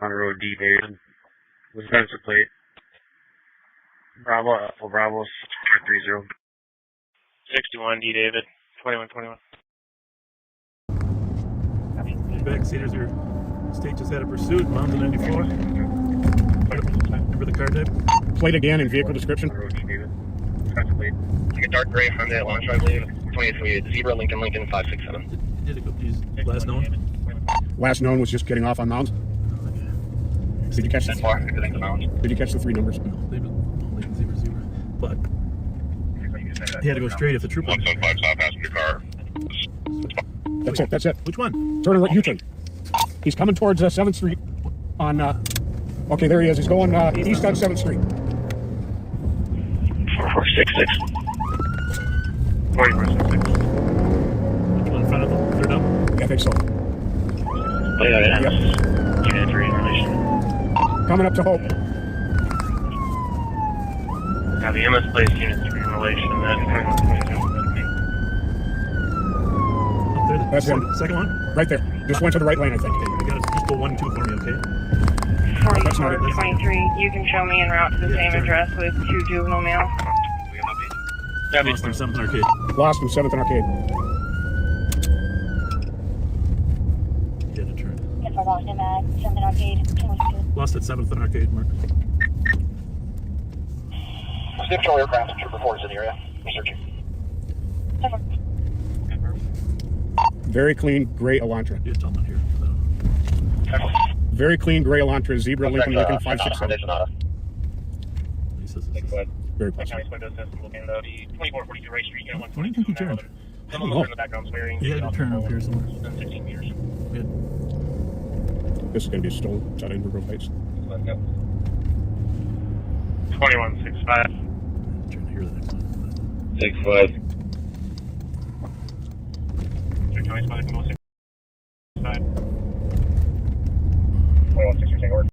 on road D, David. With sensor plate. Bravo, Alpha, Bravo, 430. 61 D, David. 2121. Back, see, there's your state just had a pursuit, Mountain 94. Remember the car type? Plate again and vehicle description. On road D, David. Sensor plate. Like a dark gray Hyundai Elantra, I believe. 2828. Zebra, Lincoln 567. Did it go, these last known? Last known was just getting off on mounds. Did you catch the far? Did you catch the 3 numbers? No, they've been zebra. But he had to go straight if the trooper. 175 south passenger car. That's it. Which one? Turn and let U-turn. He's coming towards 7th Street on, okay, there he is. He's going east on 7th Street. 4466. 4466. In front of them? Third up? Yeah, I think so. Yep. Unit 3 in relation. Coming up to Hope. Now the MS place unit 3 in relation. Up there, That's him. second one? Right there. Just went to the right lane, I think. Okay, you gotta just go 1 and 2 for me, okay? 4423, you can show me en route to the same address with 2 juvenile males. Lost him 7th Arcade. Lost him, 7th and Arcade. He had to turn. If I lost him at 7th Arcade, 22. Lost at 7th and Arcade, Mark. Skip control aircraft, trooper 4 is in the area. Researching. Very clean gray Elantra. Yeah, tell him not here. Very clean gray Elantra, Zebra, Lincoln 567. He says this is... Very close. County Squad does test looking at the 2442 Race Street, unit Why do you think he turned? Someone was in the background swearing. He had to turn up here somewhere. Within 16 meters. We had... This is going to be a stolen. It's out of Invergrove Heights. 2165. Trying to hear the next one. 65. County Squad can go 65. 2163 order.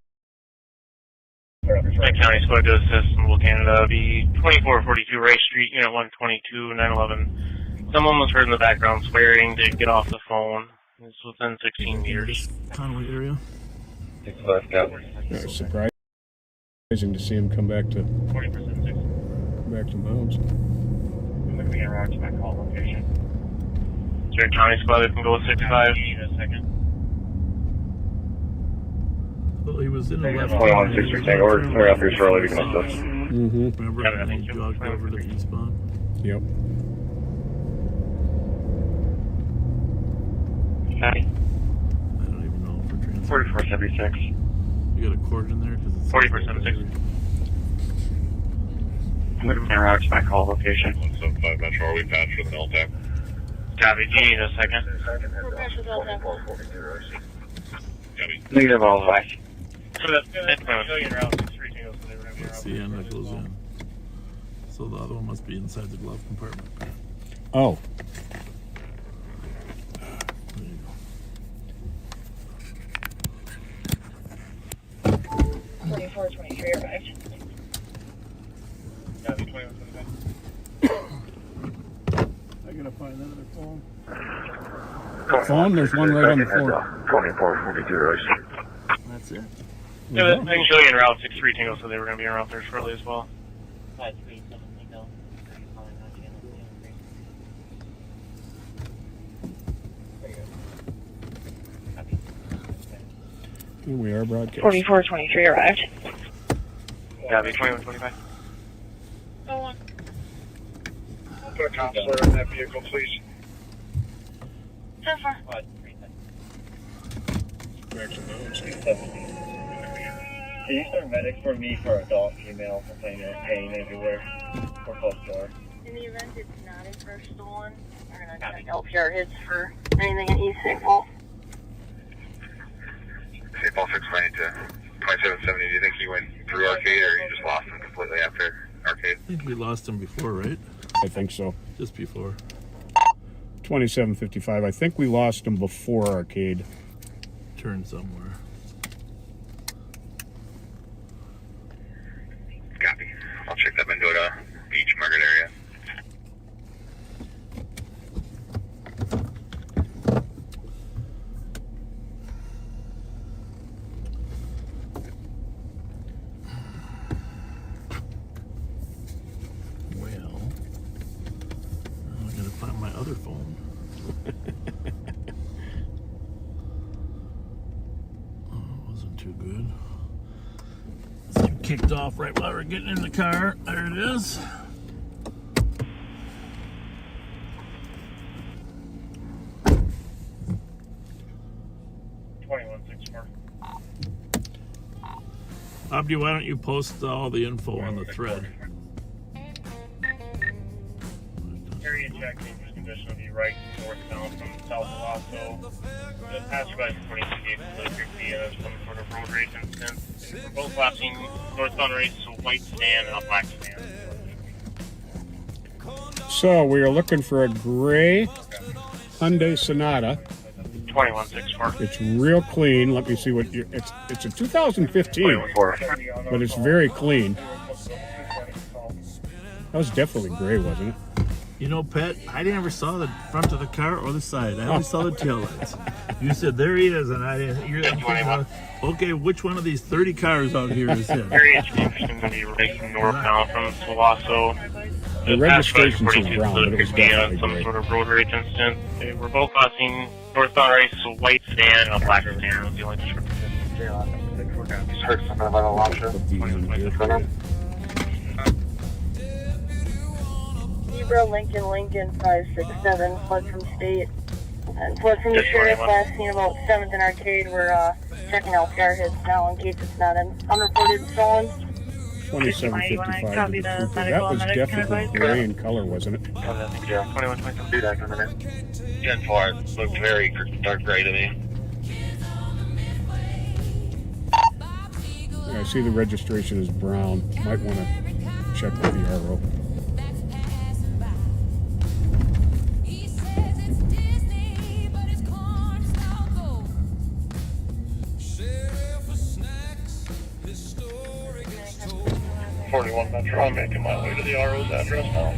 County Squad does test in Will Canada. The 2442 Race Street, unit 122, 911. Someone was heard in the background swearing to get off the phone. It's within 16 meters. Conway area. 65, yeah. It's surprising to see him come back to 40%. mounds. I'm going to be in route to my call location. Is there a county squad that can go 65? You need a second. Well, he was in the left. 2163 Tango, we're out here shortly, we can assist. Remember, Yeah, I he think so. jogged over to the eastbound. Yep. Okay. I don't even know if we're transferring. 4476. You got a cord in there? 4476. I'm going to be in route to my call location. 175 Metro, are we patched with an LTAC? Copy, do you need a second? Copy. Negative all the way. That's the end that goes in. So the other one must be inside the glove compartment. Oh. There you go. 4423 arrived. Copy, 2175. I gotta find that other phone. Phone, there's one right on the floor. 2442 Race Street. That's it. Yeah, I can show you in route 63 Tango, so they were going to be in route there shortly as well. 537 Tango. Here we are broadcast. 4423 arrived. Copy, 2125. Put a counselor in that vehicle, please. So far. Back to mounds. Can you start medics for me for adult female complaining of pain everywhere? Or close door. In the event it's not his first stolen, we're going to check LPR hits for anything in East St. Paul. St. Paul 690 to 2770. Do you think he went through Arcade or you just lost him completely after Arcade? I think we lost him before, right? I think so. Just before. 2755. I think we lost him before Arcade. Turn somewhere. Copy. I'll check that Mendota Beach Margaret area. too good. This thing kicked off right while we're getting in the car. There it is. Abdi, why don't you post all the info on the thread? Area check, dangerous condition will be right northbound from South Owasso. The passerby for 22 gauge Fletcher via some sort of road race incident. We're both flashing northbound race, so white stand and a black stand. So we are looking for a gray Hyundai Sonata. 2164. It's real clean. Let me see what it's a 2015, but it's very clean. That was definitely gray, wasn't it? You know, Pat, I never saw the front of the car or the side. I only saw the taillights. You said, there he is, and I'm thinking, okay, which one of these 30 cars out here is it? Area check is going to be right northbound from Owasso. The registration is brown, but it was definitely some gray. sort of road rage incident. We're both crossing northbound race, so white stand and a black stand was the only description. Heard something about a launcher. Zebra Lincoln 567, flood from state. And flood from the sheriff last seen about 7th and Arcade. We're checking out car hits now in case it's not an unreported stolen. 2755 to the trooper. That was definitely gray in color, wasn't it? Yeah, 2127. Do that in a minute. 10-4. Looked very dark gray to me. I see the registration is brown. Might want to check with the RO. Metro. I'm making my way to the RO's address now.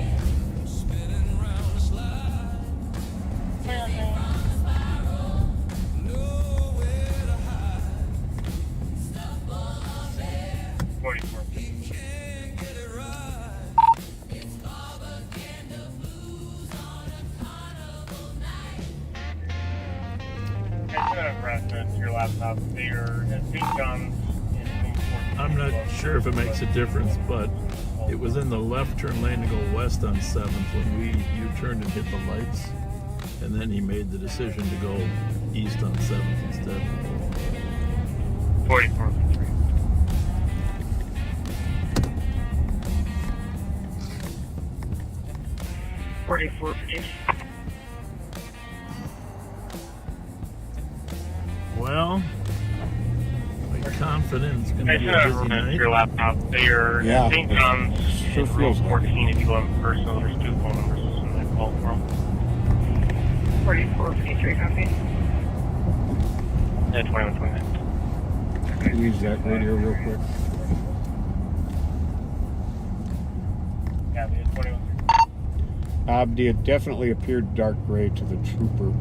Your laptop there at St. John's. I'm not sure if it makes a difference, but it was in the left turn lane to go west on 7th when you turned and hit the lights, and then he made the decision to go east on 7th instead. 4453. Well, I'm confident it's going to be a busy night. Your laptop there. Yeah, St. John's sure feels like 14 if you go in person. There's 2 phone numbers in that call from. 4453 copy. Yeah, 2129. Use that radio real quick. Yeah, 21. Abdi, it definitely appeared dark gray to the trooper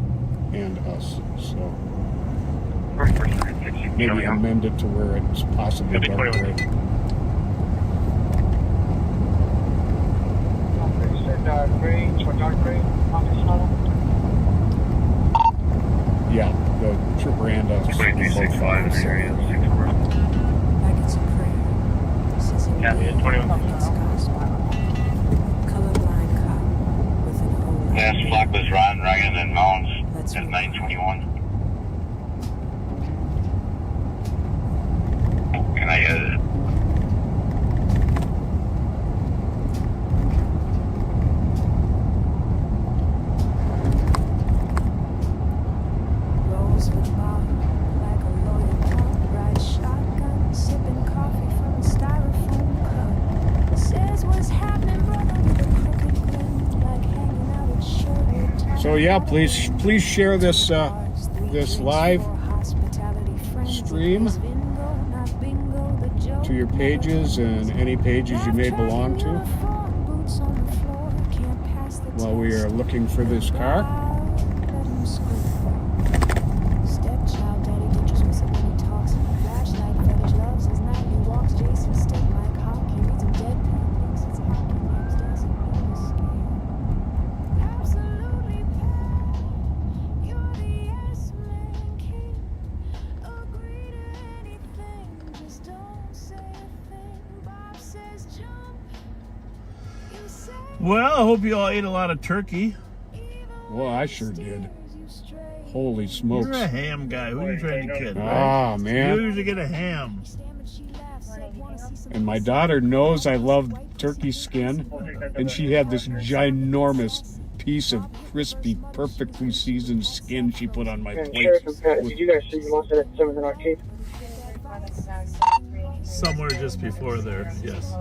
and us, so maybe amend it to where it's possibly dark gray. Yeah, the trooper and us. 2365 in the area. Yeah, 21. Last flock was Ron Ryan and Mounds at 921. Can I edit it? So yeah, please share this this live stream to your pages and any pages you may belong to while we are looking for this car. Well, I hope you all ate a lot of turkey. Well, I sure did. Holy smokes. You're a ham guy. Who are you trying to kid? Ah, You man. usually get a ham. And my daughter knows I love turkey skin, and she had this ginormous piece of crispy, perfectly seasoned skin she put on my plate. Did you guys see you lost it at 7th and Arcade? Somewhere just before there, yes.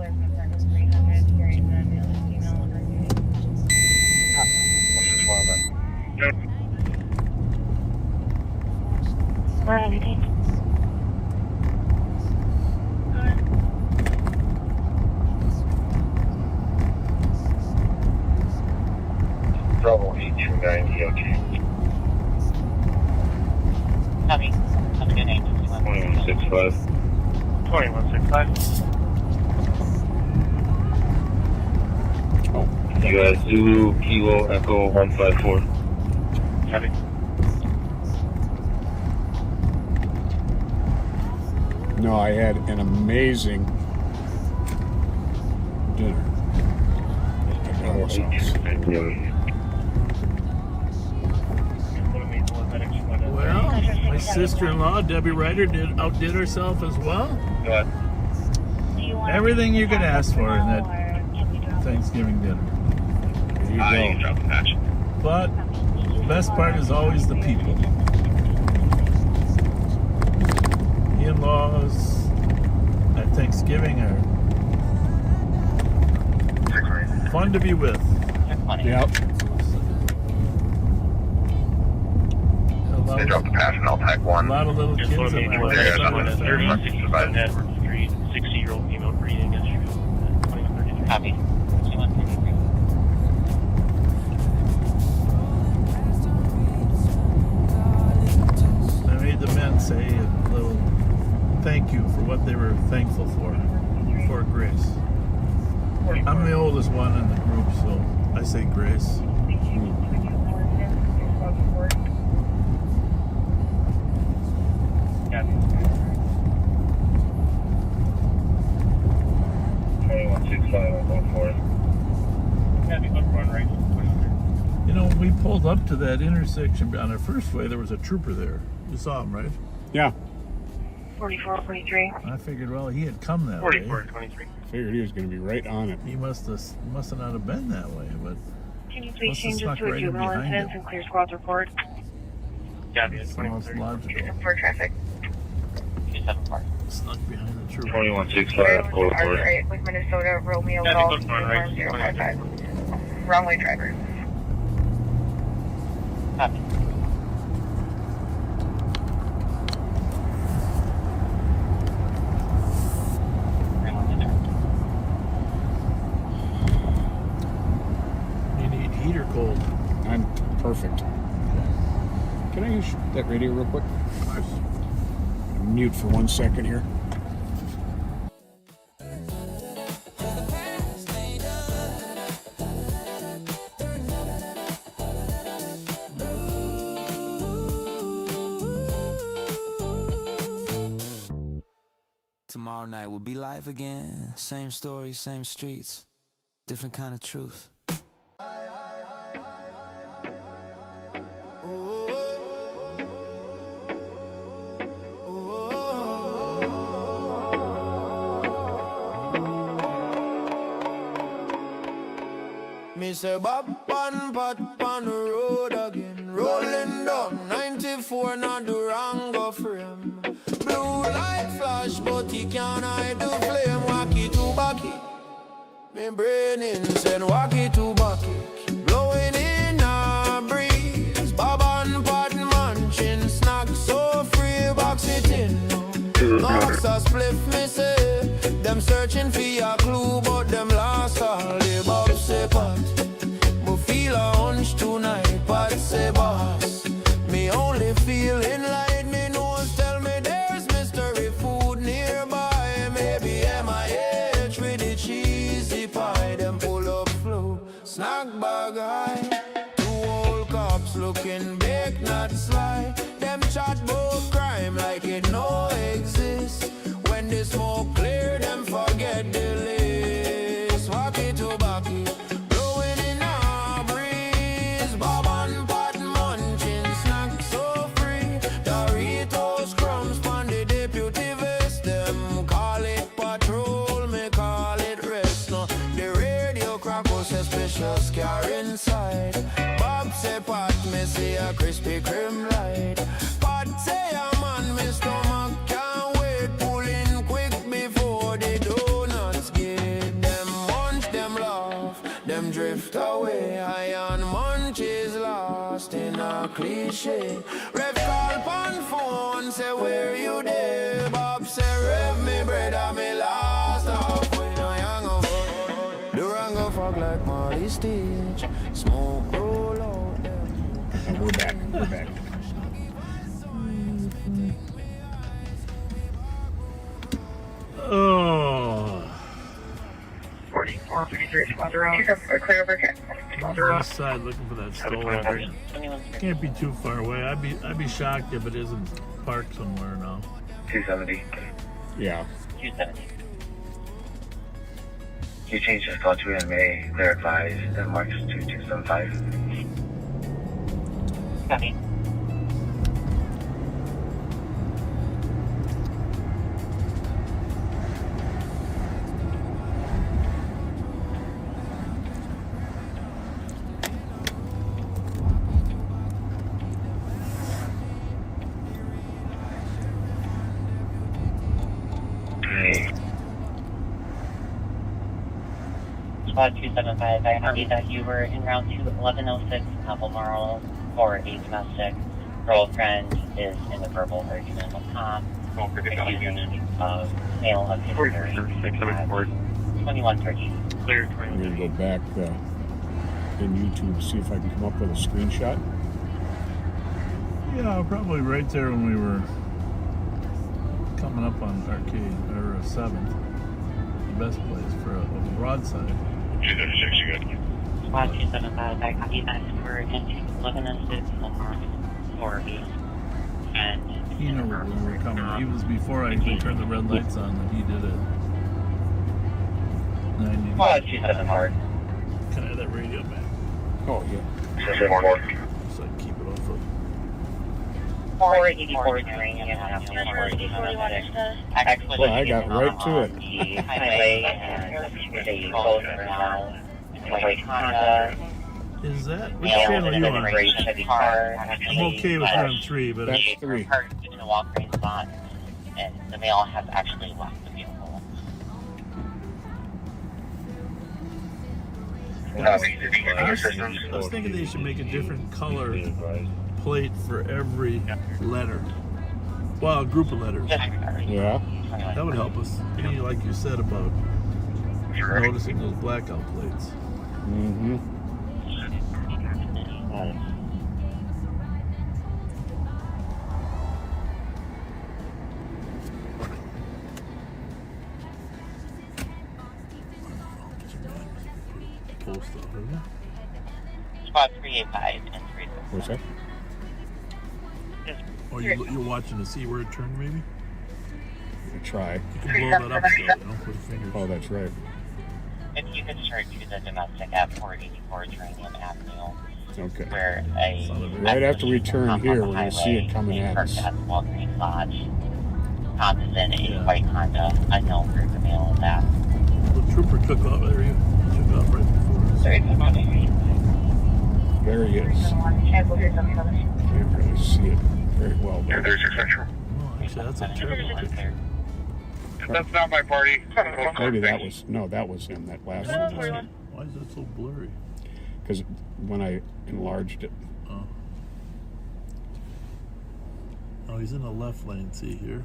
Bravo 829 EOT. Copy. Have a good night. 2165. 2165. You guys, Zulu, Kilo, Echo 154. Copy. No, I had an amazing dinner at Ellis House. Well, my sister-in-law, Debbie Ryder, outdid herself as well. Go ahead. Everything you could ask for in that Thanksgiving dinner. There You can you drop the patch. But the best part is always the people. The in-laws at Thanksgiving are fun to be with. go. Yep. They dropped the patch and I'll tag A one. lot of little kids Just in my one life. on Edward Street, 60-year-old female breathing issue. 2133. Copy. 2133. I made the men say a little thank you for what they were thankful for Grace. I'm the oldest one in the group, so I say Grace. Copy. 2165, going for it. Copy. Up run right. 23. You know, when we pulled up to that intersection on our first way, there was a trooper there. You saw him, right? Yeah, 4423. I figured, well, he had come that way. 4423. figured he was going to be right on it. He must not have been that way, but Can you please Must have change this snuck to a right in juvenile behind incident him. and clear squad's report? Copy. It's it's almost 2133. logical. For traffic. 274. Snuck behind the trooper. 2165, go for it. Right with Minnesota Romeo Yeah, Golf good one, right. 055. Wrong way driver. Copy. You need heat or cold? I'm perfect. Can I use that radio real quick? Mute for 1 second here. Tomorrow night we'll be live again. Same story, same streets. Different kind of truth. Me say Bob pan pot pan the road again. Rolling down 94 not the wrong go frame. Blue light flash but he can't hide the flame. Wacky to backy. Me brain insane wacky to backy. Blowing in a breeze. Bob and pot munching snack so free box it in. Box a spliff me say. Them searching for a clue but them lost all the Bob say pot. But feel a hunch tonight pot say boss. Me only feeling like me nose tell me there's mystery food nearby. Maybe MIH with the cheesy pie. Them pull up flow, snack bag high. Two old cops looking big, not sly. Them chat both crime like it no exists. When the smoke clear, them forget the list. Wacky to backy. see a crispy cream light. But say a man, my stomach can't wait. Pulling quick before the donuts get. Them munch, them laugh, them drift away. Iron munchies lost in a cliche. Rev call pan phone, say where you there? Bob say rev me bread and me last off when I hang over. The rang of fog like Marty Stage. Smoke roll out them. And we're back. We're back. Oh. 4433 spot around. Clear over here. On the east side looking for that stolen thing. Can't be too far away. I'd be shocked if it isn't parked somewhere now. 270. Yeah. 270. You changed this call to MA, clear advise, Denmark's 2275. Copy. Squad 275, I copy that you were in route to 1106 Albemarle for a domestic. Girlfriend is in a verbal argument with cop, accusing of male of his 2130. Clear I'm 20. going to go back in YouTube to see if I can come up with a screenshot. Yeah, probably right there when we were coming up on Arcade, or 7th. The best place for a broadside. 236, you good? Squad 275, I copy that you were into 1106 Albemarle for a and He knew where we were coming. He was before I even turned the red lights on that he did it. 90. Squad 275. Can I have that radio back? Oh, yeah. 7-4. So I can keep it off of. 484 during and a half. Well, I got right to it. The highway and they both are now white Honda. Is that? Which Male channel in are an you on? immigration car. I'm okay with round 3, but That's They were 3. parked in a walk-in spot, and the male has actually left the vehicle. I was thinking they should make a different color plate for every letter. Well, a group of letters. Yeah. That would help us. Like you said about noticing those blackout plates. Mm-hmm. Post out, isn't it? Spot 385 and 3. What's that? Oh, you're watching to see where it turned, maybe? I try. You can blow that up still, don't put fingers. Oh, that's right. If you could turn to the domestic at 484 Uranium Avenue, Okay. where Right after we turn here, we're going to see it coming at us. At the Walgreens Lodge. Tom is in a white Honda, unknown where the male is at. The trooper took off there. He took off right before us. There he is. Can't really see it very well. Though. 236 Central. Oh, actually, that's a terrible picture. That's not my party. Maybe that was, no, that was him, that last one. Why is that so blurry? Because when I enlarged it. Oh. Oh, he's in the left lane, see here?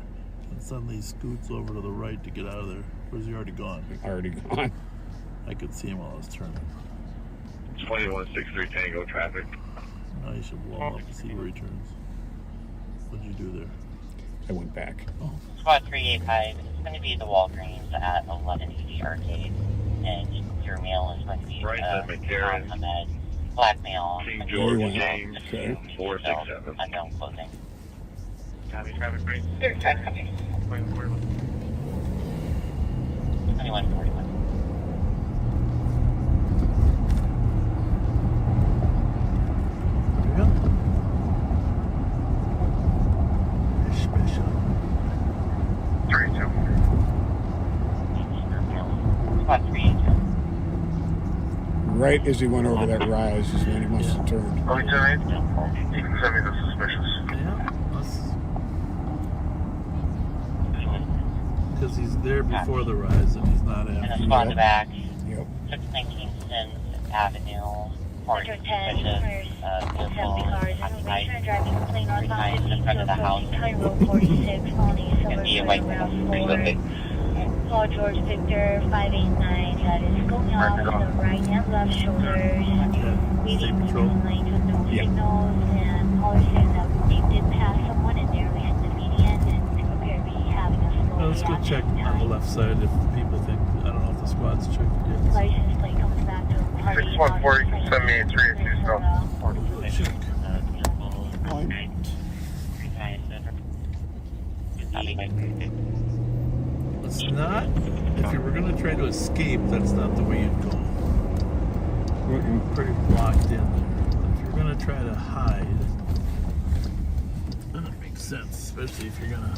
And suddenly he scoots over to the right to get out of there. Or is he already gone? Already gone. I could see him while I was turning. 2163 Tango traffic. Now you should blow him up and see where he turns. What'd you do there? I went back. Oh. Squad 385 is going to be the Walgreens at 1180 Arcade, and your male is going to be Ahmed, black male, King George James, Okay. 467. unknown clothing. Copy, traffic break. 2141. There you go. Special. 32. Squad 382. Right as he went over that rise is when he must have turned. Oh, you can send me the suspicious. Yeah, because he's there before the rise and he's not And a after. squad in the back. Yep. 619 Sims Avenue. Sector 10, clears 70 cars. Information on driving a plane on top 15 to approaching County Road 46, Colony, Silver Spring, Route 4. Paul George Victor 589, that is going off to the right and left shoulders. Leading the lanes with no signals, and callers saying that they did pass someone in there in the median and appear to be having a slow Let's go check on the left side if people think, I don't know if the squad's checked it yet. License plate comes back to a party. 614, you can send me 382 stuff. Check. It's not, if you were going to try to escape, that's not the way you'd go. Pretty blocked in there. If you're going to try to hide, then it makes sense, especially if you're going to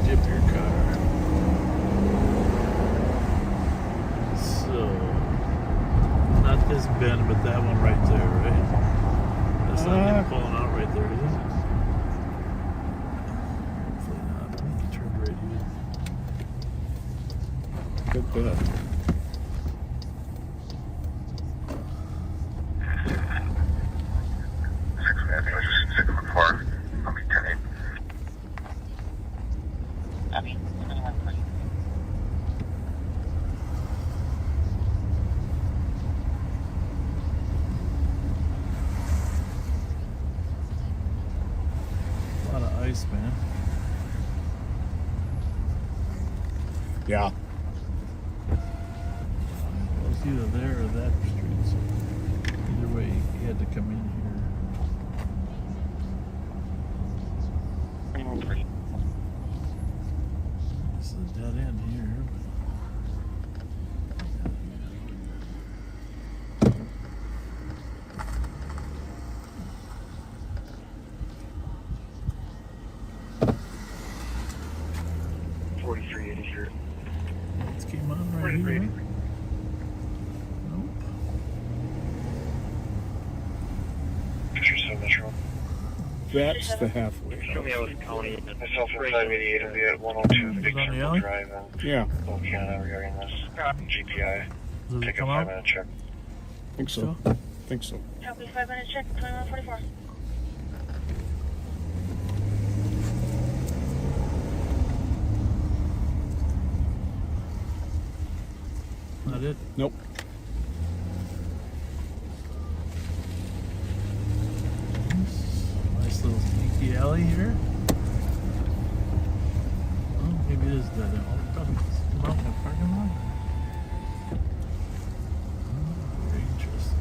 dip your car. So, not this bend, but that one right there, right? That's not him pulling out right there, is it? Hopefully not. I think he turned right here. Good bet. I think it was just 614. I'll be 10-8. Copy. A lot of ice, man. Yeah. It was either there or that street. So either way, he had to come in here. This is a dead end here. Lights came on right here. Nope. That's the halfway. Myself from 588 will be at 102 Big on the Circle alley? Drive in Yeah, Old Canada regarding this GPI. Does it Take a come out? 5-minute check. think so. Think so. Copy, 5-minute check, 2144. Not it. Nope. Nice little sneaky alley here. Oh, maybe it is dead end. Oh, it doesn't come out in the parking lot. Oh, very interesting.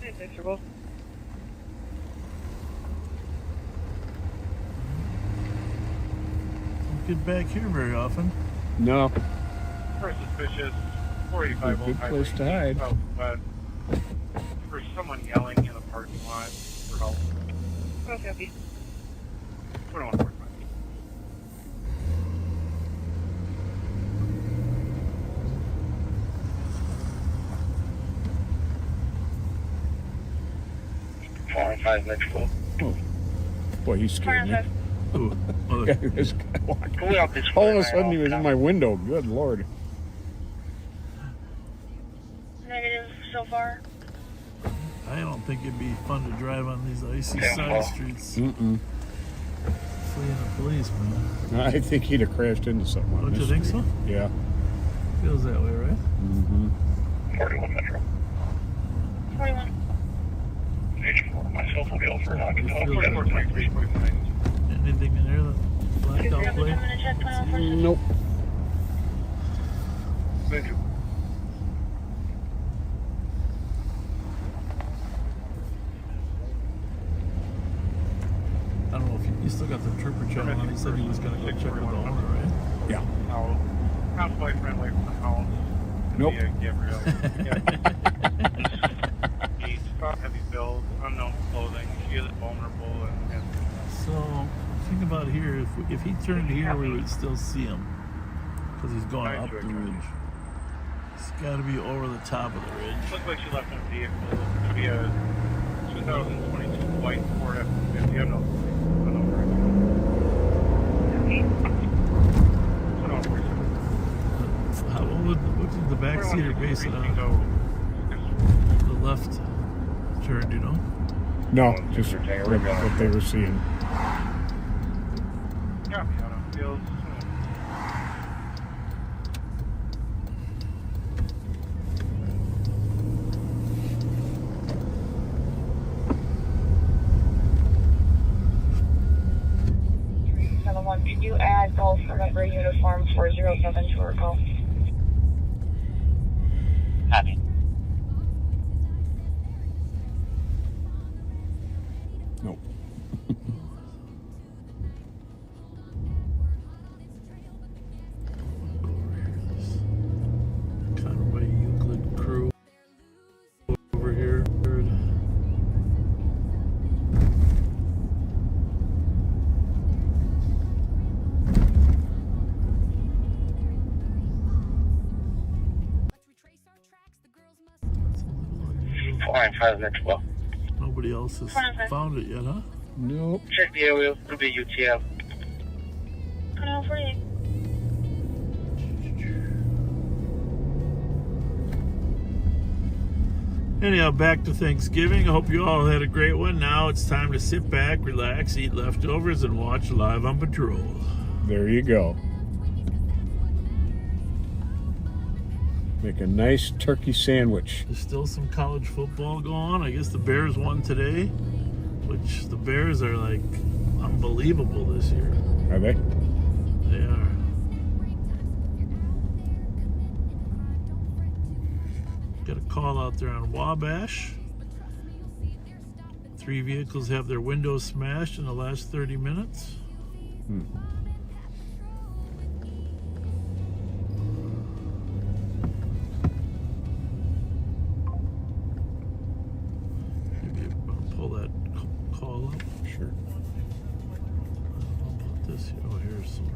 Hey, thanks for both. Don't get back here very often. No. For suspicious, A 485 good place to hide. Southwest. For someone yelling in a parking lot for help. Okay. 2145. Four and 5 next floor. Oh. Boy, he scared me. Ooh, oh, This guy walked. Pull out this All of a sudden he was in my window. Good Lord. Negative so far. I don't think it'd be fun to drive on these icy Yeah, side well. streets. Mm-mm. Fleeing a policeman. I think he'd have crashed into something on Don't you this think street. so? Yeah. Feels that way, right? Mm-hmm. 41 Metro. 41. Page 4. Myself will be over knock You until feel that 7:23. Anything in there that blacked out Copy, plate? 5-minute check, 2146. Nope. Thank you. I don't know if you still got the trooper channel on. He said he was going to go check with the owner, right? Yeah. No. Convoy friendly from home. Nope. Gabriel. Yeah. Heavy bills, unknown clothing. She is vulnerable and has. So, think about here, if he turned here, we would still see him. Because he's going up the ridge. It's got to be over the top of the ridge. Looks like she left in a vehicle. It's going to be a 2022 white Ford F-150. I know. What did the back seater base it on? The left turn, do you know? No, just what they were seeing. Yeah, feels. Can you add golf remember uniform 407 to our call? Copy. No. Conway Euclid crew over here. Flying 5 next well. Nobody else has found it yet, huh? Nope. Check the area. It'll be UTM. 48. Anyhow, back to Thanksgiving. I hope you all had a great one. Now it's time to sit back, relax, eat leftovers, and watch Live on Patrol. There you go. Make a nice turkey sandwich. There's still some college football going on. I guess the Bears won today, which the Bears are like unbelievable this year. Are they? They are. Got a call out there on Wabash. 3 vehicles have their windows smashed in the last 30 minutes. Maybe I'm going to pull that call up. Sure. I'll put this here. Oh, here's some.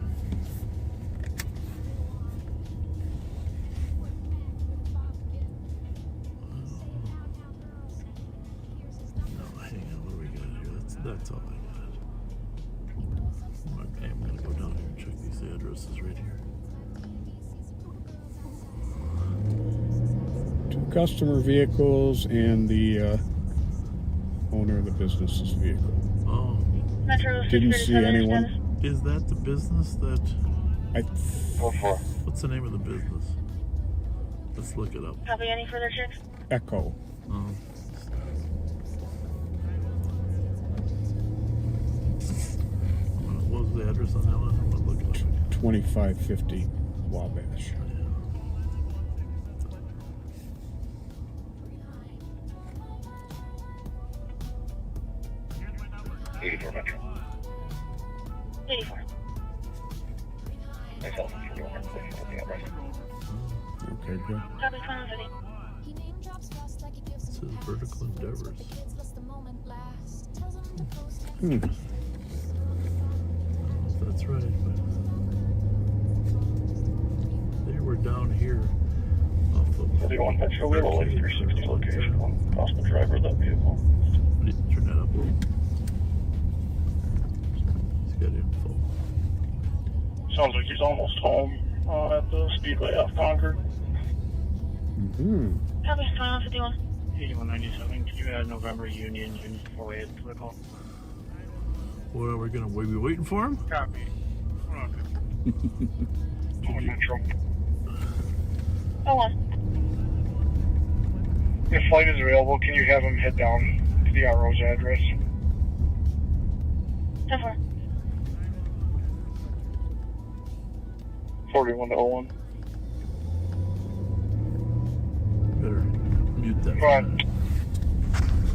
That's all I got. Okay, I'm gonna go down here and check these addresses right here. 2 customer vehicles and the owner of the business's vehicle. Oh. Didn't see anyone. Is that the business that... Go for it. What's the name of the business? Let's look it up. Copy any further checks? Echo. Oh. What was the address on that one? I'm gonna look it up. 2550 Wabash. 84 Metro. 84. Myself and 41. Okay, good. Copy 20. It says Vertical Endeavors. That's right. They were down here off of 41 Metro, we have a 360 location. Possible driver of that vehicle. Turn that up. He's got info. Sounds like he's almost home at the Speedway off Concord. Copy 2151. 8197. Can you add November Union 48 to the call? What are we gonna be waiting for him? Copy. Metro. Oh, 1. If flight is available, can you have him head down to the RO's address? 10-4. 41 to 01. Better mute that. Fine.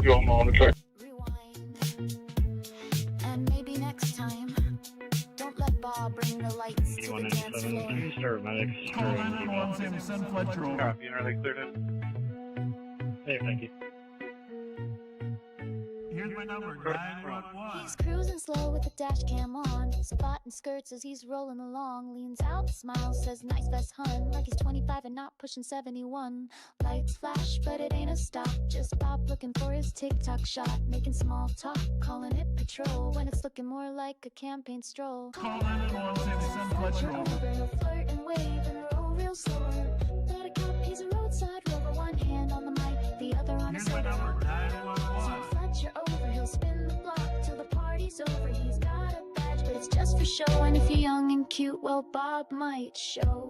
You all know to try. And maybe next time, don't let Bob bring the lights to the dance floor. Paramedics. Call 911, send Fletcher over. Copy, and are they cleared in? Hey, thank you. my number, 911. He's cruising slow with the dash cam on, spotting skirts as he's rolling along. Leans out, smiles, says nice vest hun, like he's 25 and not pushing 71. Lights flash, but it ain't a stop. Just Bob looking for his TikTok shot, making small talk, calling it patrol when it's looking more like a campaign stroll. Call 911, say we send Fletcher over. He'll flirt and wave and roll real slower. Not a cop, he's a roadside rover. One hand on the mic, the other on his Here's my shoulder. number, 911. So Fletcher over, he'll spin the block till the party's over. He's got a badge, but it's just for show. And if you're young and cute, well, Bob might show.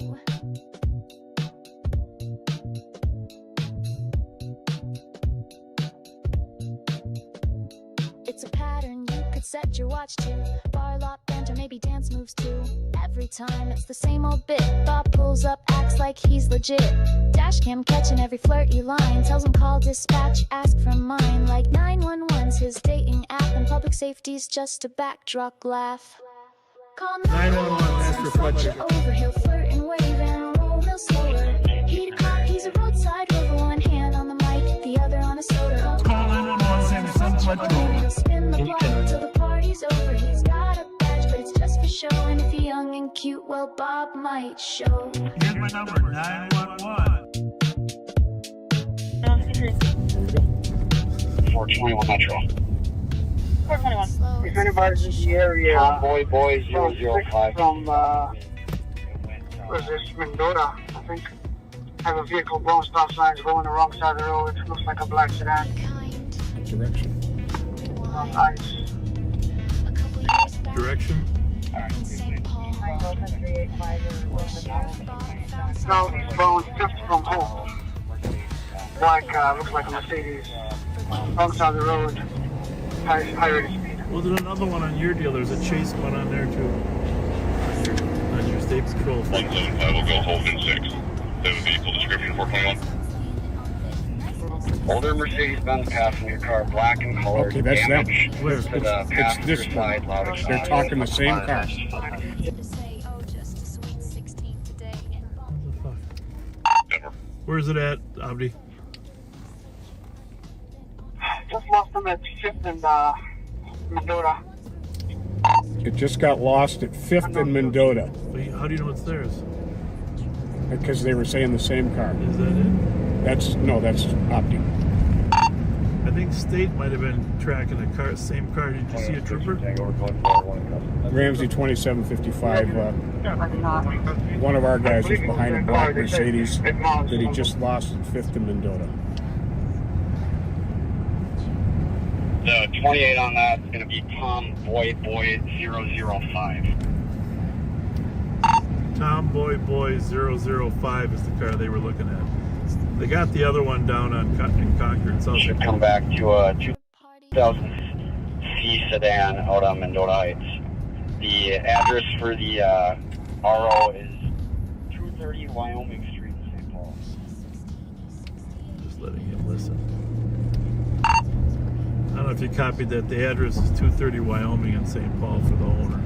It's a pattern you could set your watch to. Bar lot banter, maybe dance moves too. Every time it's the same old bit. Bob pulls up, acts like he's legit. Dashcam catching every flirty line. Tells him call dispatch, ask for mine. Like 911's his dating app, and public safety's just a backdrop laugh. Call 911, ask for Fletcher. Over, he'll flirt and wave and roll real slower. He a cop, he's a roadside rover. One hand on the mic, the other on a soda. Call 911, say we send Fletcher over. He'll spin the block till the party's over. He's got a badge, but it's just for show. And if you're young and cute, well, Bob might show. Here's my number, 911. 421 Metro. 421. If anybody's in the area, Convoy Boy 005. from, what is this, Mendota, I think. Have a vehicle blowing stop signs going the wrong side of the road. It looks like a black sedan. Direction. On ice. Direction? No, he's blowing 50 from home. Black, looks like a Mercedes. Wrong side of the road. High rate of speed. Was it another one on your deal? There's a chase one on there too. On your state patrol. 175 will go hold in 6. The vehicle description 421. Older Mercedes-Benz passenger car, black in color. Okay, that's them. damage Where? to the It's passenger this side, one. loud They're exhaust. talking the same car. Denver. Where's it at, Abdi? Just lost him at 5th and Mendota. It just got lost at 5th and Mendota Wait, how do you know it's theirs? because they were saying the same car. Is that it? That's Opti. I think State might have been tracking the car, same car. Did you see a trooper? RAMSEY 2755. One of our guys was behind a black Mercedes that he just lost at 5th and Mendota. The 28 on that is going to be Tom Boy 005. Tom Boy 005 is the car they were looking at. They got the other one down on in Concord, South. Should come back to a 2000 C sedan out on Mendota Heights. The address for the RO is 230 Wyoming Street, St. Paul. Just letting him listen. I don't know if you copied that. The address is 230 Wyoming in St. Paul for the owner.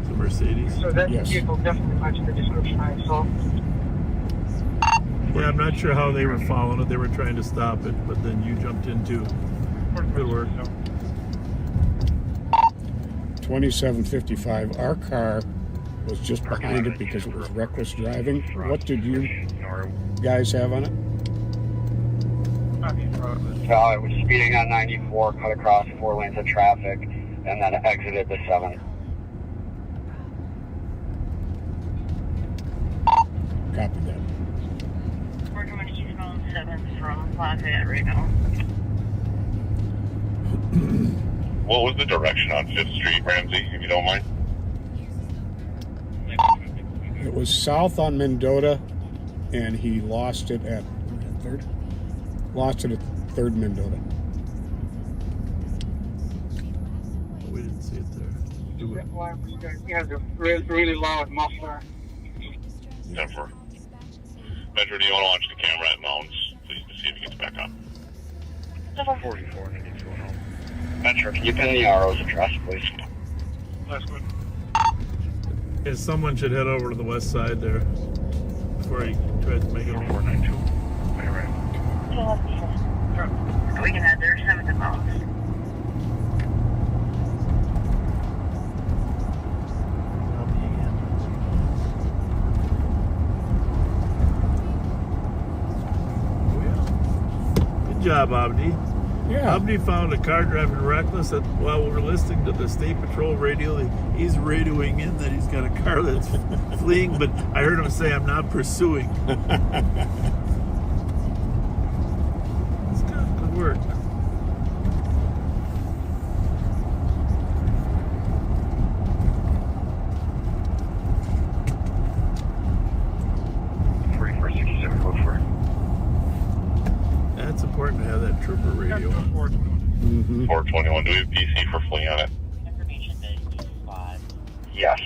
It's a Mercedes. So that Yes. vehicle definitely matches the description I saw. Yeah, I'm not sure how they were following it. They were trying to stop it, but then you jumped in too. Good work. 2755. Our car was just behind it because it was reckless driving. What did you guys have on it? It was speeding on 94, cut across 4 lanes of traffic, and then exited the 7. Copy that. We're coming eastbound 7th from Lafayette right now. What was the direction on 5th Street, Ramsey, if you don't mind? It was south on Mendota, and he lost it at 3rd. Lost it at 3rd Mendota. We didn't see it there. Do we? He has a really loud muffler. Denver. Metro, do you want to watch the camera at Mounds, please, to see if it gets back on? 44, 92 home. Metro, can you pin the RO's address, please? That's good. Yeah, someone should head over to the west side there before he tries to make it over. 492. We can head there, 7th and Mounds. Good job, Abdi. Yeah. Abdi found a car driving reckless that while we were listening to the State Patrol radio, he's radioing in that he's got a car that's fleeing, but I heard him say, I'm not pursuing. It's good work. That's important to have that trooper radio on. 421, do we have PC for fleeing on it? Information that each squad Yes.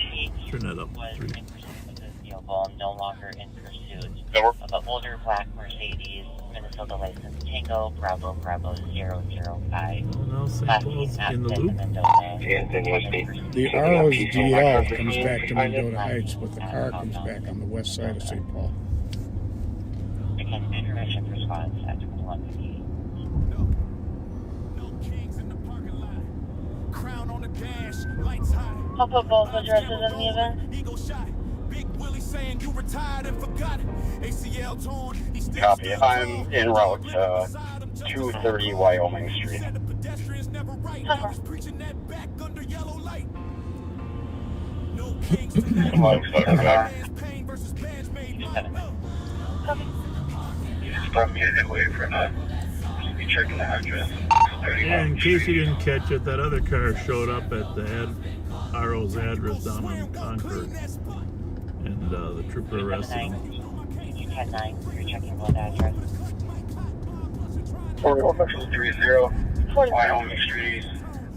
Turn that up. was 3. in pursuit of this vehicle, no longer in pursuit Over. of an older black Mercedes, Minnesota license Tango, Bravo 005. Oh, no, St. Last Paul's seen at in the Fifth loop. and Mendota. The ROSGL comes back to Mendota Heights, but the car comes back on the west side of St. Paul. Again, information for squads at 2158. I'll put both addresses in the event. Copy. I'm en route to 230 Wyoming Street. From here that way for now. Be checking the address. Yeah, in case you didn't catch it, that other car showed up at the RO's address down on Concord, and the trooper arrested him. 10-9, you're checking both address. 30 Wyoming Street.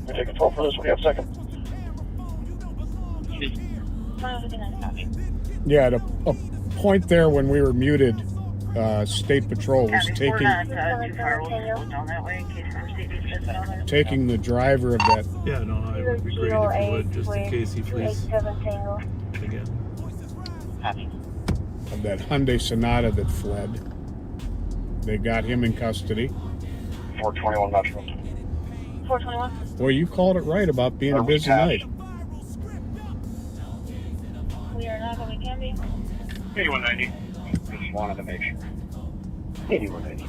We take control for this. We have second. 29, copy. Yeah, at a point there when we were muted, State Patrol was We're taking not too far. We'll just go down that way in case Mercedes gets on there. taking the driver of that Yeah, no, it would be great if you would, just in case he flees again. Copy. of that Hyundai Sonata that fled. They got him in custody. 421 Metro. 421. Boy, you called it right about being a busy night. We are not going to can be. 8190. Just wanted to make sure. 8190.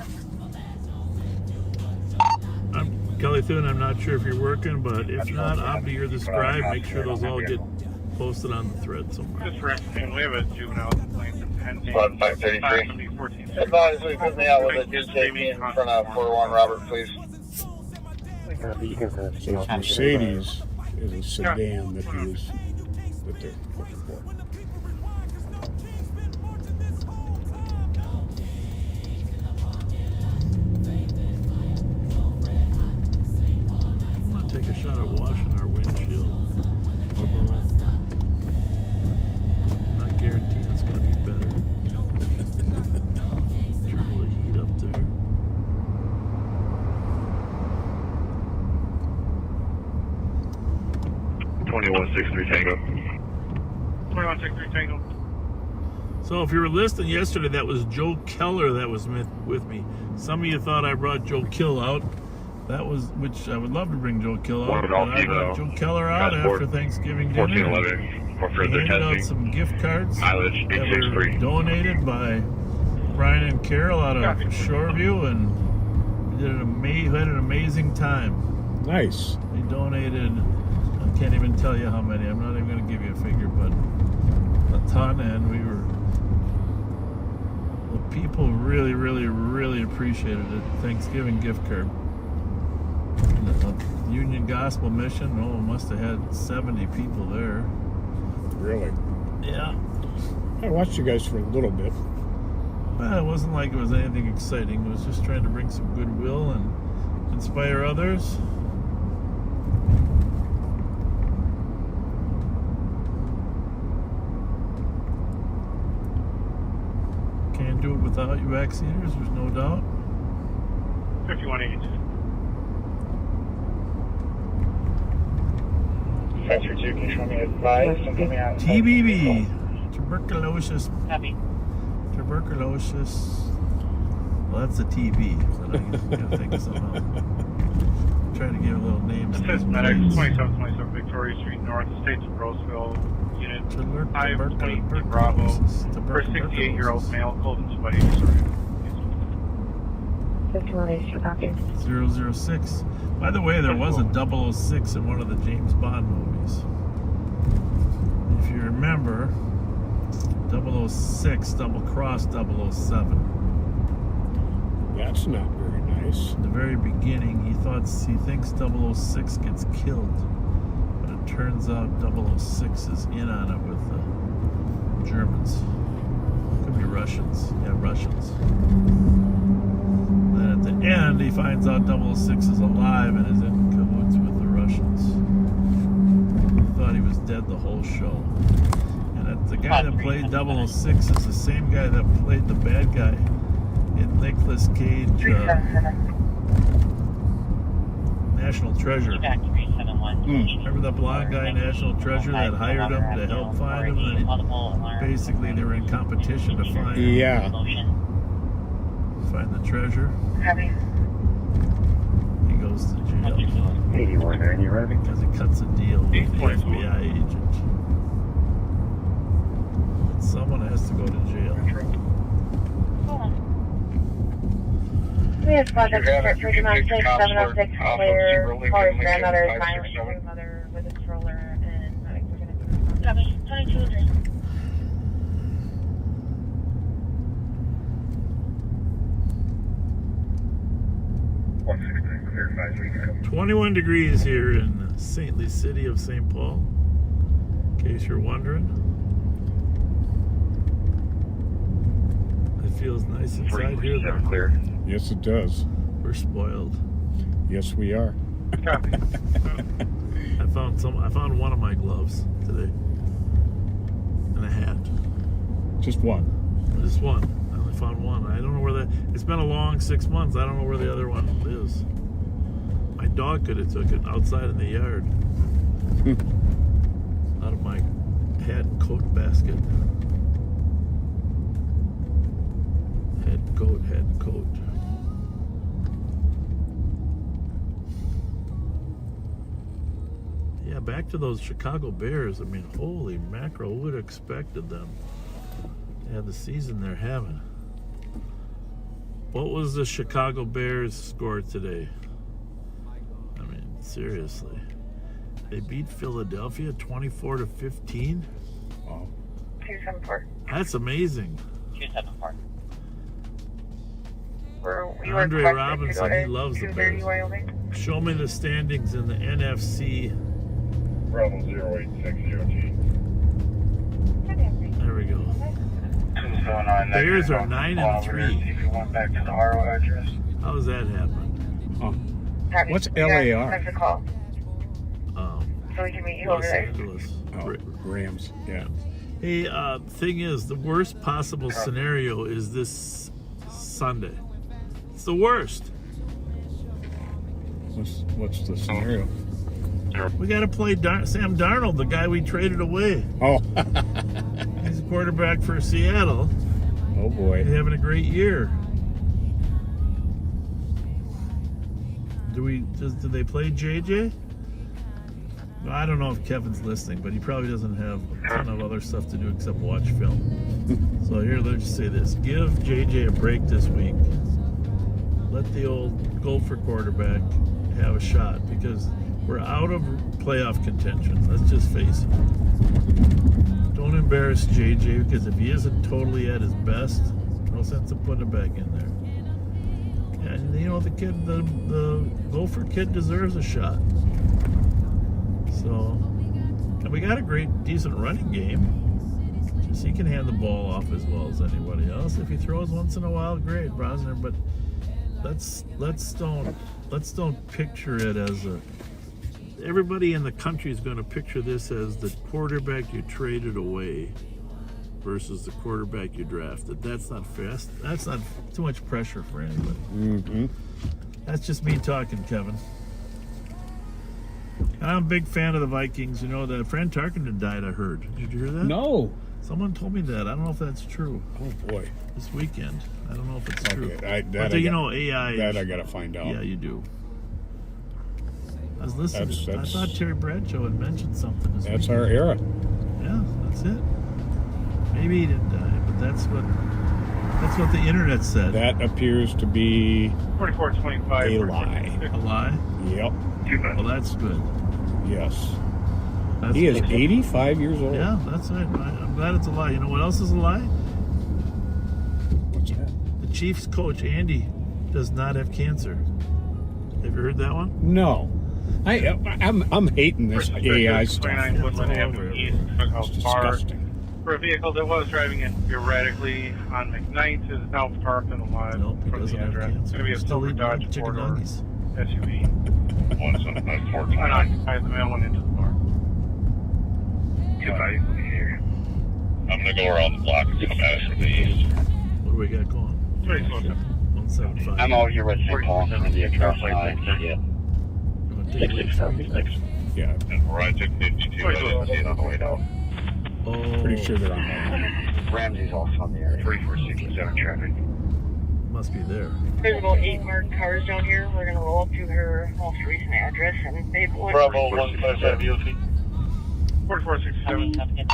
I'm Kelly Thune. I'm not sure if you're working, but if not, Abdi, you're the scribe. Make sure those all get posted on the thread somewhere. Just for information, we have a juvenile complaint from Pennington. 533. Advise we put me out with a dude safety in front of 401 Robert, please. So his Mercedes is a sedan that they're looking for. I'm gonna take a shot at washing our windshield. Not guaranteed it's gonna be better. Trouble to heat up there. Tango. 2163 Tango. So if you were listening yesterday, that was Joe Keller that was with me. Some of you thought I brought Joe Kill out. That was, which I would love to bring Joe Kill out. But I brought Joe Keller out after Thanksgiving dinner. 1411 for He further handed out testing. some gift cards Mileage that were 863. donated by Brian and Carol out of Shoreview, and we had an amazing time. Nice. They donated, I can't even tell you how many. I'm not even going to give you a figure, but a ton, and the people really, really, really appreciated it. Thanksgiving gift card. The Union Gospel Mission, must have had 70 people there. Really? Yeah. I watched you guys for a little bit. Well, it wasn't like it was anything exciting. It was just trying to bring some goodwill and inspire others. Can't do it without you vaccines, there's no doubt. 5182. Fletcher 2, can you show me advice and get me out? TBB, tuberculosis. Copy. Tuberculosis. Well, that's the TV. But I gotta think of something else. Trying to give a little names. This is medic 2727 Victoria Street North, States of Roseville, Unit 522 Bravo, for a 68-year-old male, cold and sweaty. Copy. 006. By the way, there was a 006 in one of the James Bond movies. If you remember, 006 double-crossed 007. That's not very nice. In the very beginning, he thinks 006 gets killed, but it turns out 006 is in on it with the Germans. Could be Russians. Yeah, Russians. Then at the end, he finds out 006 is alive and is in cahoots with the Russians. He thought he was dead the whole show. And the guy that played 006 is the same guy that played the bad guy in Nicolas Cage, National Treasure. Remember the blonde guy, National Treasure, that hired him to help find him? And basically, they were in competition to find him. Yeah. Find the treasure. Heavy. He goes to jail. 81, are you ready? Because he cuts a deal with the FBI agent. And someone has to go to jail. We have project for 706 clear. Call his grandmother is violent. His mother with a stroller, and medics are going to be 2200. 21 degrees here in the saintly city of St. Paul, in case you're wondering. It feels nice inside here though. Clear. Yes, it does. We're spoiled. Yes, we are. I found one of my gloves today. And a hat. Just one. Just one. I only found one. I don't know where it's been a long 6 months. I don't know where the other one is. My dog could have took it outside in the yard. Out of my hat and coat basket. Hat and coat. Yeah, back to those Chicago Bears. I mean, holy mackerel, who would have expected them? Yeah, the season they're having. What was the Chicago Bears score today? I mean, seriously. They beat Philadelphia 24-15? Oh. 274. That's amazing. 274. Andre Robinson, he loves the Bears. Wyoming. Show me the standings in the NFC. Bravo 0860G. There we go. Bears are 9-3. If you went back to the RO address. How does that happen? Oh. What's LAR? Have to call. So we can meet you over Los there. Angeles. Oh, Rams. Yeah. Hey, thing is, the worst possible scenario is this Sunday. It's the worst. What's the scenario? We got to play Sam Darnold, the guy we traded away. Oh. He's a quarterback for Seattle. Oh boy. He's having a great year. Do they play JJ? I don't know if Kevin's listening, but he probably doesn't have a ton of other stuff to do except watch film. So here, let's just say this. Give JJ a break this week. Let the old Gopher quarterback have a shot, because we're out of playoff contention. Let's just face it. Don't embarrass JJ, because if he isn't totally at his best, no sense of putting him back in there. And you know, the Gopher kid deserves a shot. So, and we got a decent running game. Just he can hand the ball off as well as anybody else. If he throws once in a while, great, Brosner. But let's don't picture it as a. Everybody in the country is going to picture this as the quarterback you traded away versus the quarterback you drafted. That's not fair. That's not too much pressure for anybody. Mm-hmm. That's just me talking, Kevin. And I'm a big fan of the Vikings. You know, that Fran Tarkenton died, I heard. Did you hear that? No. Someone told me that. I don't know if that's true. Oh boy. This weekend. I don't know if it's true. But AI. That I gotta find out. Yeah, you do. I was listening. I That's thought Terry Bradshaw had mentioned something. That's our era. Yeah, that's it. Maybe he didn't die, but that's what the internet said. That appears to be 4425. a lie. A lie? Yep. Well, that's good. Yes. That's He is good. 85 years old. Yeah, that's right. I'm glad it's a lie. You know what else is a lie? What's that? The Chiefs coach, Andy, does not have cancer. Have you heard that one? No. I'm hating this AI stuff. 29 Woodland Avenue East, It's bar. disgusting. For a vehicle that was driving in erratically on McKnight is now parked in the lot Nope, he from doesn't the have address. It's cancer. going to be a Still silver eating Dodge chicken four-door nuggets. SUV. Unoccupied, the man went into the bar. I'm gonna go around the block and come at us from the east. What do we got going? Very close. 175. I'm out here with St. Paul and the address. You wanna take it? 6676. Yeah. And we're on 652. I didn't see it on the way down. Oh, Pretty sure they're on that. Ramsey's also on the area. 3467 traffic. must be there. There's about 8 marked cars down here. We're going to roll up to her most recent address and they will. Bravo 157 VOC. 4467.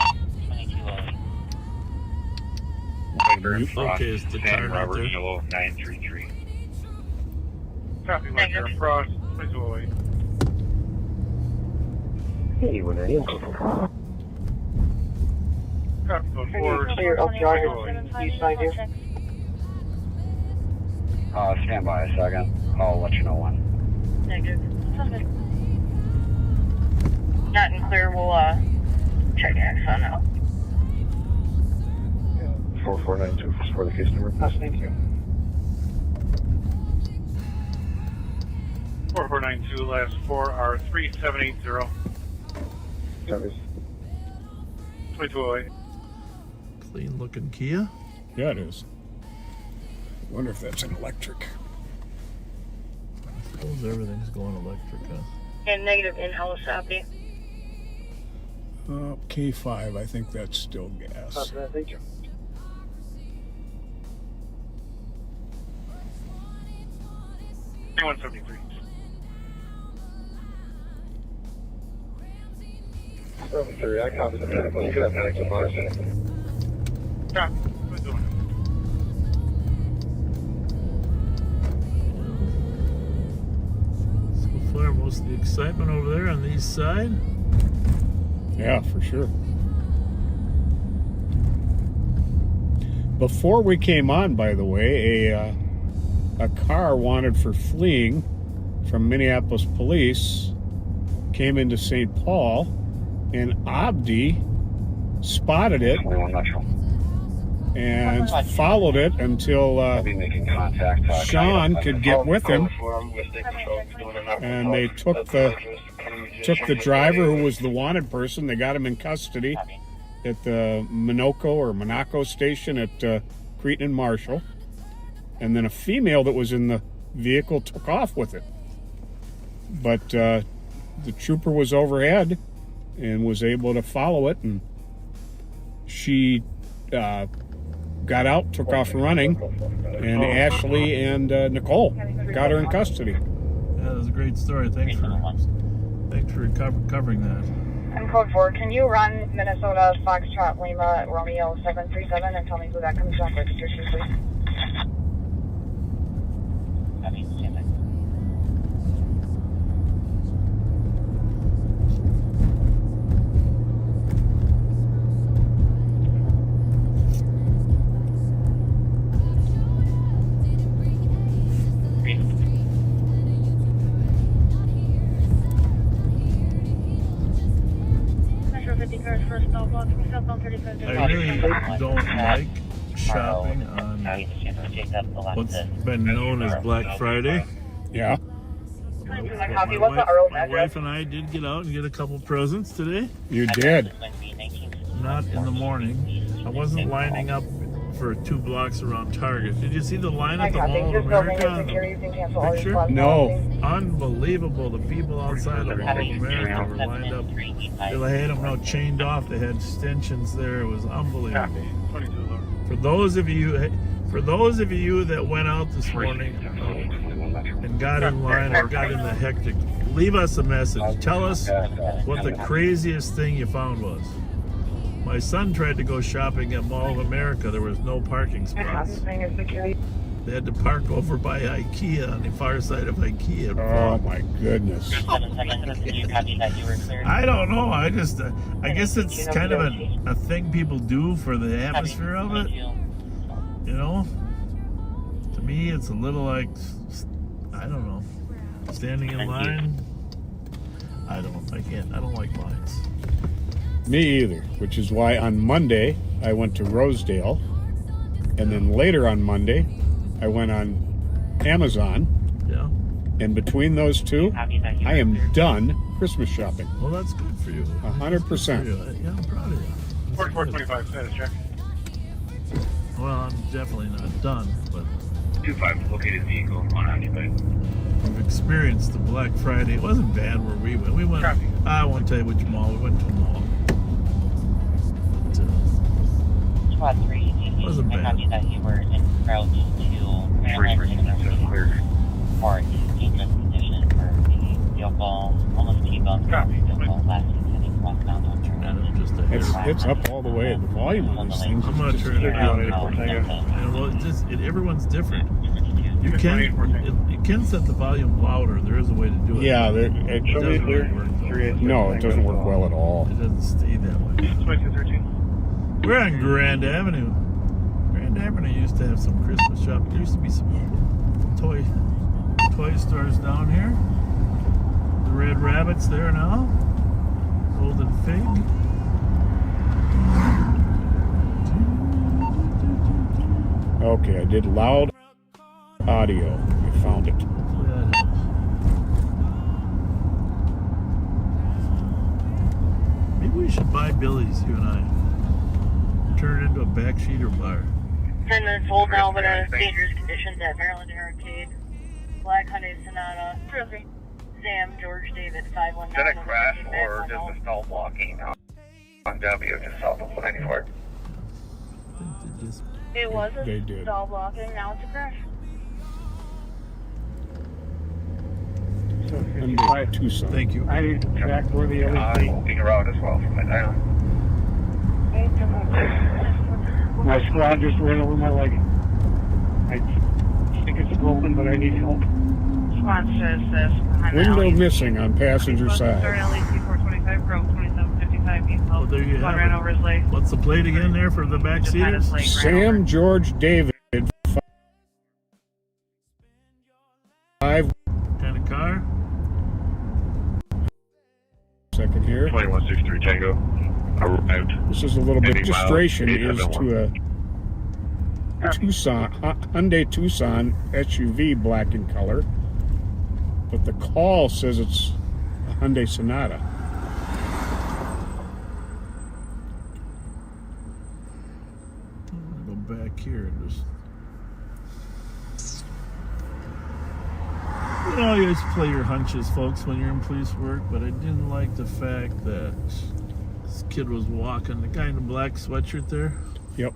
Okay, it's the car right Robert there. Yellow 933. Copy, Roger. Frost, please avoid. Hey, when I am Copy, code 4. clear up yard, east side here. Stand by a second. I'll let you know when. Negative. Not in clear, we'll check Axon now. 4492 for the case number. Yes, thank you. 4492, last 4 are 3780. Service. 2208. Clean looking Kia. Yeah, it is. Wonder if that's an electric. I suppose everything's going electric, huh? And negative in-house copy. K5, I think that's still gas. Thank you. $173. 73, I copy the medical. You could have Pennington Boston. Copy. Please avoid. So far, most of the excitement over there on the east side. Yeah, for sure. Before we came on, by the way, a car wanted for fleeing from Minneapolis police came into St. Paul, and Abdi spotted it 21 Metro. and followed it until I'll be making contact. Sean could get with him, and they took the driver who was the wanted person. They got him in custody at the Monaco station at Cretin and Marshall. And then a female that was in the vehicle took off with it. But the trooper was overhead and was able to follow it, and she got out, took off running, and Ashley and Nicole got her in custody. Yeah, that was a great story. Thanks for covering that. And code 4, can you run Minnesota Foxtrot Lima Romeo 737 and tell me who that comes from registration, please? I really don't like shopping on what's been known as Black Friday. Yeah. My wife and I did get out and get a couple presents today. You did. Not in the morning. I wasn't lining up for 2 blocks around Target. Did you see the line at the Mall of America on the picture? No. Unbelievable. The people outside the Mall of America were lined up. They had them now chained off. They had stanchions there. It was unbelievable. For those of you that went out this morning and got in line or got in the hectic, leave us a message. Tell us what the craziest thing you found was. My son tried to go shopping at Mall of America. There was no parking spots. They had to park over by IKEA on the far side of IKEA. Oh my goodness. I don't know. I guess it's kind of a thing people do for the atmosphere of it. You know? To me, it's a little like, I don't know, standing in line. I don't like lines. Me either, which is why on Monday I went to Rosedale, and then later on Monday I went on Amazon. Yeah. And between those two, I am done Christmas shopping. Well, that's good for you. 100%. Yeah, I'm proud of you. 4425 status check. Well, I'm definitely not done, but 25 located vehicle unoccupied. we've experienced the Black Friday. It wasn't bad where we went. We went. I won't tell you which mall. We went to a mall. Squad 3, Wasn't I bad. copy that you were en route to Maryland for dangerous condition for the vehicle, almost T-bone vehicle last heading westbound on It's up all the way. The volume on these things. I'm gonna turn it down. And well, everyone's different. You can set the volume louder. There is a way to do it. Yeah, it doesn't really work. No, it doesn't work well at all. It doesn't stay that way. We're on Grand Avenue. Grand Avenue used to have some Christmas shop. There used to be some toy stores down here. The Red Rabbit's there now. Golden Fig. Okay, I did loud audio. I found it. Maybe we should buy Billy's, you and I. Turn it into a backseater bar. 10 minutes old now, but dangerous conditions at Maryland Arcade. Black Hyundai Sonata. Sam, George David, 519. Is that a crash or just a stall blocking on W just south of 94? It was They a did. stall blocking, now it's a crash. Hyundai Tucson. Thank you. I need to track where the I'm moving around as well from my dyno. My squad just ran over my leg. I think it's broken, but I need help. Squad says this. Window missing on passenger side. LEC 425, Grove 2755. Oh, there you have ran it. over his leg. What's the plate again there for the backseaters? Sam George David. 5 Kind of car? second here. 2163 Tango. Arrived. This is a little bit Any miles, registration is 871. to a Tucson, Hyundai Tucson SUV, black in color, but the call says it's a Hyundai Sonata. I'm gonna go back here and just. You know, you just play your hunches, folks, when you're in police work, but I didn't like the fact that this kid was walking, the guy in the black sweatshirt there. Yep.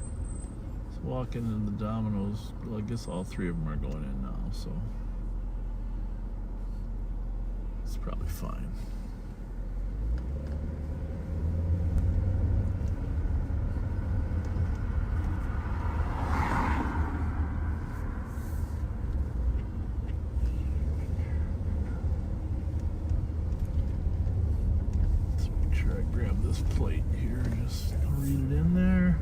He's walking in the Domino's. Well, I guess all 3 of them are going in now, so it's probably fine. Let's make sure I grab this plate here. Just read it in there.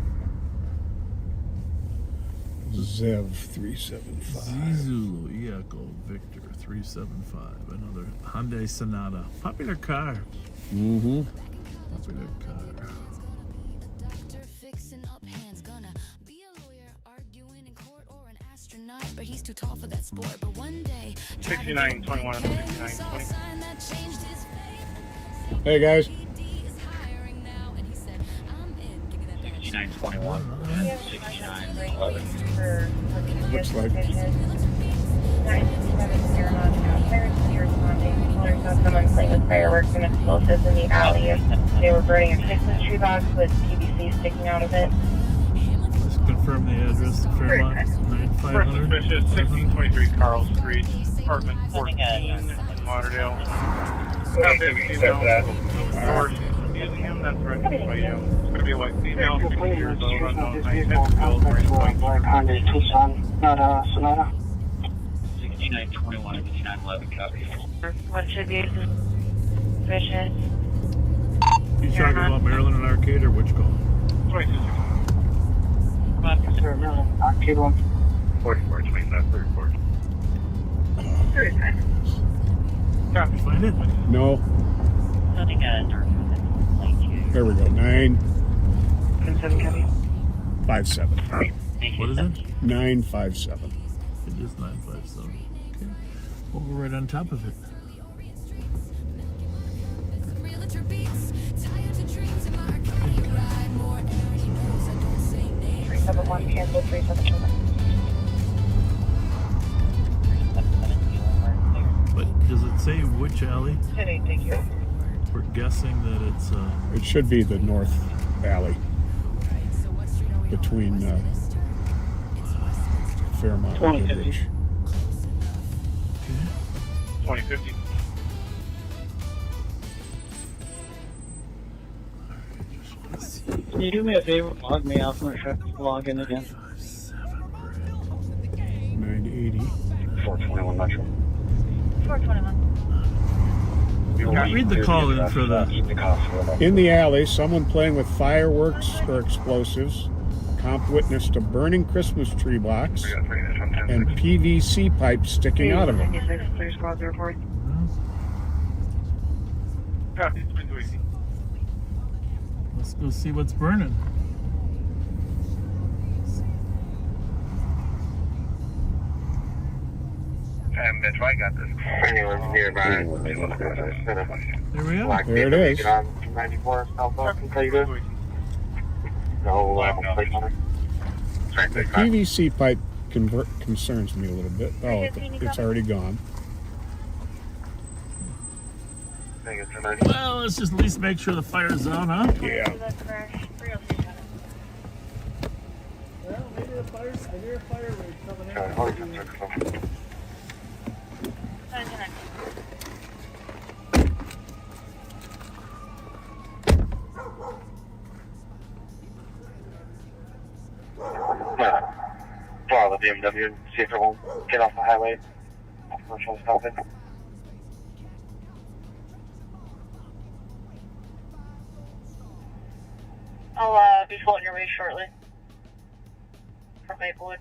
Zev 375. Zulu Echo Victor 375. Another Hyundai Sonata. Popular car. Mm-hmm. Popular car. But he's too tall for that sport. But one day 6921 and 6920. Hey guys. 6921. Looks like. Someone playing with fireworks and explosives in the alley. They were burning a Christmas tree box with PVC sticking out of it. Let's confirm the address. Fairmont, 9500. Suspicious, 1623 Carl Street, apartment 14 in Lauderdale. Museum, that's rented by you. It's going to be a white female, 60 years old, unknown, 910 Bill, wearing white. Black Hyundai Tucson, not a Sonata. 6921 5911 copy. What should be suspicious? You talking about Maryland and Arcade or which call? 22. Sir, Maryland, Arcade 1. 44, 25, 34. Copy. Find it? No. Nothing There we go. 957. What is it? 957. It is 957. Okay. Well, we're right on top of it. 371 cancel 371. But does it say which alley? Thank you. We're guessing that it's It should be the North Alley between Fairmont and Goodrich. 2050. Can you do me a favor? Log me off my truck. Log in again. 980. 421 Metro. 421. read the call in for the. In the alley, someone playing with fireworks or explosives. Comp witnessed a burning Christmas tree box and PVC pipe sticking out of it. Please squad report. Copy, 22. Let's go see what's burning. Mitch, I got this. Anyone's nearby. There we are. There it is. 94 southbound, how you doing? No, plate on it. The PVC pipe concerns me a little bit. Oh, it's already gone. Well, let's just at least make sure the fire's on, huh? Yeah. Well, maybe the fire, I hear a fire rate coming in. Follow the BMW and see if it won't get off the highway. Commercial stopping. I'll be floating your way shortly. From Maplewood.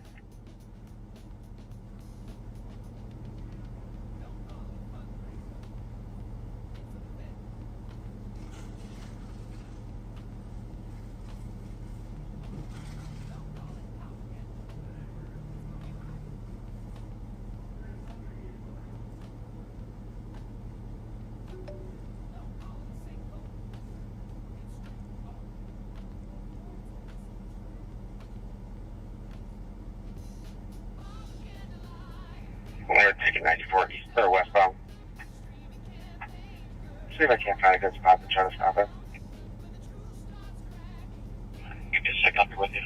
We're taking 94 east or westbound. See if I can't find a good spot to try to stop it. Give me a sec, I'll be with you.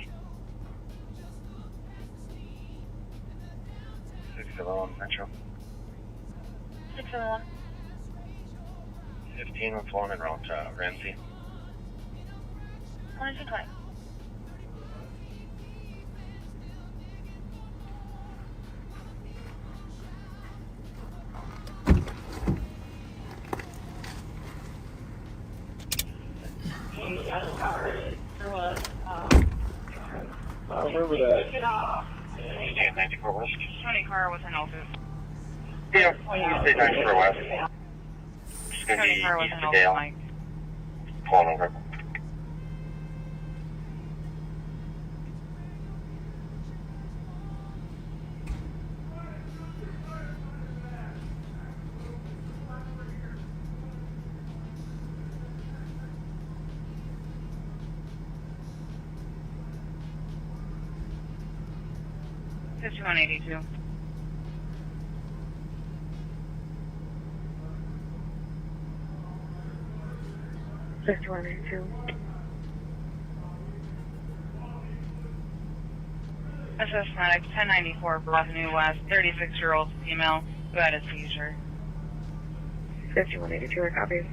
601 Metro. 671. 15 with one en route to RAMSEY. 2220. Where was that? 94 West. 20 car with an Altus. Yeah, you can say 94 West. It's going to be 20 car with east an of Altus, Dale. Mike. Pulling over. 5182. SS Medics 1094 Avenue West, 36-year-old female who had a seizure. 5182, copy.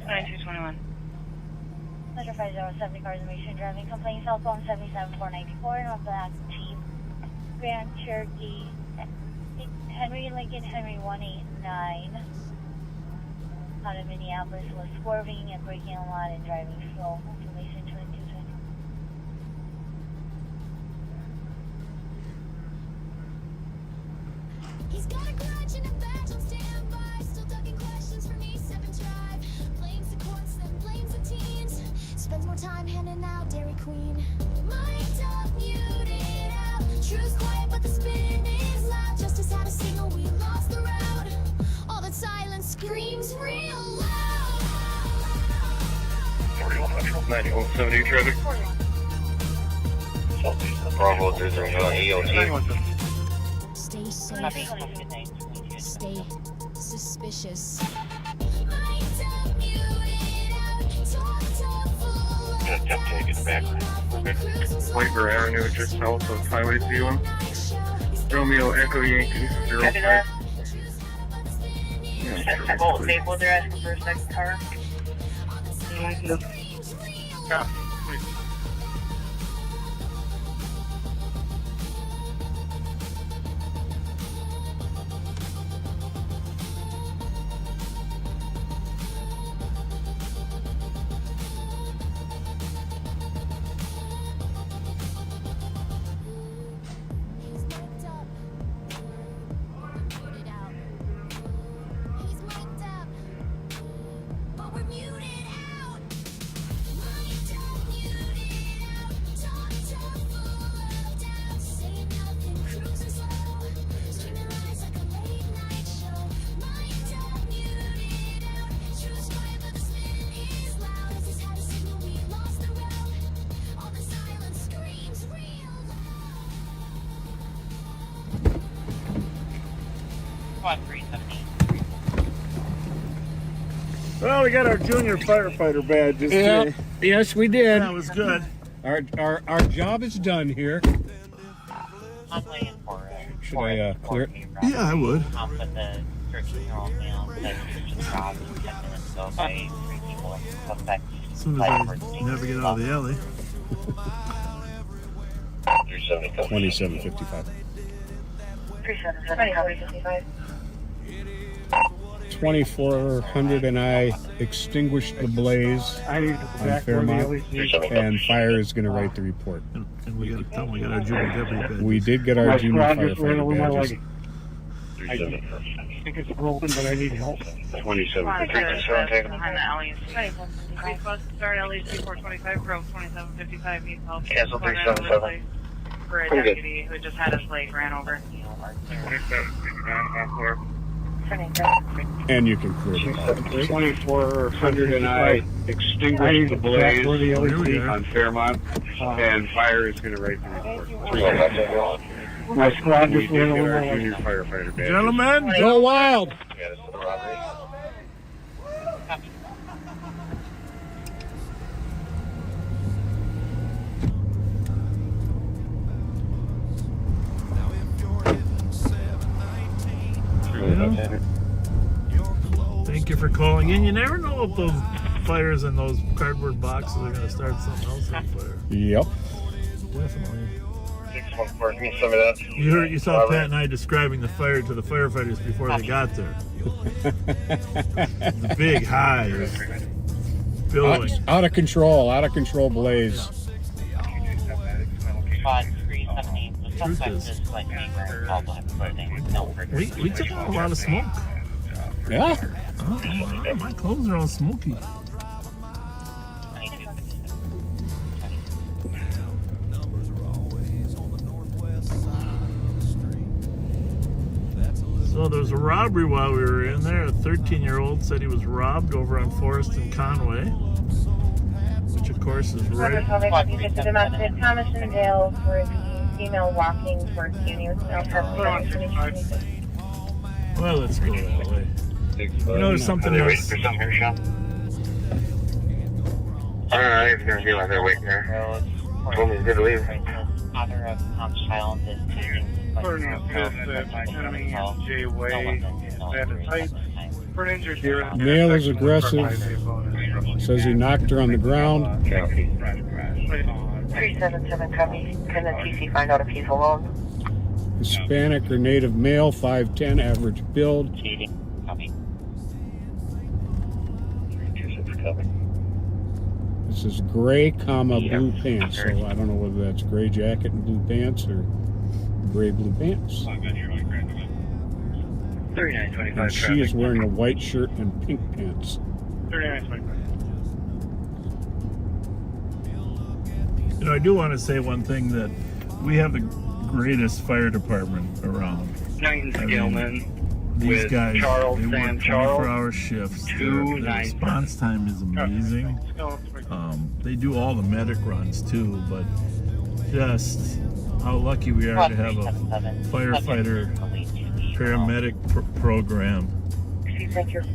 9221. Metro 5070 cars in Mission driving complaint southbound 77494 North Black Jeep Grand Cherokee Henry Lincoln Henry 189 out of Minneapolis was swerving and braking a lot and driving slow. Information 2220. He's got a grudge and a badge on standby. Still ducking questions from E7 Drive. Blames the courts, then blames the teens. Spends more time handing out Dairy Queen. Mind up, muted out. Truth's quiet, but the spin is loud. Justice had a signal, we lost the route. All that silence screams real loud. 9170 traffic. Bravo 330 EOT. Stay safe. Stay suspicious. Jump take it back. Whiteburg Avenue, just south of Highway 31. Romeo Echo Yankee 05. Both stable, they're asking for a second car. Yeah. Well, we got our junior firefighter badges today. Yes, we did. That was good. Our job is done here. I'm waiting for Should I clear it? Yeah, I would. I'll put the 13-year-old male that just robbed 10 minutes ago by 3 people suspect. As soon as I navigate out of the alley. 2755. 377, 2400 and I extinguished the blaze on Fairmont, and fire is going to write the report. And we got our junior deputy badges. We did get our junior firefighter badges. I think it's broken, but I need help. 2757, take Behind the alleys. Request to start alleys 3425 Grove 2755 needs help. Cancel 377. For a deputy who just had his leg ran over. And you can clear it out. 2400 and I extinguished the blaze on Fairmont, and fire is going to write the report. My squad just We did ran get over our my junior firefighter badges. Gentlemen, Go wild! thank you for calling in. You never know if those fires in those cardboard boxes are going to start something else on fire. Yep. Definitely. 614, give me some of that. You saw Pat and I describing the fire to the firefighters before they got there. The big high billowing. Out of control blaze. Squad 378, the suspect is like me wearing all black clothing. No We took out a lot of smoke. Yeah? Oh, my clothes are all smoky. So there was a robbery while we were in there. A 13-year-old said he was robbed over on Forest and Conway, which of course is right. Thomas and Dale for the female walking towards Uni with male testimony. Well, let's go that way. You know, there's something else. For something here, Sean? I don't know, I think it's gonna be like they're waiting there. Told me it's good to leave. Father of Tom's child is taking Male is aggressive. Says he knocked her on the ground. 377 copy. Can the TC find out if he's alone? Hispanic or native male, 5'10", average build. This is gray, blue pants. So I don't know whether that's gray jacket and blue pants or gray blue pants. 3925 And she is wearing a white shirt and pink pants. 3925. You know, I do want to say one thing, that we have the greatest fire department around. Nine Scaleman. These guys, Charles, they Sam work Charles, 24-hour shifts. Their response time is amazing. They do all the medic runs too, but just how lucky we are to have a firefighter paramedic program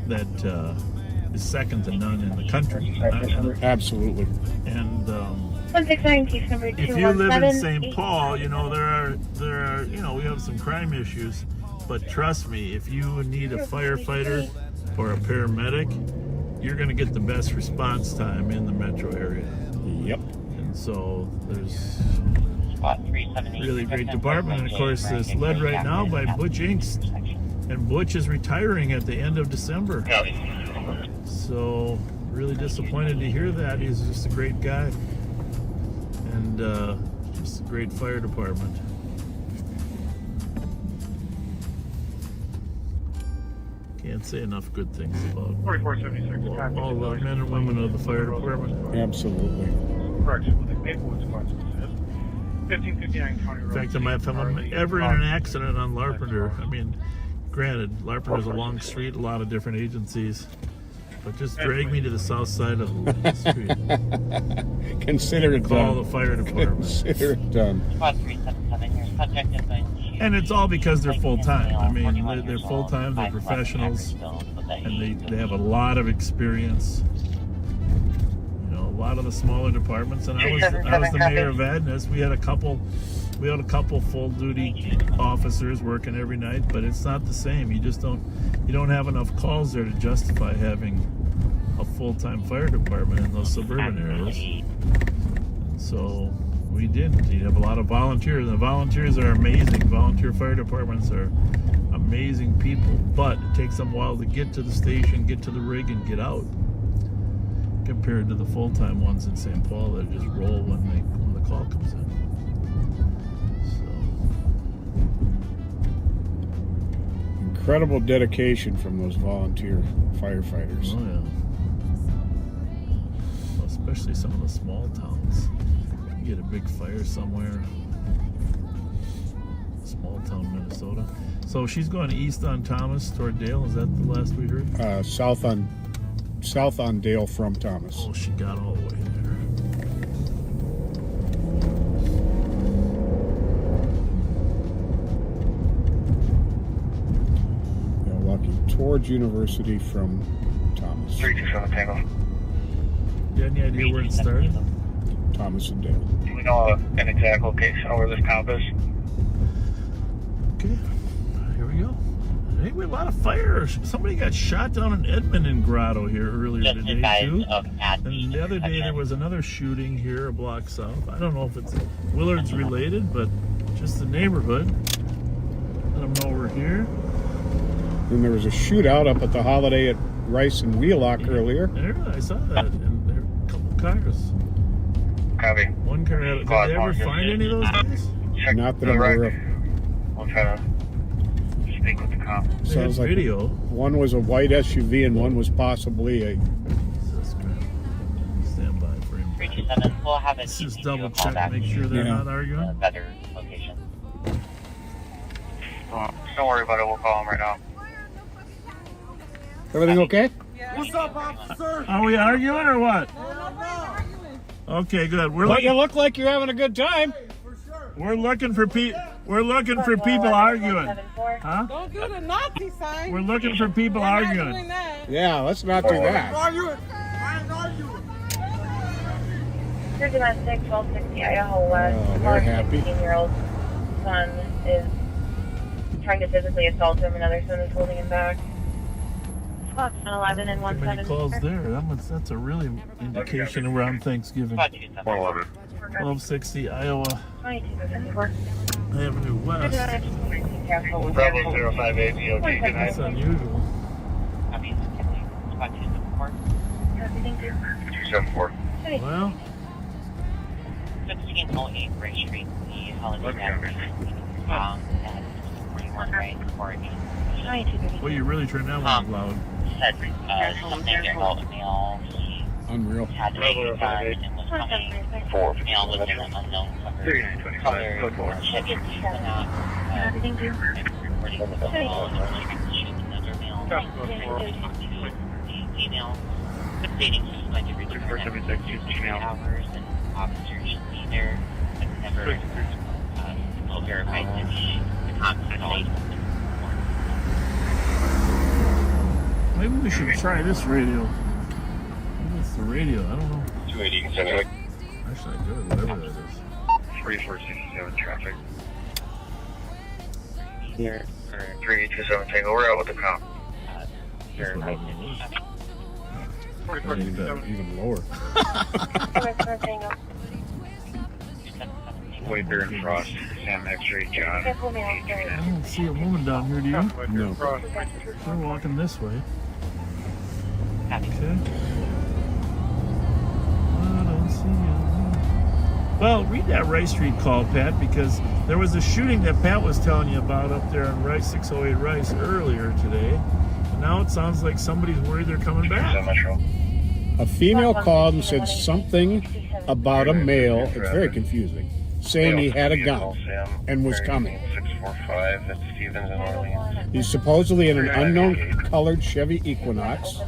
that is second to none in the country. Absolutely. And 169 piece number 217. if you live in St. Paul, you know, there are, you know, we have some crime issues, but trust me, if you need a firefighter or a paramedic, you're going to get the best response time in the metro area. Yep. And so there's really great department. And of course, it's led right now by Butch Inks. And Butch is retiring at the end of December. So really disappointed to hear that. He's just a great guy. And just a great fire department. Can't say enough good things about 4476. all the men and women of the fire department. Absolutely. Correction with the Maplewood Sparkses. 1559 County Road. In fact, if I'm ever in an accident on Larpenteur, I mean, granted, Larpenteur's a long street, a lot of different agencies, but just drag me to the south side of the street. Consider it Call done. the fire department. Consider it done. And it's all because they're full-time. I mean, they're full-time, they're professionals, and they have a lot of experience. You know, a lot of the smaller departments. And I was the mayor of Adness. We had a couple full-duty officers working every night, but it's not the same. You don't have enough calls there to justify having a full-time fire department in those suburban areas. And so we didn't. You have a lot of volunteers, and the volunteers are amazing. Volunteer fire departments are amazing people, but it takes them a while to get to the station, get to the rig, and get out, compared to the full-time ones in St. Paul that just roll when the call comes in. So Incredible dedication from those volunteer firefighters. Oh yeah. Well, especially some of the small towns. You get a big fire somewhere, small town Minnesota. So she's going east on Thomas toward Dale. Is that the last we heard? South on Dale from Thomas. Oh, she got all the way there. Yeah, walking towards University from Thomas. 327 Tango. You had any idea where it started? Thomas and Dale. Do we know an exact location where this comp is? Okay, here we go. Hey, we have a lot of fire. Somebody got shot down in Edmonton Grotto here earlier today too. And the other day there was another shooting here a block south. I don't know if it's Willard's related, but just the neighborhood. Let them know we're here. And there was a shootout up at the Holiday at Rice and Wheelock earlier. There, I saw that. And there were a couple cars. Copy. One car had. Did they ever find any of those guys? Not that I'm aware of. We'll try to speak with the cop. Sounds like video. One was a white SUV and one was possibly a. Stand by for him. 327, we'll have it. Let's just double check, make sure they're not arguing. Better location. Don't worry about it. We'll call him right now. Everything okay? What's up, officer? Are we arguing or what? Okay, good. But you look like you're having a good time. For sure. We're looking for people arguing. Huh? Don't do the Nazi sign. We're looking for people We're not arguing. doing that. Yeah, let's not do that. Arguing. 396, 1260 Idaho West. Oh, they're happy. 16-year-old son is trying to physically assault him. Another son is holding him back. Fox 11 and Too many 17. calls there. That's a really indication around Thanksgiving. 111. 1260 Iowa 2254. Avenue West. Bravo 058 DOT, good night. That's unusual. Copy. Spot 274. 274. Well, 1608 Ray Street, the holiday address. At 41 right for 8. well, you really turned that one loud. Said something about mail. He Unreal. had to make inside and was coming. Mail was in an unknown color. Checking whether or not recording the phone call or shoot another mail. Talk to the email. Stating he was going to return after 2 hours and officers should be there, but never verified that the contact. Maybe we should try this radio. Maybe it's the radio. I don't know. 280, Central. Actually, I do. Whatever that is. 3467 traffic. Here. 3827 Tango, we're out with the cop. Verified Even lower. Waiter and Frost, Sam X-Ray John. I don't see a woman down here, do you? No. We're walking this way. Okay. I don't see you. Well, read that Rice Street call, Pat, because there was a shooting that Pat was telling you about up there on Rice 608 Rice earlier today. And now it sounds like somebody's worried they're coming back. A female called and said something about a male. It's very confusing. Saying he had a gun and was coming. 645 at Stevens in Orleans. He's supposedly in an unknown colored Chevy Equinox,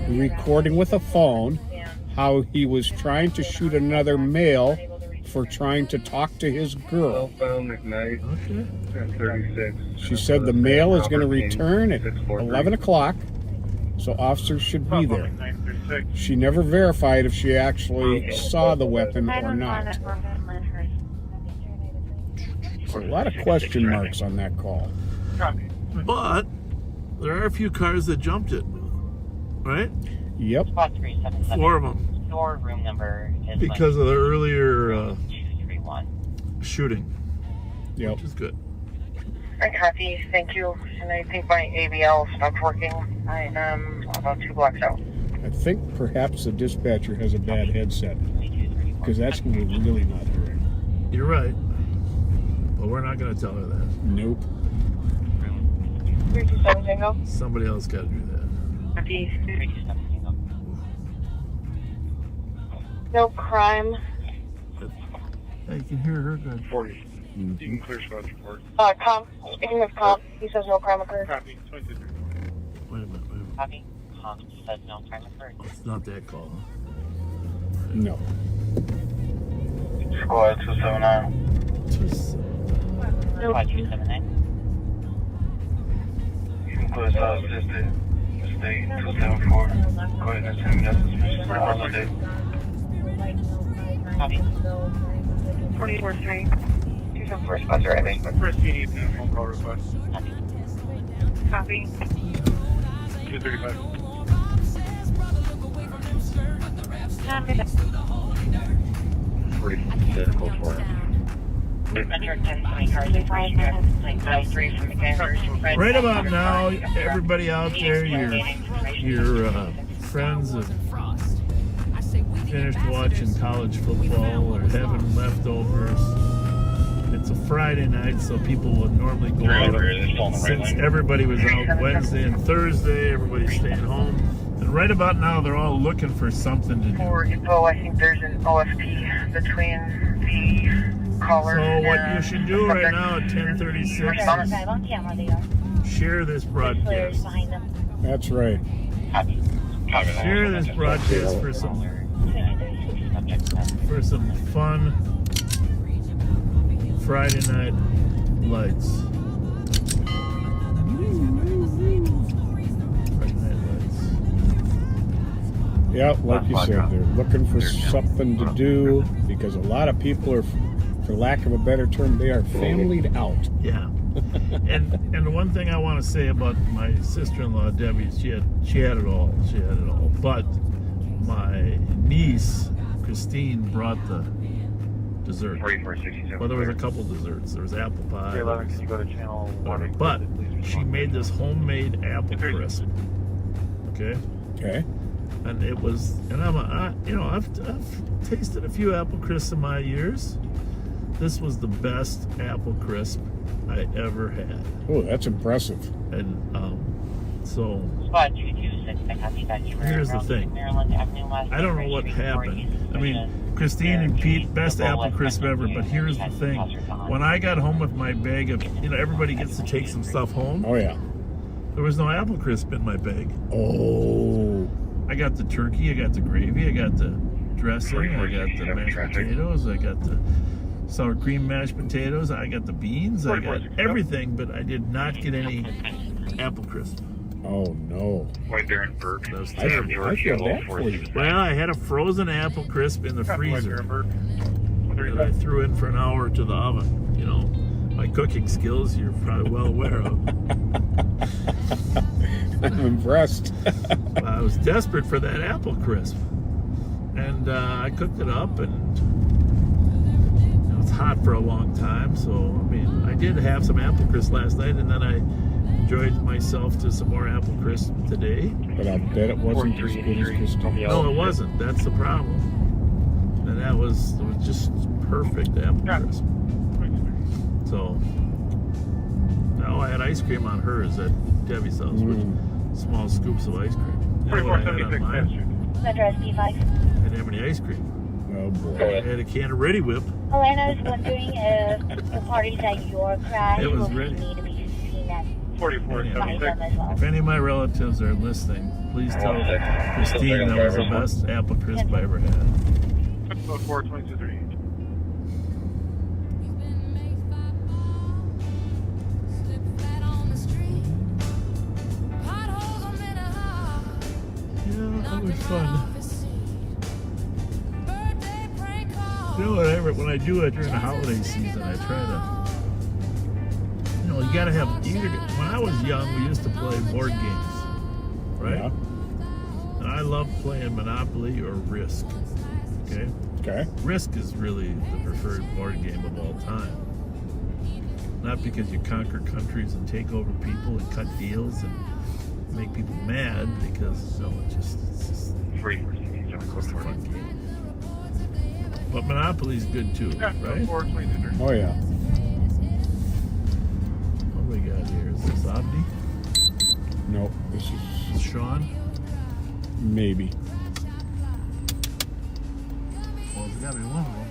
recording with a phone how he was trying to shoot another male for trying to talk to his girl. McKnight, 1036. She said the male is going to return at 11 o'clock, so officers should be there. She never verified if she actually saw the weapon or not. So a lot of question marks on that call. But there are a few cars that jumped it, right? Yep. Spot 377. 4 of them. Your room number is Because of the earlier 231. shooting. Yep. Which is good. I copy, thank you. And I think my ABL stopped working. I am about 2 blocks out. I think perhaps the dispatcher has a bad headset, because that's who we're really not hearing. You're right. But we're not going to tell her that. Nope. 327 Tango. Somebody else got to do that. Copy. 327 Tango. No crime. Yeah, you can hear her good. 40. You can clear spots report. Comp. Speaking of comp, he says no crime occurred. Copy. 23. Wait a minute. Copy. Says no crime occurred. It's not that call, huh? No. Squad 279. Spot 279. You can clear south state 274. Go ahead and send me that suspicious report today. Copy. 44-3. 274 spots arriving. First PD phone call request. Copy. 235. 46, code 4. Right about now, everybody out there, your friends have finished watching college football or having leftovers. It's a Friday night, so people would normally go out. Since everybody was out Wednesday and Thursday, everybody's staying home. And right about now, they're all looking for something to do. For info, I think there's an OSP between the caller So what and you should do right now at 10:36 is share this broadcast. That's right. Share this broadcast for some fun Friday Night Lights. Friday Night Lights. Yeah, like you said, they're looking for something to do because a lot of people are, for lack of a better term, they are familyed out. Yeah. and the one thing I want to say about my sister-in-law Debbie, she had it all. She had it all. But my niece Christine brought the dessert. Well, there was a couple desserts. There was apple pie. Can you go to channel 1? But she made this homemade apple crisp. Okay. Okay. And it was, and I've tasted a few apple crisps in my years. This was the best apple crisp I ever had. Oh, that's impressive. And so Squad 226, I copy that you were here's the around thing. Maryland Avenue West. I don't know what happened. I mean, Christine and Pete, best apple crisp ever. But here's the thing: when I got home with my bag of, everybody gets to take some stuff home. Oh yeah. There was no apple crisp in my bag. Oh. I got the turkey, I got the gravy, I got the dressing, I got the mashed potatoes, I got the sour cream mashed potatoes, I got the beans, I got everything, but I did not get any apple crisp. Oh no. White Darrin Burke. That was I terrible. feel bad for you. Well, I had a frozen apple crisp in the freezer that I threw in for an hour to the oven. My cooking skills, you're probably well aware of. I'm impressed. I was desperate for that apple crisp. And I cooked it up, and it's hot for a long time. So, I mean, I did have some apple crisp last night, and then I enjoyed myself to some more apple crisp today. But I bet it wasn't as good as Christine. No, it wasn't. That's the problem. And it was just perfect apple crisp. So, now I had ice cream on hers at Debbie's house with small scoops of ice cream. You know what I had on mine? Address B5. I didn't have any ice cream. Oh boy. I had a can of Ready Whip. Elena was wondering if the parties at your crash It was will ready. need to be seen at 4476. If any of my relatives are listening, please tell Christine that was the best apple crisp I ever had. 42238. Yeah, that was fun. Whatever. When I do it during the holiday season, I try to, you gotta have, when I was young, we used to play board games, right? Yeah. And I love playing Monopoly or Risk, okay? Okay. Risk is really the preferred board game of all time. Not because you conquer countries and take over people and cut deals and make people mad, because it's just a fun game. But Monopoly's good too, right? Oh yeah. What do we got here? Is this Abdi? No, this is Sean? maybe. Well, there's gotta be one of them.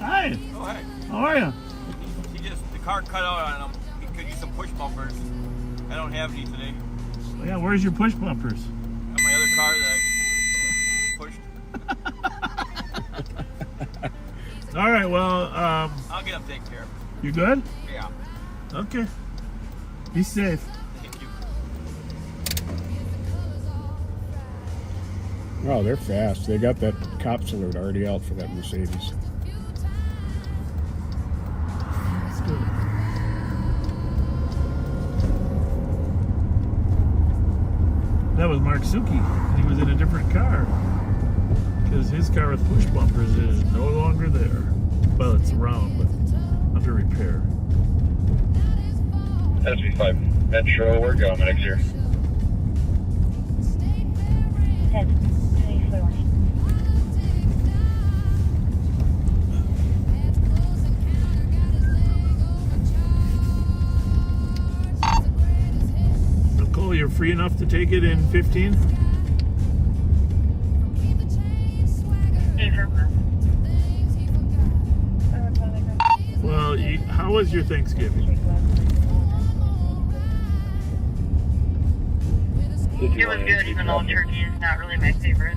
Hi! Oh, hey. How are you? The car cut out on him. He could use some push bumpers. I don't have any today. Oh, yeah, where's your push bumpers? On my other car that I pushed. All right, well, I'll get them taken care of. you good? Yeah. Okay. Be safe. Thank you. Oh, they're fast. They got that cops alert already out for that Mercedes. That's good. That was Mark Suki. He was in a different car. Because his car with push bumpers is no longer there. Well, it's around, but under repair. SB5 Metro, we're going next year. Nicole, you're free enough to take it in 15? Well, how was your Thanksgiving? It was good, even though turkey is not really my favorite.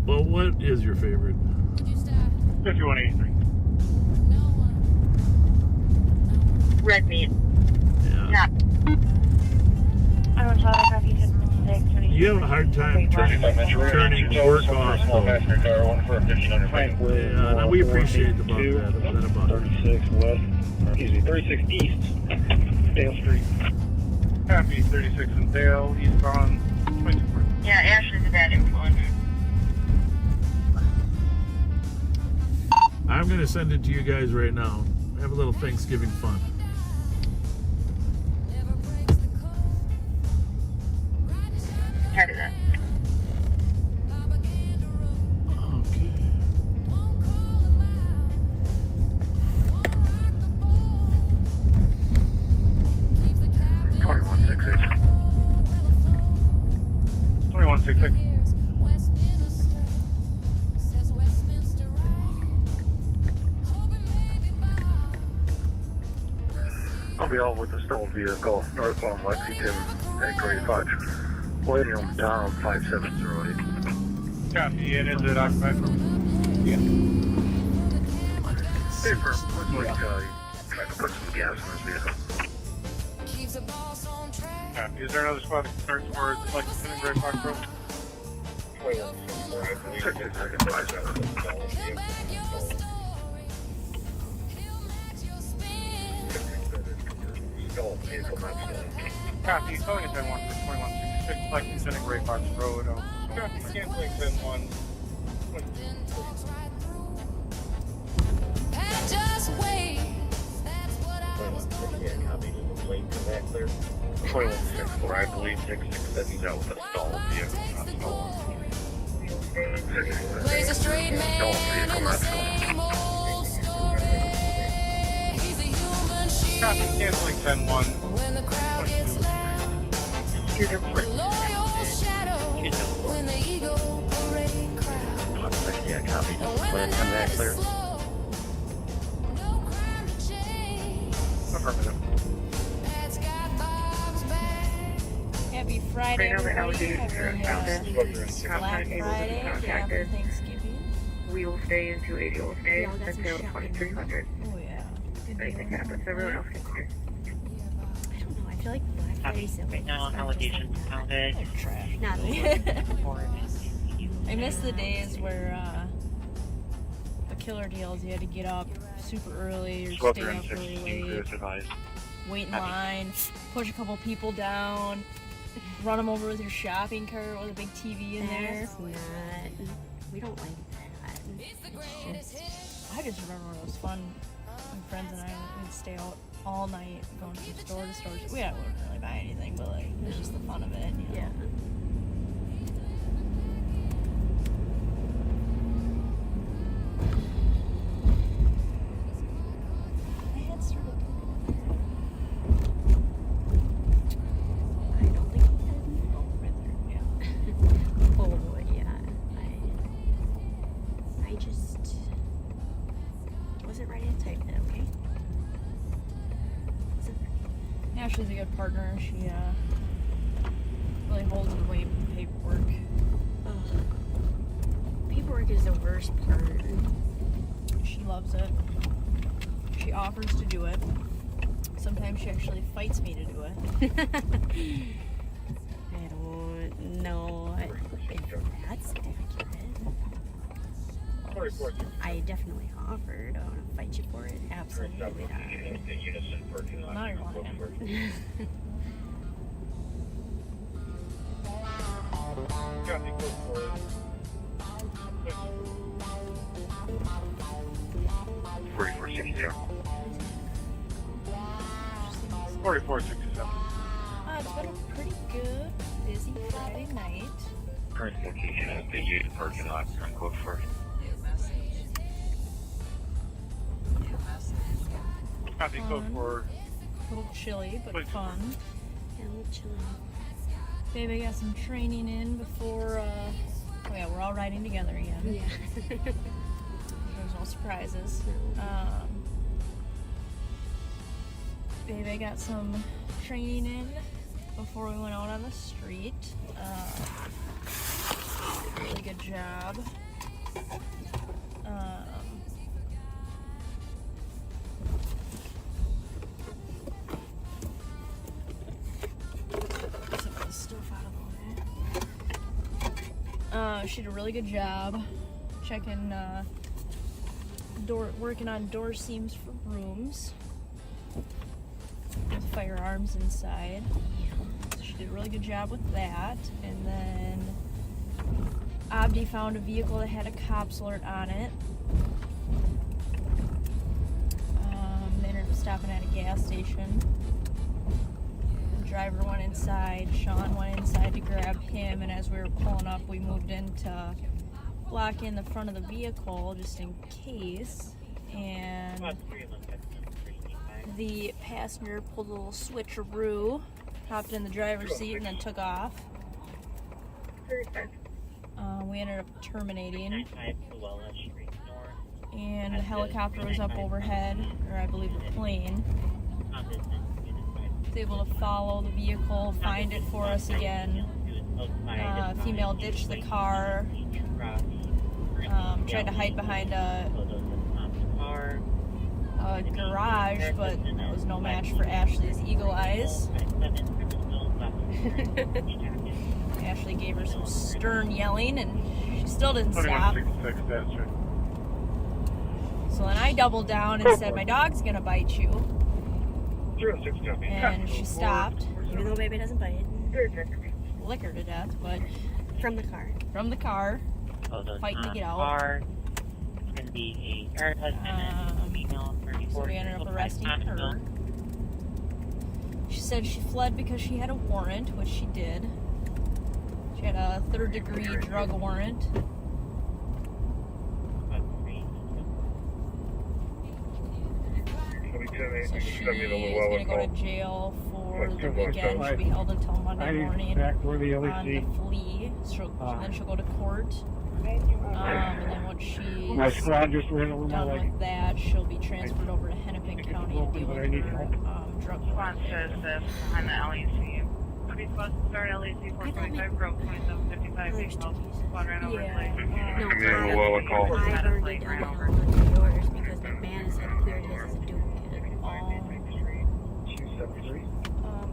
Well, what is your favorite? 5183. Red meat. Yeah. Not. I don't tell the copy 10-6. You have a hard time turning work off, though. Yeah, no, we appreciate about that about it. 36 west, excuse me, 36 east, Dale Street. Copy 36 and Dale, eastbound 24. Yeah, Ashley's a bad influence. I'm going to send it to you guys right now. Have a little Thanksgiving fun. Copy that. Okay. I'll be out with the stolen vehicle, northbound Lexington at Gray Fudge. Waiting on down 5708. Copy, it is at occupied for. Yeah. Hey, looks like trying to put some gas in this vehicle. Copy, is there another spot that starts towards Lexington and Gray Fox Road? Copy, calling at 10-1 for 2166 Lexington and Gray Fox Road. Copy, canceling 10-1. Just wait. 2164, I believe 667 is out with a stalled vehicle, not stolen. Plays a straight man. Stolen vehicle, not stolen. Copy, canceling 10-1. When the crowd gets loud, loyal shadow. When the ego parade crowd. Yeah, copy. And when the night is slow, no crime to chase. Affirmative. Pat's got Bob's back. Happy Friday, Right now, everybody. the Happy Black Friday. Happy Thanksgiving. We will stay into 80 will stay Yeah, that's until a shot. 2300. Oh, yeah. Good Anything deal. happens, everyone else gets here. I don't know. I feel like Black Friday sales Right now, allegations pounded. are trash. Not I miss the days where the killer deals, you had to get up super early or stay up really late, wait in line, push a couple people down, run them over with your shopping cart with a big TV in there. That's not. We don't like that. It's just. I just remember when it was fun. My friends and I would stay out all night going from store to store. We wouldn't really buy anything, but like it was just the fun of it. You know? Yeah. I had started. I don't think we did. Oh, right there. Yeah. Oh, yeah. I just wasn't ready to type it, okay? Wasn't ready. Yeah, she's a good partner. She really holds the weight with the paperwork. Ugh. Paperwork is the worst part. She loves it. She offers to do it. Sometimes she actually fights me to do it. I don't know if that's accurate. I definitely offered. I want to fight you for it. Absolutely not. Now you're lying. Copy, go for it. 4467. 4467. It's been a pretty good, busy Friday night. Current location is the Union parking lot. I'm code for it. Copy, go Fun. for A little chilly, but fun. Yeah, a little chilly. BaeBae got some training in before, oh yeah, we're all riding together again. Yeah. There's no surprises. BaeBae got some training in before we went out on the street. Really good job. She did a really good job checking, working on door seams for rooms with firearms inside. So she did a really good job with that. And then Abdi found a vehicle that had a cops alert on it. They ended up stopping at a gas station. The driver went inside. Sean went inside to grab him, and as we were pulling up, we moved in to block in the front of the vehicle just in case. And the passenger pulled a little switcheroo, hopped in the driver's seat, and then took off. We ended up terminating, and the helicopter was up overhead, or I believe a plane. Was able to follow the vehicle, find it for us again. Female ditched the car, tried to hide behind a garage, but that was no match for Ashley's eagle eyes. Ashley gave her some stern yelling, and she still didn't stop. So then I doubled down and said, "My dog's gonna bite you." And she stopped. Even though BaeBae doesn't bite. Lick her to death, but from the car. From the car. Fighting to get out. It's going to be a yard husband and female 34. So we ended up arresting her. She said she fled because she had a warrant, which she did. She had a third-degree drug warrant. So she's going to go to jail for the weekend. She'll be held until Monday morning on the flea. Then she'll go to court. And then once she's done with that, she'll be transferred over to Hennepin County to deal with her drug Response says this behind the LEC. Police bus start LEC 425 Grove 2755 East Squad ran over late. No, I've already done yours because McMahon had cleared his as a duplicate.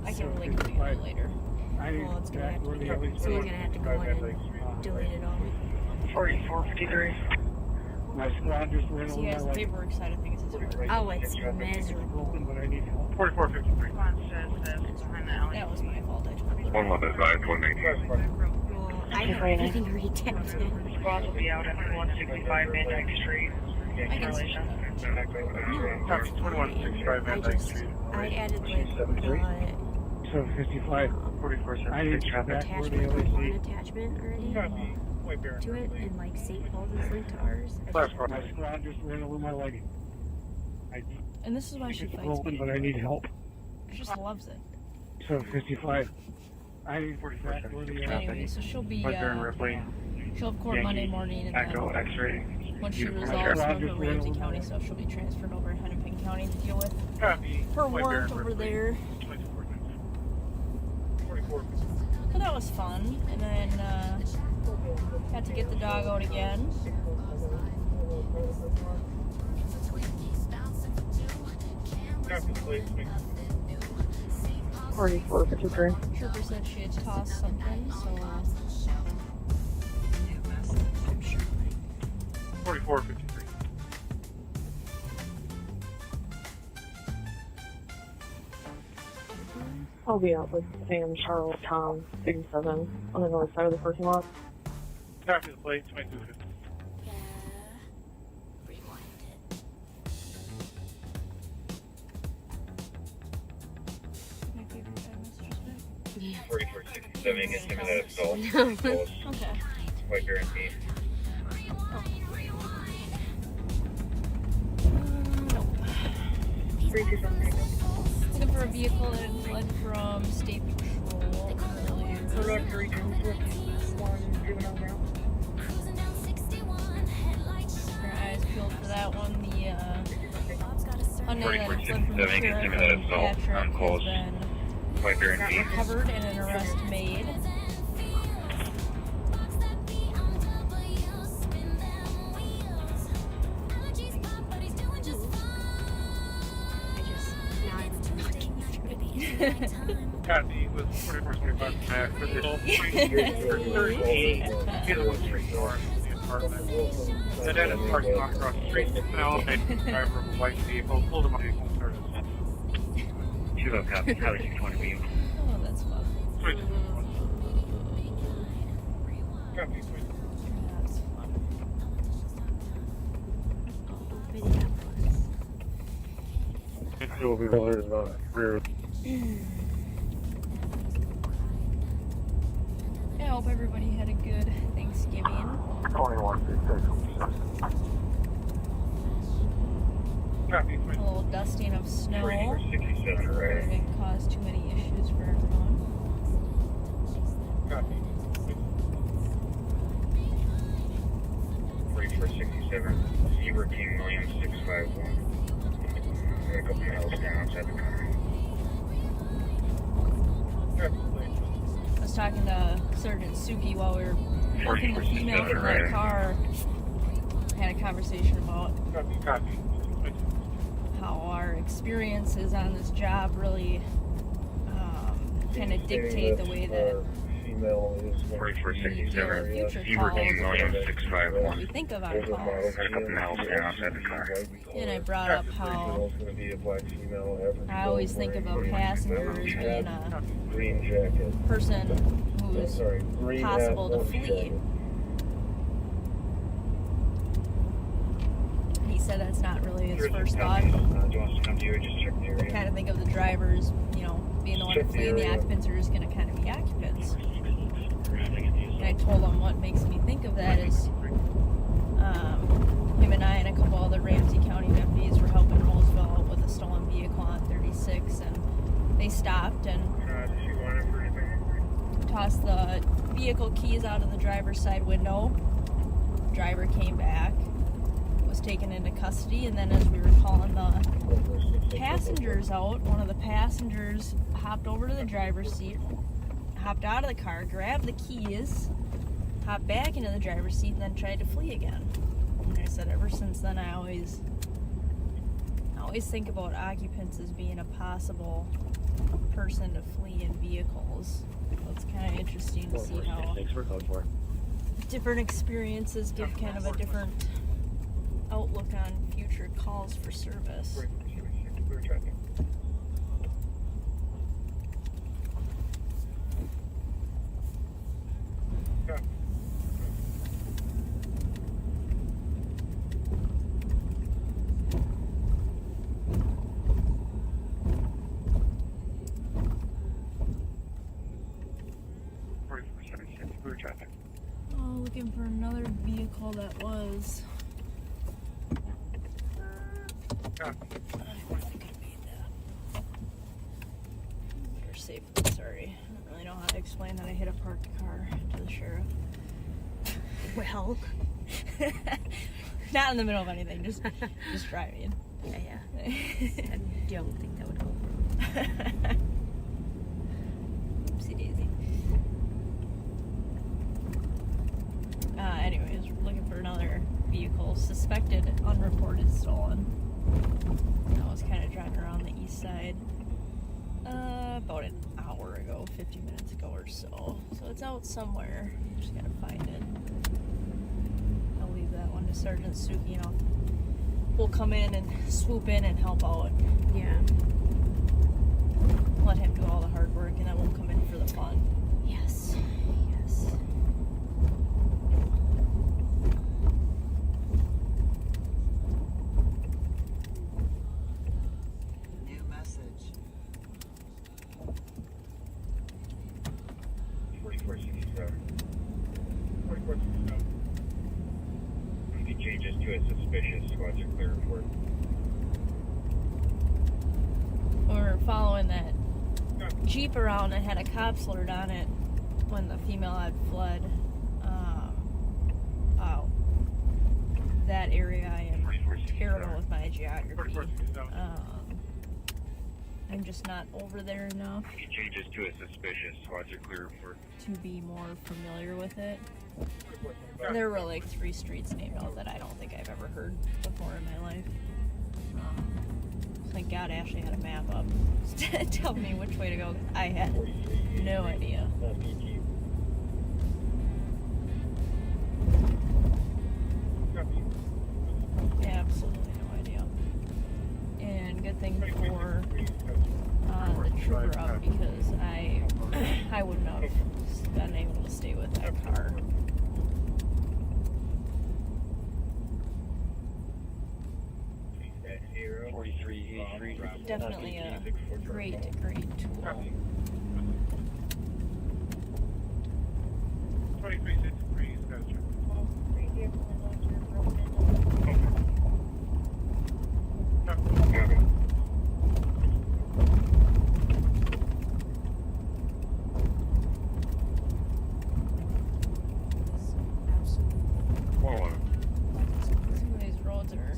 I can link it to you later. Well, it's gonna have to be, someone's gonna have to go in and delete it all. 4453. My squad just ran So he has the paperwork side of things. Oh, it's miserable. 4453. Response says this behind the LEC. That was my fault. I told you. 119. Well, I have everything redacted. Squad will be out at 165 Van Dyke Street. I added like the 755. 4473. I need to check back where the one LEC. attachment already to it, and like St. Paul's is linked to ours. My squad just ran over my leg. And this is why she fights open, me. but I need help. She just loves it. 755. I need to check back where the Anyway, so she'll be, Ripley. she'll have court Monday morning, and then X-ray. once she resolves some of her Ramsey County stuff, she'll be transferred over to Hennepin County to deal with her warrant over there. So that was fun, and then had to get the dog out again. Trooper said she had tossed something, so 4453. I'll be out with Sam, Charles, Tom, 67 on the north side of the parking lot. Copy the plate, 2250. my favorite guy messages back. 4467, get some of that salt. Okay. White guarantee. Looking for a vehicle that had fled from state patrol earlier. Our eyes peeled for that one. The Hyundai that had fled from the sheriff and Fletcher has been recovered and an arrest made. Copy with 4425 back for the 38. Either one street north of the apartment. The dead is parking lot across the street. Now, a driver of a white vehicle pulled him up and started. Kilo copy, Highway 620 beam. Oh, that's fun. Copy. That's fun. It will be colored in the rear. I hope everybody had a good Thanksgiving. 21. Copy. A little dusting of snow. 67, right? It didn't cause too many issues for everyone. Copy. 4467, Zebra King Williams 651. A couple miles down outside the car. I was talking to Sergeant Suki while we were working the female from that car. Had a conversation about how our experiences on this job really kind of dictate the way that female is 4467, Zebra King Williams 651. we think of our calls. A couple miles down outside the car. And I brought up how I always think about passengers being a person who's possible to flee. He said that's not really his first thought. Kind of think of the drivers, you know, being the one to flee, and the occupants are just going to kind of be occupants. And I told him what makes me think of that is him and I and a couple other Ramsey County deputies were helping Roseville out with a stolen vehicle on 36, and they stopped and tossed the vehicle keys out of the driver's side window. Driver came back, was taken into custody, and then as we were calling the passengers out, one of the passengers hopped over to the driver's seat, hopped out of the car, grabbed the keys, hopped back into the driver's seat, and then tried to flee again. And I said ever since then I always think about occupants as being a possible person to flee in vehicles. So it's kind of interesting to see how different experiences give kind of a different outlook on future calls for service. Oh, looking for another vehicle that was. I think I made that. You're safe. Sorry. I don't really know how to explain that I hit a parked car to the sheriff. Well, not in the middle of anything. Just driving. Yeah. I don't think that would go. Oopsie daisy. Anyways, we're looking for another vehicle, suspected, unreported stolen. I was kind of driving around the east side about an hour ago, 50 minutes ago or so. So it's out somewhere. Just gotta find it. I'll leave that one to Sergeant Suki, and we'll come in and swoop in and help out. Yeah. Let him do all the hard work, and then we'll come in for the fun. Yes. Yes. New message. 4467. 4467. You can change this to a suspicious. Squads are clear for it. We're following that Jeep around that had a cop's alert on it when the female had fled. That area I am terrible with my geography. I I'm just not over there enough It changes to a suspicious. Squads are clear for. to be more familiar with it. There were like 3 streets named out that I don't think I've ever heard before in my life. Thank God Ashley had a map up to tell me which way to go. I had no idea. Absolutely no idea. And good thing for the trooper up because I wouldn't have been able to stay with that car. Definitely a great tool. 2363, Fletcher. Some of these roads are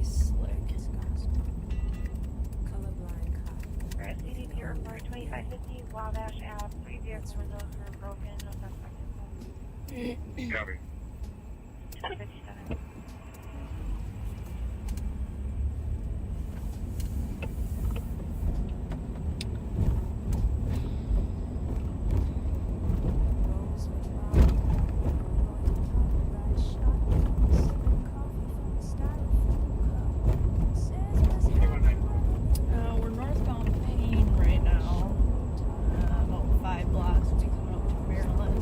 slick. Right, CDP report 2550 Wabash Ave. 3 vehicle windows were broken. No suspect. Copy. 57. We're northbound Payne right now. About 5 blocks. We'll be coming up to Maryland.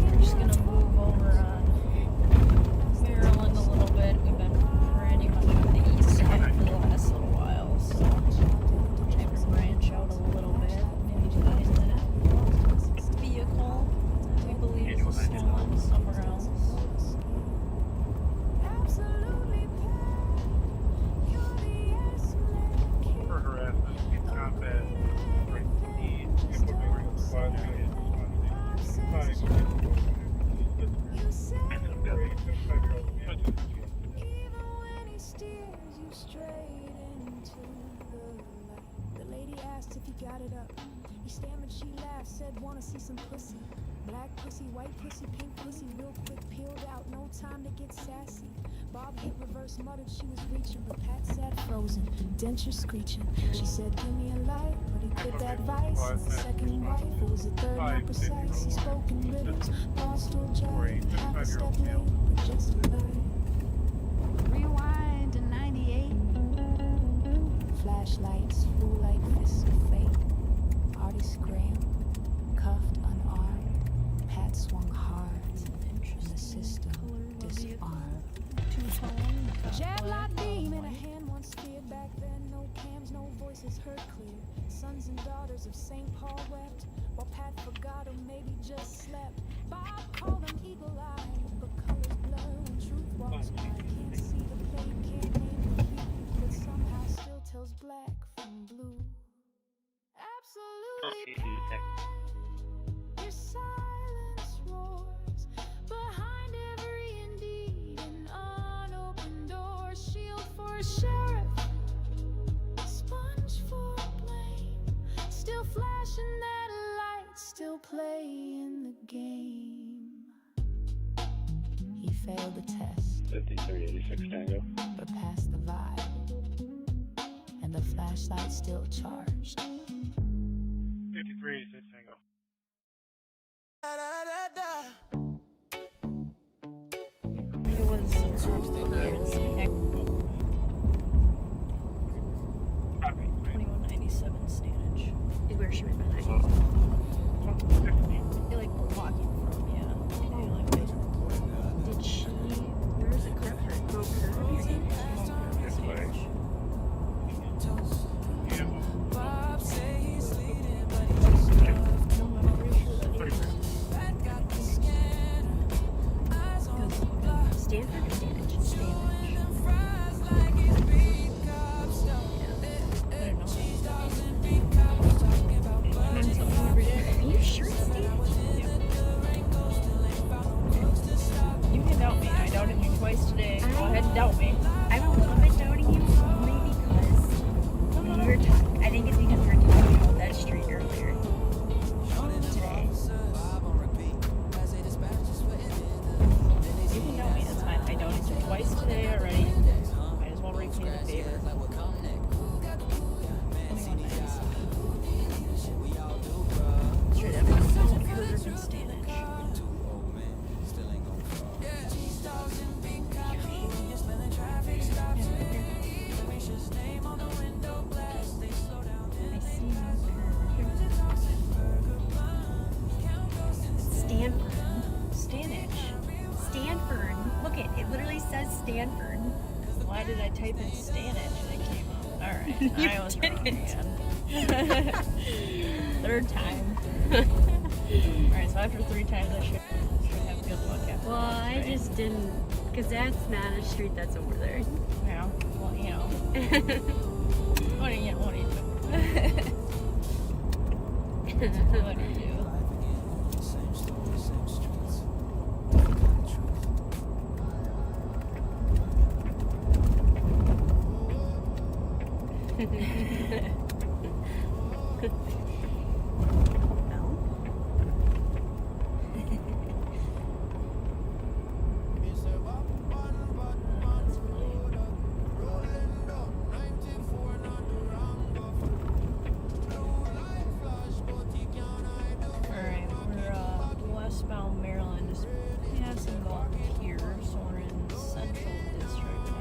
We're just gonna move over on Maryland a little bit. We've been pretty much on the east side for the last little while, so I would branch out a little bit, maybe find that vehicle that we believe is stolen somewhere else. For harassment, it's not bad. The lady asked if he got it up. He stammered, she laughed, said, wanna see some pussy. Black pussy, white pussy, pink pussy, real quick, peeled out, no time to get sassy. Bob hit reverse, muttered she was reaching, but Pat sat frozen, denture screeching. She said, give me a light, but he put that vice. It's the second wife, it was the third, not precise. He spoke in riddles, Paul still jive, half a step late, but just alive. Rewind to 98. Flashlights flew like fists of fate. Artie screamed, cuffed, unarmed. Pat swung hard, and the system disarmed. Jab light beam in a hand once feared. Back then, no cams, no voices heard clear. Sons and daughters of St. Paul wept, while Pat forgot or maybe just slept. Bob called them eagle-eyed, but colors blur when truth walks by. Can't see the plate, can't name the view, but somehow still tells black from blue. Absolutely Pat, your silence roars behind every indeed, an unopened door, shield for a sheriff, sponge for blame, still flashing that light, still playing the game. He failed the test, 5386 Tango. but passed the vibe, and the flashlight still charged. 5386 Tango. It was 2197 Stanage. Is where she was by that. You're like walking from, yeah. You're like, wait. Did she? Where was it? Broke her? This way. Stanford or Stanage? Are you sure it's Stanage? You can doubt me. I doubted twice today. Go ahead and doubt me. I'm a little bit doubting you, only because we were talking. I think it's because we were talking about that street earlier today. You can doubt me, that's fine. I doubted you twice today already. Might as well repay the favor. Sure, that was Kruger from Stanage. Stanford. Look it literally says Stanford. Why did I type in Stanage and it came up? Alright, I was wrong again. Third time. Alright, so after 3 times I should have good luck after Well, I right? just didn't, because that's not a street that's over there. Yeah, well, you know. What do you do? What do you do? Alright, we're westbound Maryland. Just passing about here, so we're in Central District now.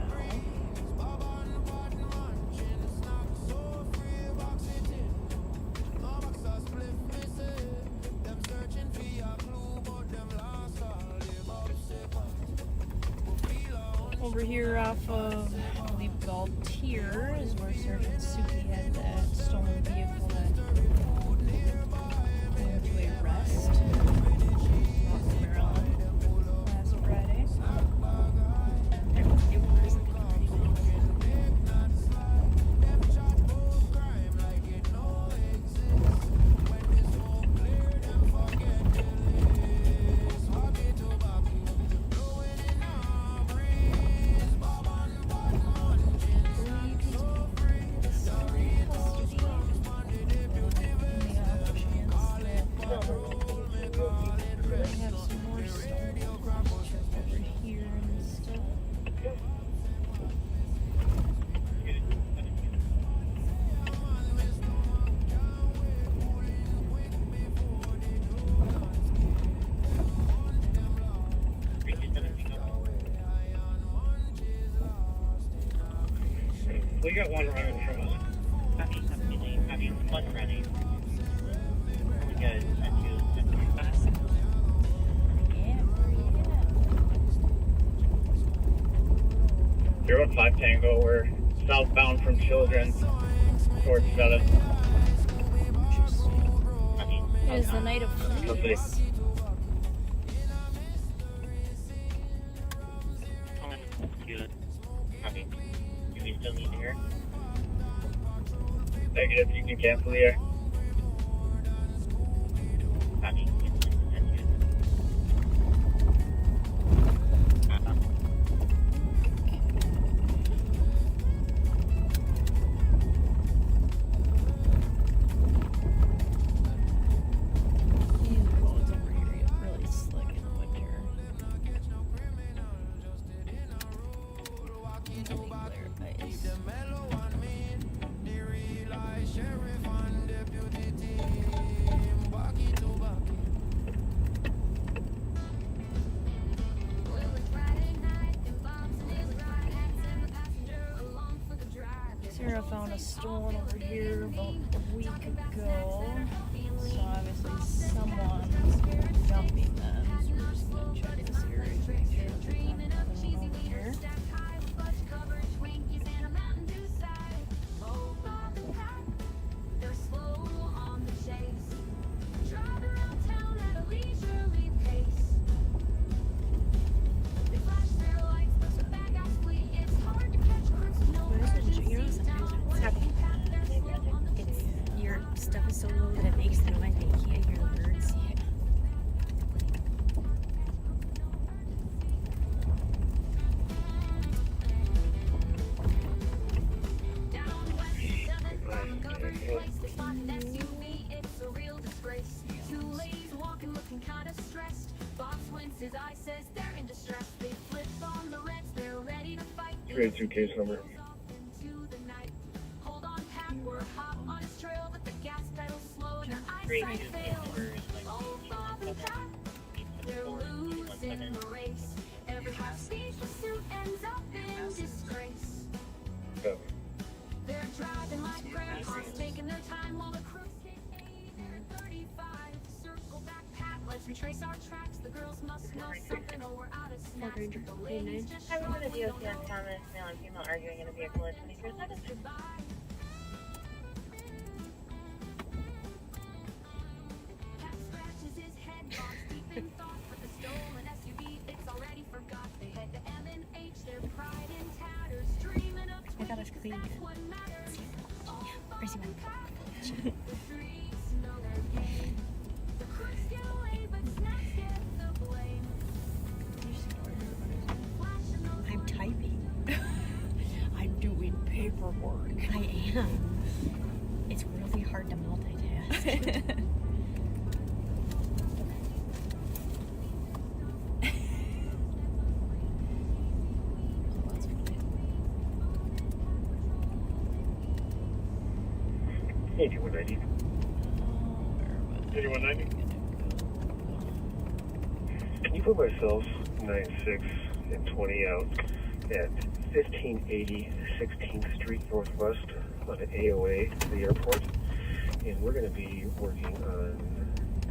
Over here off of, I believe, Galtier is where Sergeant Suki had that stolen vehicle that went to a arrest in Maryland last Friday. We got one running from us. One running. We got a fast. You're at 5 Tango. We're southbound from Children towards 7. It is the night of Fleas. Good. Copy. Do we still need to hear? Negative, you can cancel the air. Copy. Sarah found a stolen over here about a week ago. So obviously someone's dumping them. So we're just gonna check this area to make sure there's not another one over here. Your stuff is so low that it makes them like they can't hear the words. Create 2 case number. They're driving like grandmas, taking their time while the crew skate 35. Circle back, Pat, let's retrace our tracks. The girls must know something, or we're out of snacks. The ladies just Hi, we're the DOT on Thomas, male and female arguing in a vehicle at 23 seconds. Pat scratches his head, box deep in thought, but the stolen SUV, it's already forgot. They head to M&H, their pride in tatters, dreaming of I got us clean. what matters. Where's he went? The streets know their game. The crooks get away, but snacks get the blame. I'm typing. I'm doing paperwork. I am. It's really hard to multitask. $81.90. $81.90. Can you put myself 96 and 20 out at 1580 16th Street Northwest on an AOA to the airport? And we're going to be working on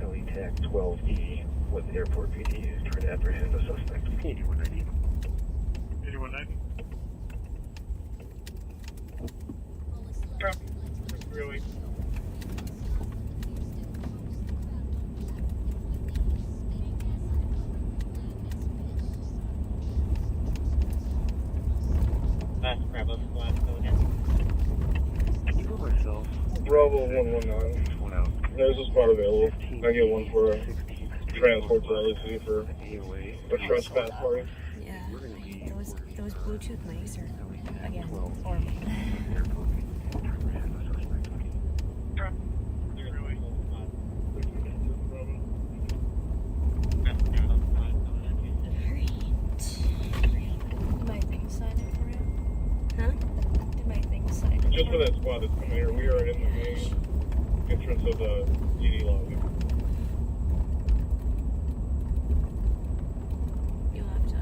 LE-TAC 12E with Airport PD trying to apprehend a suspect. $81.90. $81.90. Really? Bravo squad, go again. Can you put myself? Bravo 119. One out. There's a spot available. I get one for transport to LAC for a trespass party. Yeah, those Bluetooth mics are, again, horrible. Just for that squad that's coming here, we are in the main entrance of the DD lobby. You'll have to.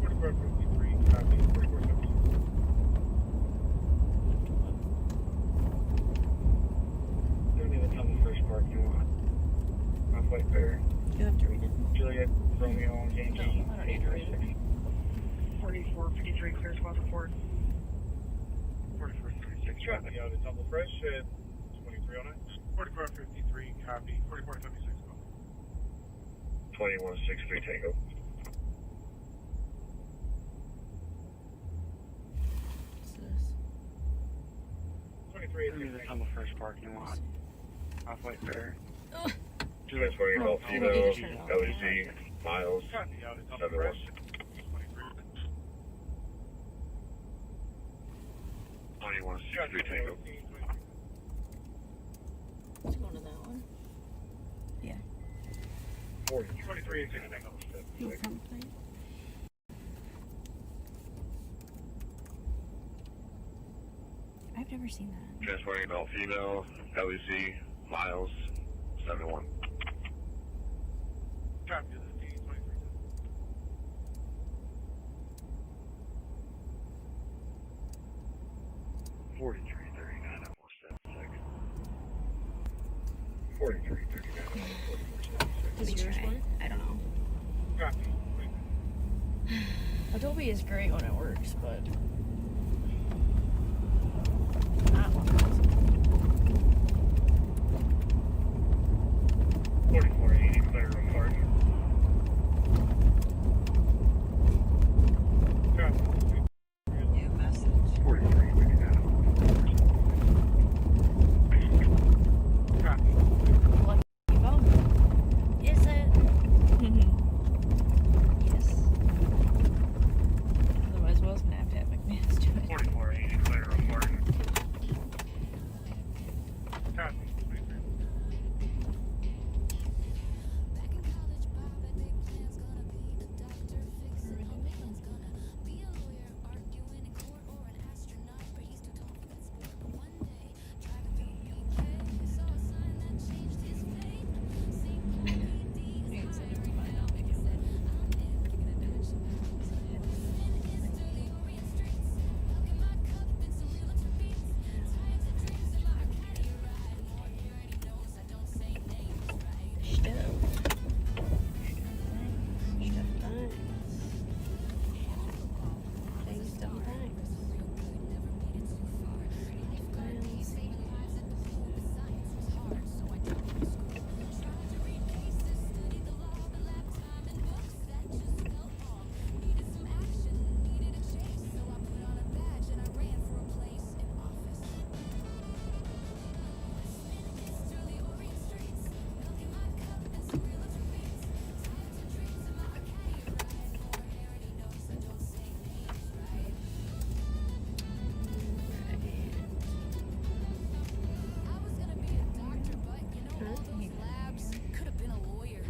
4453, copy, 4473. Gonna be on the first parking lot. Halfway there. You'll have to read it. Juliet, Romeo, Yankee, 836. 4453, clear squad report. 4436, copy out at Double Fresh at 2309. 4453, copy. 4476, go. 2163, Tango. What's this? 23 on the first parking lot. Halfway there. Oh. Juliet's wearing all female, LEC, Miles, Copy out at Double 7-1. Fresh. 2163, Tango. Let's go to that one. Yeah. 23 Tango. No front plate. I've never seen that. Transporting all female, LEC, Miles, 7-1. Copy to the D23. 4339, almost 76. 4339, Is it yours one? I don't know. Copy. Adobe is great when it works, but not when it doesn't. 4480, clear room party. New message. 4339. Copy. Lucky phone. Is it? Yes. Otherwise, I was gonna have to have McDonald.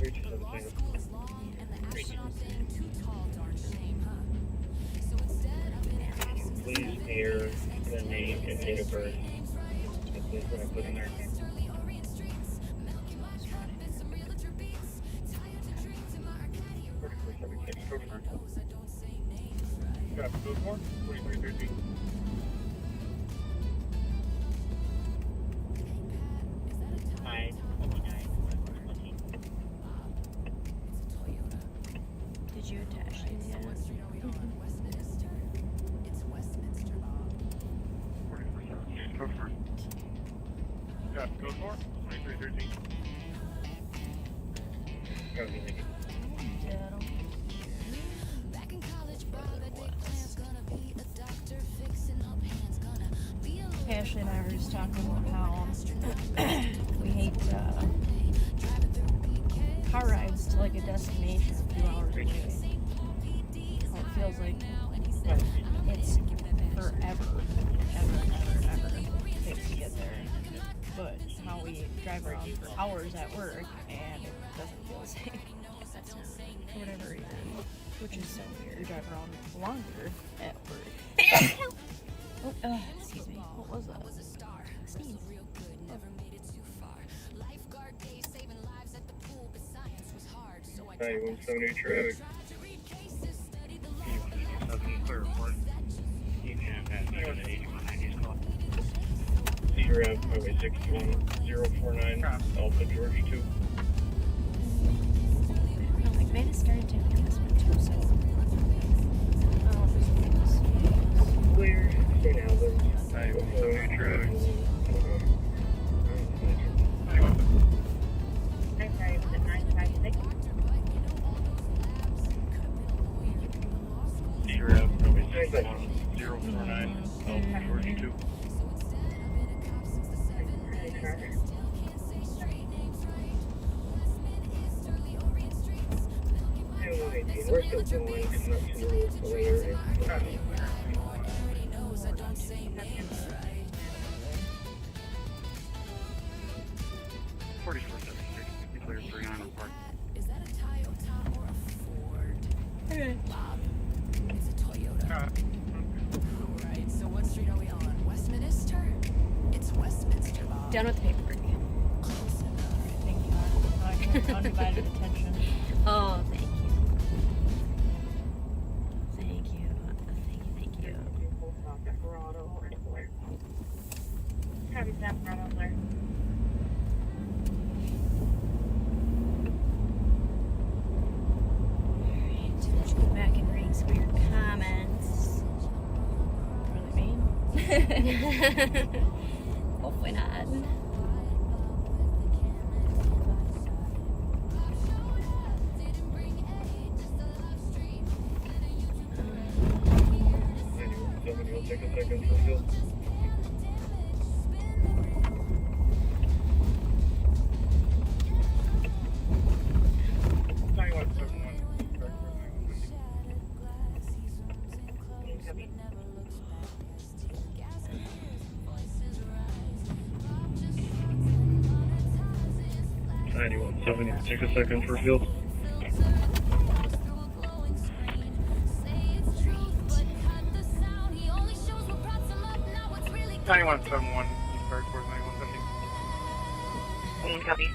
Please air the name and date of birth. Please what I put in there. Got code 4, 4313. Hi. Did you attach these yet? Got code 4, 2313. Ashley and I were just talking about how we hate car rides to like a destination a few hours away. How it feels like it's forever, ever takes to get there. But how we drive around for hours at work and it doesn't feel the same. That's not for whatever reason, which is so weird. We drive around longer at work. Oh, excuse me. What was that? Sneeze. 9170 traffic. Cedar Ave, Highway 61049, Alpha George 2. No, like they just started taking this one too, so. Oh, Clear, St. Albans, 9170 traffic. I'm sorry, was it 956? Cedar Ave, Highway 61049, Alpha George 2. We're still going, it's not too later. okay. It's a Toyota. Alright, so what street are we on? Westminster? It's Westminster. Done with the paperwork. Thank you. Undivided attention. Oh, thank you. Thank you. Thank you. Copy that, Ronald, sir. Let's go back and read some of your comments. Really mean? Hopefully not. Somebody will take a second for Phil. Somebody take a second for Phil. Anyone 71, start towards 9150. Copy.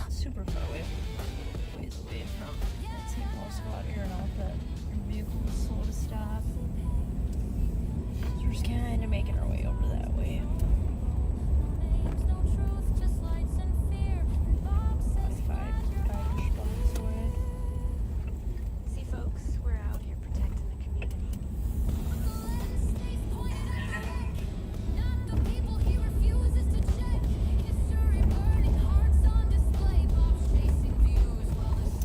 Super far away, ways away from that St. Paul spot here and all that vehicle was slow to stop. So we're just kind of making our way over that way. 5-ish blocks away. See, folks, we're out here protecting the community.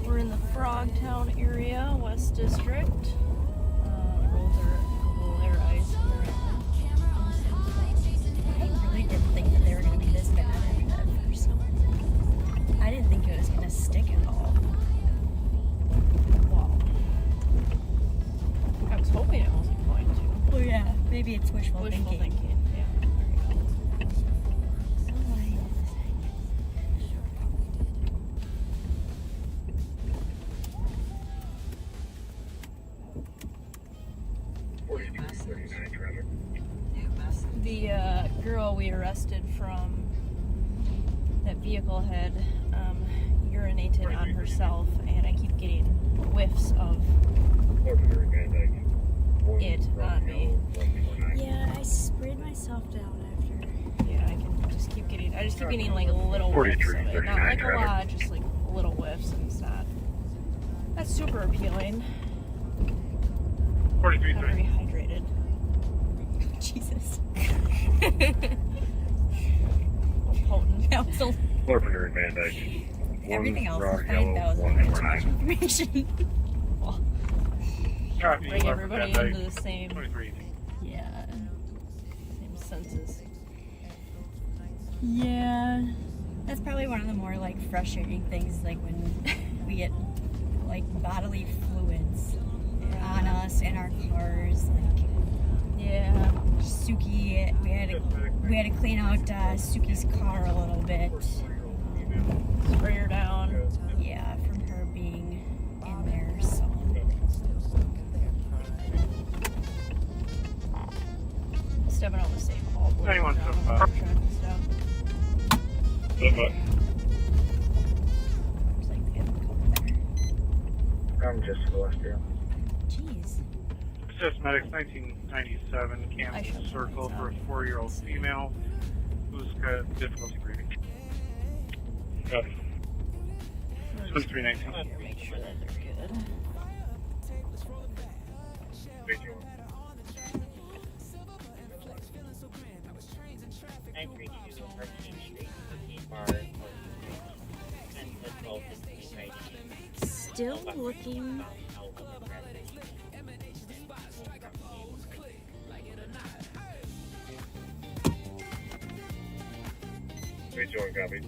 We're in the Frogtown area, West District. Roads are a little ice currently. I really didn't think that they were going to be this bad at first. I didn't think it was going to to stick at all. Wow. I was hoping it wasn't going to. Well, yeah, maybe it's wishful thinking. Yeah. The girl we arrested from that vehicle had urinated on herself, and I keep getting whiffs of it on me. Yeah, I sprayed myself down after. Yeah, I just keep getting like little whiffs of it. Not like a lot, just like little whiffs, and it's not. That's super appealing. 43, Not very hydrated. Jesus. Potent. That was a... Carpenter and Van Dyke. Everything else raw is fine. That was a little too much information. Well, bring everybody into the same. 23. Yeah. Same senses. Yeah. That's probably one of the more like frustrating things, like when we get like bodily fluids on us in our cars. Like, yeah. Suki, we had to clean out Suki's car a little bit. Spray her down. Yeah, from her being in there. So. Stepping on the same hall. Anyone so far? I'm just Celestial. Jeez. Assist Medics 1997, Kansas Circle for a 4-year-old female who's got difficulty breathing. Got it. 2319. Make sure that they're good. Still looking. Copy.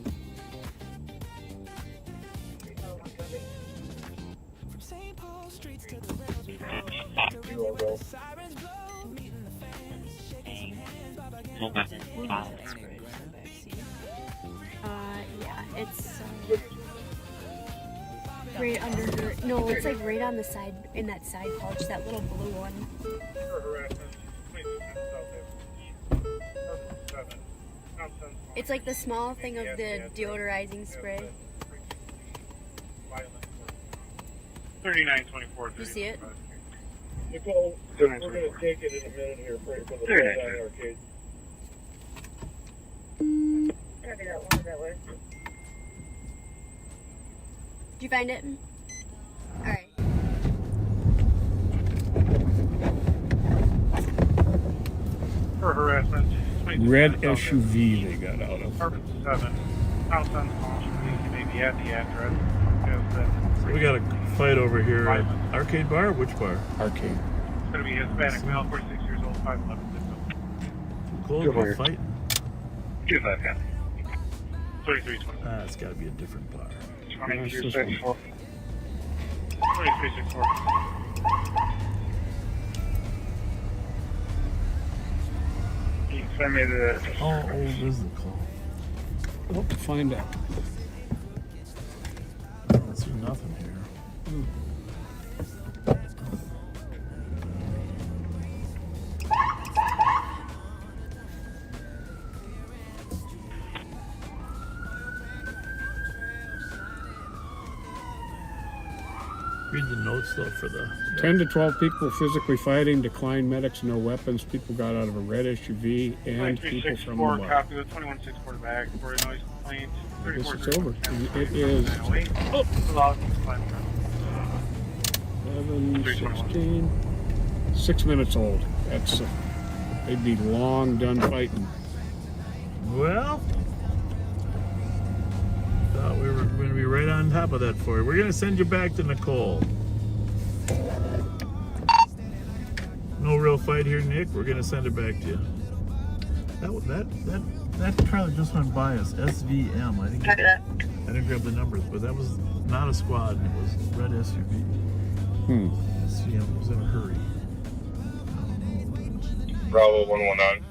Yeah, it's right under her. No, it's like right on the side, in that side pouch, that little blue one. It's like the small thing of the deodorizing spray. 3924. You see it? Nicole, we're going to take it in a minute here for the Bullseye Arcade. Copy that one, that way. Did you find it? Alright. For harassment. Red SUV they got out of. Apartment 7. House on call. You may be at the address. So we got a fight over here at Arcade Bar? Which bar? Arcade. It's going to be a Hispanic male, 46 years old, 5'11". Cool, we're fighting. 25, yeah. 3320. It's got to be a different bar. 2364. 2364. You can send me the... How old is the call? We'll have to find out. Let's do nothing here. Read the notes though for the 10 to 12 people physically fighting, declined medics, no weapons. People got out of a red SUV and people from the bar. Copy with 2164 back for a noise complaint. I guess it's over. It is 11, 16, 6 minutes old. That's they'd be long done fighting. Well, thought we were going to be right on top of that for you. We're going to send you back to Nicole. No real fight here, Nick. We're going to send it back to you. That car that just went by us, SVM. I think I didn't grab the numbers, but that was not a squad. It was a red SUV. SVM was in a hurry. Bravo 119.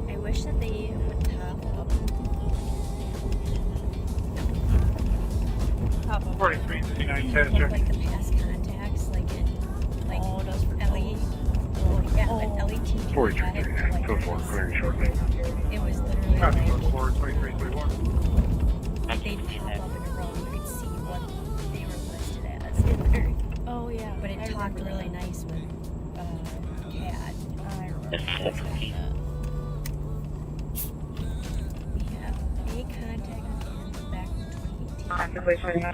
I wish that they would top up. Top up. 4359 test Look check. like the past contacts, like in like LE. Yeah, like LET. 4339, code 4, clearing shortly. It was literally Copy, like code 4, 2331. they'd pop up in a row and you could see what they were listed as. Oh yeah. But it talked really nice with CAD. I remember. We have a contact with him back in 2018.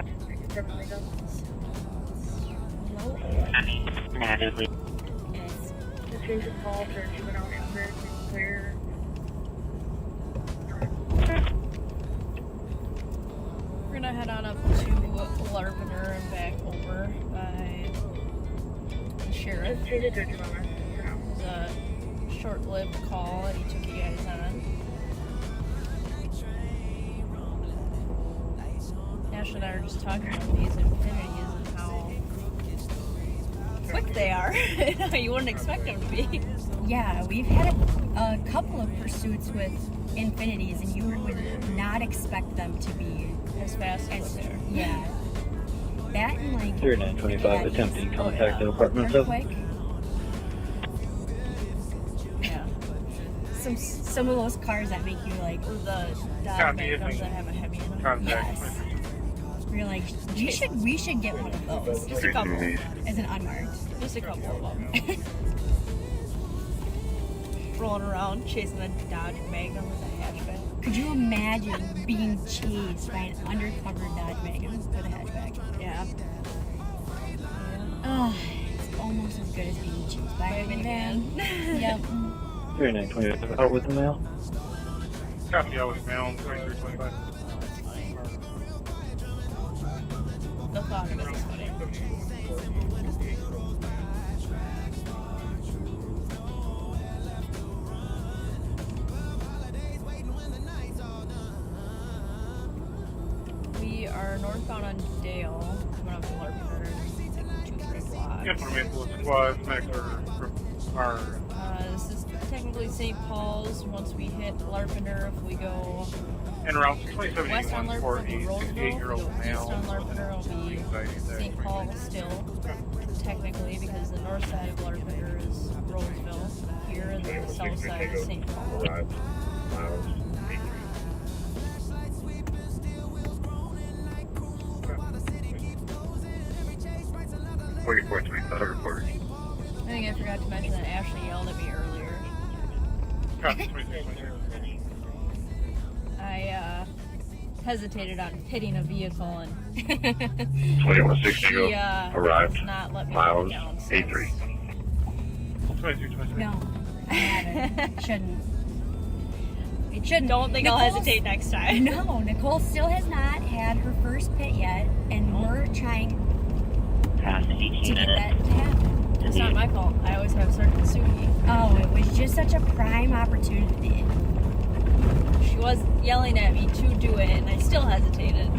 Low Natalie. is The change of call for juvenile injured is clear. We're gonna head on up to Larpenter and back over by the sheriff. Let's change it to juvenile. It was a short-lived call that he took you guys on. Ash and I were just talking about these Infinities and how quick they are. You wouldn't expect them to be. Yeah, we've had a couple of pursuits with Infinities, and you would not expect them to be as fast as they are. Yeah. That and like 3925 attempting contact the apartment. quick. Yeah. Some of those cars that make you like The Dodge Magnums that have a heavy in them. Contact. yes. We're like we should get one of those Just a couple. as an unmarked. Just a couple of them. Rolling around chasing a Dodge Magnum with a hatchback. Could you imagine being chased by an undercover Dodge Magnum with a hatchback? Yeah. Oh, it's almost as good as being chased by a minivan. Yep. 3925 out with the mail. Copy, I was down 2325. The thought of it is funny. We are northbound on Dale, coming up to Larpenter, like 2-3 blocks. Information squad, next are This is technically St. Paul's. Once we hit Larpenter, if we go en route west on 2781 Larpenter, for it'll be a Roseville. 68-year-old East male. on Larpenter, it'll be St. Paul still, technically, because the north side of Larpenter is Roseville here, and then the south side is St. Paul. Arrived. Miles. 4425 report. I think I forgot to mention that Ashley yelled at me earlier. I hesitated on pitting a vehicle and 2160 she arrived. not let me Miles. down. So 83. No, I haven't. Shouldn't. It shouldn't. Don't think I'll hesitate next time. No, Nicole still has not had her first pit yet, and we're trying Past 18 to get minutes. that to happen. It's not my fault. I always have certain Suki. Oh, it was just such a prime opportunity. She was yelling at me to do it, and I still hesitated.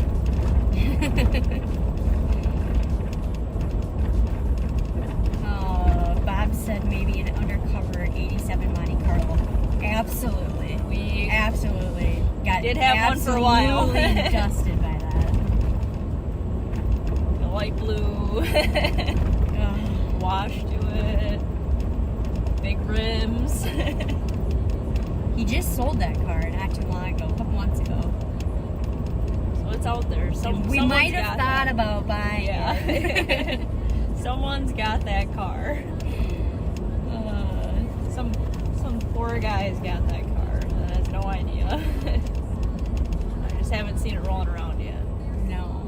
Bob said maybe an undercover 86 '87 Monte Carlo. Absolutely. We absolutely got did have one for a while. absolutely dusted by that. The light blue. Wash to it. Big rims. He just sold that car not too long ago, a couple months ago. So it's out there. We might have thought about buying it. Someone's got that car. Some poor guy's got that car. I have no idea. I just haven't seen it rolling around yet. No.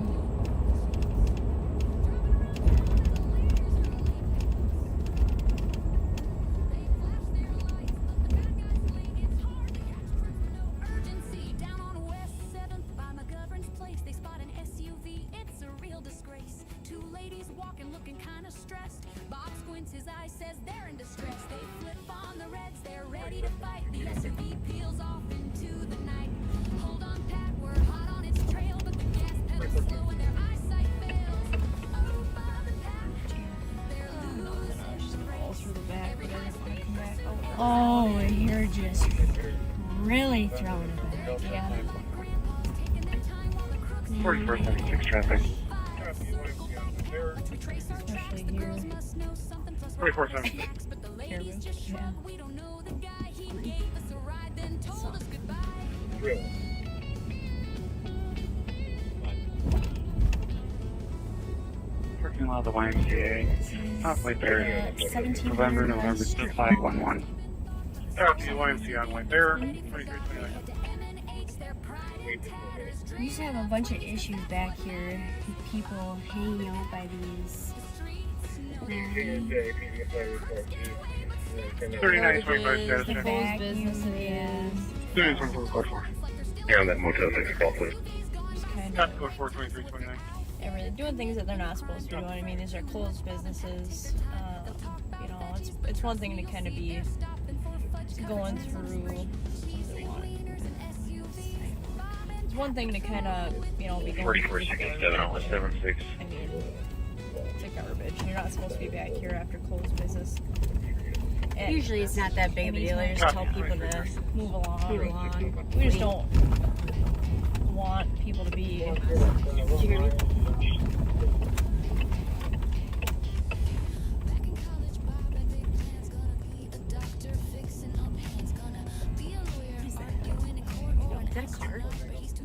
Oh, you're just really throwing it back. Yeah. 41st 76 traffic. Especially here. 44th 76. Yeah. Parking lot of the YMCA. Halfway there. November 511. Copy YMCA on White Bear. 2329. We used to have a bunch of issues back here with people hanging out by these. 3925 status The check. closed businesses. 3924. Yeah, on that Motel 6 call, please. Just kind Code of 42329. everything, doing things that they're not supposed to be doing. I mean, these are closed businesses. You know, it's one thing to kind of be going through. It's one thing to kind of, you know, be going through. 4467 I mean, it's a garbage. You're not supposed to be back here after closed business. And Usually it's not that big of a deal. I just tell people to move along. move along. We just don't want people to be. Did you hear me? Is that a car?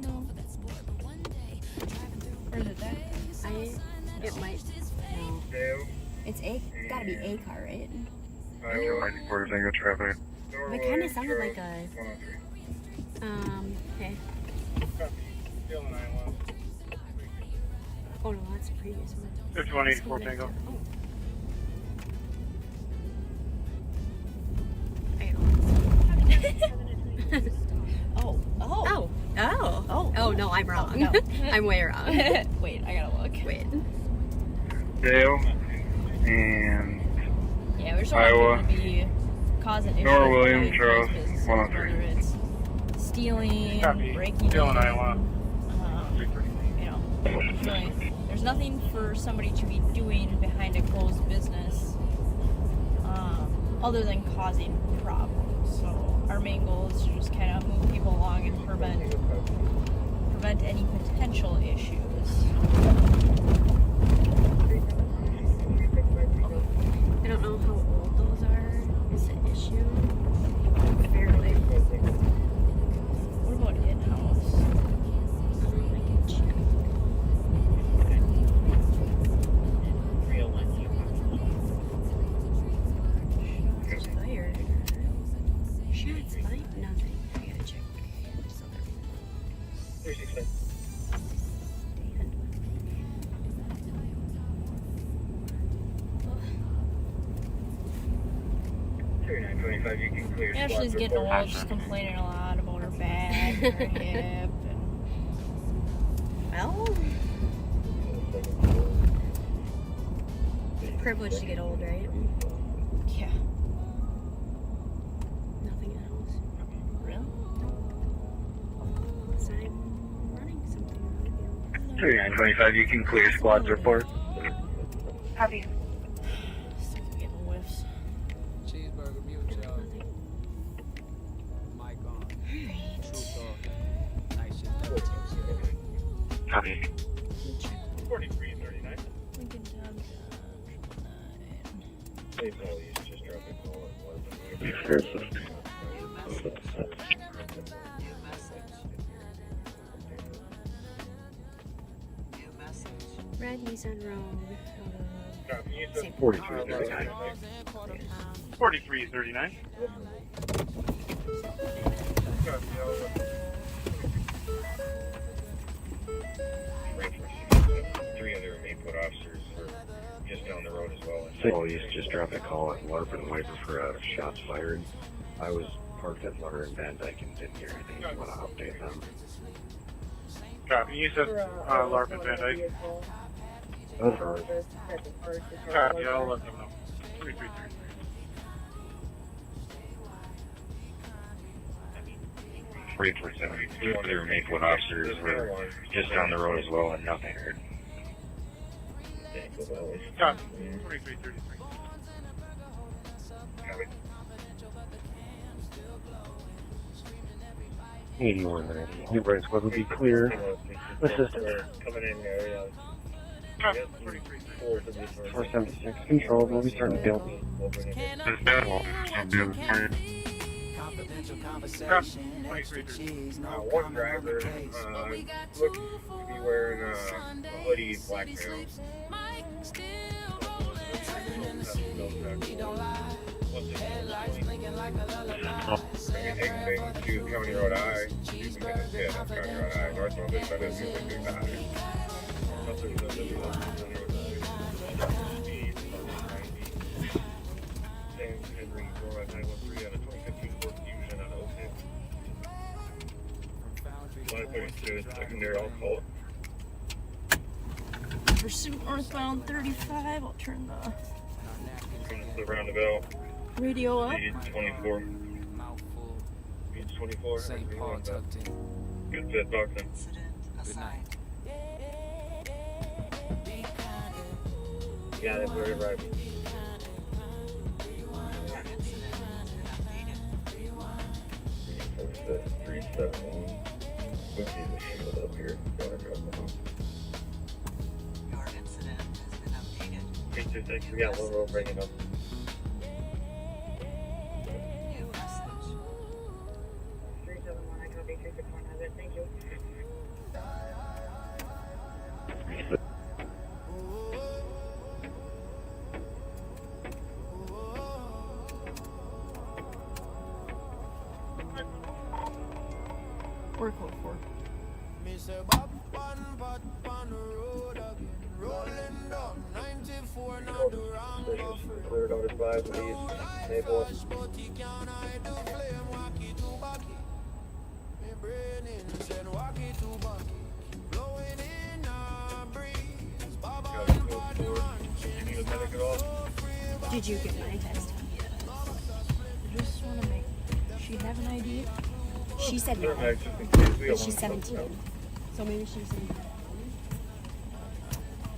No. Or is it that? It might. No. It's gotta be a car, right? Iowa 94 Tango traffic. It kind of sounded like a. Okay. Oh no, that's the previous one. 5184 Tango. Oh, no, I'm wrong. No. I'm way wrong. Wait, I gotta look. Wait. Dale and Yeah, we just don't Iowa. want people to be causing issues. Nora Williams, with Charles, businesses, 103. whether it's stealing, Copy. breaking Dale in, and Iowa. you know, really, there's nothing for somebody to be doing behind a closed business other than causing problems. So our main goal is to just kind of move people along and prevent any potential issues. I don't know how old those are. Is the issue? Fairly. What about in-house? I can check. Expired. Shots fired? Nothing. I gotta check. This other one. 369. You can clear. Yeah, she's getting old. She's complaining a lot about her back, her hip, and Well, privileged to get old, right? yeah. Nothing else. Really? So I'm running something. 3925, you can clear squad's report. Copy. Still getting whiffs. Cheeseburger, mute y'all. Copy. 4339. Lincoln Town, Hey, Melty, just drop a call at 11. Red Nissan Road. 4339. 4339. Three other Mayport officers were just down the road as well. Police just dropped a call at Larp and Wiper for shots fired. I was parked at Larp and Van Dyke and didn't hear anything. If you want to update them. Copy. You said LARP and Van Dyke. Over. Copy. I'll let them know. 333. For 72 other Mayport officers were just down the road as well and nothing heard. Copy. 4333. 8190. New Bright Squad will be clear. Assistant. Coming in area. 476 control. We'll be starting to build. One driver looks to be wearing a hoodie, black male. Exiting to County Road I. You can get hit on County Road I. Northbound this side of the secondary, I'll call it. Pursuit northbound 35. I'll turn the roundabout. radio up. Speed 24. Speed 24. Good fit, boxing. Good night. Yeah, that's where right. The 371. We'll see the shield up here. Your incident has been updated. 326, we got one roll bringing up. New message. 371, I copy 361 has it. Thank you. Or code 4. Cleared out his five, please. Maple. Did you get my text? I just want to make. She have an ID? She said no, But she's 17. So maybe she's 17.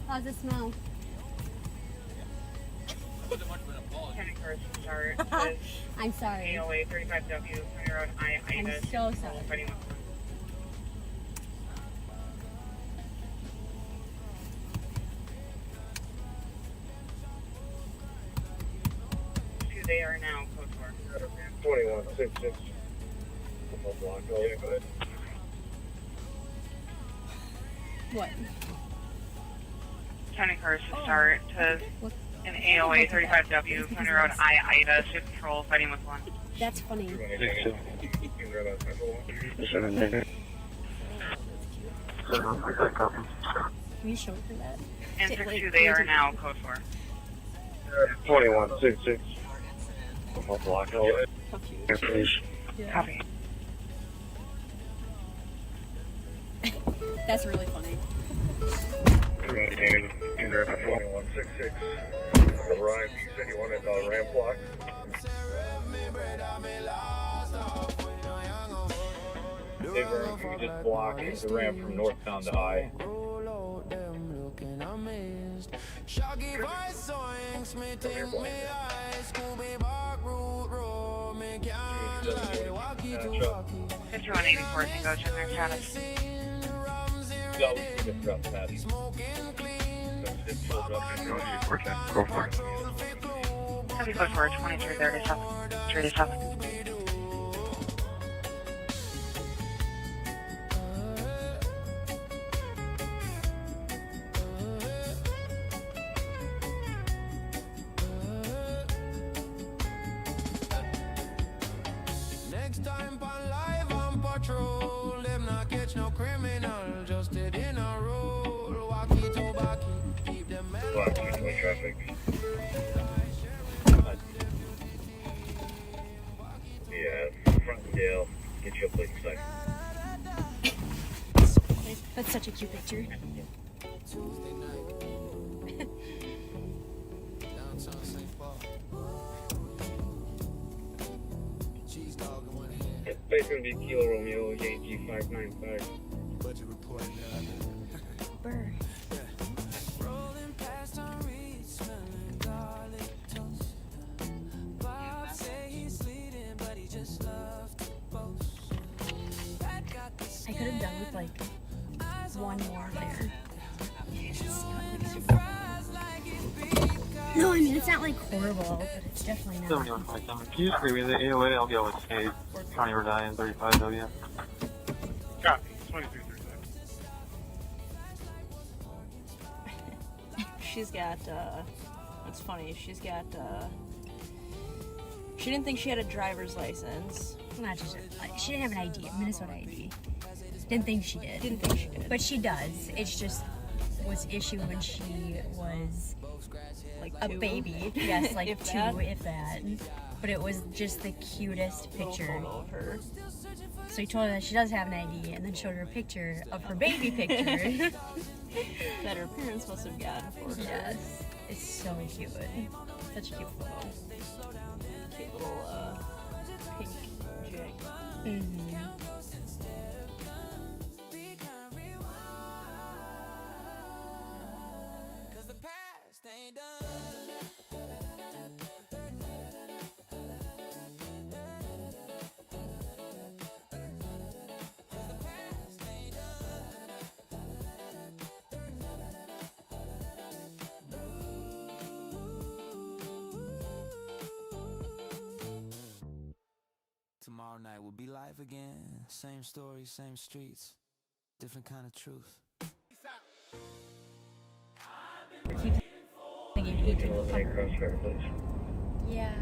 How's it smell? I'm sorry. AOA 35W, County Road I. I'm so sorry. They are now code 4. 2166. Block. Oh, yeah, go ahead. What? County cars to start to an AOA 35W, County Road I. Ida, shift control, fighting with one. That's funny. Can you show her that? Enter 2, they are now code 4. 2166. Block. Oh, Yeah. Copy. That's really funny. 2166. Arrived, you said you wanted a ramp block. They were, you just block the ramp from northbound to I. Shaggy voice song, Smith in me eyes, Scooby back root road, me can't lie, walkie to walkie. 5184, Tango, check their status. RAMSEY Yeah, we can drop that. Go for it. 744 2337. Next time on live on patrol, them not catch no criminal, just dead in a roll. Walkie to walkie, keep them Block 220 traffic. Yeah, Frontendale, get you a plate inside. That's such a cute picture. Tuesday night. Downtown St. Paul. Cheese dog in one hand. Place gonna be Kilo Romeo, Yankee 595. Budget report. Burr. Rolling past on Reed, smelling garlic toast. Bob say he's leading, but he just loved to boast. I could have done with like one more there. No, I mean it's not like horrible, but it's definitely not. 7157. Can you just agree with the AOA? I'll go with A. County Rhode Island 35W. Copy. 2337. She's got, it's funny, she's got, she didn't think she had a driver's license. Not just she didn't have an ID, a Minnesota ID. Didn't think she did. Didn't think she did. But she does. It's just was issued when she was Like a two? baby. Yes, like If two, that. if that. But it was just the cutest picture. Photo of her. So he told her that she does have an ID, and then showed her a picture of her baby picture. That her parents must have gotten for her. Yes, it's so cute. Such a cute photo. Cute little pink jig. Mm-hmm. Tomorrow night will be live again. Same story, same streets. Different kind of truth. Yeah,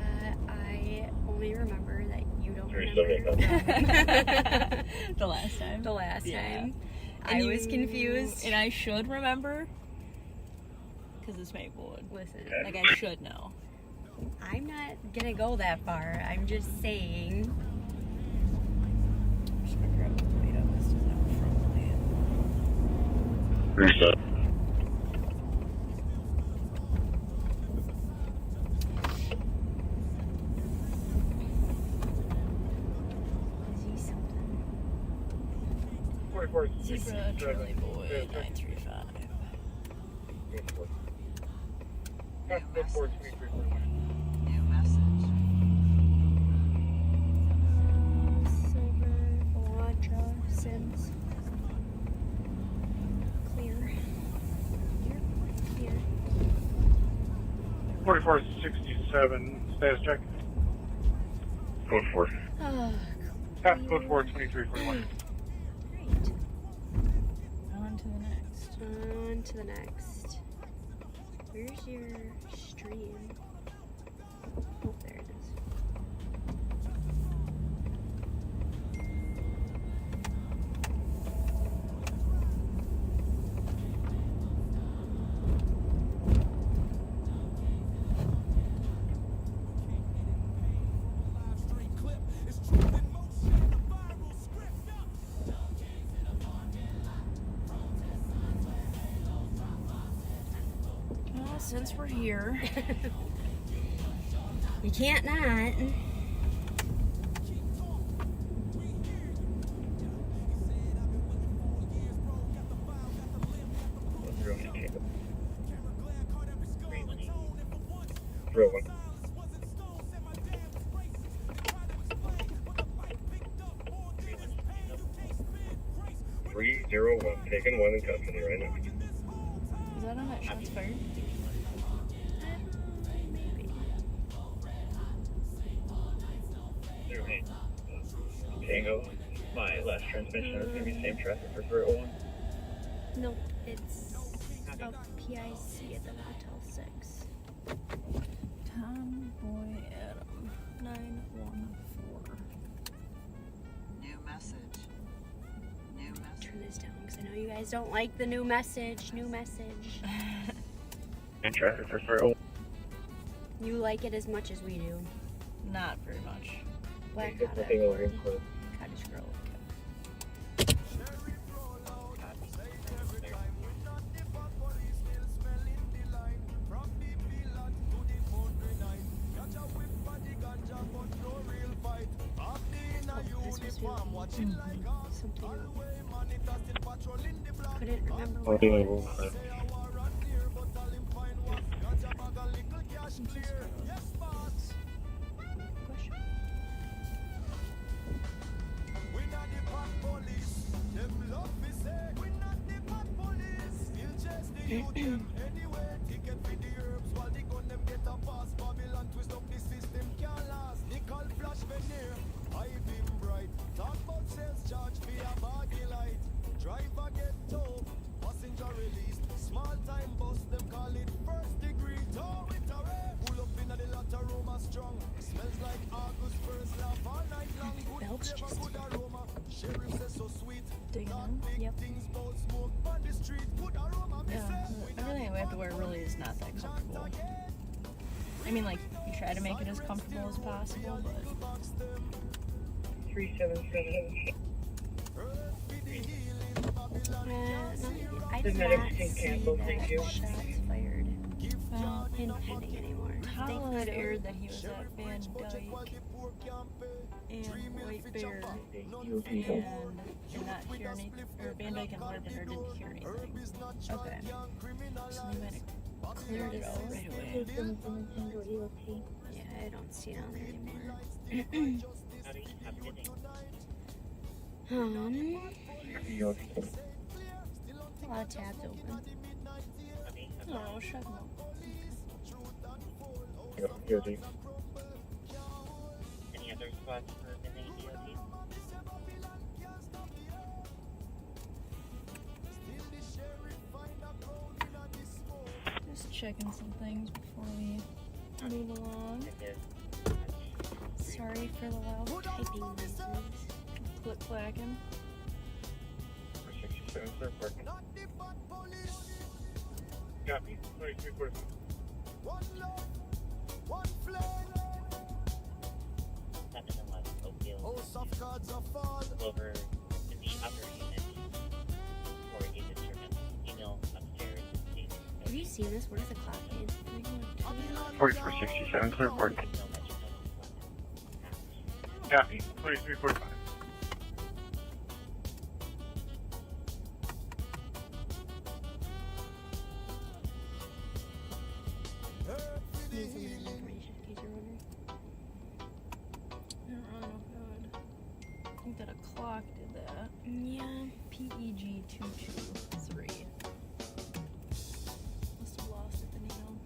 I only remember that you don't remember. The last time. the last Yeah. time. And I was confused. And I should remember. Because it's Maplewood. Listen, Like, I should know. I'm not gonna go that far. I'm just saying. I'm just gonna grab the plate up. This doesn't have a front plate. Reset. Is he something? 44 Zebra, Charlie Boy, 935. 744 2341. New message. Silver, Verna Sims. Clear. Here. 4467. Status check. Code 4. Oh, Pass code 4 2341. great. On to the next. On to the next. Where's your stream? Oh, there it is. Well, since we're here, You can't not. Real one. 301. Taking one in custody right now. Is that on that shots fired? Tango. My last transmission is going to be same traffic for Burrill. Nope, it's a PIC at the Motel 6. Tomboy Adam 914. New message. New message. Turn this down because I know you guys don't like the new message. New message. Same traffic for Burrill. You like it as much as we do. Not very much. Black Nothing Cottage. over here, so Cottage Grove. Couldn't remember what it was. Belch just Digging in? Yep. Yeah, everything we have to wear really is not that comfortable. I mean, like, you try to make it as comfortable as possible, but... 377. I The did medics not can see cancel, that thank you. shots fired in Pending anymore. Hollow had aired that he was at Van Dyke and White Bear and did not hear anything, or Van Dyke and Harbiner didn't hear anything. Okay. So they might have cleared it out right away. Yeah, I don't see it on there anymore. A lot of tabs open. Oh, shut up. Guilty. Any other spots for midnight DOT? Just checking some things before we move along. Sorry for the loud typing noises. Click clacking. 467, clear parking. Copy. 23 Over in the upper unit for a disturbance. Email upstairs. Have you seen this? What is the clock in? 4467, clear parking. Copy. 2345. Needs some information in case you're wondering. I don't really know if I think that a clock did that. Yeah. PEG 223. Must have lost it, the needle.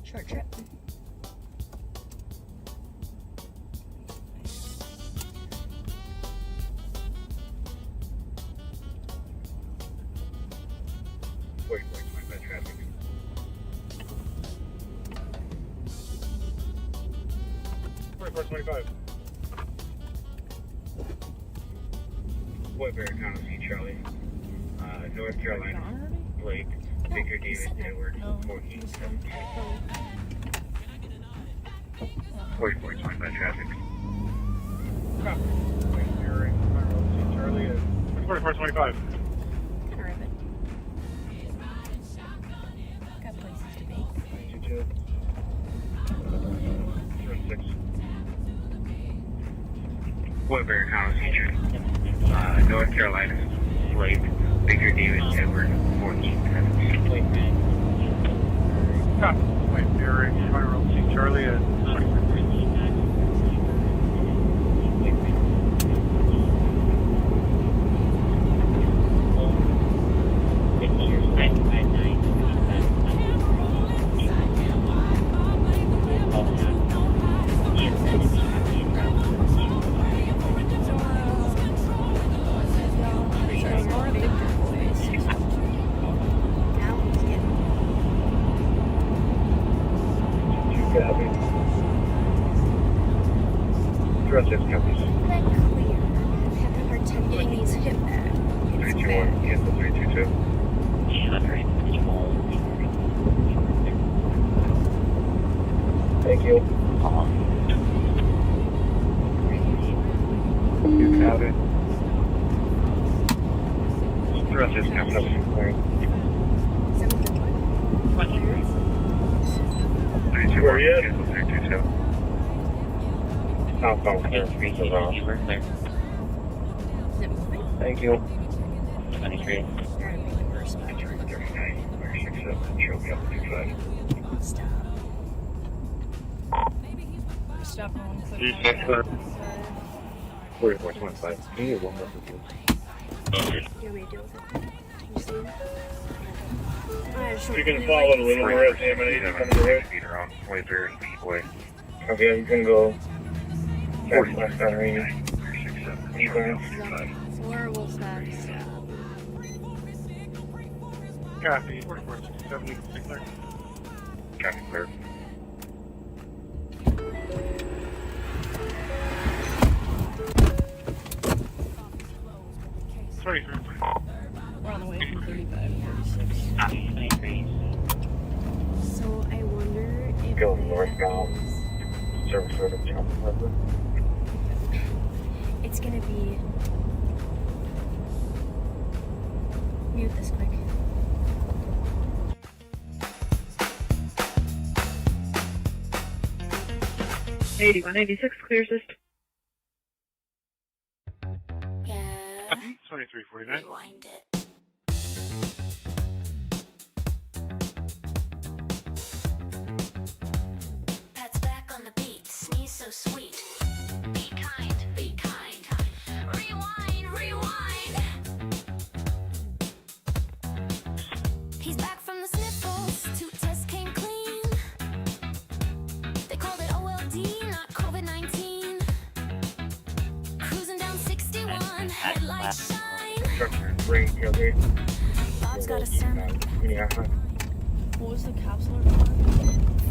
Short trip. Wait, my traffic. $24.25. White Bear, County, Charlie. North Carolina. Blake. Victor David Edward. 4425 traffic. Copy. Charlie is 24.25. Kind of ribbon. Got places to be. 22. 06. White Bear, County, North Carolina. Blake. Victor David Edward. 14. Copy. Wait, Darrin, Charlie is Rest is copies. That clear. I'm having a hard time getting these hip back. 321, cancel 322. Thank you. You got it. Rest is coming up to clear. 321, where are you at? Cancel 322. Southbound clear, speeds are off. Thank you. 23. 39, show me up to 25. Stop on quick. 4425. Can you get one more for you? You want me to deal with it? You see it? You can follow it a little more as ammunition comes away. Feet around 23 feet away. Okay, you can go 45 range. 4 stocks. Copy. 4470. Copy, clear. Sorry, We're on the way from 35 to 23. So I wonder if Go northbound. Service road of Johnson. it's gonna be. Mute this quick. Eighty 196 clear system. 2349. Rewind it. Pat's back on the beat, sneeze so sweet. Be kind, be kind. Rewind, rewind. He's back from the sniffles, 2 tests came clean. They called it OLD, not COVID-19. Cruising down 61, headlights shine. Bob's got a sermon. What was the capsule for?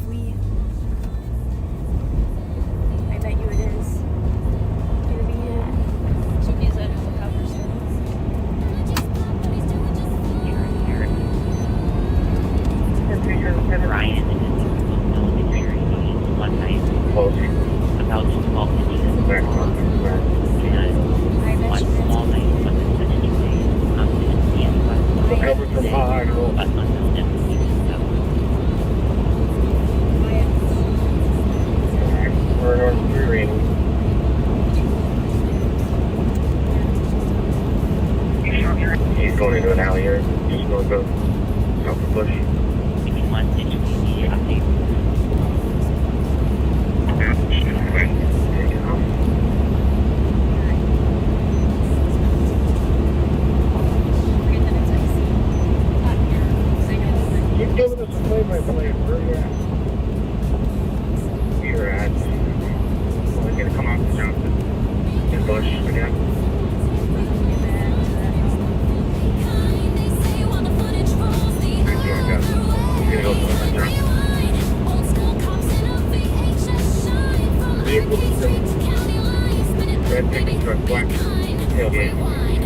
Flea. I bet you it is. It'll be it. So is that helicopter service? Ryan is one night. About 12 inches long. And one small night, but the such a way. Cover from high. But We're on 3 rating. He's going into an alley here. Just going to go south of Bush. If you want to update. Keep giving us a play-by-play. Where are you at? You're at. We're going to come out to Johnson. In Bush again. We're going to go to Johnson. Red pickup truck, black tailgate.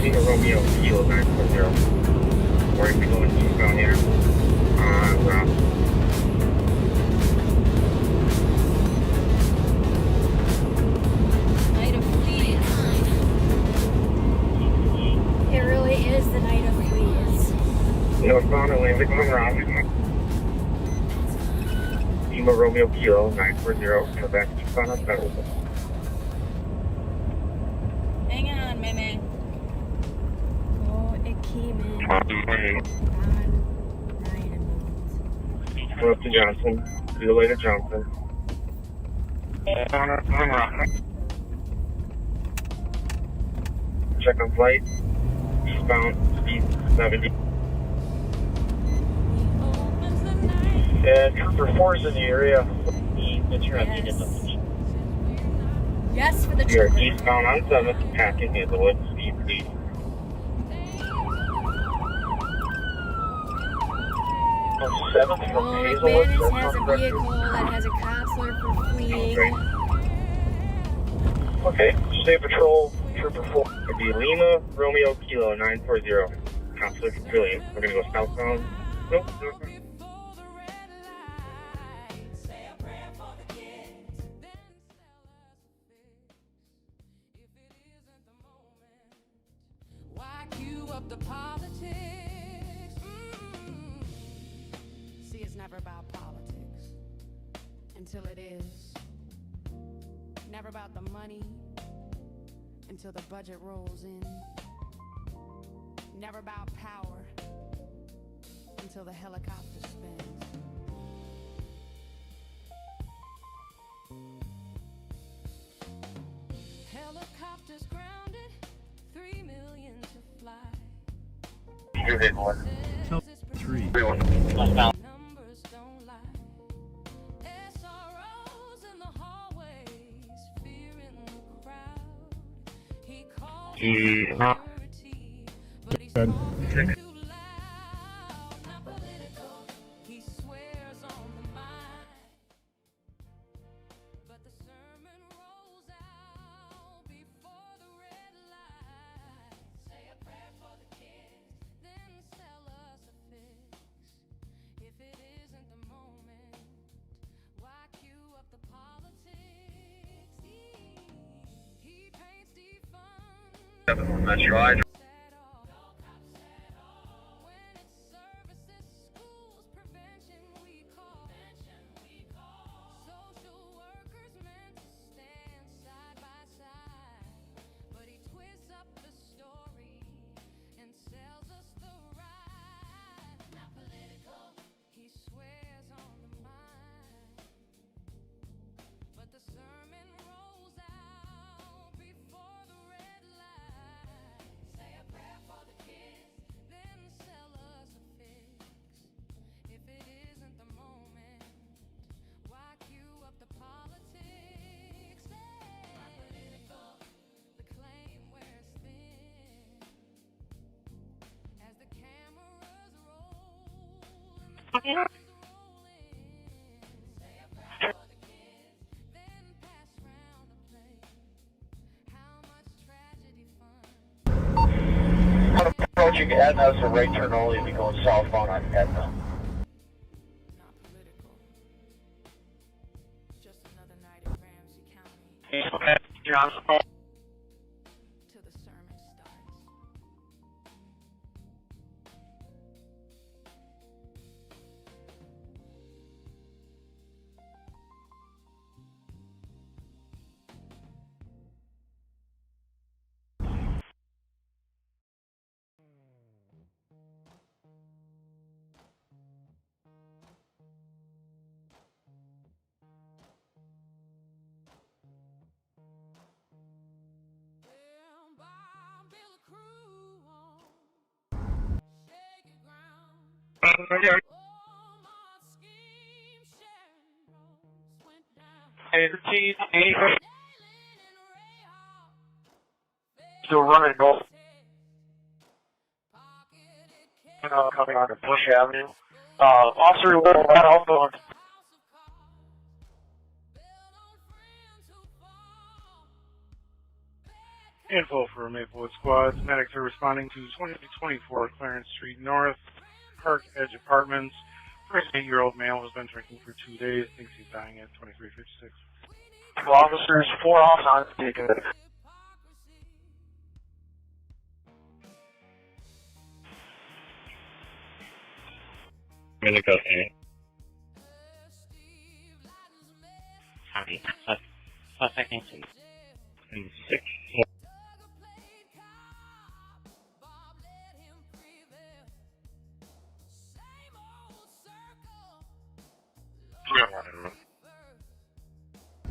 Lima Romeo, Kilo 940. We're going to be going eastbound here. Route. Night of Fleas. It really is the night of fleas. Northbound Atlantic Monroe. Lima Romeo Kilo 940 in the back of Eastbound on Federal. Hang on, Meme. Oh, it came in. We're up to Johnson. See you later, Johnson. Check on flight. Eastbound, speed 70. And Trooper 4 is in the area. Yes, for the We are trooper. eastbound on 7th, packing Hazelwood, speed 3. On 7th from Oh, Hazelwood. McManus has a vehicle that has a counselor for fleeing. Okay. Okay, stay patrol, Trooper 4. It'd be Lima, Romeo, Kilo 940. Conflict Brilliant. We're gonna go southbound. Nope. Why cue up the politics? See, it's never about politics until it is. Never about the money until the budget rolls in. Never about power until the helicopter spins. Helicopters grounded, 3 million to fly. You hit one. 3. Numbers don't lie. SROs in the hallways, fear in the crowd. He calls security, but he's too loud, not political. He swears on the mind, but the sermon rolls out before the red light. Say a prayer for the kids, then sell us a fix. If it isn't the moment, why cue up the politics? He paints defund. 7-1 Metro. I When it's services, schools, prevention, we call. Social workers meant to stand side by side, but he twists up the story and sells us the ride. Not political. He swears on the mind, but the sermon rolls out before the red light. Say a prayer for the kids, then sell us a fix. If it isn't the moment, why cue up the politics? Not political. The claim wears thin as the cameras roll and the guns roll in. Say a prayer for the kids, then pass round the plate. How much tragedy fun. approaching Etna, so right turn only. Be going southbound on Etna. Not political. Just another night in Ramsey County till the sermon starts. Still running, go. Coming on to Bush Avenue. Officer, right outbound. Info for Maplewood squads. Medics are responding to 2024 Clarence Street North, Park Edge Apartments. 38-year-old male has been drinking for 2 days. Thinks he's dying at 2356. 2 officers, 4 off on taken. Really go there. Copy. Suspect in 6. Here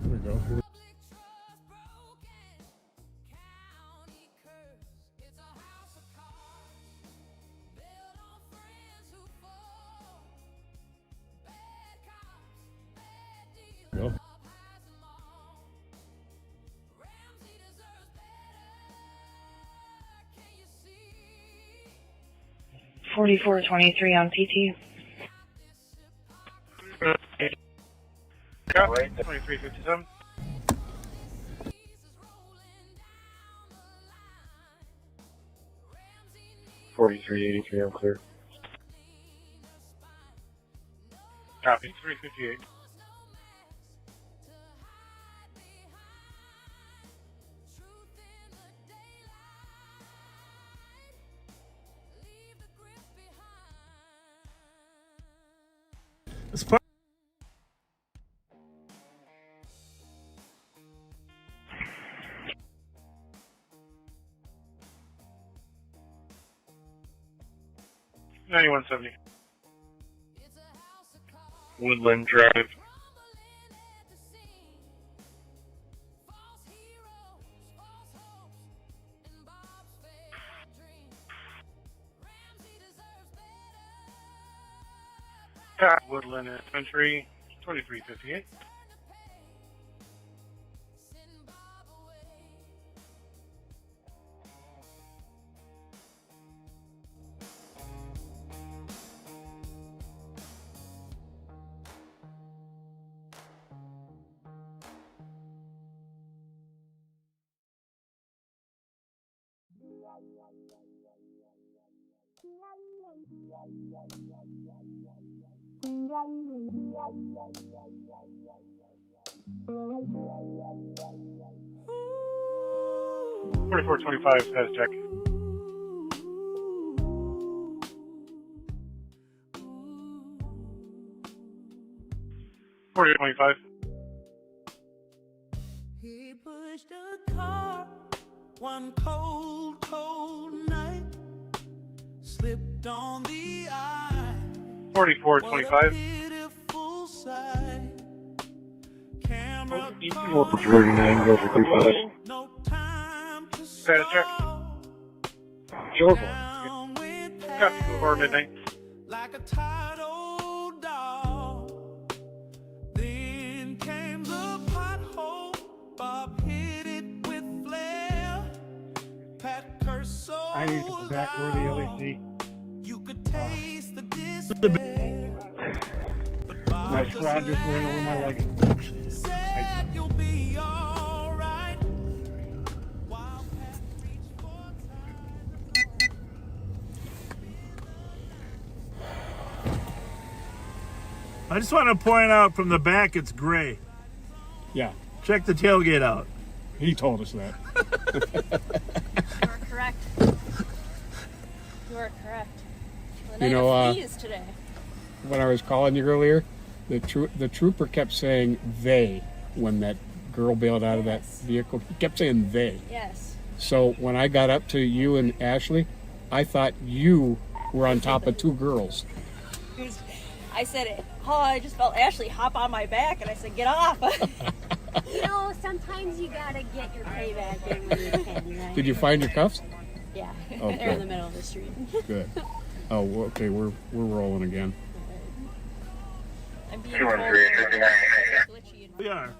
we go. Go. 4423 on PT. Yeah, 2357. 4383, I'm clear. Copy, 358. $91.70. Woodland Drive. Woodland at Century, 2358. $44.25 status check. $40.25. He pushed a car one cold, cold night, slipped on the eye. $44.25. Well, 39, go for 35. Status check. Sure. Copy, before midnight. Like a tired old dog. Then came the pothole. Bob hit it with flair. Pat cursed so I need to go back where the LEC. you could taste the despair. My squad just ran over my leg. Said you'll be alright. I just want to point out from the back it's gray. Yeah. Check the tailgate out. He told us that. You are correct. You are correct. The You night know, of fleas today. When I was calling you earlier, the trooper kept saying they when that girl bailed out of that vehicle. He kept saying they. Yes. So when I got up to you and Ashley, I thought you were on top of two girls. I said, oh, I just felt Ashley hop on my back, and I said, get off. You know, sometimes you gotta get your payback in when you can, right? Did you find your cuffs? Yeah, Oh, they're in good. the middle of the street. Good. Oh, okay, we're rolling again. I'm being We are.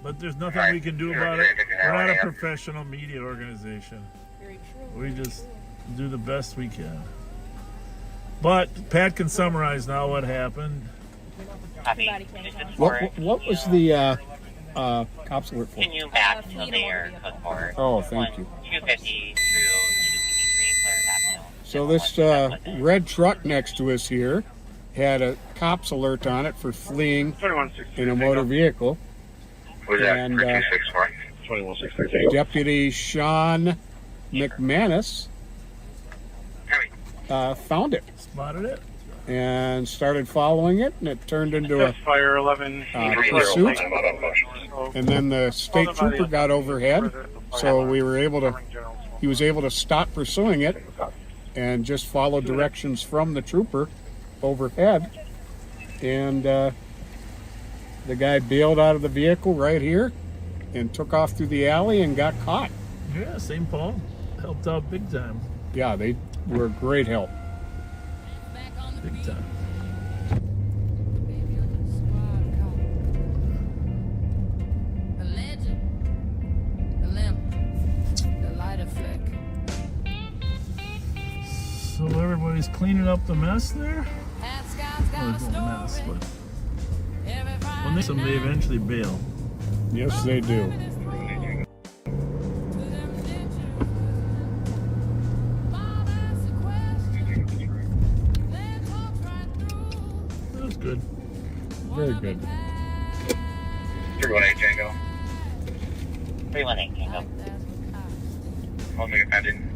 But there's nothing we can do about it. We're not a professional media organization. Very true. We just do the best we can. But Pat can summarize now what happened. What was the cops alert for? Continue back to Mayor Cookport. Oh, thank you. 250 through 253 Claire Avenue. So this red truck next to us here had a cops alert on it for fleeing in a motor vehicle. And Deputy Sean McManus found it. Spotted it. And started following it, and it turned into a Fire 11 pursuit. And then the state trooper got overhead, so we were able to. He was able to stop pursuing it, and just follow directions from the trooper overhead. And the guy bailed out of the vehicle right here, and took off through the alley and got caught. Yeah, St. Paul helped out big time. Yeah, they were a great help. Big time. The legend, the limp, the lighter flick. So everybody's cleaning up the mess there? Well, there's no mess, but when they eventually bail. Yes, they do. Very good. 318 Tango. 318 Tango. I'll make it pending.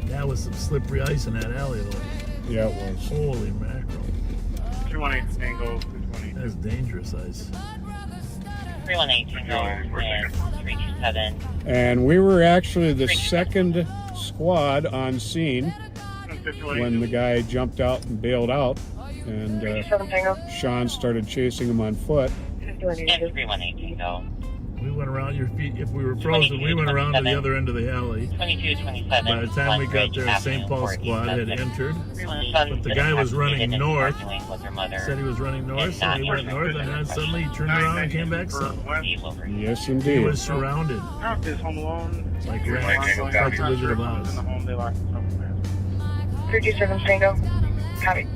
That was some slippery ice in that alley, though. Yeah, it was. Holy mackerel. 218 Tango, 220. That's dangerous ice. 318 Tango and 327. And we were actually the second squad on scene when the guy jumped out and bailed out. And Sean started chasing him on foot. And 318 Tango. We went around your feet. If we were frozen, we went around to the other end of the alley. 2227. By the time we got there, St. Paul squad had entered. But the guy was running north. Said he was running north, so he went north, and then suddenly he turned around and came back south. Yes, He indeed. was surrounded. His home alone. Like rats. Like the Wizard of Oz. 327 Tango. Copy.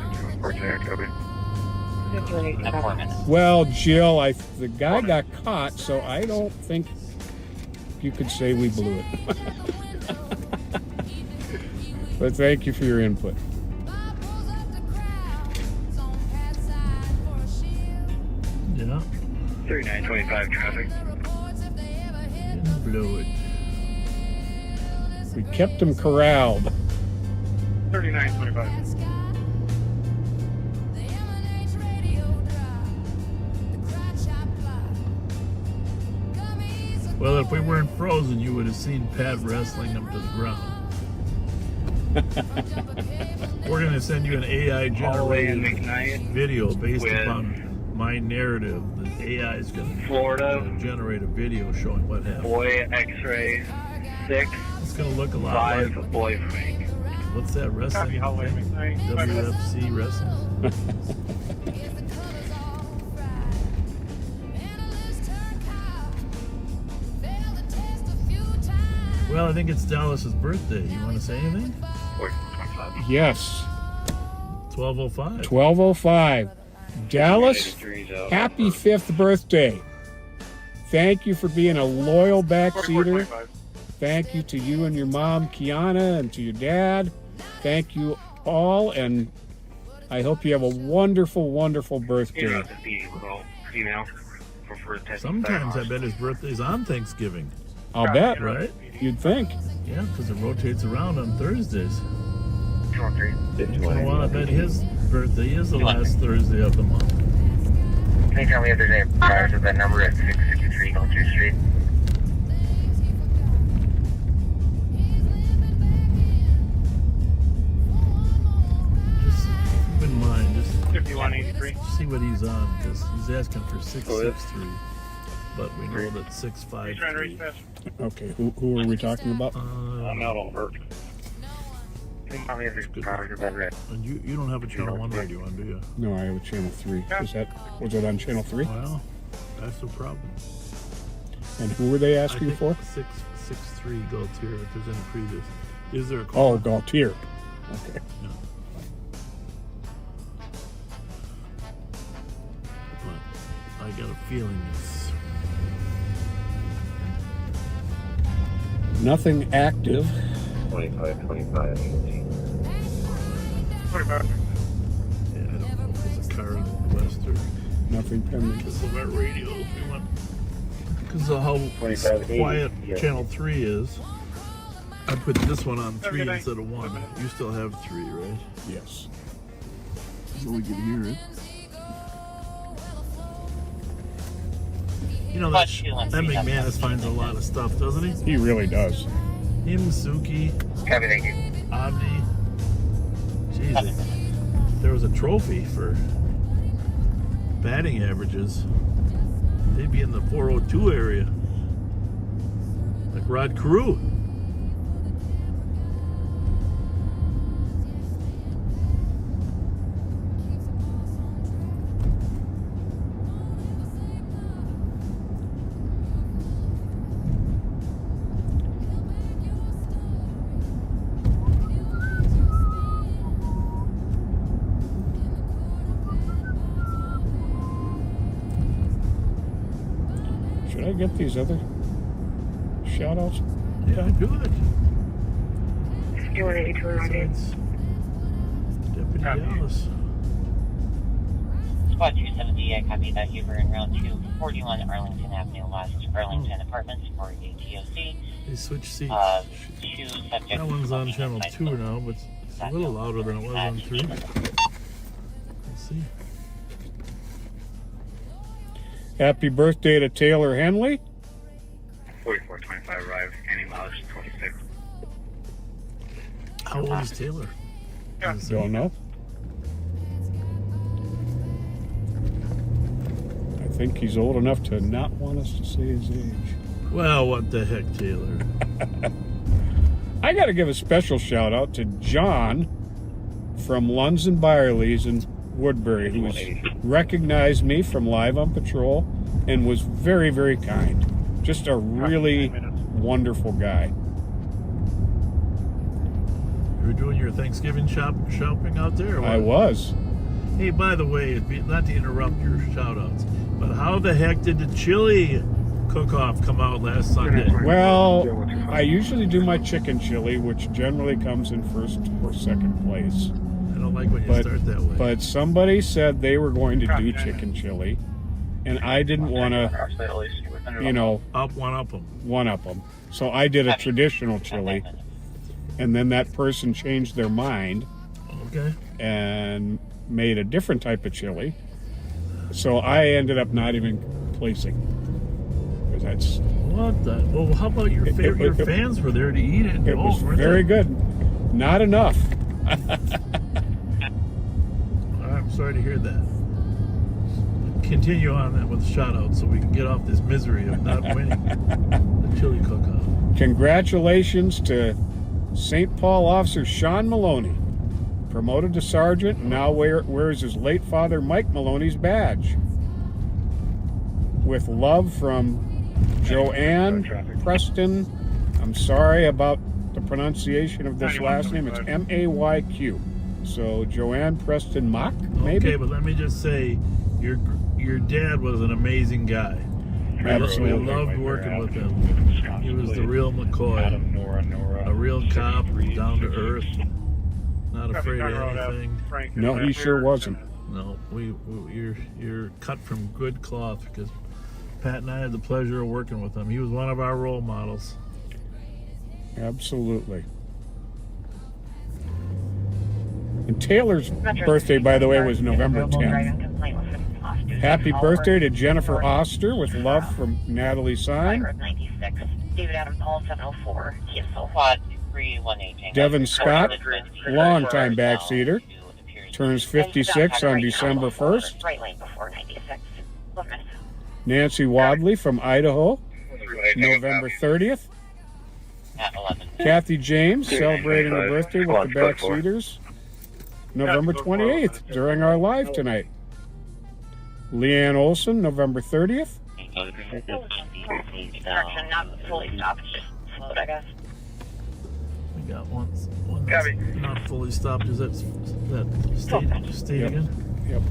Well, Jill, the guy got caught, so I don't think you could say we blew it. But thank you for your input. Yeah. 3925 traffic. Didn't blow it. We kept him corralled. 3925. Well, if we weren't frozen, you would have seen Pat wrestling him to the ground. We're going to send you an AI-generated video based upon my narrative. The AI is going to generate a video showing what happened. Boy X-ray 6. It's going to look a lot 5 like... boy Frank. What's that wrestling thing? WFC wrestling? Well, I think it's Dallas's birthday. You want to say anything? Yes. 12:05. 12:05. Dallas, happy 5th birthday. Thank you for being a loyal backseater. Thank you to you and your mom, Kiana, and to your dad. Thank you all, and I hope you have a wonderful, wonderful birthday. Sometimes I bet his birthday's on Thanksgiving. I'll bet. Right? You'd think. Yeah, because it rotates around on Thursdays. 213. Well, I bet his birthday is the last Thursday of the month. Can you tell me if there's any priors with that number at 663 Culture Street? Just keep in mind, just 5183. see what he's on, because he's asking for 663. But we know that 653. Okay, who are we talking about? I'm out on Bert. Can you tell me if there's priors with that red? And you don't have a channel 1 radio on, do you? No, I have a channel 3. Was it on channel 3? Well, that's the problem. And who were they asking for? 663 Gaultier, if there's any previous. Is there a call? Oh, Gaultier. Okay. No. But I got a feeling it's Nothing active. 25, 25, 18. What about? Yeah, I don't know if it's a car in the west or Nothing pending. because of our radios. We went because of how 25, quiet 80, yeah. channel 3 is. I put this one on 3 instead of 1. You still have 3, right? Yes. So we can hear it. You know, that McManus finds a lot of stuff, doesn't he? He really does. Him, Suki, Copy, thank you. Omni. Jesus. There was a trophy for batting averages. They'd be in the 402 area. Like Rod Carew. Should I get these other shout-outs? Yeah, do it. 5182 Besides Deputy Dallas. Squad 270, I copy that you were in route 241 Arlington Avenue West, Arlington Apartments for ATOC. They switched seats. Two subjects. That one's on channel 2 now, but it's a little louder than it was on 3. Let's see. Happy birthday to Taylor Henley. 4425 arrived, Annie Miles 26. How old is Taylor? Don't know. I think he's old enough to not want us to say his age. Well, what the heck, Taylor? I got to give a special shout out to John from Lunds and Byerly's in Woodbury, who's recognized me from Live on Patrol and was very, very kind. Just a really wonderful guy. You were doing your Thanksgiving shopping out there? Or what? I was. Hey, by the way, not to interrupt your shout-outs, but how the heck did the chili cook-off come out last Sunday? Well, I usually do my chicken chili, which generally comes in first or second place. I don't like when you start that way. But somebody said they were going to do chicken chili, and I didn't want to, you know, one-up them. So I did a traditional chili, and then that person changed their mind. Okay. And made a different type of chili. So I ended up not even placing. Because that's what the? Well, how about your your fans were there to eat it? It was very good. Not enough. I'm sorry to hear that. Continue on that with shout outs so we can get off this misery of not winning the chili cook-off. Congratulations to St. Paul officer Sean Maloney, promoted to sergeant, and now wears his late father Mike Maloney's badge. With love from Joanne Preston. I'm sorry about the pronunciation of this last name. It's M-A-Y-Q. So Joanne Preston Mock, maybe? Okay, but let me just say, your dad was an amazing guy. Absolutely. We loved working with him. He was the real McCoy. A real cop, down to earth, not afraid of anything. No, he sure wasn't. No, you're cut from good cloth, because Pat and I had the pleasure of working with him. He was one of our role models. Absolutely. And Taylor's birthday, by the way, was November 10th. Happy birthday to Jennifer Oster, with love from Natalie Sign. 96. David Adams, all 704. TSO Quad 318. Devin Scott, longtime backseater, turns 56 on December 1st. Right lane before 96. Nancy Wadley from Idaho, November 30th. At 11. Kathy James celebrating her birthday with the backseaters, November 28th, during our live tonight. Leanne Olson, November 30th. Correction, not fully stopped, just slowed, I guess. We got one that's not fully stopped. Is that state again? Yep.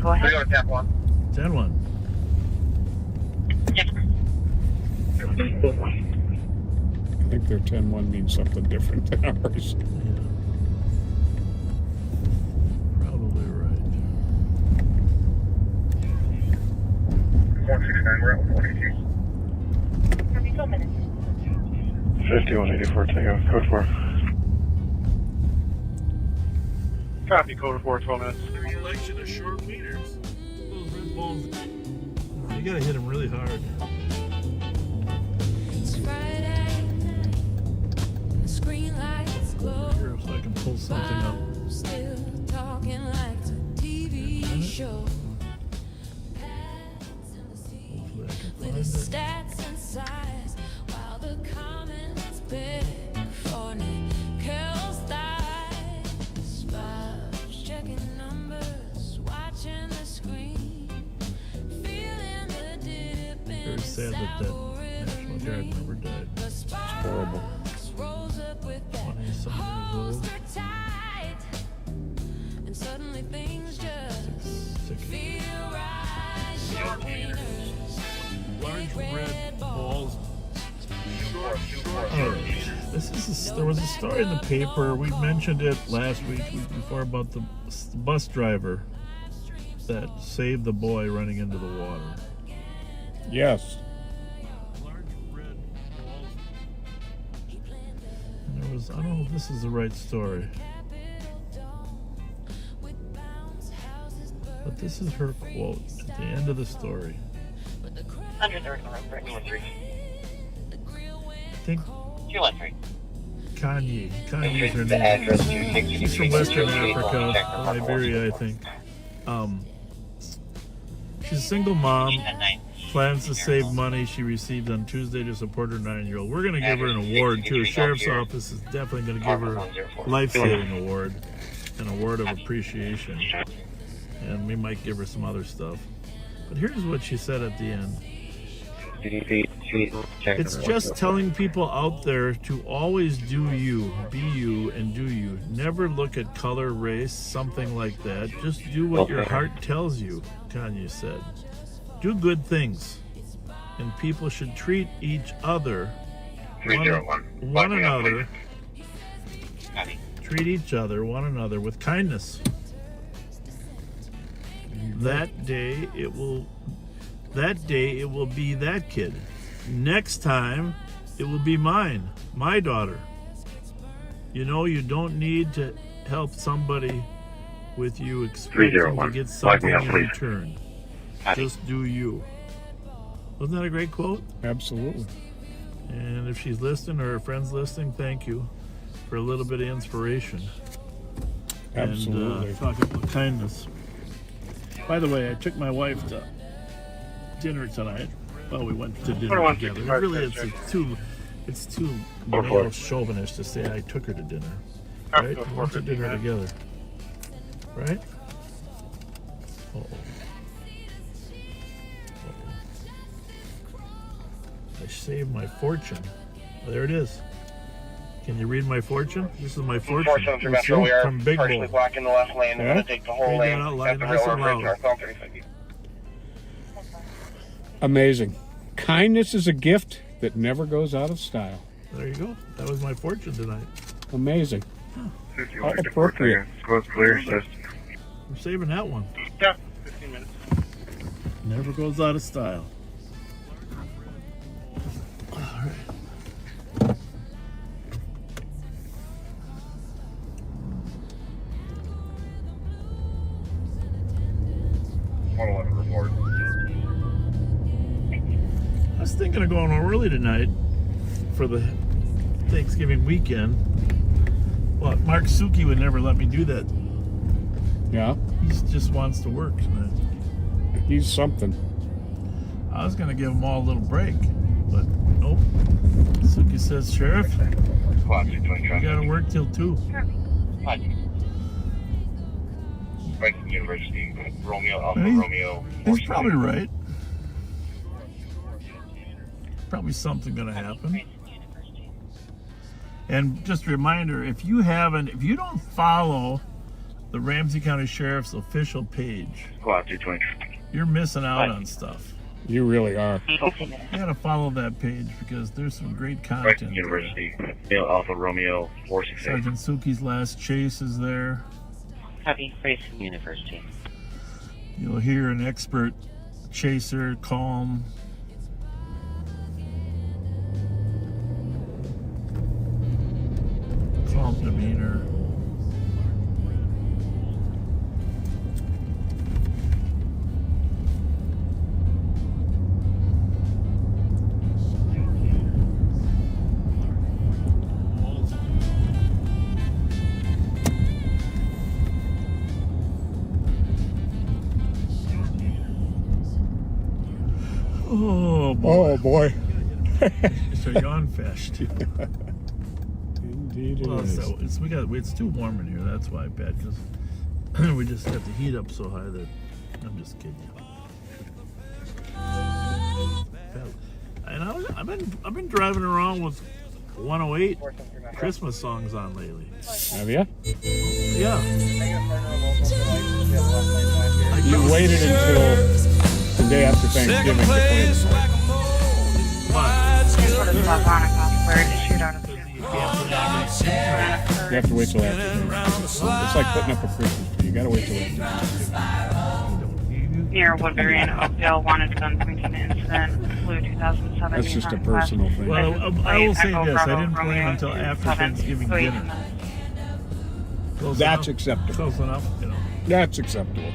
Go ahead. 10-1. I think their 10-1 means something different than ours. Probably right. 169, we're at 182. 5184, take off, code 4. Copy, code 4, 12 minutes. The election of short meters. Those red balls, you gotta hit them really hard. It's Friday night, the screen lights glow. Here, so I can pull something up. I'm still talking like it's a TV show. Hopefully I can With find the it. stats and size, while the comments beg for nickel's thighs. Spots checking numbers, watching the screen, feeling the dip in Very sad that National Guard member died. It's horrible. 20-something years old. And suddenly things just Sick. feel right. Short wieners, Large red balls. Short. There was a story in the paper. We mentioned it last week before about the bus driver that saved the boy running into the water. Yes. And there was, I don't know if this is the right story, but this is her quote at the end of the story. 103rd North, Brittany. I think 213. Kanye's her name. She's from Western Africa, Liberia, I think. She's a single mom, plans to save money she received on Tuesday to support her 9-year-old. We're going to give her an award, too. The Sheriff's Office is definitely going to give her a life-saving award, an award of appreciation. And we might give her some other stuff. But here's what she said at the end. It's just telling people out there to always do you, be you, and do you. Never look at color, race, something like that. Just do what your heart tells you, Kanye said. Do good things. And people should treat each other, one another, treat each other, one another with kindness. That day it will be that kid. Next time it will be mine, my daughter. You know, you don't need to help somebody with you expecting to get something in return. Just do you. Wasn't that a great quote? Absolutely. And if she's listening or her friend's listening, thank you for a little bit of inspiration. Absolutely. And talking about kindness. By the way, I took my wife to dinner tonight. Well, we went to dinner together. Really, it's too male chauvinist to say I took her to dinner. Right? We went to dinner together. Right? Uh-oh. I saved my fortune. Oh, there it is. Can you read my fortune? This is my fortune. From Big Bull. Blocking the left lane. We're going to take the whole lane. At the railroad bridge northbound 35. Amazing. Kindness is a gift that never goes out of style. There you go. That was my fortune tonight. Amazing. How appropriate. I'm saving that one. Yeah, 15 minutes. Never goes out of style. All right. Report. I was thinking of going home early tonight for the Thanksgiving weekend. Well, Mark Suki would never let me do that. Yeah? He just wants to work tonight. He's something. I was going to give them all a little break, but nope. Suki says, Sheriff, you got to work till 2. Right, University, Romeo, Alpha, Romeo. He's probably right. Probably something going to happen. And just a reminder, if you don't follow the Ramsey County Sheriff's official page, you're missing out on stuff. You really are. You got to follow that page because there's some great content. Right, University, Alpha, Romeo, 468. Sergeant Suki's last chase is there. Copy, Princeton University. You'll hear an expert chaser, calm. Calm demeanor. Oh boy. Oh boy. It's a yawn fest. Indeed it is. So it's too warm in here, that's why, Pat, because we just have the heat up so high that I'm just kidding you. And I've been driving around with 108 Christmas songs on lately. Have you? Yeah. You waited until the day after Thanksgiving to play the song. You have to wait till after Thanksgiving. It's like putting up a Christmas tree. You gotta wait till after Thanksgiving. near Woodbury and Oakdale wanted to gun pointing incident, flew 2007. That's just a personal thing. Well, I will say this. I didn't play him until after Thanksgiving dinner. That's acceptable. Close enough, you know. That's acceptable.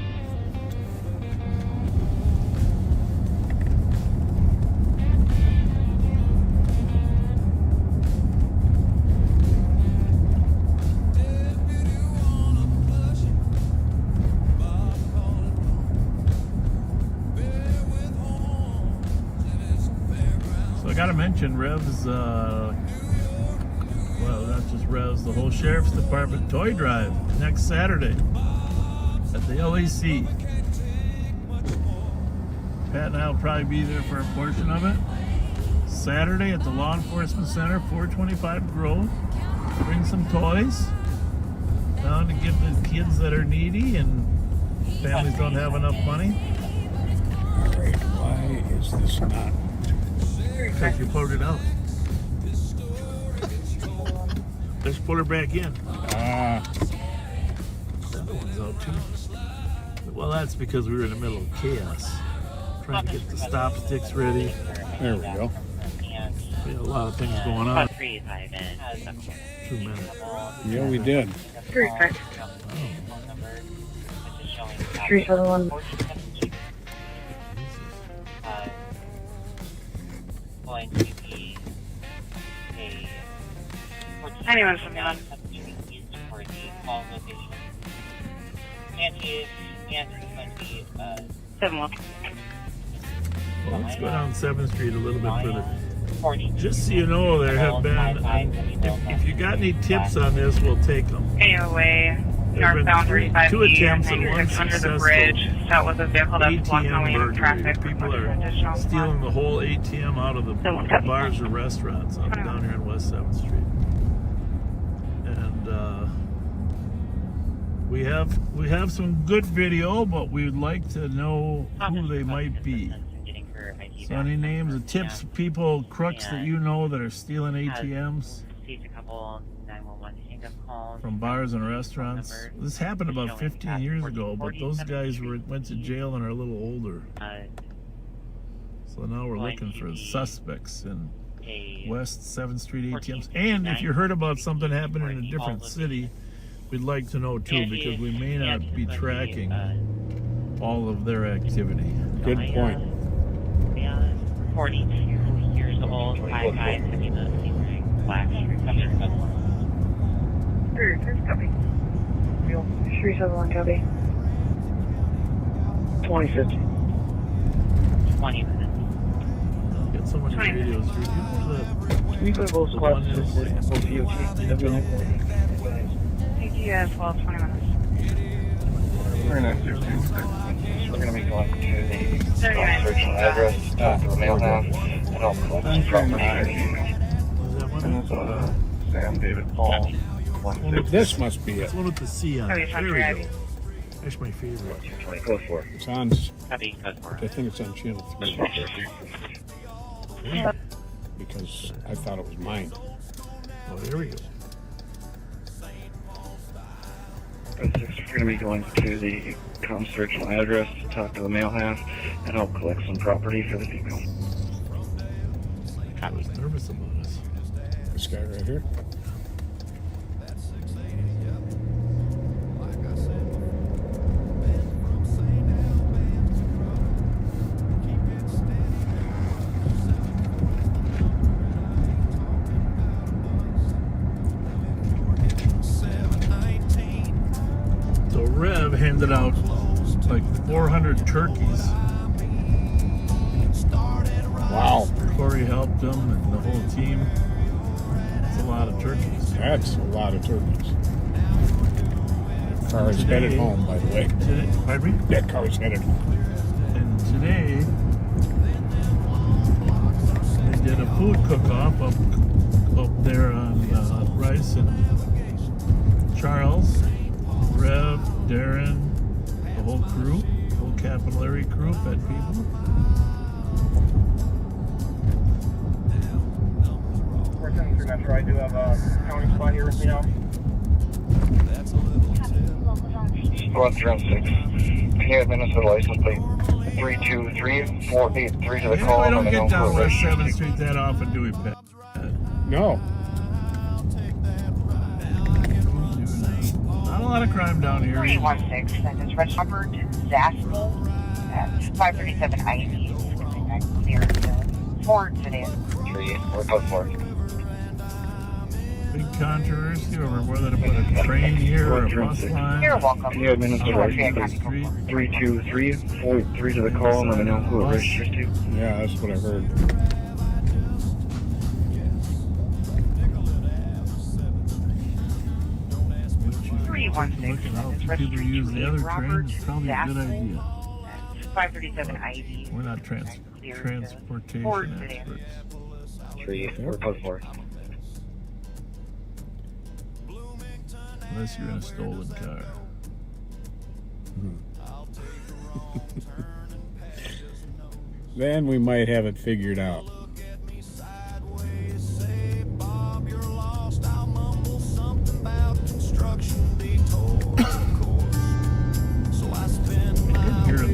So I gotta mention Rev's, well, not just Rev's, the whole Sheriff's Department toy drive next Saturday at the LAC. Pat and I will probably be there for a portion of it. Saturday at the Law Enforcement Center, 425 Grove. Bring some toys down to give the kids that are needy and families don't have enough money. Alright, why is this not? Because you pulled it out. Let's put her back in. Ah. The other one's out too. Well, that's because we were in the middle of chaos. Trying to get the stop sticks ready. There we go. We had a lot of things going on. 2 minutes. Yeah, we did. 35. 371. Going to be a Anyone's from Young. for the call location. And is going to be 7-1. Well, let's go down 7th Street a little bit further. Just so you know, there have been, if you got any tips on this, we'll take them. AOA, northbound 35 two attempts and one under successful the bridge. That was a vehicle that's blocking the lane of ATM traffic. burglary. People are stealing the whole ATM out of the bars or restaurants up down here on West 7th Street. And we have some good video, but we'd like to know who they might be. So any names of tips, people, crooks that you know that are stealing ATMs from bars and restaurants. This happened about 15 years ago, but those guys went to jail and are a little older. So now we're looking for suspects in West 7th Street ATMs. And if you heard about something happening in a different city, we'd like to know too, because we may not be tracking all of their activity. Good point. 42 years old, 5'5", black street. 371 copy. 2050. 20 minutes. Get so many videos. We go both squads to both VOT. Thank you as well, 20 minutes. We're going to be going to the searching address to the mail house and I'll collect some property. And it's Sam David Paul. This must be it. It's one with the C on it. There we go. That's my favorite. It's on. I think it's on channel 3. Because I thought it was mine. Oh, there we go. We're going to be going to the search address to talk to the mail house and I'll collect some property for the female. I was nervous about us. This guy right here. So Rev handed out like 400 turkeys. Wow. Corey helped them and the whole team. It's a lot of turkeys. That's a lot of turkeys. That car is headed home, by the way. Pardon me? That car is headed home. And today, they did a food cook-off up there on Rice and Charles, Rev, Darrin, the whole crew, the whole capillary crew, fed people. Metro, I do have a county spot here with me now. Squad 306. Can you administer the license plate? 323 483 to the Yeah, call. we don't Let me know get down who it West is. 7th Street that often, do we, Pat? No. Not a lot of crime down here. 316, that is Red Hubbard, Zaspel, at 537 Ivy, clear to Ford today. 3, we're code 4. Big controversy over whether to put a train here or a bus line. You're welcome. Can you administer Street 323 483 to the call. Let me know who it registers to. Yeah, that's what I heard. Looking out for people to use the other train is probably a good idea. 537 Ivy. We're not transportation experts. 3, we're code 4. Unless you're in a stolen car. Then we might have it figured out.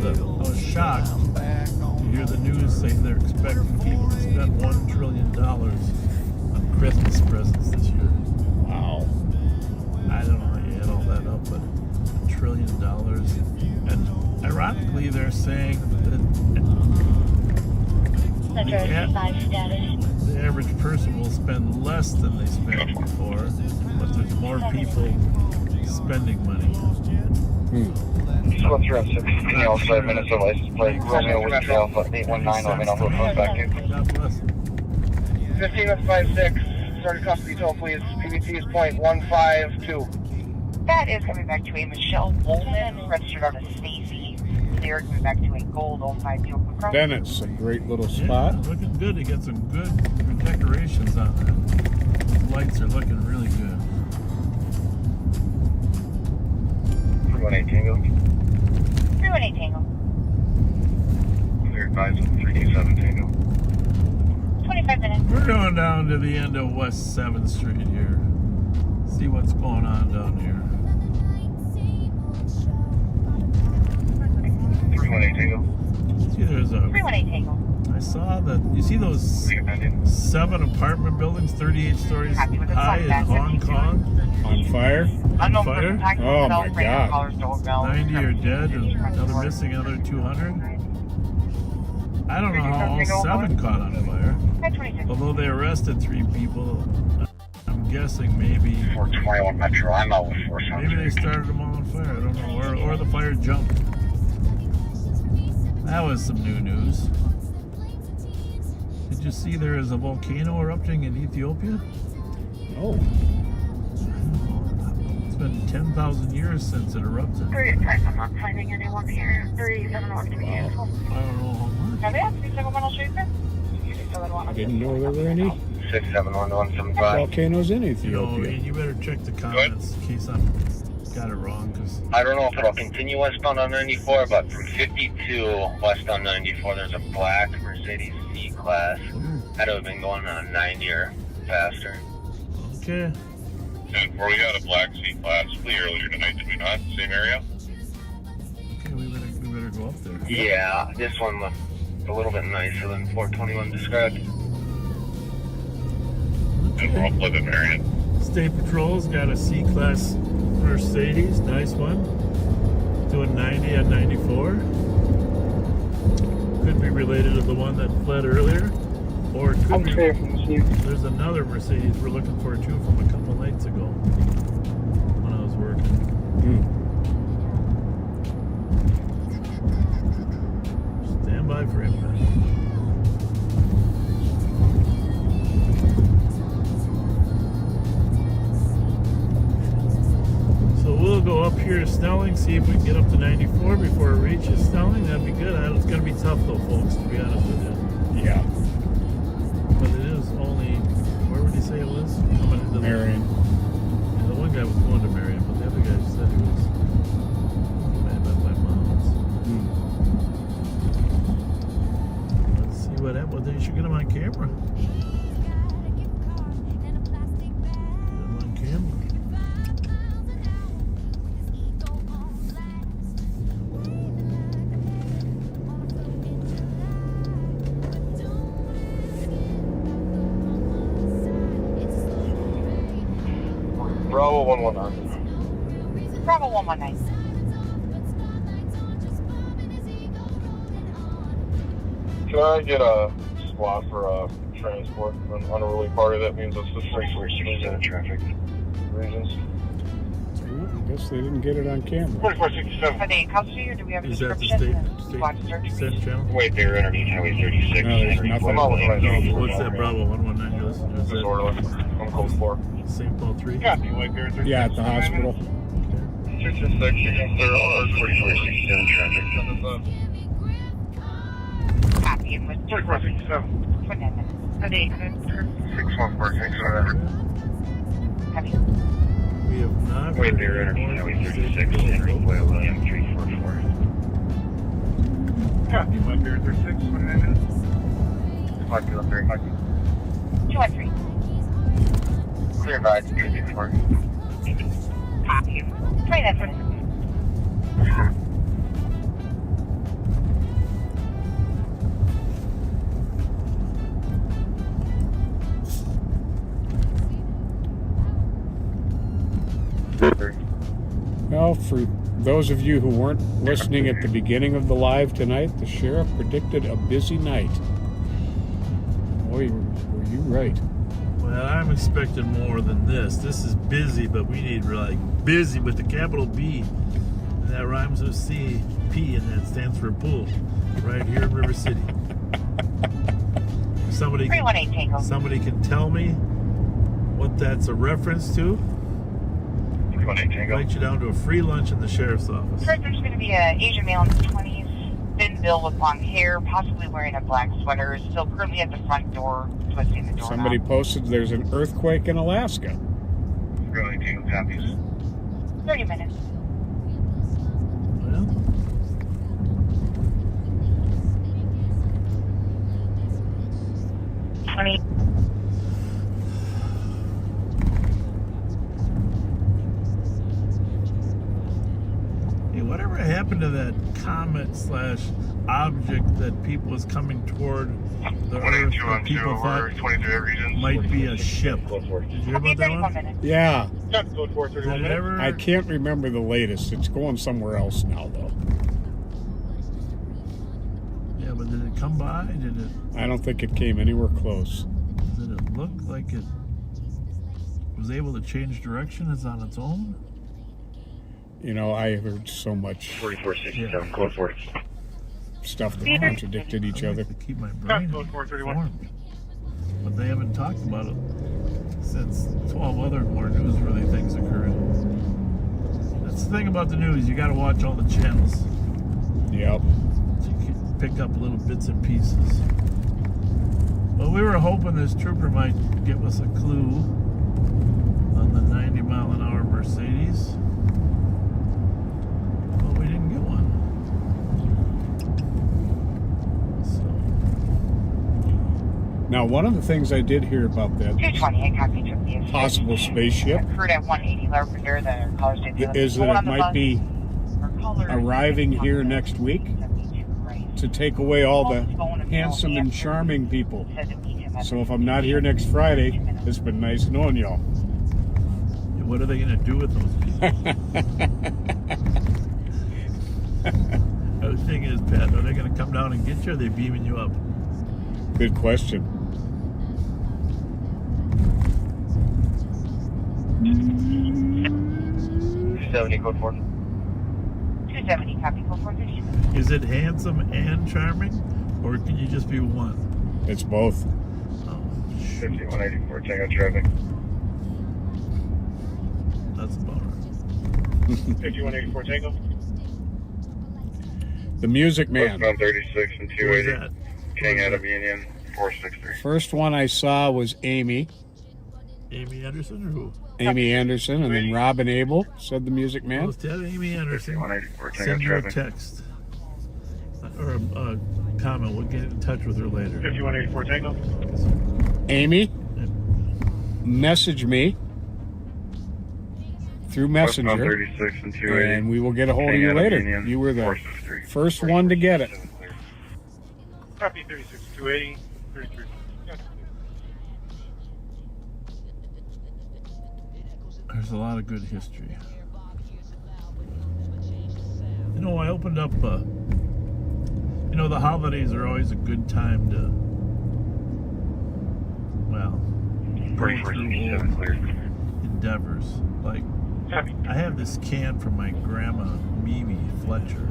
I was shocked to hear the news say they're expecting people to spend $1 trillion on Christmas presents this year. Wow. I don't know how you add all that up, but $1 trillion. And ironically, they're saying that the average person will spend less than they spent before, but there's more people spending money. Squad 306, can you also administer license plate Romeo Whiskey Alpha 819, let me know who it comes back to. God bless. 15156, started custody toll, please. PBT is .152. That is coming back to a Michelle Woolman, registered on a Stacy. They are coming back to a gold 052. Then it's a great little spot. Yeah, looking good. They got some good decorations on there. Those lights are looking really good. 318 Tango. 318 Tango. Clear advise on 327 Tango. 25 minutes. We're going down to the end of West 7th Street here. See what's going on down here. 318 Tango. See, there's a... 318 Tango. I saw that. You see those 7 apartment buildings, 38 stories high in Hong Kong? On fire? On fire? Oh my God. 90 are dead and another missing, another 200. I don't know how all 7 caught on fire. Although they arrested 3 people, I'm guessing maybe 421 Metro, I'm out with 400. maybe they started them all on fire. I don't know, or the fire jumped. That was some new news. Did you see there is a volcano erupting in Ethiopia? Oh. It's been 10,000 years since it erupted. 385, I'm not finding anyone here. 371 to be useful. I don't know how much. I didn't know there were any 671-175. volcanoes in You know, Ethiopia. you better check the comments in case I got it wrong. Cause I don't know if it'll continue westbound on 94, but from 52 westbound 94, there's a black Mercedes C-Class. That would have been going on 90 or faster. Okay. And we got a black C-Class fleet earlier tonight, did we not? Same area? Okay, we better go up there. Yeah, this one looked a little bit nicer than 421 described. And we're up Pleasant Marion. State Patrol's got a C-Class Mercedes, nice one. Doing 90 on 94. Could be related to the one that fled earlier. Or it could be, there's another Mercedes we're looking for too from a couple nights ago when I was working. Stand by for impact. So we'll go up here to Snelling, see if we can get up to 94 before it reaches Snelling. That'd be good. It's going to be tough though, folks, to be honest with you. Yeah. But it is only, where would he say it was? Coming into Marion. Yeah, the one guy was going to Marion, but the other guy said he was by Mom's. Let's see what happened. Well, you should get him on camera. Get him on camera. Bravo 119. Bravo 119. Can I get a squad for transport? An unruly party, that means it's the 3467 traffic regions. I guess they didn't get it on camera. 4467. Are they in custody or do we have a Is that the description? state channel? Wait, they're underneath Highway 36. No, there's nothing. What's that Bravo 119 list? Is that I'm code 4. St. Paul 3? Yeah, you wait there. Yeah, at the hospital. 666, there are 4467 traffic. Copy and with 4467. 4 minutes. Are they 614, thanks for that. Copy. We have not. Wait there, underneath Highway 36, Henry Boyle, William 344. Copy, wait there, 36, 29 minutes. Copy, up there, copy. 213. Clear ride, 364. Copy. 29 minutes. Well, for those of you who weren't listening at the beginning of the live tonight, the sheriff predicted a busy night. Boy, were you right. Well, I'm expecting more than this. This is busy, but we need like busy with the capital B. And that rhymes with C, P, and that stands for pool. Right here in River City. Somebody can tell me what that's a reference to. Invite you down to a free lunch in the sheriff's office. First, there's going to be an Asian male in his 20s, thin build with long hair, possibly wearing a black sweater, still currently at the front door, twisting the door. Somebody posted there's an earthquake in Alaska. Really, Tango copies. 30 minutes. Well, 20. whatever happened to that comet / object that people was coming toward the Earth that people thought might be a ship? Did you hear about that one? Yeah. I can't remember the latest. It's going somewhere else now, though. Yeah, but did it come by? Did it? I don't think it came anywhere close. Did it look like it was able to change direction? It's on its own? You know, I heard so much 4467, code 4. Stuff that contradicted each other. To keep my brain informed. But they haven't talked about it since 12 other more newsworthy things occurred. That's the thing about the news. You got to watch all the channels. Yep. So you can pick up little bits and pieces. Well, we were hoping this trooper might give us a clue on the 90-mile-an-hour Mercedes. But we didn't get one. Now, one of the things I did hear about that 220, copy to possible spaceship Heard at 180 Lavender, the colors is that it might be arriving here next week to take away all the handsome and charming people. So if I'm not here next Friday, it's been nice knowing y'all. What are they going to do with those people? The thing is, Pat, are they going to come down and get you, or are they beaming you up? Good question. Code 4. 270, copy, code 450. Is it handsome and charming, or can you just be one? It's both. 5184, check out traffic. That's a bummer. 5184, Tango. The Music Man. 136 and 280. Who's that? King out of Union, 463. First one I saw was Amy. Amy Anderson or who? Amy Anderson, and then Robin Abel said the Music Man. Well, tell Amy Anderson. 5184, check out Send her a traffic. text or a comment. We'll get in touch with her later. 5184, Tango. Amy, message me through Messenger, 136 and 280. and we will get a hold of King you out of later. Union, You were the 463. first one to get it. Copy 36, 280, 33. There's a lot of good history. You know, I opened up, you know, the holidays are always a good time to, well, go through old endeavors. Like, I have this can from my grandma, Mimi Fletcher,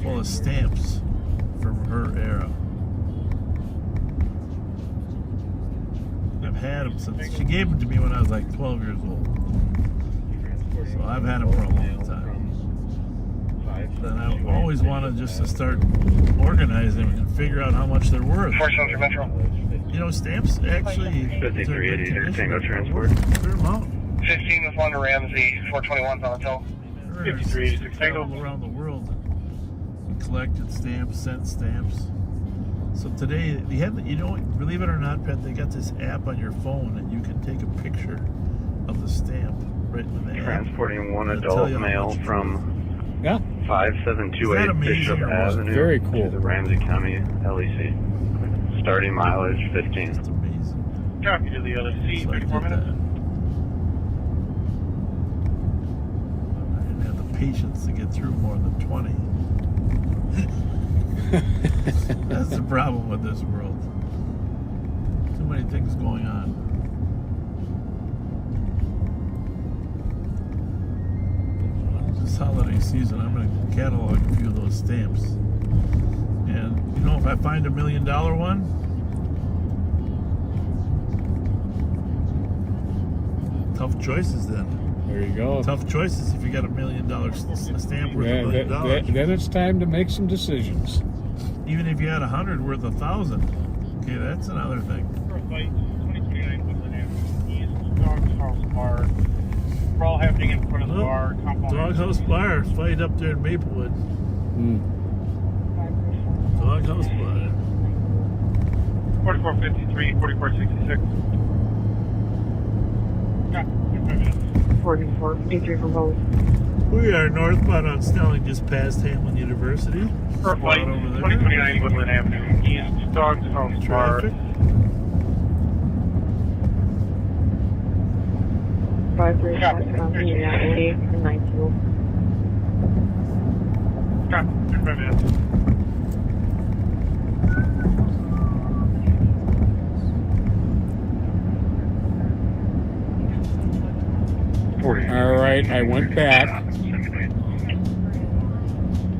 full of stamps from her era. I've had them since, she gave them to me when I was like 12 years old. So I've had them for a long time. Then I always wanted just to start organizing and figure out how much they're worth. You know, stamps actually. 5380 Tango Transport. Clear them out. 15 with one to RAMSEY. 421's on the tow. 5386 Tango. All around the world. We collected stamps, sent stamps. So today, they have, you know, believe it or not, Pat, they got this app on your phone and you can take a picture of the stamp right in the app. Transporting one adult male from 5728 Bishop Avenue Very cool. to the Ramsey County LEC. Starting mileage 15. That's amazing. Copy to the other seat. So I did 34 minutes. that. I didn't have the patience to get through more than 20. That's the problem with this world. Too many things going on. This holiday season, I'm going to catalog a few of those stamps. And, you know, if I find $1 million one, tough choices then. There you go. Tough choices if you got $1 million stamp worth $1 million. Then it's time to make some decisions. Even if you had 100 worth 1,000, okay, that's another thing. Flight 2029 Woodland Avenue East, Doghouse Bar. We're all happening in front of the bar. Doghouse Bar, fight up there in Maplewood. Doghouse Bar. 4453, 4466. Yeah, 4453 from both. We are northbound on Snelling, just past Hamlin University. For flight over there. 2029 Woodland Avenue East, Doghouse Bar. Traffic. 536 from the 88 and 92. Copy, 35 minutes. All right, I went back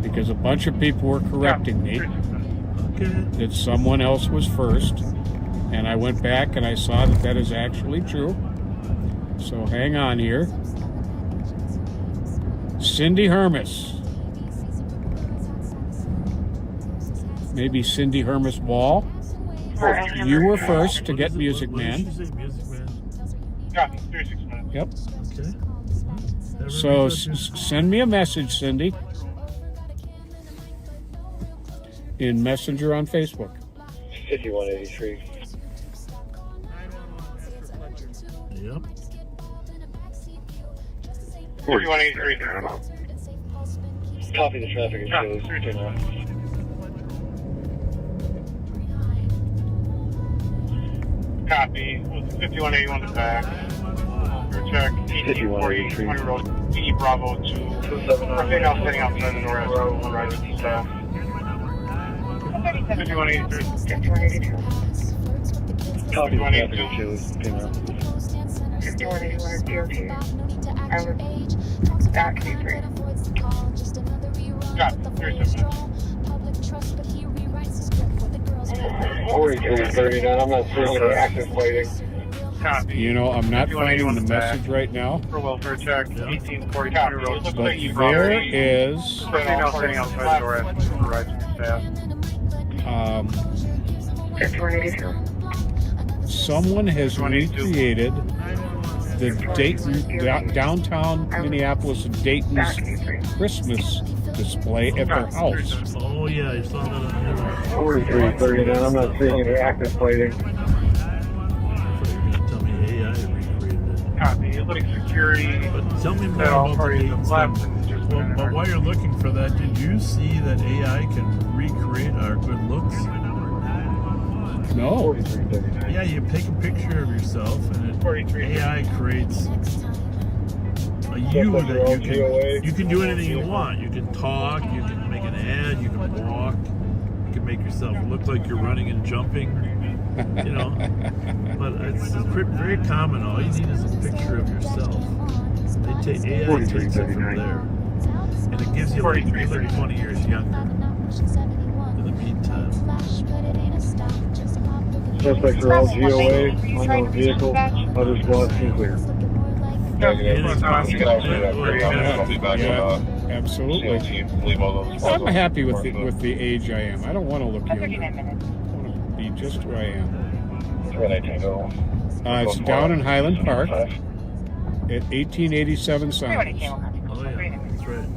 because a bunch of people were correcting me that someone else was first, and I went back and I saw that that is actually true. So hang on here. Cindy Hermes. Maybe Cindy Hermes Wall. You were first to get Music Man. Copy, 36 minutes. Yep. Okay. So send me a message, Cindy, in Messenger on Facebook. 5183. Yep. 4183. Copy the traffic and shows. Copy. 5181 is back. Check. 5183. 20 road. E Bravo 2. Right now, standing outside the door. Arriving staff. 5183. 5182. Copy the traffic and shows. 5181 DOT. Over. Back to 3. Copy. 37 minutes. 4239. I'm not seeing any active fighting. Copy. You know, I'm not finding the message right now. For welfare check. 1840 road. But there is Right now, standing outside the door. Asking for rides from staff. 5182. someone has recreated the Dayton, downtown Minneapolis Dayton's Christmas display at their house. Oh yeah, I saw that on there. 4339, I'm not seeing any active fighting. Tell me AI recreated it. Copy. Living security. But tell me more about the Dayton stuff. Well, but while you're looking for that, did you see that AI can recreate our good looks? No. Yeah, you take a picture of yourself, and AI creates a you that you can do anything you want. You can talk, you can make an ad, you can walk, you can make yourself look like you're running and jumping, you know. But it's very common. All you need is a picture of yourself. AI takes it from there, and it gives you like 20 years younger. In the meantime. Suspects are all GOA, unknown vehicle, other squads can clear. Absolutely. I'm happy with the age I am. I don't want to look younger. I want to be just who I am. It's down in Highland Park at 1887 Sounds. Oh yeah, that's right.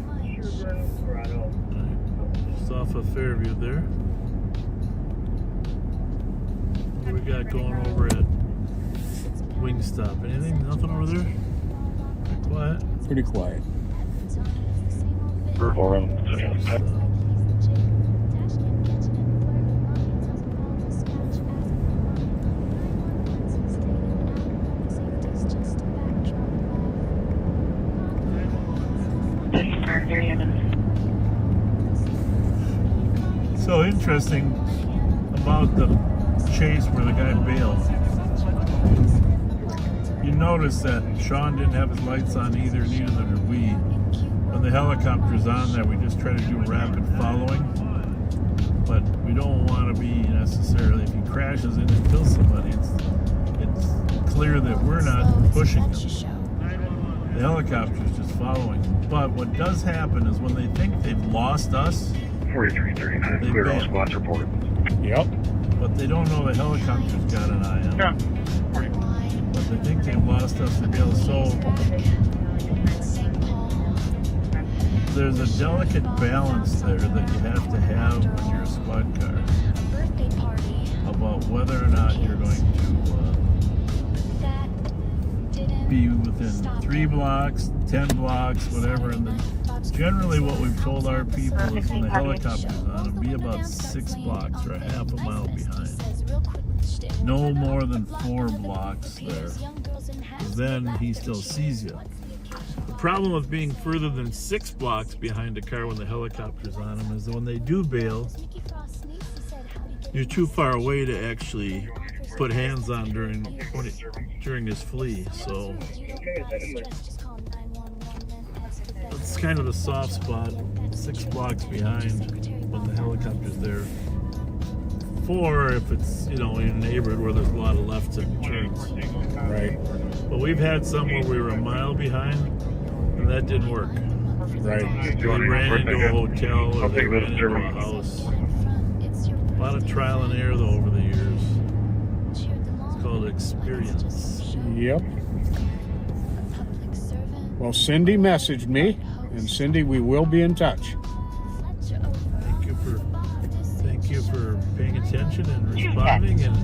Just off of Fairview there. What we got going over at Wingstop? Anything? Nothing over there? Pretty quiet? Pretty quiet. So interesting about the chase where the guy bailed. You notice that Sean didn't have his lights on either, neither did we. When the helicopter's on there, we just try to do rapid following. But we don't want to be necessarily, if he crashes in and kills somebody, it's clear that we're not pushing him. The helicopter's just following. But what does happen is when they think they've lost us, 4339, clear all squads reported. Yep. But they don't know the helicopter's got an eye on them. But they think they've lost us to bail. So there's a delicate balance there that you have to have when you're a squad car about whether or not you're going to be within 3 blocks, 10 blocks, whatever. And then generally what we've told our people is when the helicopter's on, it'll be about 6 blocks or a half a mile behind. No more than 4 blocks there. Then he still sees you. The problem with being further than 6 blocks behind a car when the helicopter's on him is that when they do bail, you're too far away to actually put hands on during his flee. So it's kind of a soft spot, 6 blocks behind when the helicopter's there. 4 if it's, you know, in a neighborhood where there's a lot of lefts and turns. Right. But we've had some where we were a mile behind, and that didn't work. Right. They ran into a hotel or they ran into a house. A lot of trial and error, though, over the years. It's called experience. Yep. Well, Cindy messaged me, and Cindy, we will be in touch. Thank you for paying attention and responding. And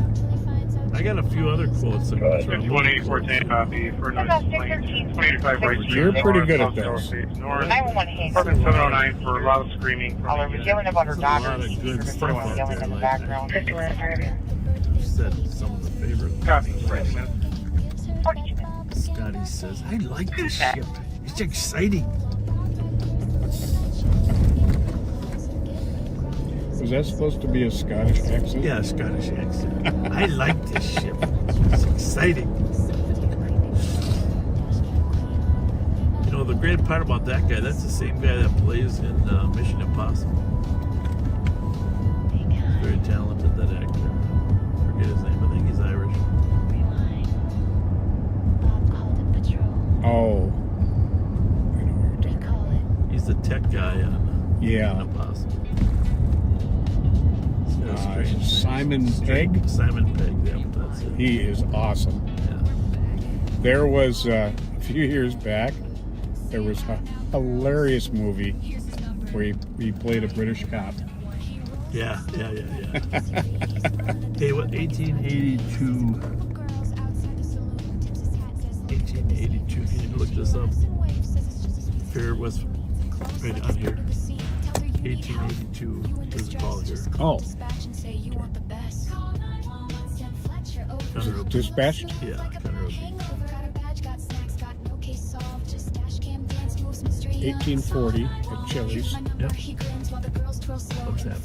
I got a few other quotes. 1814 copy for 25 right. You're pretty good at this. 709 for loud screaming. I was yelling about her daughter. A lot of good stuff out yelling there in the like background. You said some of the favorites. Copy. 20 minutes. Scotty says, I like this ship. It's exciting. Was that supposed to be a Scottish accent? Yeah, Scottish accent. I like this ship. It's exciting. You know, the great part about that guy, that's the same guy that plays in Mission Impossible. Very talented, that actor. Forget his name. I think he's Irish. Oh. He's the tech guy on Mission Impossible. Simon Pegg? Simon Pegg, yeah, that's it. He is awesome. Yeah. There was, a few years back, there was a hilarious movie where he played a British cop. Yeah. Hey, what, 1882? 1882, can you look this up? Here was right on here. 1882 is called here. Oh. Dispatched? Yeah, Conroe Beach. 1840 at Chili's. Yep. What's that?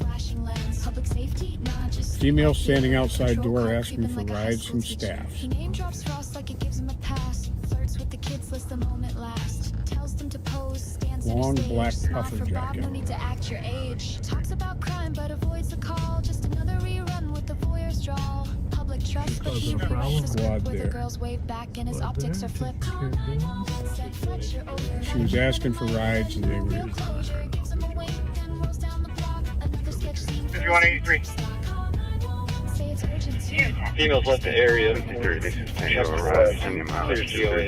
Female standing outside door asking for rides from staff. He name drops Frost like it gives him a pass. Flirts with the kids, lets the moment last. Tells them to pose, stands Long center black stage. puffer Smart for Bob, jacket. no need to act your age. Talks about crime but avoids the call. Just another rerun with the voyeur's drawl. Public trust, but he rewrites the script where the girls wave back and his optics are flipped. Said Fletcher over. She was asking for rides and they were. Real closure, gives him a wink and rolls down the block. Another sketch scene. 5183. Say it's urgent too. Females left the area. Clear GOA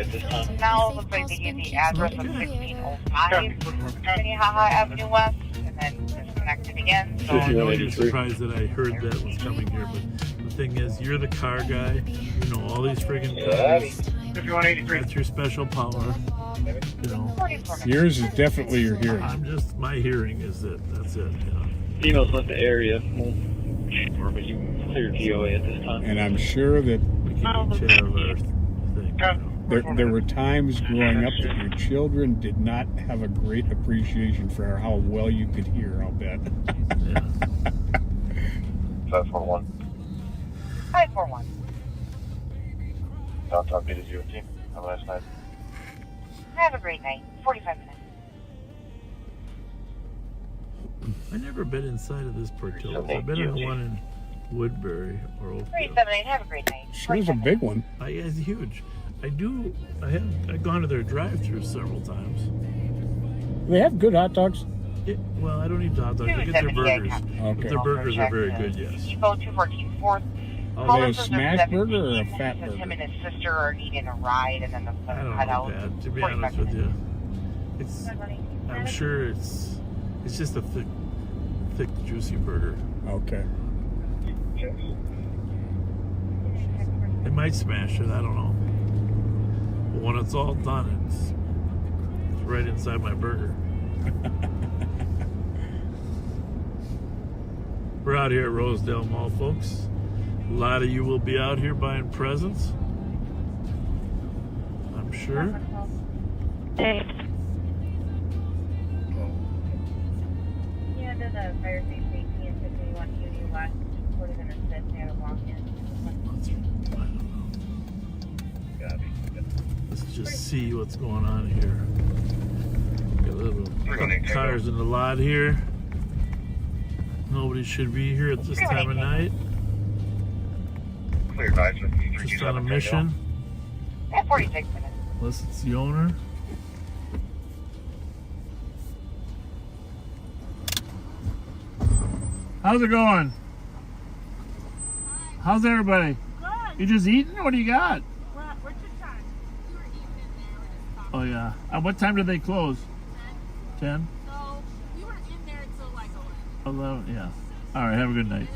at this time. Now looks like they gave the address of 1605 Minnehaha Avenue West, and then disconnected again. So I know you're surprised that I heard that was coming here, but the thing is, you're the car guy. You know all these friggin' cars. 5183. That's your special power. You know. Yours is definitely your hearing. I'm just, my hearing is that. That's it. You know. Females left the area. But you cleared GOA at this time. And I'm sure that We can each have our thing. there were times growing up that your children did not have a great appreciation for how well you could hear, I'll bet. Yeah. 541. 541. Downtown Beta 0 team. Have a nice night. Have a great night. 45 minutes. I've never been inside of this Portillo's. I've been in the one in Woodbury or Oakville. 378. Have a great night. Sure is a big one. It's huge. I've gone to their drive-thru several times. They have good hot dogs. Well, I don't eat hot dogs. I get their burgers. Okay. But their burgers are very good, yes. Depot 214 4th. Are they a smash burger or a fat Him burger? and his sister are needing a ride, and then the I don't head know, out. Dad. To be honest with you, I'm sure it's just a thick, juicy burger. Okay. They might smash it. I don't know. But when it's all done, it's right inside my burger. We're out here at Rosedale Mall, folks. A lot of you will be out here buying presents, I'm sure. Hey. Yeah, there's a fire station 18 and 51 Uni West. 40 minutes since they had a walk-in. Let's just see what's going on here. Got little cars in the lot here. Nobody should be here at this time of night. Clear guys with Just on a mission. At 46 minutes. Unless it's the owner. How's it going? How's everybody? Good. You just eating? What do you got? We're just trying. We were eating in there. Oh yeah. What time did they close? 10? So we were in there until like 11, yeah. All right, have a good night.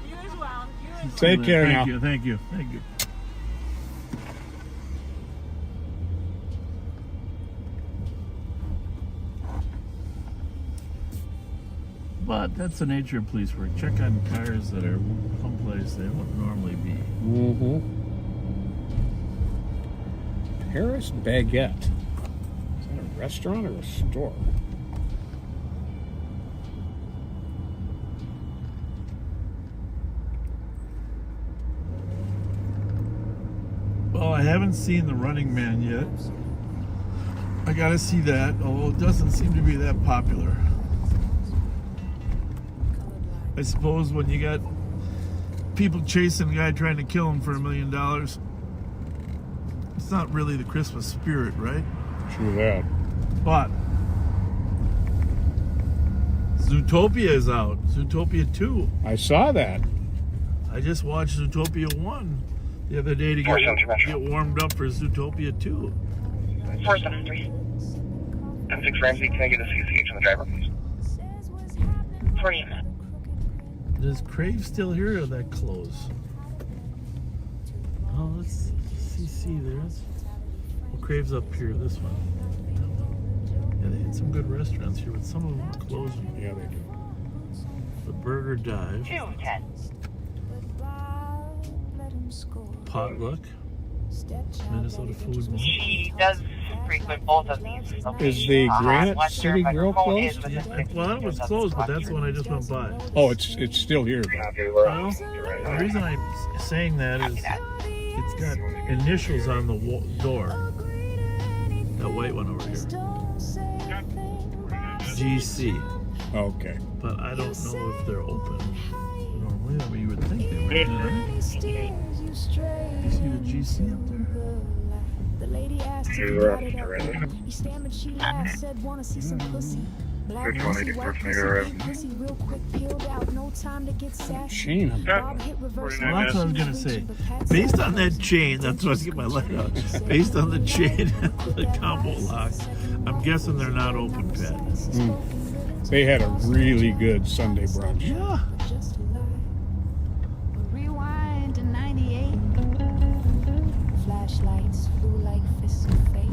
You as well. Take care now. Thank you. But that's the nature of police work. Check on cars that are someplace they don't normally be. Mm-hmm. Paris Baguette. Is that a restaurant or a store? Well, I haven't seen The Running Man yet. I gotta see that, although it doesn't seem to be that popular. I suppose when you got people chasing a guy trying to kill him for $1 million, it's not really the Christmas spirit, right? True that. But Zootopia is out. Zootopia 2. I saw that. I just watched Zootopia 1 the other day to get warmed up for Zootopia 2. 473. M6 Ramsey, can I get a CCH on the driver, please? 40 minutes. Does Crave still here or did that close? Oh, let's see there. Well, Crave's up here, this one. Yeah, they had some good restaurants here, but some of them are closing. Yeah, they do. The Burger Dive. 210. Potluck. Minnesota Food Month. She does frequent both of these. Is the Granite City Grill closed? Yeah, well, it was closed, but that's the one I just went by. Oh, it's still here. Well, the reason I'm saying that is it's got initials on the door. That white one over here. GC. Okay. But I don't know if they're open. Normally, I mean, you would think they would. Right? You see the GC up there? The lady asked if you got it up. He stammered, she laughed, said, wanna see some pussy. Black pussy, white pussy, real quick, peeled out, no time to get sassy. Shane. Bob hit reverse. Well, that's what I was gonna say. Based on that chain, that's what I get my light out. Based on the chain and the combo lock, I'm guessing they're not open, Pat. They had a really good Sunday brunch. Yeah. Rewind to 98. Flashlights flew like fists of fate.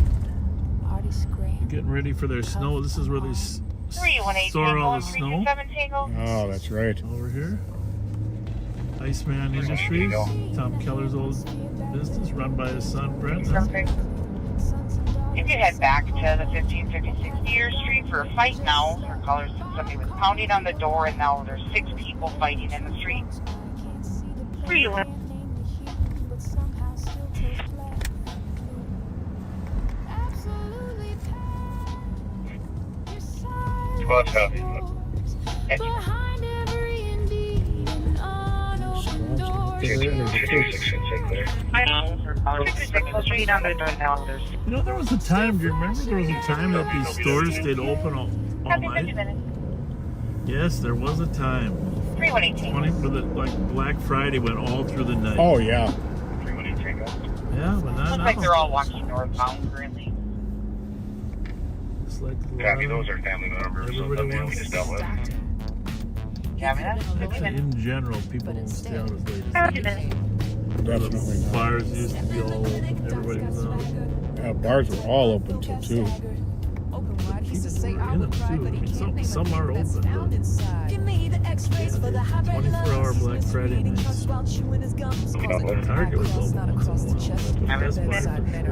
Artie screamed. Getting ready for their snow. This is where they store all the snow. Oh, that's right. Over here. Iceman Industries. Tom Keller's old business run by his son, Brent. You could head back to the 1556 Year Street for a fight now. Her caller said somebody was pounding on the door, and now there's 6 people fighting in the street. Squad copy. You know, there was a time, do you remember there was a time that these stores stayed open all night? Yes, there was a time. 3118. Like Black Friday went all through the night. Oh, yeah. 3118. Yeah, but not Looks now. like they're all walking northbound currently. It's like Copy, those are family members. Everybody Something we wants just dealt with. Yeah, I mean, that's I'd say in general, people won't stay out as late as Definitely not. bars used to be all open. Everybody was out. Yeah, bars were all open till 2. People were in them too. I mean, some are open, but 24-hour Black Friday nights. Target was open once in a while. Best Buy for sure.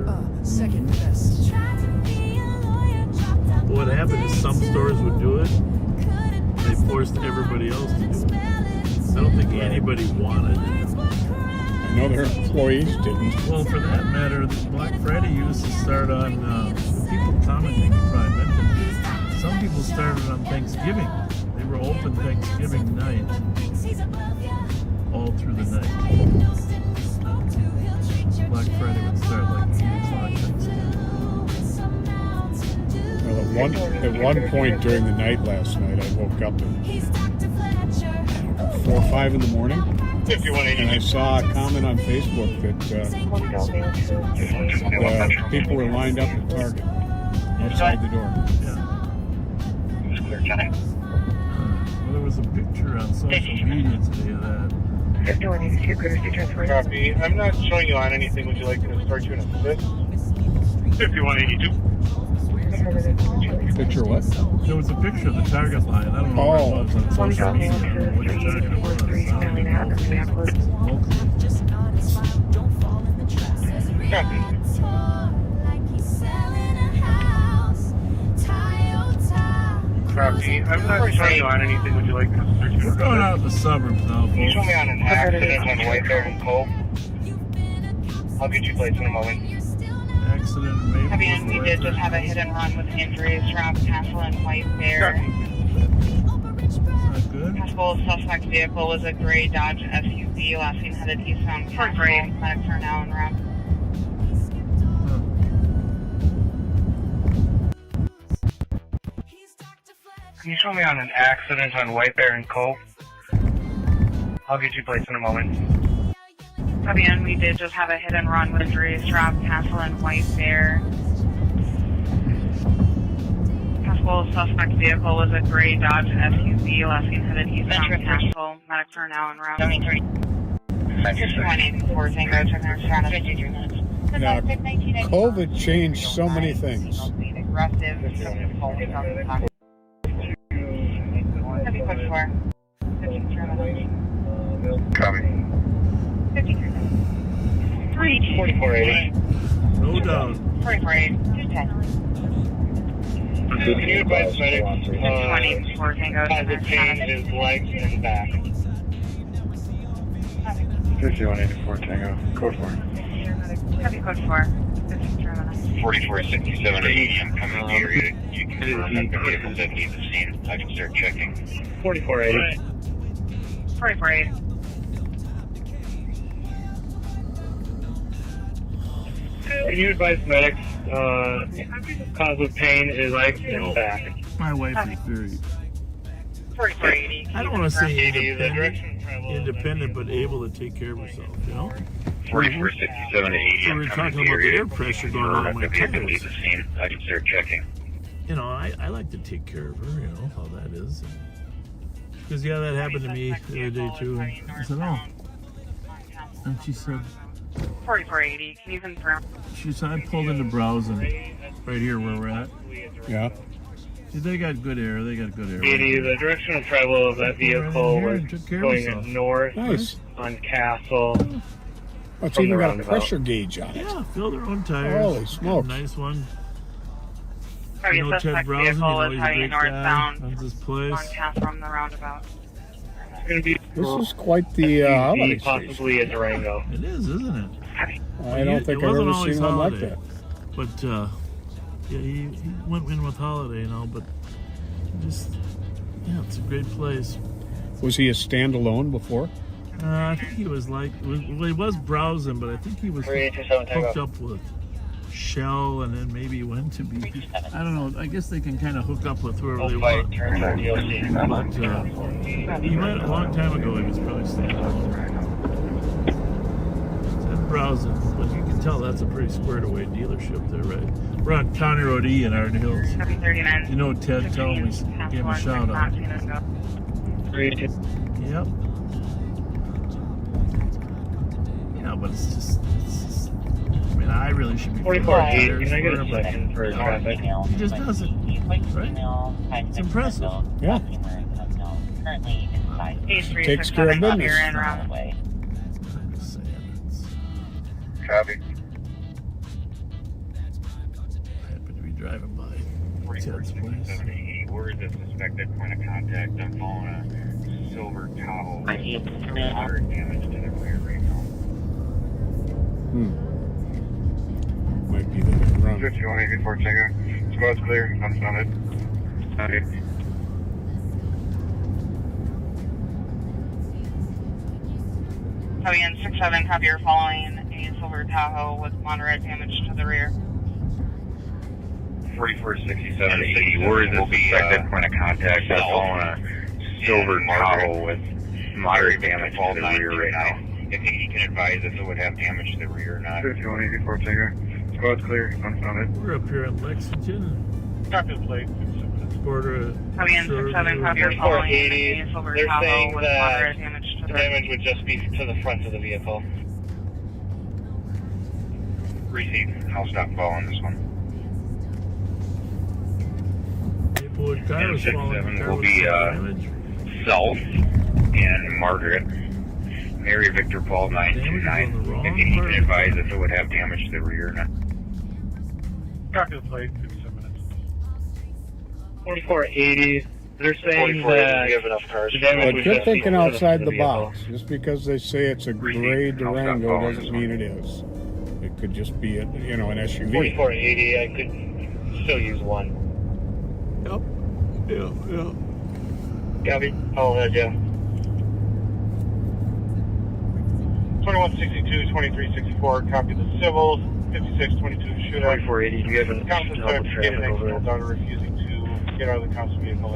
What happened is some stores would do it. They forced everybody else to do it. I don't think anybody wanted it. I know their employees didn't. Well, for that matter, the Black Friday used to start on, people commenting, you probably mentioned, some people started on Thanksgiving. They were open Thanksgiving night, all through the night. Black Friday would start like 8 o'clock Thanksgiving. Well, at one point during the night last night, I woke up at 4 or 5 in the morning, and I saw a comment on Facebook that people were lined up at Target outside the door. Yeah. Well, there was a picture on social media today of that. Copy. I'm not showing you on anything. Would you like me to start you in a assist? 5182. Picture what? There was a picture of the Target line. I don't know where it was on social media. I don't know what you're talking about. Copy. Copy. I'm not showing you on anything. Would you like me to start you in We're going out in the suburbs now, Can you show folks. me on an accident on White Bear and Cove? I'll get you plates in a moment. Accident, maybe. I mean, we did just have a hit and run with injuries around Castle and White Bear. Not good. Possible suspect vehicle was a gray Dodge SUV, last seen headed eastbound Castle. Medics are now en route. Can you show me on an accident on White Bear and Cove? I'll get you plates in a moment. Again, we did just have a hit and run with injuries around Castle and White Bear. Possible suspect vehicle was a gray Dodge SUV, last seen headed eastbound Castle. Medics are now en route. 5184 Tango, checking our surroundings. 53 minutes. Now, COVID changed so many things. Aggressive. That'd be quick for. 53 minutes. Copy. 53 minutes. 4480. No doubt. 4480. 210. Can you advise medics? 224 Tango. Positive pain is legs and back. 5184 Tango. Code 4. Copy code 4. This is Terminal. 4467 to 80. I'm coming to the area. You can confirm that the vehicles that leave the scene. I can start checking. 4480. 4480. Can you advise medics? Cause of pain is legs and back. My wife is very, 4480. I don't want to say The direction of travel. independent, but able to take care of herself, you know? 4467 to 80. So I'm we're coming talking to the about the area. air pressure You can going on confirm my that the vehicle leave tires. the scene. I can start checking. You know, I like to take care of her, you know, how that is. Because, yeah, that happened to me the other day, too. I said, oh. And she said, 4480. Can you confirm? she said, I pulled into browsing right here where we're at. Yeah. See, they got good air. They got good air. 80, the direction of travel of that vehicle was going north Nice. on Castle. Oh, it's From even the got a roundabout. pressure gauge on it. Yeah, fill their own tires. Holy Got a smokes. nice one. Sorry, You know, Ted suspect Browson, you vehicle know, is he's a heading great guy. northbound Runs this place. on Castle from the roundabout. It's going to be This is quite the holiday station. possibly a Durango. It is, isn't it? I don't think I've ever seen one like that. But, yeah, he went in with Holiday and all, but just, yeah, it's a great place. Was he a standalone before? I think he was like, well, he was browsing, but I think he was 3827 hooked Tango. up with Shell and then maybe went to be, I don't know, I guess they can kind of hook up with whoever they want. But, he went a long time ago, he was probably standalone. Said browsing, but you can tell that's a pretty squared away dealership there, right? We're on County Road E in Arden Hills. 739. You know, Ted, tell him we gave him a shout out. Yep. Yeah, but it's just, I mean, I really should be. 4480, can I get a second for traffic? He just does it, right? It's impressive. Yeah. Currently inside. Takes care of business. You're in round. Copy. Happen to be driving by Ted's place. 80. Where is the suspected point of contact? I'm following a silver Tahoe. Moderate damage to the rear right now. Might be the hit and run. 5184 Tango. Squad's clear. Unfounded. Copy. Fabian 67, copy, you're following a silver Tahoe with moderate damage to the rear. 4467 to 80. Where is the suspected point of contact? I'm following a silver Tahoe with moderate damage to the rear right now. If he can advise if it would have damage to the rear or not. 5184 Tango. Squad's clear. Unfounded. We're up here in Lexington, Copy the plate. border. Fabian 67, copy, you're following a silver They're Tahoe saying with that moderate damage to the the rear. damage would just be to the front of the vehicle. Receive. I'll stop following this one. People with cars falling. 767 will be south in Margaret. Mary Victor Paul 929. If he can advise if it would have damage to the rear or not. Copy the plate. 57 minutes. 4480. They're saying that you have enough cars. the damage But would you're just be thinking to outside the vehicle. box. Just because they say it's a gray Durango doesn't mean it is. It could just be an SUV. 4480. I could still use one. Yeah. Copy. I'll head ya. 2162, 2364. Copy the civils. 5622 shootout. 4480. Do you have an Council help with certificate traffic and over there? daughter refusing to get out of the council vehicle.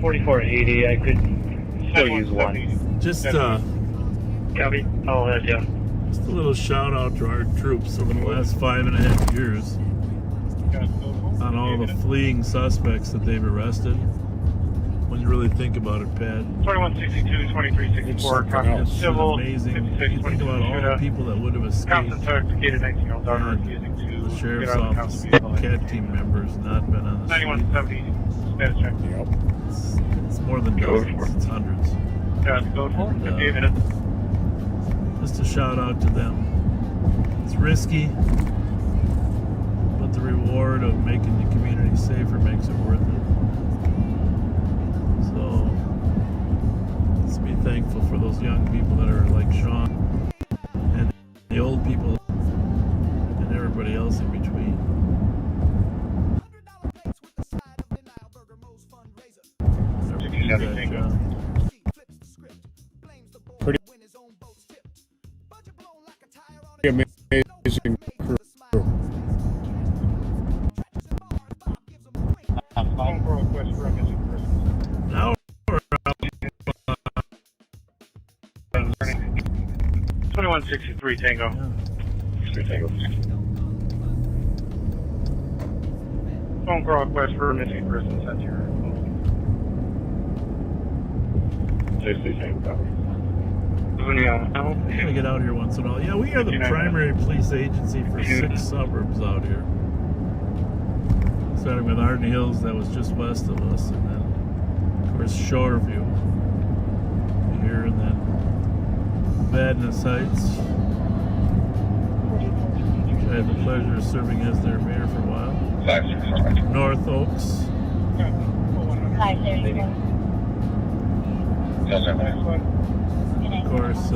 4480. I could still use one. Just, Copy. I'll head ya. just a little shout out to our troops over the last 5.5 years on all the fleeing suspects that they've arrested. When you really think about it, Pat, 2162, 2364. Copy the it's civil. amazing. You 5622 think about all the shootout. people that would have escaped. Council certificated 19-year-old daughter And refusing to the get sheriff's out of the office, council vehicle. CAT team members not been on the street. 9170. Status check. Yep. It's more than dozens. It's hundreds. Forecast code for And, 58 minutes. Just a shout out to them. It's risky, but the reward of making the community safer makes it worth it. So let's be thankful for those young people that are like Sean and the old people and everybody else in between. Amazing crew. Phone for request for a missing person. Now we're 2163 Tango. 3 Tango. Phone call request for a missing person sent to your 60 Tango. I'm gonna get out here once in a while. Yeah, we are the primary police agency for 6 suburbs out here. Starting with Arden Hills, that was just west of us, and then, of course, Shoreview here, and then Badness Heights, which I had the pleasure of serving as their mayor for a while. North Oaks. Of course,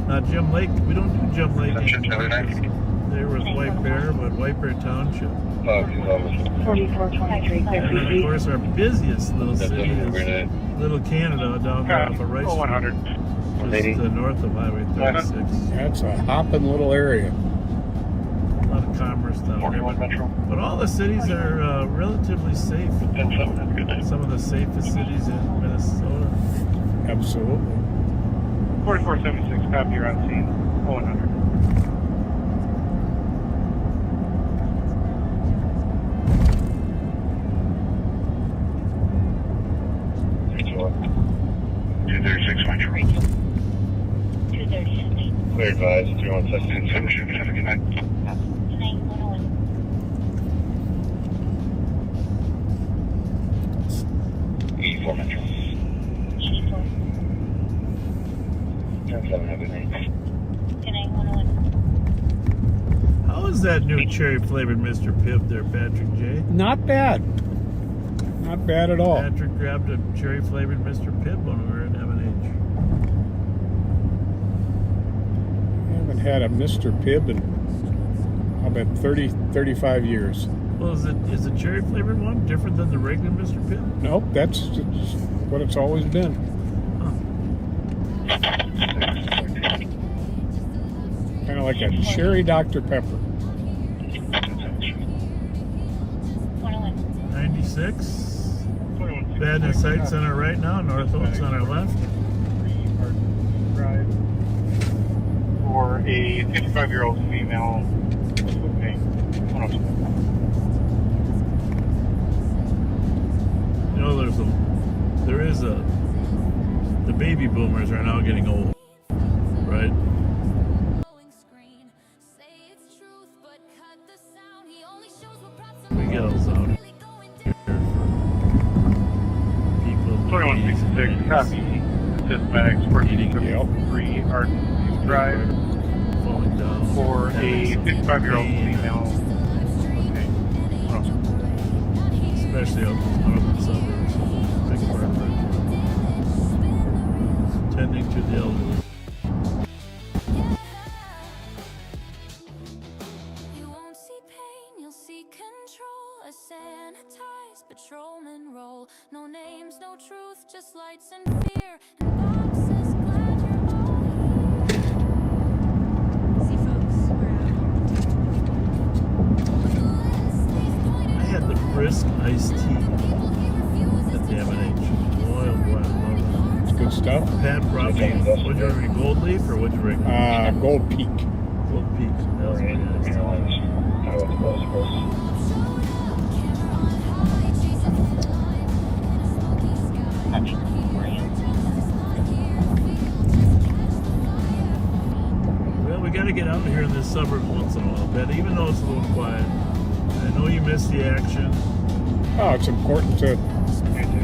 not Gem Lake. We don't do Gem Lake anymore. There was White Bear, but White Bear Township. 4423. And then, of course, our busiest little city is Little Canada down there off of Rice Street, just north of Highway 36. That's a hopping little area. A lot of commerce down there. But all the cities are relatively safe. Some of the safest cities in Minnesota. Absolutely. 4476, copy, you're on scene. 100. Clear advise, 3116. Have a good night. 84 Metro. 84. 10-7, have a good night. How is that new cherry flavored Mr. Pibb there, Patrick J? Not bad. Not bad at all. Patrick grabbed a cherry flavored Mr. Pibb when we were in M&H. I haven't had a Mr. Pibb in, I'll bet 35 years. Well, is the cherry flavored one different than the regular Mr. Pibb? Nope, that's what it's always been. Kind of like a cherry Dr. Pepper. 96. Badness Heights on our right now, North Oaks on our left. For a 55-year-old female with pain. You know, the baby boomers are now getting old, right? We get those out here. 2166, copy. Dispatch for eating 3 Arden Drive. Falling down. For a 55-year-old female with pain. Especially out in the northern suburbs. Big part of it. Tending to the elderly. You won't see pain, you'll see control. A sanitized patrolman role. No names, no truth, just lights and fear. And boxes, glad you're all here. See, folks, we're I had the brisk iced tea at the M&H. Boy, oh boy, I love it. It's good stuff. Pat brought me, would you bring Gold Leaf or would you bring? Gold Peak. Gold Peak. That was pretty nice. Well, we got to get out here in this suburb once in a while, Ben, even though it's a little quiet. I know you miss the action. Oh, it's important to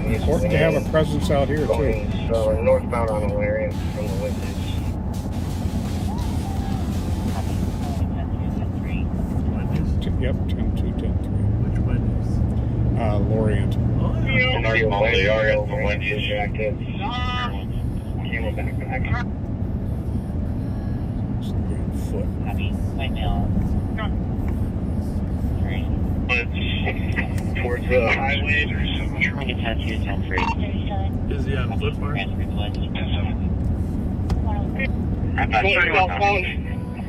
Important to have a presence out here, too. Going northbound on Valerian from the windage. Yep, 10-2, 10-3. Which Wendy's? Lorient. Oh, yeah. Northbound, they are at the Wendy's. Jackets. Camel backpack. Foot. Towards the highway. Is he on foot, Mark? Southbound.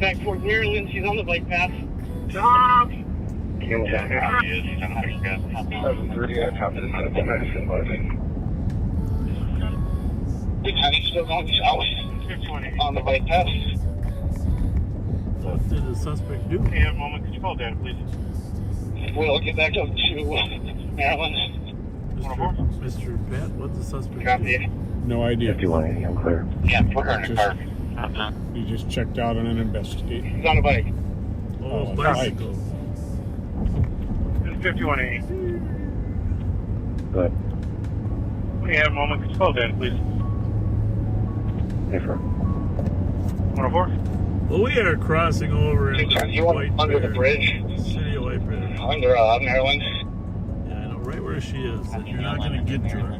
Back towards Maryland. She's on the bike path. Stop! Camel backpack. 7-3 at top of the medicine button. He's still going south on the bike path. What did the suspect do? Okay, a moment. Could you call Dad, please? We'll get back up to Maryland. Mr. Pat, what's the suspect do? Copy. No idea. 5180, I'm clear. Yeah, put her in the car. He just checked out on an investigate. He's on a bike. Oh, a bicycle. It's 5180. Good. Okay, a moment. Could you call Dad, please? Different. 104? Well, we are crossing over into You want under the bridge? City of White Bear. Under Maryland. Yeah, I know right where she is. And you're not going to get to her.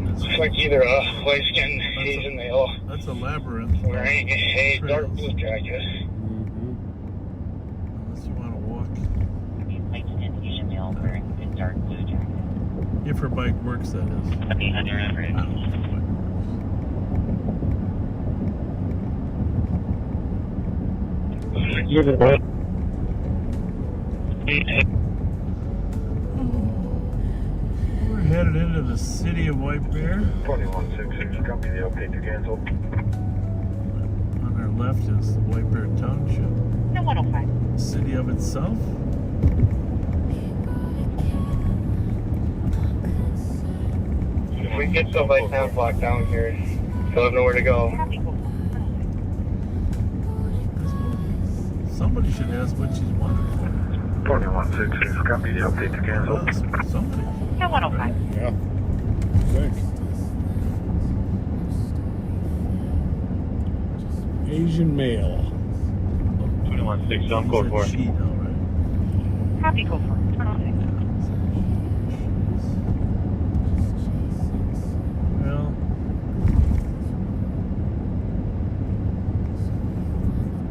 Looks like either a light-skinned Asian male That's a labyrinth. wearing a dark blue jacket. Unless you want to walk. Asian male wearing a dark blue jacket. If her bike works, that is. Under the bridge. I don't know if her bike works. We're headed into the city of White Bear. 2166, copy the update to cancel. On our left is White Bear Township. No, 105. The city of itself. If we get the light town block down here, they'll have nowhere to go. Somebody should ask what she's wanted for. 2166, copy the update to cancel. Somebody. No, 105. Yeah. I think. Asian male. 216 on code 4. She, all right. Copy, go for it. 106. Well,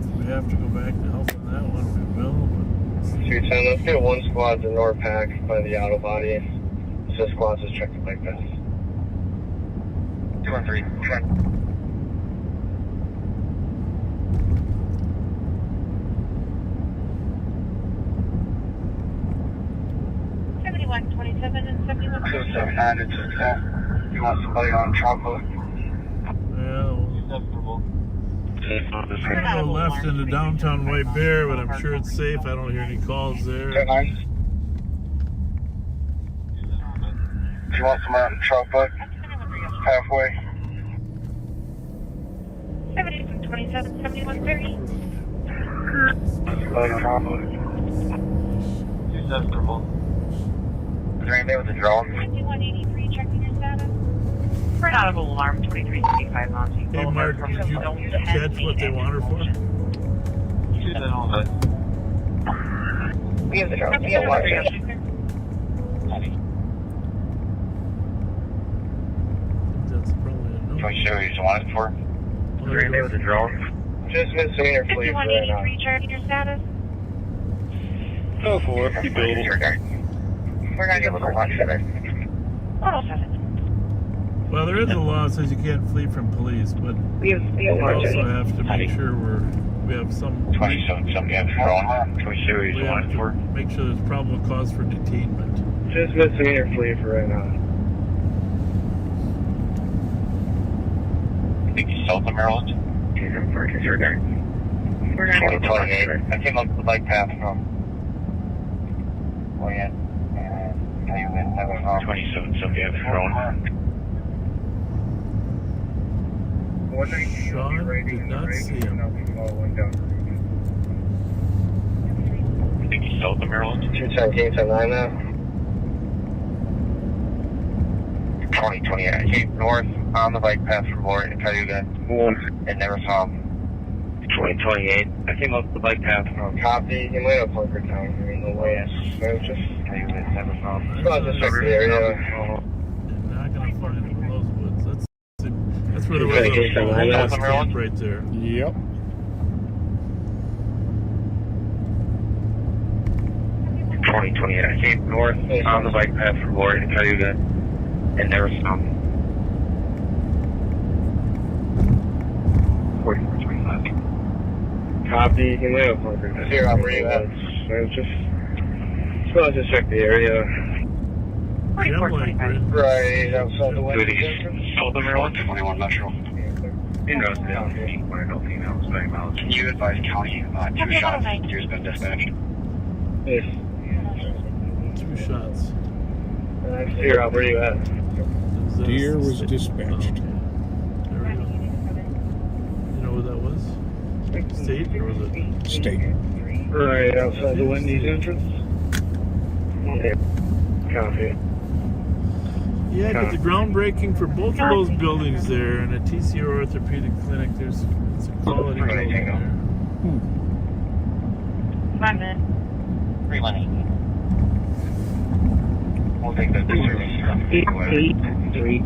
if we have to go back to help on that one, we will. 210, let's get one squad to NORPAC by the auto body. So squads is checking like this. 213, check. And 71. 279, it's you want somebody on chocolate? Well, we'll go left into downtown White Bear, but I'm sure it's safe. I don't hear any calls there. 10-9. Do you want somebody on chocolate? Halfway. 27, 71, 30. Somebody on chocolate. 2-7. Is there anything with the drone? 5183, checking your status. For an audible alarm, 2365 Monty. Hey, Mark, did you catch what they want her for? We have the drone. We have watch it. That's probably a no. Can we show you what you want it for? Is there anything with the drone? Just misdemeanor fleet right now. 5183, checking your status. Oh, 4. Keep building. We're not able to watch it. 107. Well, there is a law that says you can't flee from police, but we also have to make sure we have some. 27, somebody have drone. Can we show you what you want it for? Make sure there's probable cause for detainment. Just misdemeanor fleet for right now. I think he's south of Maryland. We're not able to watch it. I came up the bike path from Orient. 27, somebody have drone. Sean did not see him. south of Maryland. 210 K9 now. 2028. I came north on the bike path from Lord and Cayuga and never saw him. 2028. I came up the bike path from Copy. He might have hunkered down here in the way. So just Cayuga and never saw him. so I'll just check the area. You're not gonna find him in those woods. That's where the was a last camp right there. Yep. I came north on the bike path from Lord and Cayuga and never saw him. 4425. Copy. He might have hunkered. Here, I'm reading that. So I'll just check the area. 4425. Right outside the window. South of Maryland, 21 Metro. In Rosedale, 15 male females, very miles. Can you advise county 2 shots? Deer's been dispatched. Yes. 2 shots. Here, I'll bring you at. Deer was dispatched. There we go. You know what that was? State or was it? State. Right outside the Wendy's entrance. Yeah. Copy. Yeah, but the groundbreaking for both of those buildings there and a TCO orthopedic clinic, it's a quality building there. 5 minutes. 318. We'll take the service from 883.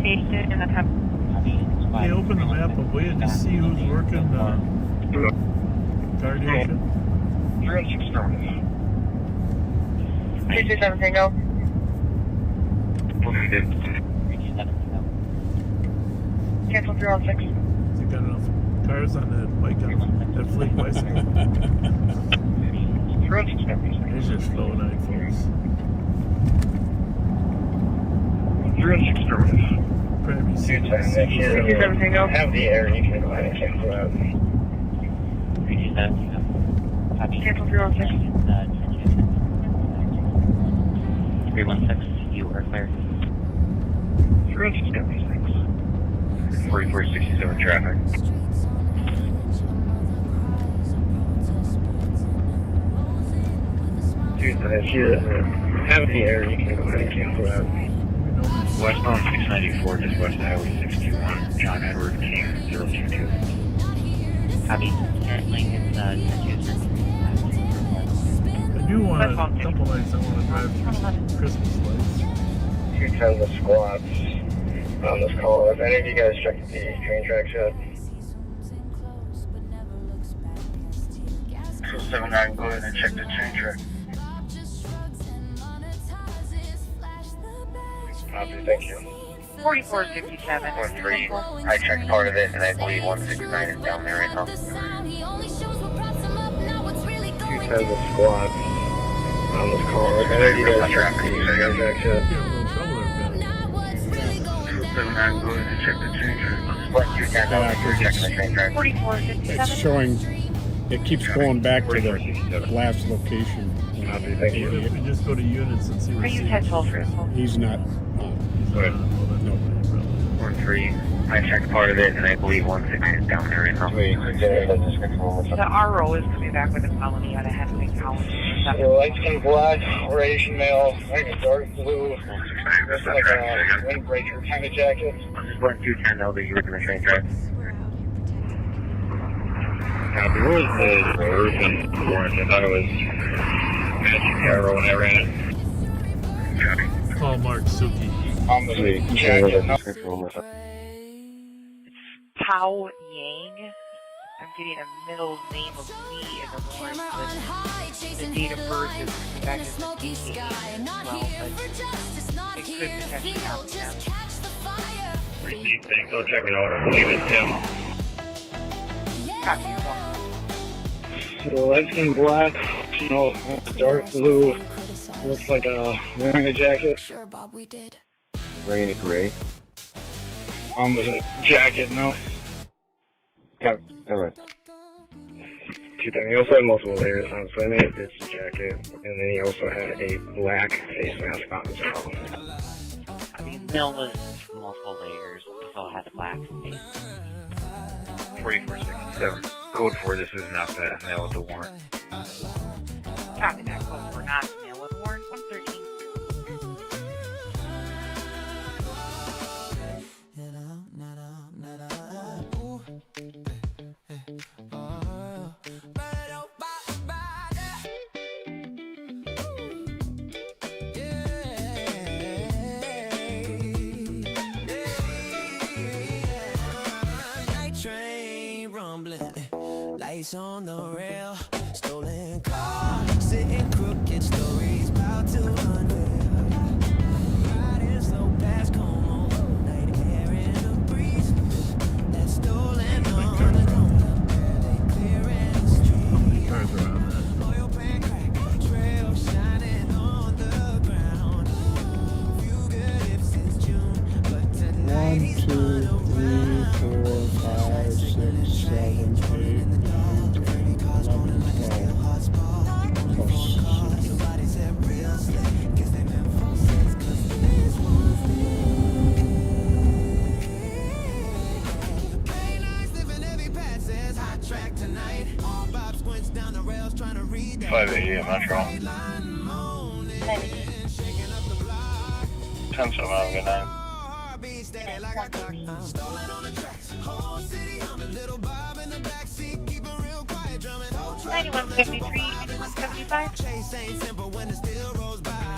Station in the top. Hey, open the map up way and just see who's working car dealership. 227 Tango. Cancel 316. Has it got enough tires on that bike, that fleet bicycle? He's just slow night, folks. 316 Probably see 227 Tango. Have the air, you can go ahead and cancel out. Cancel 316. 316, you are clear. 4467 traffic. Have the air, you can go ahead and cancel out. Westbound 694, just west of Highway 621, John Edward King 022. Copy. Currently, it's 10 I do want a couple nights I want to drive through Christmas lights. 210 the squats on this call. Have any of you guys checked the train tracks yet? 279, go ahead and check the train track. Copy, thank you. 4457. 13, I checked part of it and I believe 169 is down there right now. 210 the squats on this call. Have any of you guys checked the train tracks yet? 279, go ahead and check the train track. What, 210, you're checking the train track? 4457. It's showing, it keeps going back to the last location. If we just go to units and see Are where you 1012 for He's not. Good. 43, I checked part of it and I believe 169 is down there right now. The RO is coming back with a felony out of Headley County. Lights in black, radiation mail, like a dark blue, just like a windbreaker kind of jacket. 210, I'll be using the train track. Copy. What was the version for it? I thought it was Magic Arrow when I ran it. Copy. Call Mark Suki. On the jacket. Pao Yang. I'm getting a middle name of Lee in the morning, but the date of birth is back in the 1880s as well, but it could potentially happen now. Received, thanks. Go check it out. I believe it's him. Copy. So lights in black, you know, dark blue. Looks like wearing a jacket. Wearing a gray? Was a jacket, no? Yeah, alright. He also had multiple layers on, so I made this jacket, and then he also had a black face mask on as well. I mean, Mill was multiple layers, so it had a black face. 4467. Code for this is not that mail with the warrant. Copy that. Code for not mail with warrant 113. Lights on the rail, stolen car, sitting crooked stories about to unveil. Riding slow past Como, night air in the breeze. That stolen on the ground up there, they clearing the street. Oil pan crack, trail shining on the ground. Fugitive since June, but tonight he's 1, 2, 3, 4, 5, 6, 7, 8. Five AM, not wrong. 10-7, have a good night. 9173, 9175.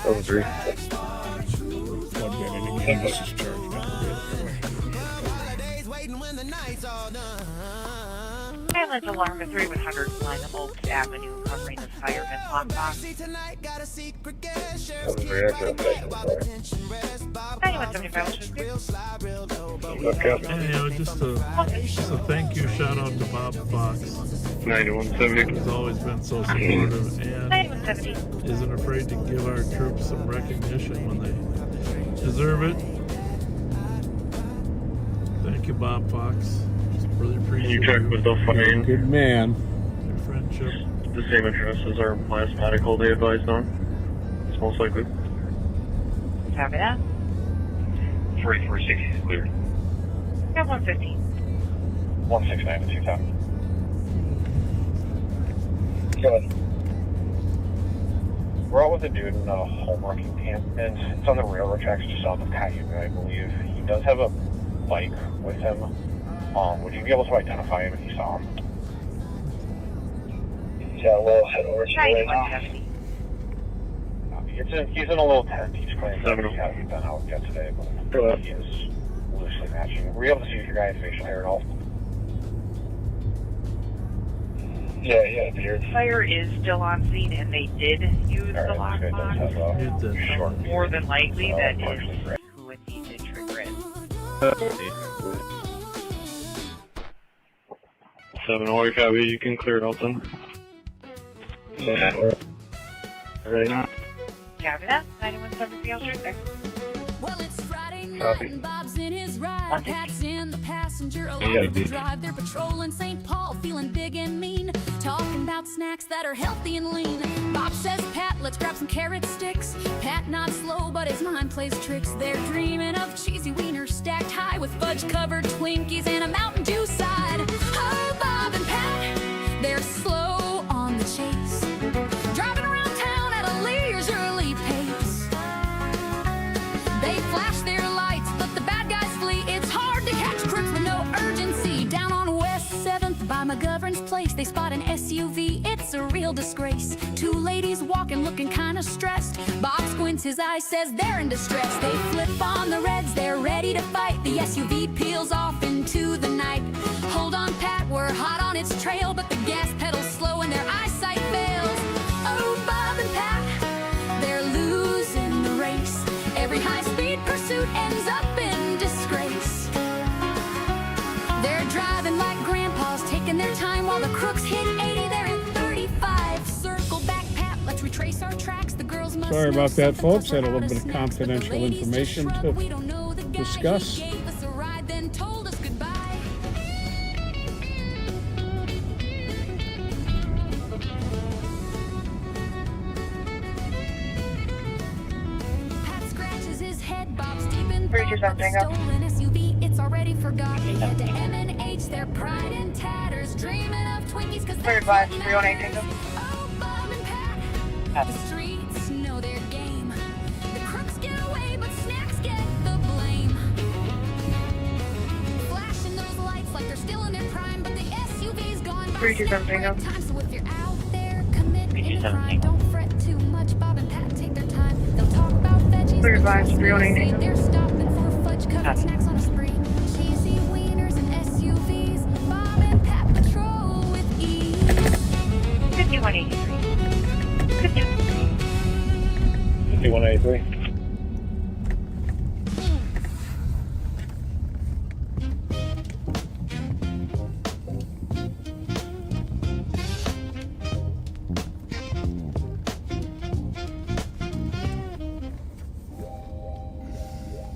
Level 3. Plug that in again. This is charged up. Silent alarm at 3100 line of Oaks Avenue, covering the fireman lockbox. 9175, which is good. Hey, just a thank you shout out to Bob Fox. 9170. He's always been so supportive and 9170. isn't afraid to give our troops some recognition when they deserve it. Thank you, Bob Fox. Really appreciate Can you check with the fine? Good man. Your friendship. The same address as our last medical they advised on. It's most likely. Copy that. 4460 is cleared. Got 115. 169 to 2 top. Good. We're out with a dude in a home wrecking camp, and it's on the railroad tracks just south of Cayuga, I believe. He does have a bike with him. Would you be able to identify him if you saw him? Yeah, we'll head over to right now. He's in a little tent. He's claiming that he hasn't been out yet today, but he is loosely matching. Were you able to see if your guy had facial hair at all? Yeah, beard. Fire is still on scene, and they did use the lockbox. So more than likely, that is who indeed did trigger it. 7 Hawaii copy, you can clear it out then. Yeah. Ready now? Copy that. 9173, I'll shoot there. Well, it's Friday night Copy. and Bob's in his ride. Pat's in the passenger Yeah, along the dude. drive. They're patrolling St. Paul, feeling big and mean. Talking about snacks that are healthy and lean. Bob says, Pat, let's grab some carrot sticks. Pat not slow, but his mind plays tricks. They're dreaming of cheesy wieners stacked high with fudge-covered Twinkies and a Mountain Dew side. Oh, Bob and Pat, they're slow on the chase. Driving around town at a leisurely pace. They flash their lights, but the bad guys flee. It's hard to catch crooks with no urgency. Down on West 7th by McGovern's place, they spot an SUV. It's a real disgrace. Two ladies walking, looking kinda stressed. Bob squints his eyes, says they're in distress. They flip on the reds, they're ready to fight. The SUV peels off into the night. Hold on, Pat, we're hot on its trail, but the gas pedal's slow and their eyesight fails. Oh, Bob and Pat, they're losing the race. Every high-speed pursuit ends up in disgrace. They're driving like grandpas, taking their time while the crooks hit 80. They're at 35. Circle back, Pat, let's retrace our tracks. The girls must Sorry know about that, something, 'cause folks. Had a we're little out bit of of snacks, but the confidential ladies just information shrug. to We don't know the guy. discuss. He gave us a ride, then told us goodbye. Pat scratches his head, Bob's deep in thought, but the stolen SUV, it's already forgot. They head to M&H, their pride in tatters, dreaming of Twinkies cause Clear that's advice, what 318 matters. Tango. Oh, Bob and Pat, the streets know their game. The crooks get away, but snacks get the blame. Flashing those lights like they're still in their prime, but the SUV's gone by 327 Tango. time. So if you're out there committing a crime, don't fret too much. Bob and Pat take their time. They'll talk about veggies, Clear but advice, trust me, 318 say Tango. they're stopping for fudge-covered snacks on a spree. Cheesy wieners and SUVs. Bob and Pat patrol with ease. 5183. 5183.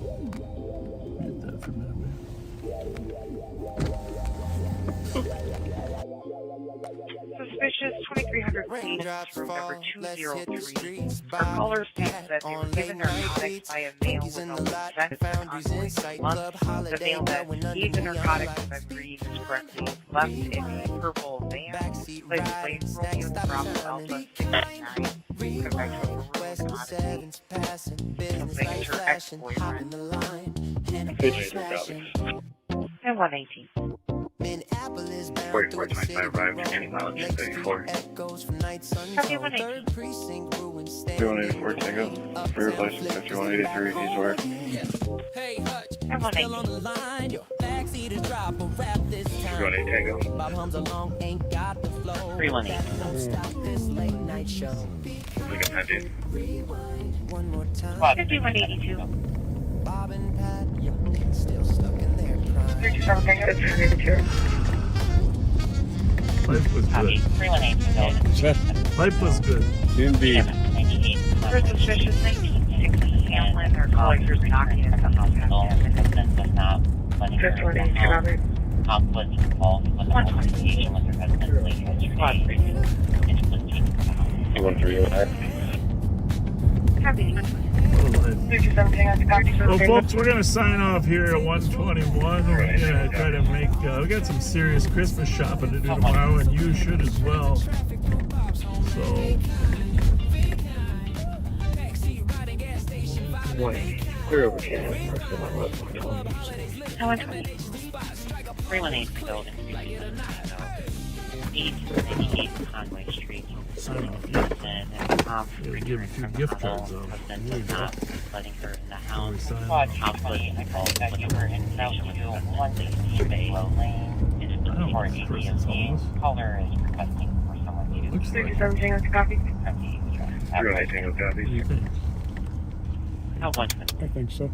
Get that for a minute, man. Suspicious 2300 feet from number 203. Our caller states that they were given narcotics by a male with a consent ongoing month. The male that received the narcotics, if I read this correctly, left in a purple van, played Romeo Bravo Alpha 69, come back to a maroon Odyssey, something to her ex-boyfriend. And 118. 4425 arrived at any mileage 34. Copy 118. 5184 Tango. For your license 5183, he's where? And 118. 318 Tango. 318. Look at that dude. 5182. 327 Tango. It's 382. Life was Copy. good. 318. Life was good. Indeed. 98. For suspicious 1960 Hamlin, our colleagues are knocking at the hospital. Resident was not letting her Just 118 in the house. Robert. Was involved with a conversation with the resident later yesterday. It was taken to the house. 1308. Copy. What a life. 327 Tango. Copy. Well, folks, we're going to sign off here at 121. We're going to try to make, we got some serious Christmas shopping to do tomorrow, and you should as well. So, Clear over here. 120. 318 building. 898 Conway Street. sign off. Yeah. Then, Gotta give a few gift cards out. President There you was go. not letting her in the house. Sign Quad off. company, I called that you were in South 116 Low Lane. It's I don't for know if this person's ADMC. homeless. Caller is requesting for someone to Looks like it. 327 Tango. Copy. from the address. 318 Tango. Copy. What do you think? How one I think so.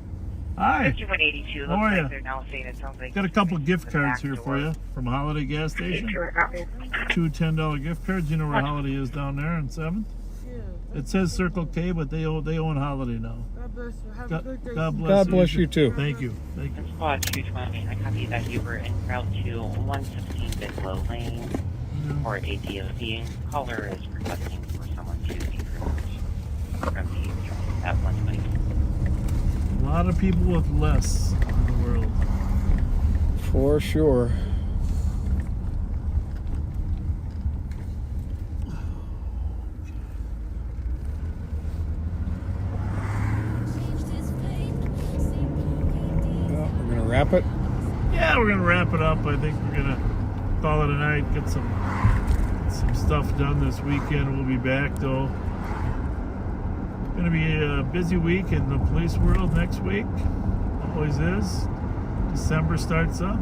Hi. 5182. How are Looks ya? like they're now saying it sounds like. Got a couple gift cards here for you from Holiday Gas Station. Copy. Two $10 gift cards. You know where Holiday is down there on 7th? It says Circle K, but they own Holiday now. God bless you. Have a God, good day. God bless God bless you too. Thank you. Thank you. Squad 220, I copy that you were en route to 116 Bigelow Lane for a DOC. Caller is requesting for someone to diverge from the address at 120. A lot of people with less in the world. For sure. Well, we're gonna wrap it. Yeah, we're gonna wrap it up. I think we're gonna call it a night. Get some stuff done this weekend. We'll be back though. Gonna be a busy week in the police world next week. Always is. December starts up.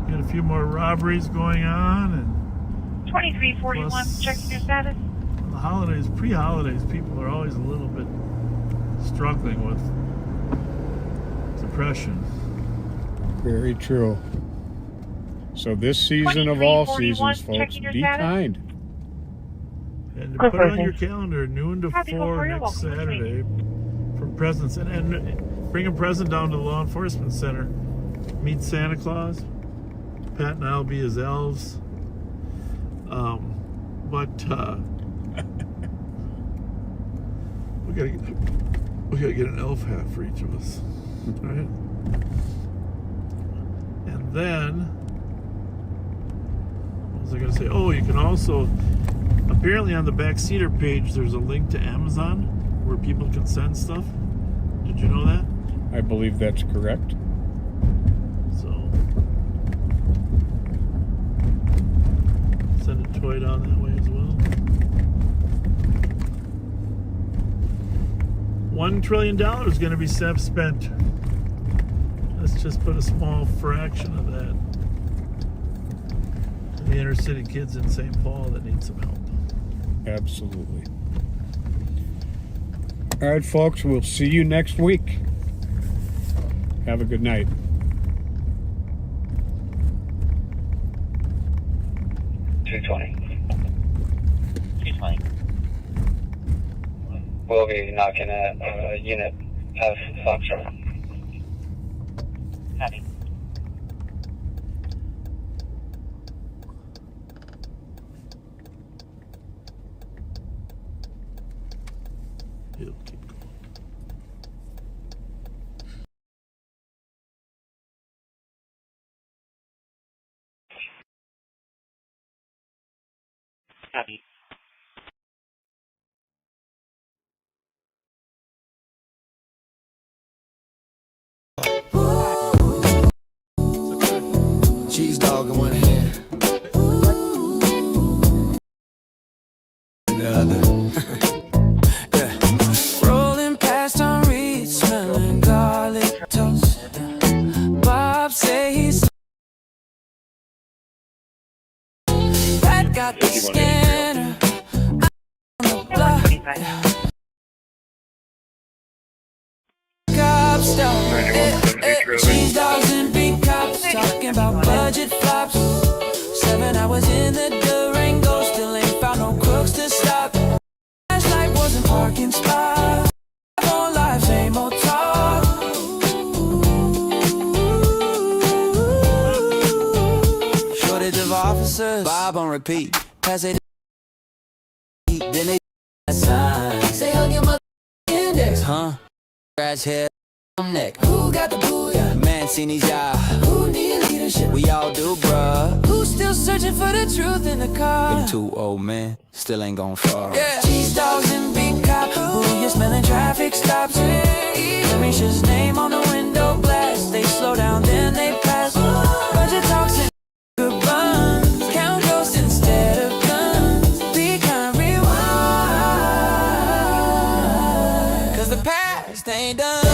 Got a few more robberies going on, and 2341. Plus- Checking your status. the holidays, pre-holidays, people are always a little bit struggling with depression. Very true. So this season of all seasons, folks, checking your be status. kind. And Go put it for on it. your calendar, noon to Happy 4 Memorial next Walk. Saturday for presents. And bring a present down to the Law Enforcement Center. Meet Santa Claus. Pat and I'll be his elves. We gotta get an elf hat for each of us. All right? And then, what was was I gonna say? Oh, you can also, apparently on the Backseater page, there's a link to Amazon where people can send stuff. Did you know that? I believe that's correct. So, send a toy down that way as well. $1 trillion is going to be spent. Let's just put a small fraction of that to the inner city kids in St. Paul that need some help. Absolutely. All right, folks, we'll see you next week. Have a good night. $220. We'll be knocking at unit F Foxtrot. Copy. He'll keep going. Copy. Cheese dog in one hand. The other. Yeah. Rolling past on Reed, smelling garlic toast. Bob say he's Pat got the scanner. On the block. Cop stop. Cheese dogs and big cops talking about budget flops. 7 hours in the Durango, still ain't found no crooks to stop. Flashlight wasn't parking spot. On live, same old talk. Shortage of officers, Bob on repeat. Pass it, then they sign. Say hug your mother index, huh? Scratch head, neck. Who got the booyah? Mancini's y'all. Who need leadership? We all do, bruh. Who's still searching for the truth in the car? Them 2 old men still ain't gone far. Yeah. Cheese dogs and big cop. Who you smelling traffic stops? Risha's name on the window glass. They slow down, then they pass. Budget talks and good buns. Count ghosts instead of guns. Be kind, rewind. 'Cause the past ain't done.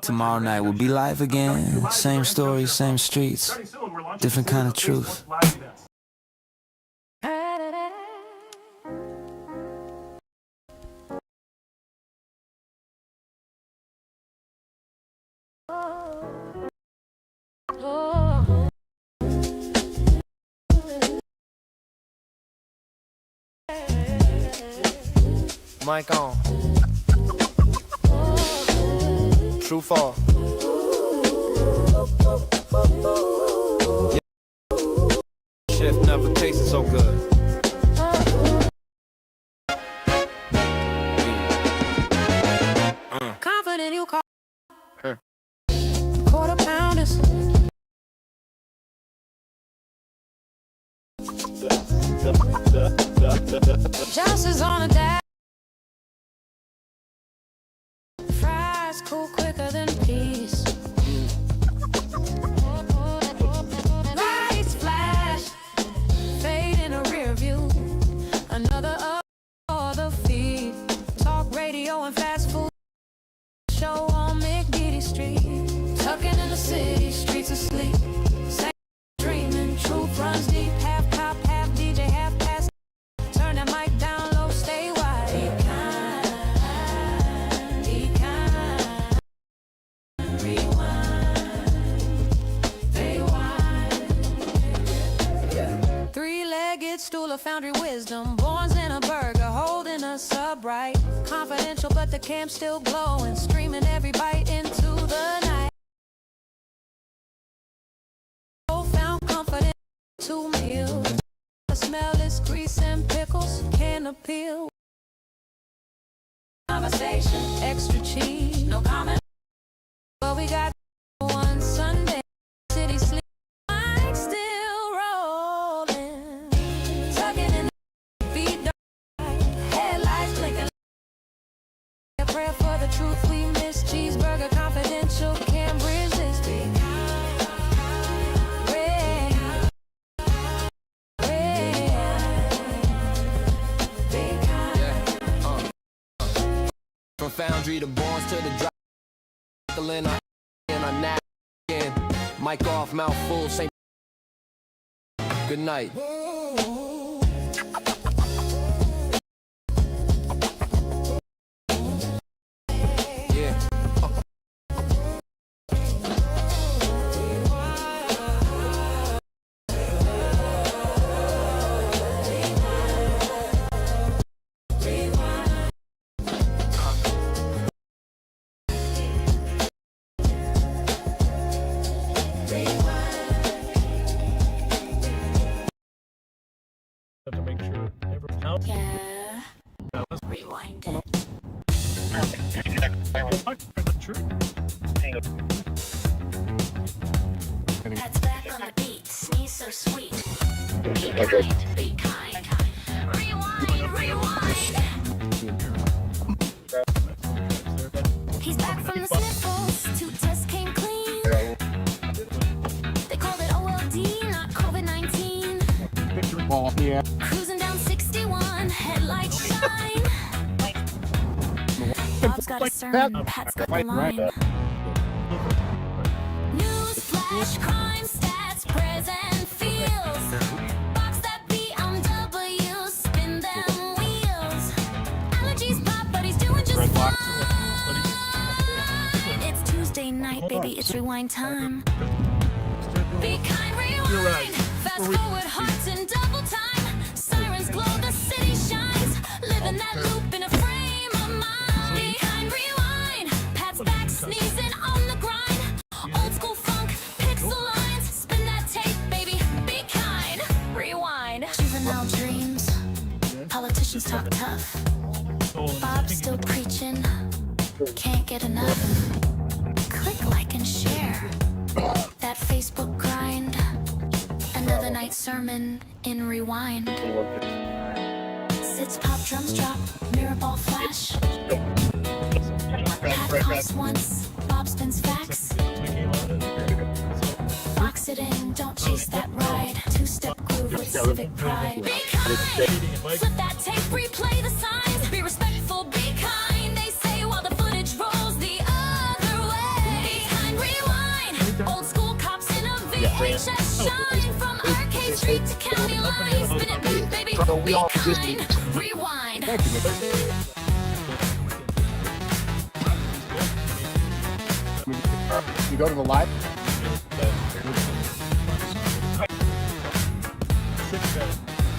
Tomorrow night we'll be live again. Same stories, same streets. Different kind of truth. Mic on. True fall. Shift never tasted so good. Confident you call. Quarter pounders. Joss is on a dash. Fries cool quicker than peas. Lights flash, fade in a rear view. Another up for the feed. Talk radio and fast food. Show on McDeedy Street. Tucking in the city, streets asleep. Same dreaming, truth runs deep. Half cop, half DJ, half past. Turn that mic down low, stay wide. Be kind, be kind. Rewind, rewind. Yeah. 3-legged stool of foundry wisdom. Borns in a burger, holding us upright. Confidential, but the camp's still glowing. Streaming every bite into the night. real. The smell is grease and pickles can appeal. Conversation, extra cheese, no comment. But we got one Sunday, city sleep, I'm still rolling. Tugging in the feet, headlights blinking. A prayer for the truth we miss. Cheeseburger confidential, can't resist. From Foundry to Barnes to the drop, and I nap again. Mic off, mouth full, same. Good night. Yeah. To make sure everyone's out. Yeah. Rewind it. That's back on the beat. Sneeze so sweet. Be kind, be kind. Rewind, rewind. He's back from the sniffles. 2 tests came clean. They called it OLD, not COVID-19. Yeah. Cruising down 61, headlights shine. Bob's got a sermon, Pat's got the line. News flash, crime stats, present feels. Box that BMW, spin them wheels. Allergies pop, but he's doing just fine. It's Tuesday night, baby, it's rewind time. Be kind, rewind. Fast forward, hearts in double time. Sirens glow, the city shines. Living that loop in a frame of mind. Be kind, rewind. Pat's back, sneezing on the grind. Old school funk, pixel lines. Spin that tape, baby. Be kind, rewind. Juvenile dreams. Politicians talk tough. Bob's still preaching. Can't get enough. Click, like, and share. That Facebook grind. Another night sermon in rewind. Sits pop, drums drop, mirror ball flash. Pat coughs once, Bob spins facts. Box it in, don't chase that ride. 2-step groove with civic pride. Be kind, flip that tape, replay the signs. Be respectful, be kind. They say while the footage rolls the other way. Be kind, rewind. Old school cops in a VHS shine. From Arcade Street to County Line. Spin it, beat, baby. Be kind, rewind. You go to the live.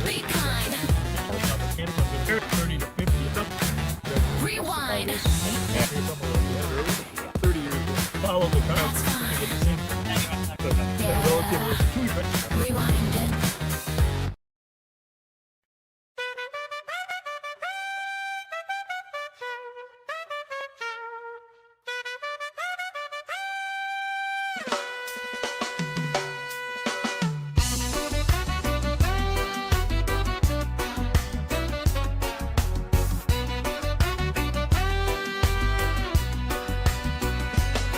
Be kind. Rewind. 30 years. Follow the That's fine. Yeah. Rewind it.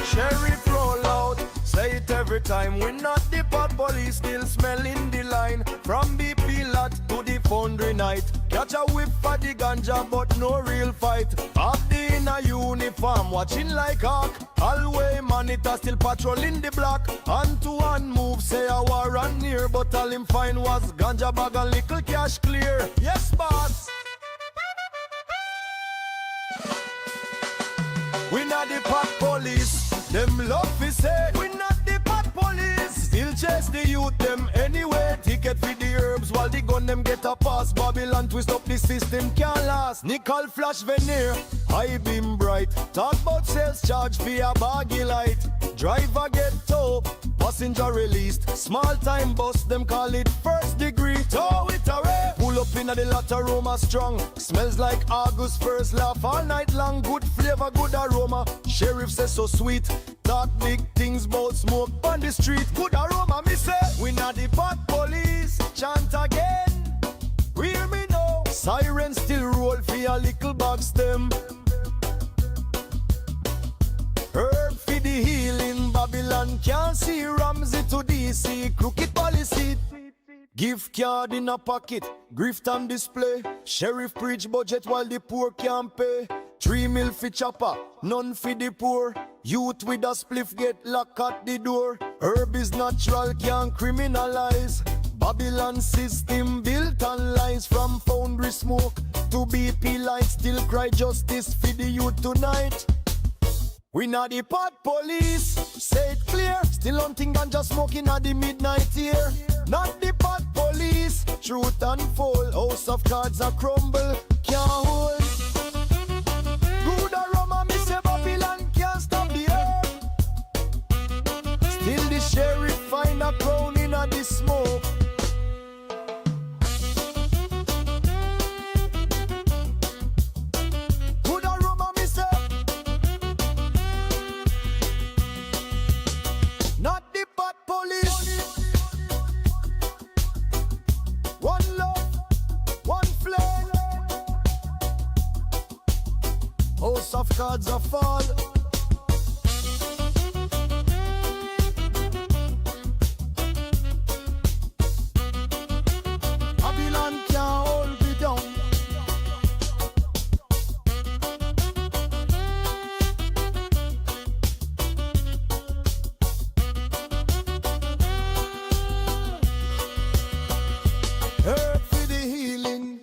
Sheriff roll out, say it every time. We're not the pot police, still smelling the line. From BP lot to the foundry night. Catch a whip for the ganja, but no real fight. Half the in a uniform, watching like hawk. Hallway monitor still patrolling the block. Hand to hand move, say a war run near. But all him find was ganja bag and little cash clear. Yes, boss. We not the pot police. Them love to say we not the pot police. Still chase the youth them anyway. Ticket for the herbs while the gun them get a pass. Babylon twist up the system can't last. Nickel flash veneer, high beam bright. Talk about sales charge for a baggy light. Driver get tow, pass passenger released. Small time bus, them call it first degree. Tow it away. Pull up in the lot aroma strong. Smells like August first, laugh all night long. Good flavor, good aroma. Sheriff says so sweet. Talk big things about smoke on the street. Good aroma, me say. We not the bad police. Chant again. Hear me now. Siren still roll for a little bag stem. Herb for the healing. Babylon can't see RAMSEY to DC. Crooked policy. Gift card in a pocket, grift on display. Sheriff preach budget while the poor can't pay. 3 mil for chopper, none for the poor. Youth with a spliff get locked at the door. Herb is natural, can't criminalize. Babylon system built on lies. From foundry smoke to BP light. Still cry justice for the youth tonight. We not the pot police, say it clear. Still hunting ganja smoking at the midnight here. Not the pot police, truth unfold. House of cards are crumble, can't hold. Good aroma, me say Babylon can't stop the earth. Still the sheriff find a crown in a the smoke. House of cards are fall. Babylon can't hold me down. Herb for the healing.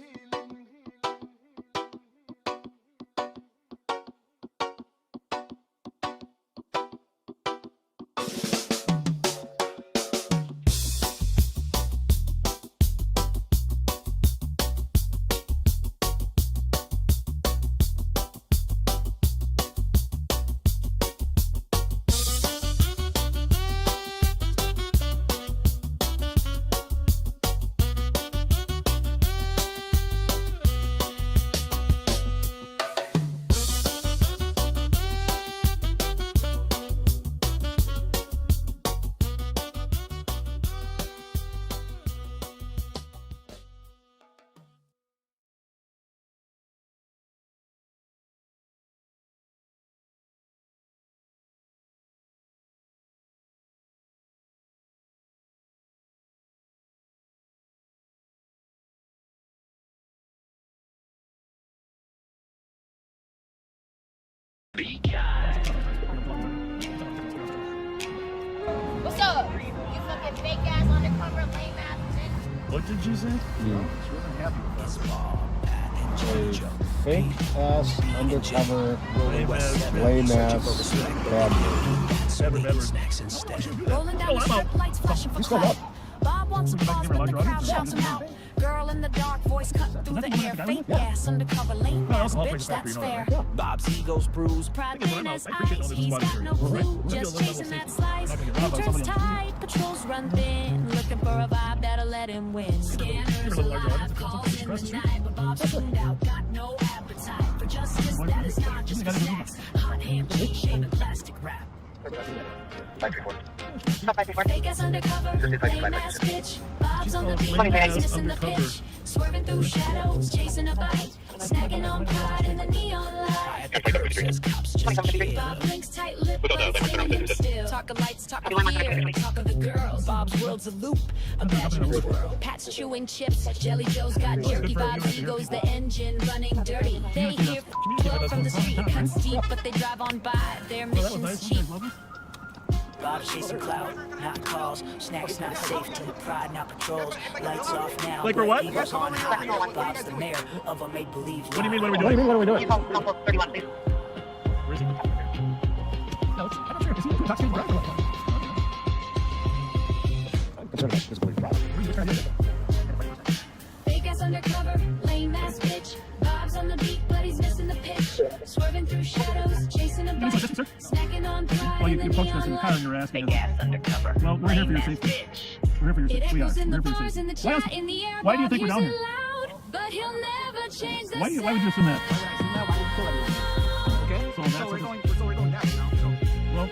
What's up? You fucking fake ass undercover lame ass bitch. What did you say? A fake ass undercover lame ass bad Rolling down the strip, lights flashing for clout. Bob wants some balls when the crowd shouts him out. Girl in the dark, voice cut through the air. Fake ass, undercover, lame ass, bitch, that's fair. Bob's ego's bruised. Pride in his eyes, he's got no clue. Just chasing that slice. Interest tight, patrols run thin. Looking for a vibe that'll let him win. Scanners alive, calls in the night. But Bob's tuned out, got no appetite for justice that is not just for snacks. Hot hand, cheese, shaving plastic wrap. Fake ass undercover, lame ass bitch. Bob's on the beat, missing the pitch. Swerving through shadows, chasing a bite. Snagging on pride in the neon light. Bob blinks tight lip, waiting still. Talk of lights, talk of fear, talk of the girls. Bob's world's a loop, imagine a world. Pat's chewing chips, Jelly Joe's got jerky. Bob's ego's the engine running dirty. They hear flow from the street, cuts deep, but they drive on by. Their mission's cheap. Bob's chasing clout, not calls. Snacks not safety, pride not patrols. Lights off now. Like we're what? Eagles on high. Bob's the mayor of a make-believe. What do you mean, what are we doing? What are we doing? Where is he? No, I'm not sure. Is he talking to Fake ass undercover, lame ass bitch. Bob's on the beat, but he's missing the pitch. Swerving through shadows, chasing a bite. Snacking on Well, you punched us in the car and you were asking us. undercover. Well, we're here for your safety. We're here for your safety. We are. We're here for your safety. Why do you think we're down here? But he'll never change the Why would you assume that? Okay, So we're going down now. Well,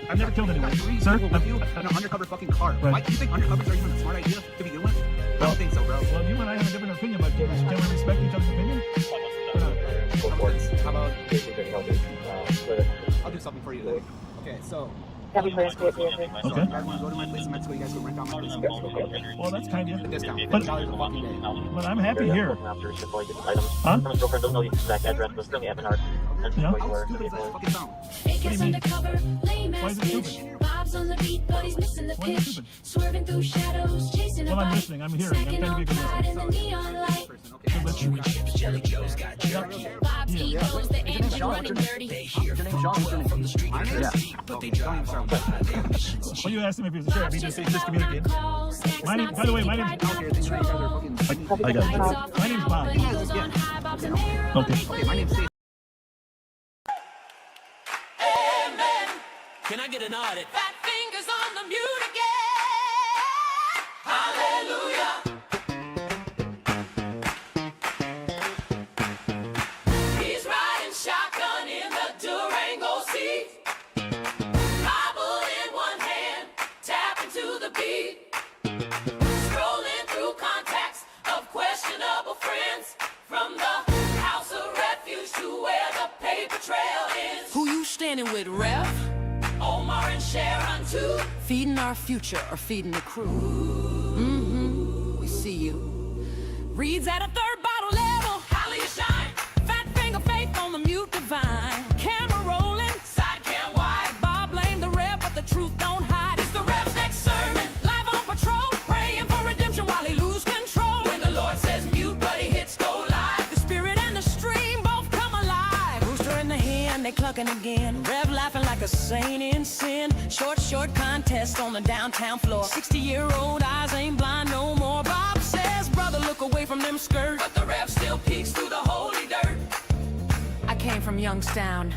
I've never killed anyone. Sir, with you an undercover fucking car. Right. Why do you think undercovers are even a smart idea to begin with? I don't think so, bro. Well, you and I have a different opinion, but can we respect each other's opinion? How about I'll do something for you. Okay, so. Happy birthday, Okay. I want to go to my place in Mexico. You guys can rent out my place. Well, that's kind of you. Discount. But $50 a fucking day. I'm happy here. Huh? Fake is undercover, lame ass bitch. Bob's on the beat, but he's missing the pitch. Swerving through shadows, chasing a Well, I'm bite. listening. I'm hearing. I'm trying to be a good Outside in the listener. neon light. Jelly Joe's got jerky. Bob's ego is the engine running dirty. Your name's Sean. What's your name? From the street. Yeah. But they don't even start with that. Well, you asked him if he was a sheriff. He just communicated. My name, by the way, my name's. I got it. My name's Bob. Okay. Okay, my name's Steve. Can I get an audit? Fat fingers on the mute again. Hallelujah. He's riding shotgun in the Durango seat. Bible in one hand, tapping to the beat. Scrolling through contacts of questionable friends. From the house of refuge to where the paper trail is. Who you standing with, Ref? Omar and Sharon too. Feeding our future or feeding the crew. We see you. Reads at a third bottle level. How you shine? Fat finger faith on the mute divine. Camera rolling. Side cam wide. Bob blame the Rev, but the truth don't hide. It's the Rev's next sermon. Live on patrol. Praying for redemption while he lose control. When the Lord says mute, but he hits go live. The spirit and the stream both come alive. Rooster in the hand, they clucking again. Rev laughing like a saint in sin. Short contest on the downtown floor. 60-year-old eyes ain't blind no more. Bob says, brother, look away from them skirts. But the Rev still peeks through the holy dirt. I came from Youngstown.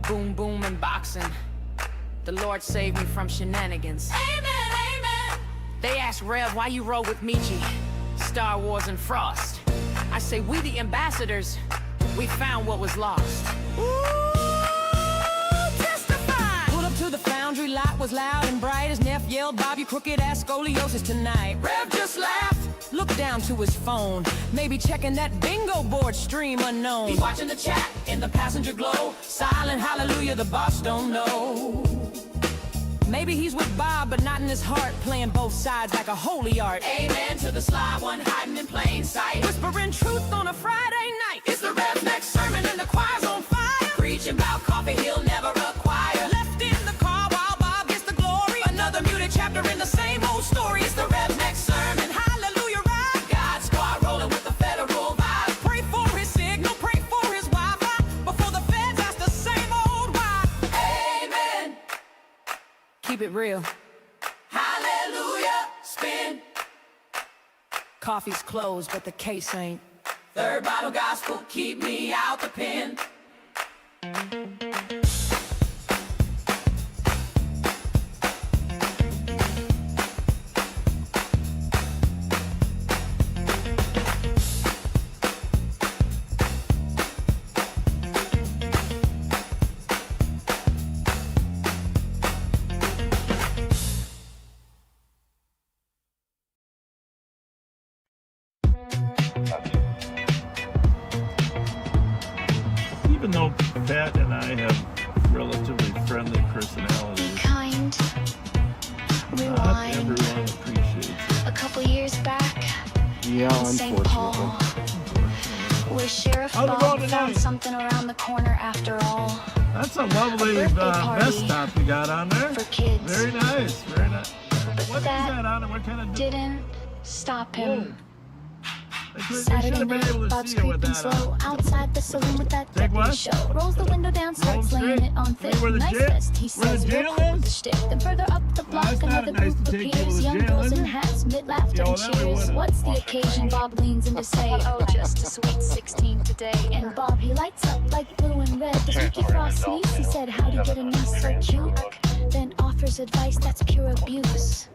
Boom, boom, and boxing. The Lord saved me from shenanigans. Amen, amen. They asked Rev, why you roll with Michi? Star Wars and Frost. I say, we the ambassadors. We found what was lost. To the foundry, lot was loud and bright as Neff yelled, Bob, you crooked ass scoliosis tonight. Rev just laughed, looked down to his phone, maybe checking that bingo board stream unknown. He's watching the chat in the passenger glow, silent hallelujah, the boss don't know. Maybe he's with Bob, but not in his heart, playing both sides like a holy art. Amen to the sly one hiding in plain sight, whispering truth on a Friday night. It's the Rev's next sermon and the choir's on fire, preaching about coffee he'll never acquire. Left in the car while Bob gets the glory, another muted chapter in the same old story. It's the Rev's next sermon, hallelujah, right? God squad rolling with the federal vibe. Pray for his signal, pray for his Wi-Fi, before the feds ask the same old why. Amen. Keep it real. Hallelujah, spin. Coffee's closed, but the case ain't. Third bottle gospel, keep me out the pen. Even though Pat and I have relatively friendly personalities, Kind. not Rewind. everyone appreciates it. A couple years back Yeah, in St. Paul, where Sheriff How's it Bob going tonight? found something around the corner after all. That's a lovely vest top you got on there. For kids. Very nice, very nice. But What is that that on it? What kind of... didn't stop him. Saturday night, Bob's creeping slow outside the saloon with that deadly show. Rolls the window down, starts laying it on thick. Nice vest, he says, real quick with the stick. Then further up the block, another group appears. Young girls in hats, mid laughter and cheers. What's the occasion? Bob leans in to say, oh, just a sweet 16 today. And Bob, he lights up like blue and red. Does Mickey Frost sneeze? He said, how'd he get a niece so cute? Then offers advice that's pure abuse.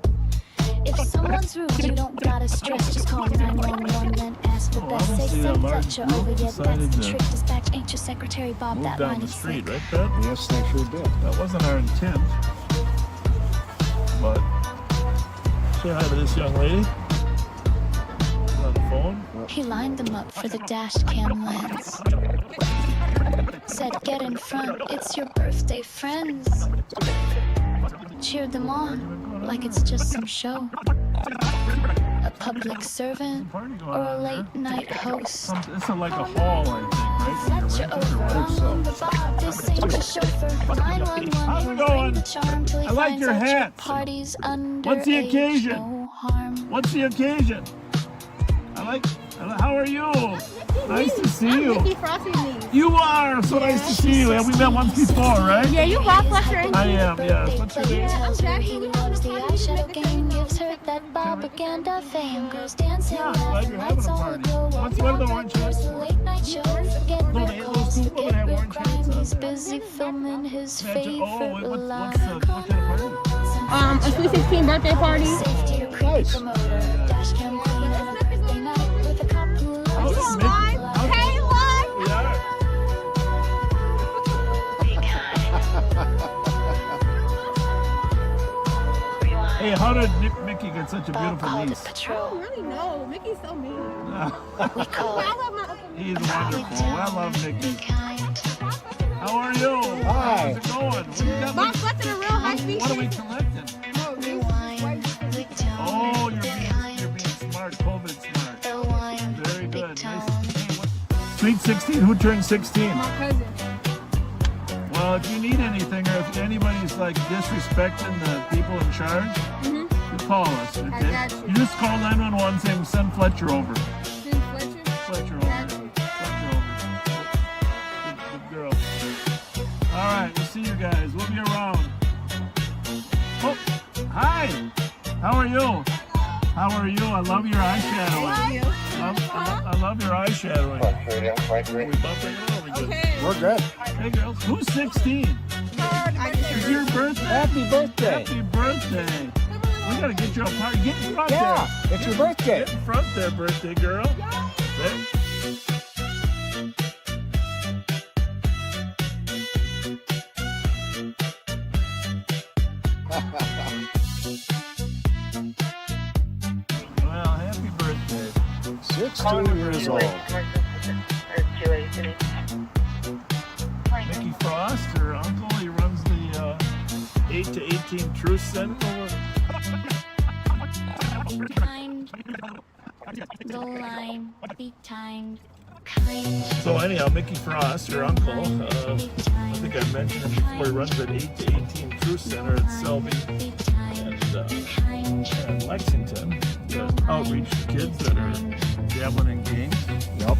If someone's rude, you don't gotta stress. Just call 911, then ask for best. Say send Fletcher over, yeah, that's the trick. Dispatch ain't your secretary, Bob, that line is sick. Right, Pat? Yes, they sure did. That wasn't our intent. But say hi to this young lady. She's on the phone. He lined them up for the dash cam lens. Said, get in front, it's your birthday, friends. Cheered them on like it's just some show. A public servant or a late night host. It's like a hall, I think, Fletcher over on the bar, this ain't a chauffeur. 911, he'll bring the charm till he I like finds your out hat. your party's under What's the occasion? no harm. What's the occasion? How are you? Nice to see you. Mickey Frosty me. You are so nice to see you. We met once before, right? Yeah, you bought Fletcher and I am, yes. What's your name? Tells her he loves the eyeshadow game, gives her that Bobaganda fame. Girls dancing, laughing, lights all aglow. What's one of the orange hats? The late night show, forget No, red those calls, people forget that have red orange hats crime. on He's there. busy filming his favorite What kind of party? a sweet 16 birthday party. Safety to creepy promoter, dash cam queen on a birthday night with a couple of Hey, look! We are. Hey, how did Mickey get such a beautiful niece? I don't really know. Mickey's so mean. We call I love my Uncle He's wonderful. I love Mickey. kind. How are you? Hi. How's it going? What you got? Bob Fletcher, a real high speed. What are we collecting? The wine, we tone. Oh, you're being smart, COVID smart. The wine, Very big good. tone. Nice. Hey, Sweet 16. Who turned 16? My cousin. Well, if you need anything, or if anybody's like disrespecting the people in charge, you call us. Okay? got you. You just call 911, say send Fletcher over. Send Fletcher. Fletcher over. Fletcher over. Good girl. All right, we'll see you guys. We'll be around. Oh, hi. How are you? How are you? I love your eyeshadowing. I love your eyeshadowing. We bumping it over good. Okay. We're good. Hey girls, who's 16? It's your birthday. Happy birthday. Happy birthday. We gotta get you a party. Get in front Yeah, there. it's your birthday. Get in front there, birthday girl. Hey. Well, happy birthday. 16 years old. Mickey Frost, her uncle, he runs the 8 to 18 Truth Center. Kind. The line, be timed. Kind. So anyhow, Mickey Frost, her uncle, I think I mentioned him before, he runs that 8 to 18 Truth Center at Selby and Lexington to outreach to kids that are dabbling in gangs. Yep.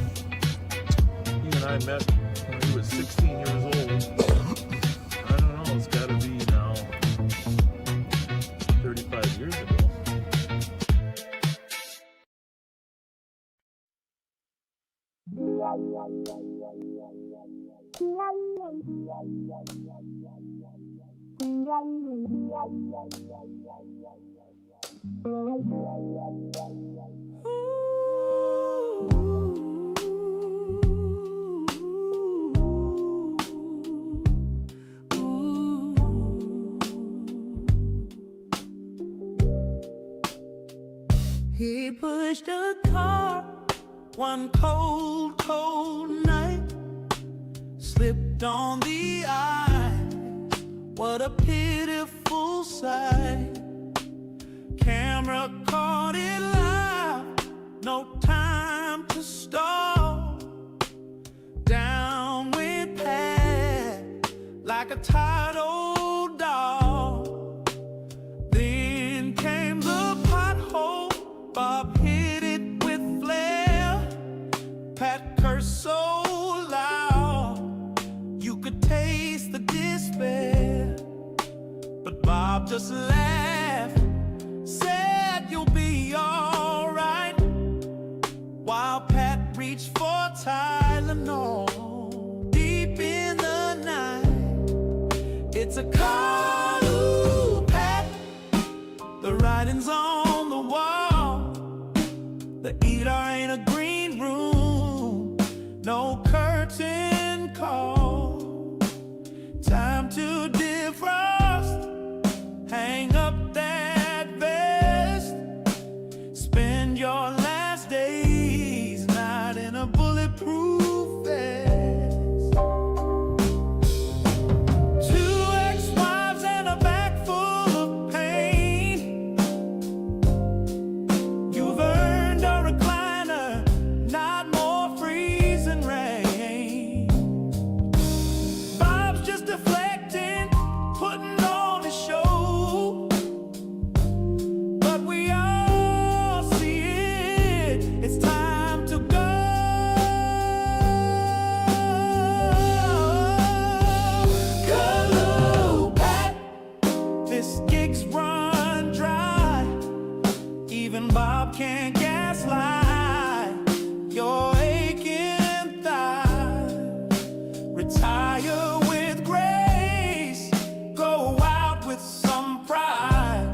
He and I met when he was 16 years old. I don't know, it's got to be now 35 years ago. He pushed a car one cold, cold night, slipped on the ice. What a pitiful sight. Camera caught it live, no time to stall. Down went Pat like a tired old dog. Then came the pothole, Bob hit it with flair. just laughed, said you'll be alright, while Pat reached for Tylenol. Deep in the night, it's a call, ooh, Pat. The writing's on the wall. The ER ain't a green room, no curtain call. Time to defrost, hang up that vest, spend your last days not in a bulletproof vest. 2 ex-wives and a back full of pain. You've earned a recliner, not more freezing rain. Bob's just deflecting, putting on a show, but we all see it, it's time to go. Galoo, Pat, this gig's run dry. Even Bob can't gaslight your aching thigh. Retire with grace, go out with some pride,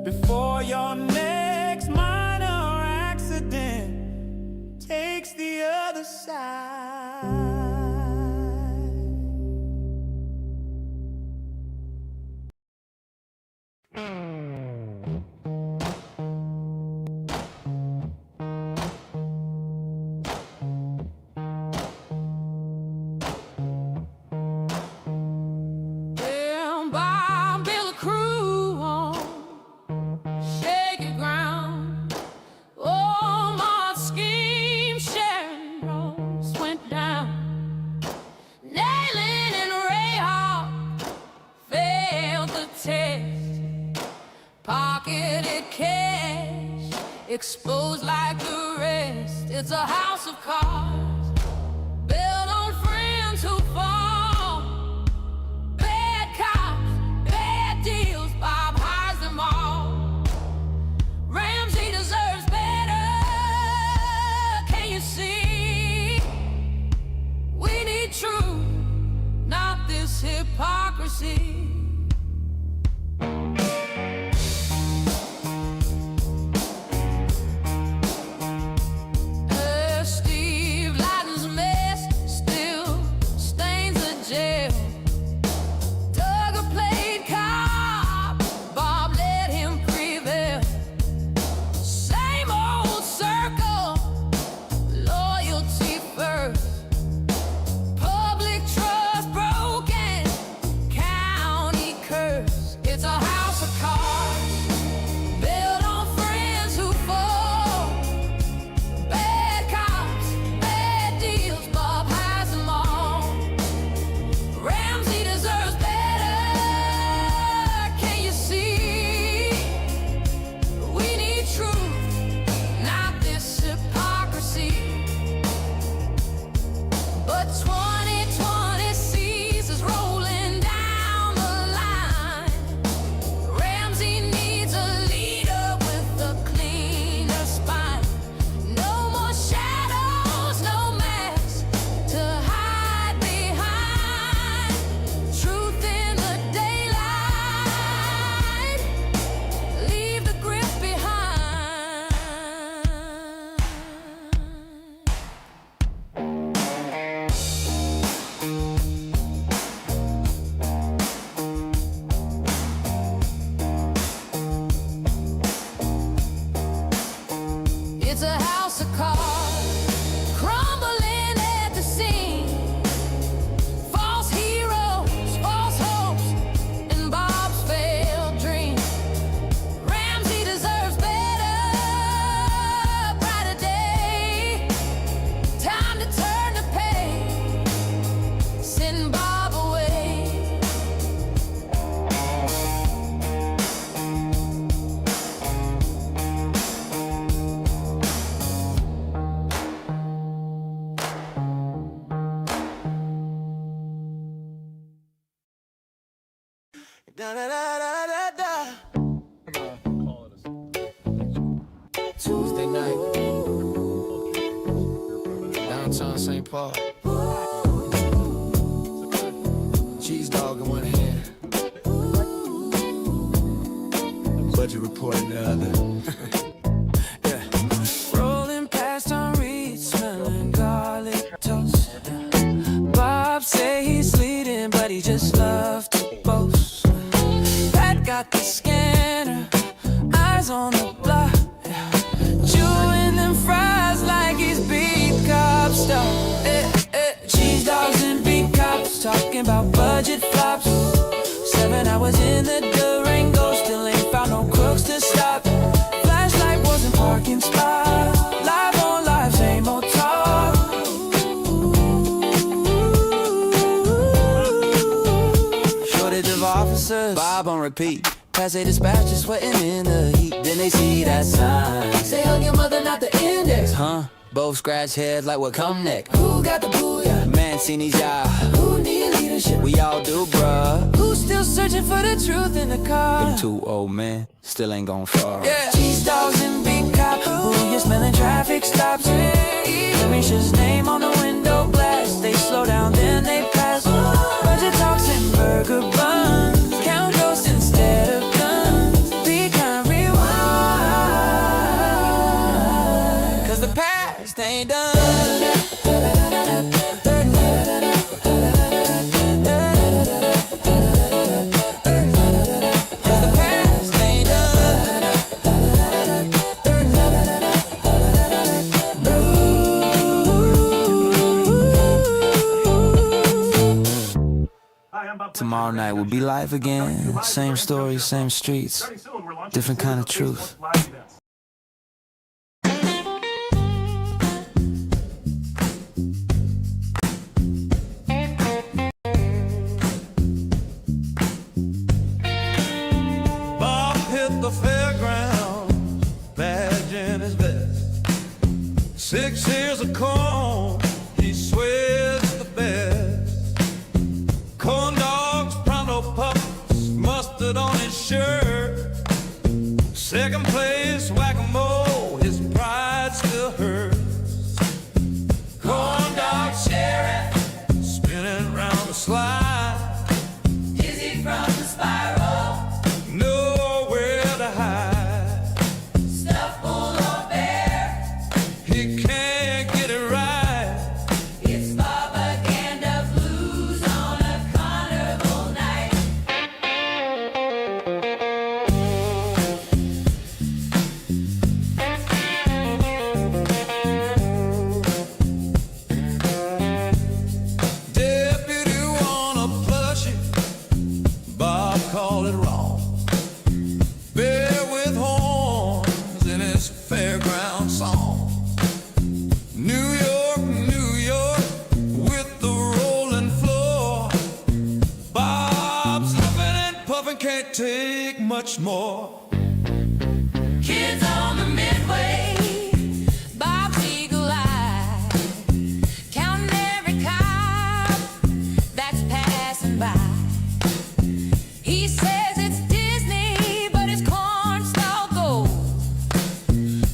before your next minor accident takes the other side. Damn, Bob, build a crew on shaky ground. Oh, my scheme, Sharon Rose went down. Nailing and Ray Hawk failed the test. Pocketed cash, exposed like the rest. It's a house of cards, built on friends who fall. Bad cops, bad deals, Bob hires them all. Ramsey deserves better, can you see? We need truth, not this hypocrisy. Steve Ladden's mess still stains the jail. Doug a played cop, Bob let him prevail. Same old circle, loyalty first. Public trust broken, county curse. It's a house of cards, built on friends who fall. Bad cops, bad deals, Bob has them all. Ramsey deserves better, can you see? We need truth, not this hypocrisy. But 2020 sees us rolling down the line. Ramsey needs a leader with a cleaner spine. No more shadows, no masks to hide behind. Truth in the daylight, leave the grip behind. It's a house of cards, crumbling at the seams. False heroes, false hopes, and Bob's failed dreams. Ramsey deserves better, brighter day. Time to turn the page, send Bob away. Da da da da da. part. Cheese dog in one hand, budget report in the other. Yeah. Rolling past on Reed, smelling garlic toast. Bob say he's leading, but he just loves to boast. Pat got the scanner, eyes on the block, chewing them fries like he's beat cop stuff. Cheese dogs and beat cops talking about budget flops. 7 hours in the Durango, still ain't found no crooks to stop. Flashlight wasn't parking spot. Live on live, same old talk. Shortage of officers, Bob on repeat. Pass a dispatcher sweating in the heat. Then they see that sign. Say hug your mother, not the index. Huh? Both scratch heads like what come next. Who got the booyah? Man, seen these y'all. Who need leadership? We all do, bruh. Who's still searching for the truth in the car? Them 2 old men still ain't gone far. Yeah. Cheese dogs and big cop. Who you smelling traffic stops? Risha's name on the window glass. They slow down, then they pass. Budget talks and burger buns. Count ghosts instead of guns. Be kind, rewind. 'Cause the past ain't done. Tomorrow night we'll be live again. Same stories, same streets, different kind of truth. Bob hit the fairground, badge in his vest. 6 years of corn, he swears the best. Corn dogs, pronto pups, mustard on his shirt. 2nd place, whack-a-mole, his pride still hurts. Corn dog sheriff, spinning round the slide. Dizzy from the spiral, nowhere to hide. Stuff full or bare, he can't get it right. It's Bobaganda blues on a carnival night. Deputy wanna flush it, Bob called it wrong. Bear with horns in his fairground song. New York, New York, with the rolling floor. Bob's huffing and puffing, can't take much more. Kids on the midway, Bob's eagle-eyed, counting every cop that's passing by. He says it's Disney, but it's cornstalk gold.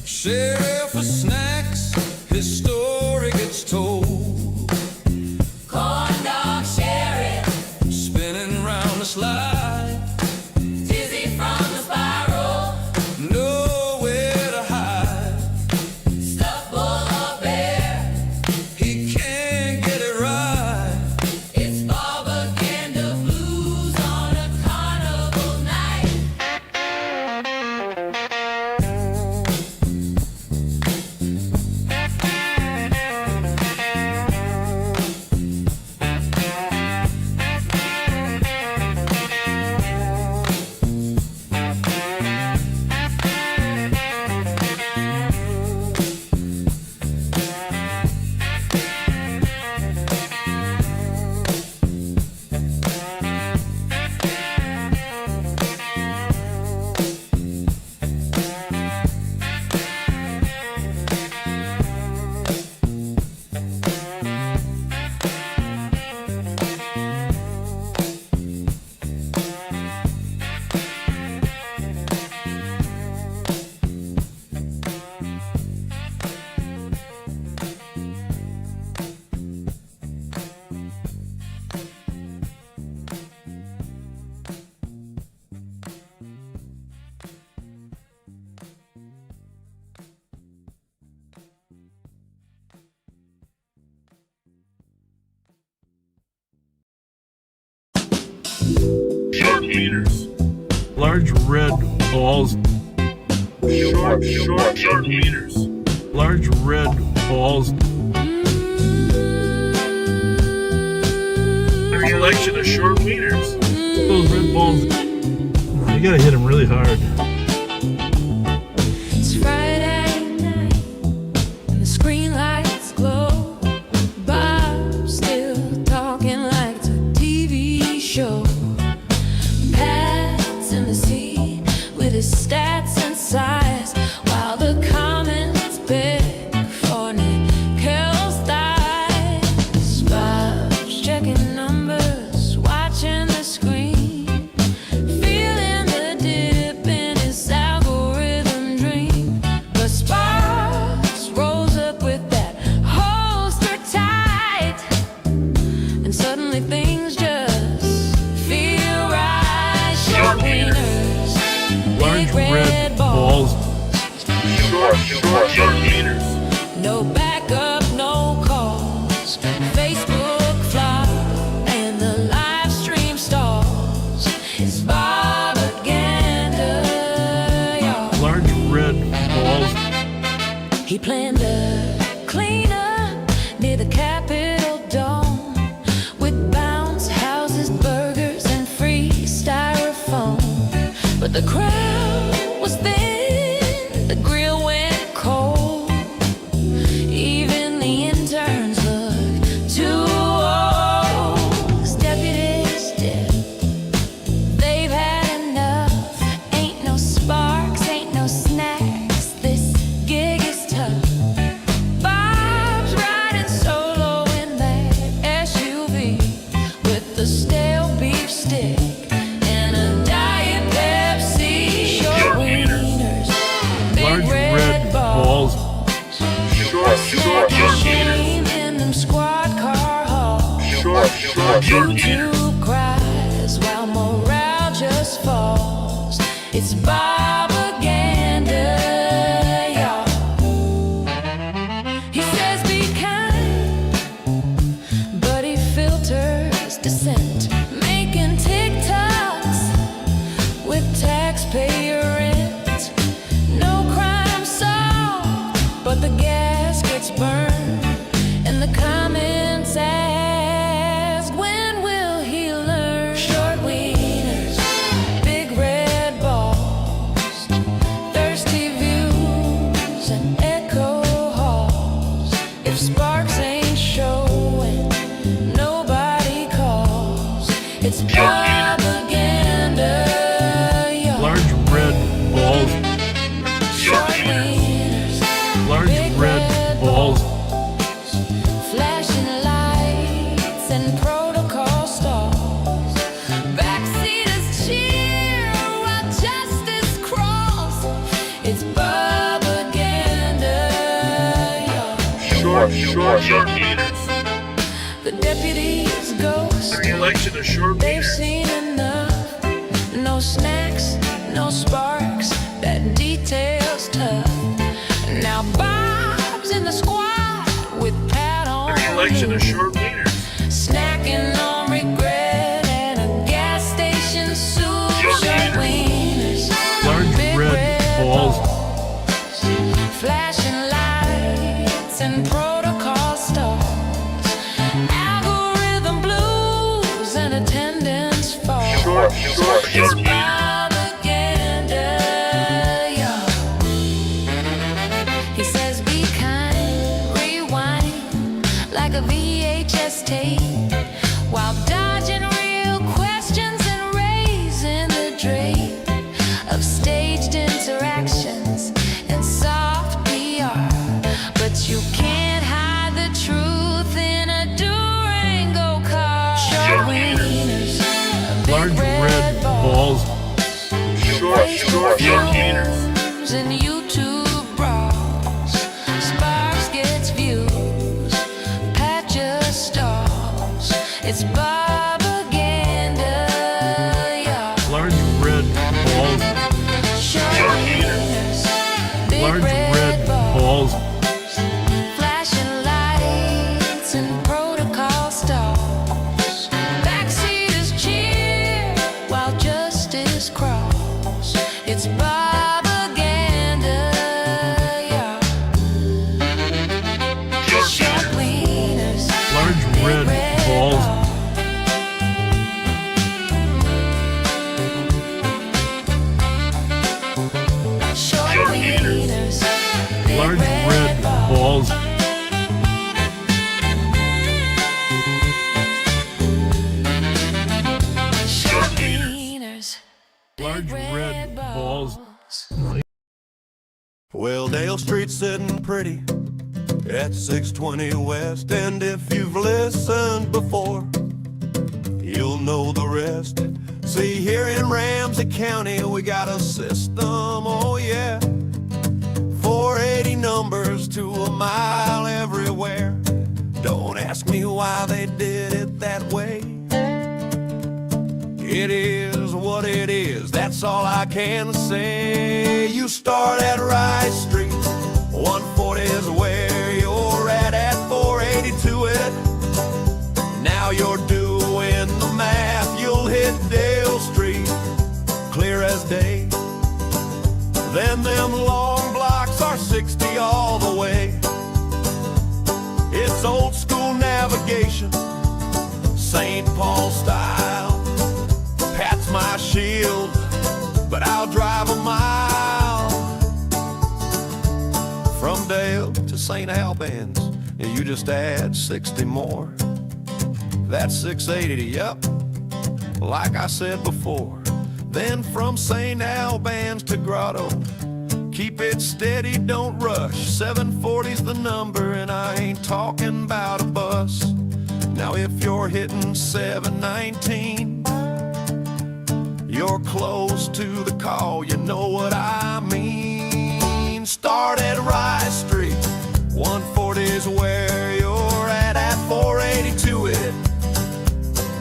Sheriff for snacks, his story gets told. Corn dog sheriff, spinning round the slide. Dizzy from the spiral, nowhere wieners. Large red balls. Short wieners. Large red balls. A collection of short wieners. Those red balls. You gotta hit them really hard. It's Friday night and the screen lights glow. Bob's still talking like it's a TV show. Pat's in the seat with his stats and size while the comments beg for Nickel's thighs. Bob's checking numbers, watching the screen, feeling the dip in his algorithm dream. But Sparks rolls up with that holster tight, and suddenly things just feel right. Short wieners, Large red balls. Short wieners. no backup, no calls. Facebook flop and the live stream stalls. It's Bobaganda, y'all. Large red balls. He planned a cleanup near the Capitol Dome with bounce houses, burgers, and free styrofoam. But the crowd was thin, the grill went cold. Even the interns looked too old. 'Cause deputies did. They've had enough. Ain't no sparks, ain't no snacks. This gig is tough. Bob's riding solo in that SUV with the stale beef stick and a Diet Pepsi. Short wieners, big Large red red balls. Short shame in them squad car halls. Short wieners. YouTube cries while morale just falls. It's Bobaganda, y'all. He says be kind, but he filters dissent, making TikToks with taxpayer rent. No crime solved, but the gas gets burned, and the comments ask, when will he learn? Short wieners, big red balls, thirsty views and echo halls. If Sparks ain't showing, nobody calls. It's Bobaganda, y'all. Large red balls. Short wieners, Large big red balls. flashing lights and protocol stalls. Backseaters cheer while justice crawls. It's Bobaganda, y'all. Short wieners. The deputies ghost. A collection of short They've wieners. seen enough. No snacks, no sparks. That detail's tough. Now Bob's in the squad with Pat on A collection of him, short wieners. snacking on regret and a gas station soup. Short Short wieners, Large big red balls. flashing lights and protocol stalls. Algorithm blues and attendance falls. Short It's wieners. Bobaganda, y'all. He says be kind, rewind like a VHS tape while dodging real questions and raising the drape of staged interactions and soft PR. But you can't hide the truth in a Durango car. Short wieners, Large big red balls. Short wieners. and YouTube brawls. Sparks gets views, Pat just stalls. It's Bobaganda, y'all. Large red balls. Short wieners, big Large red balls. flashing lights and protocol stalls. Backseaters cheer while just It's Bobaganda, yeah. Short wieners, Large red balls. short wieners, Large red balls. short wieners, Large red balls. Well, Dale Street's sitting pretty at 620 West, and if you've listened before, you'll know the rest. See, here in Ramsey County, we got a system, oh yeah, 480 numbers to a mile everywhere. Don't ask me why they did it that way. It is what it is, that's all I can say. You start at Rice Street, 140 is where you're at 482 it. Now you're doing the math, you'll hit Dale Street, clear as day. Then them long blocks are 60 all the way. It's old school navigation, St. Paul style. Pat's my shield, but I'll drive a mile. From Dale to St. Albans, you just add 60 more. That's 680, yep, like I said before. Then from St. Albans to Grotto, keep it steady, don't rush. 740's the number, and I ain't talking about a bus. Now if you're hitting 719, you're close to the call, you know what I mean. Start at Rice Street, 140's where you're at 482 it.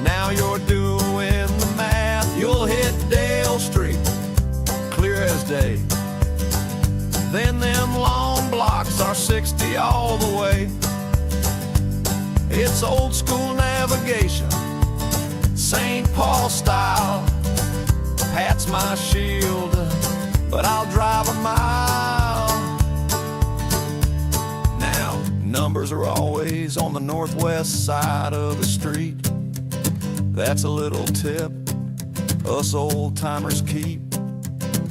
Now you're doing the math, you'll hit Dale Street, clear as day. Then them long blocks are 60 all the way. It's old school navigation, St. Paul style. Pat's my shield, but I'll drive a mile. Now, numbers are always on the northwest side of the street. That's a little tip us old timers keep.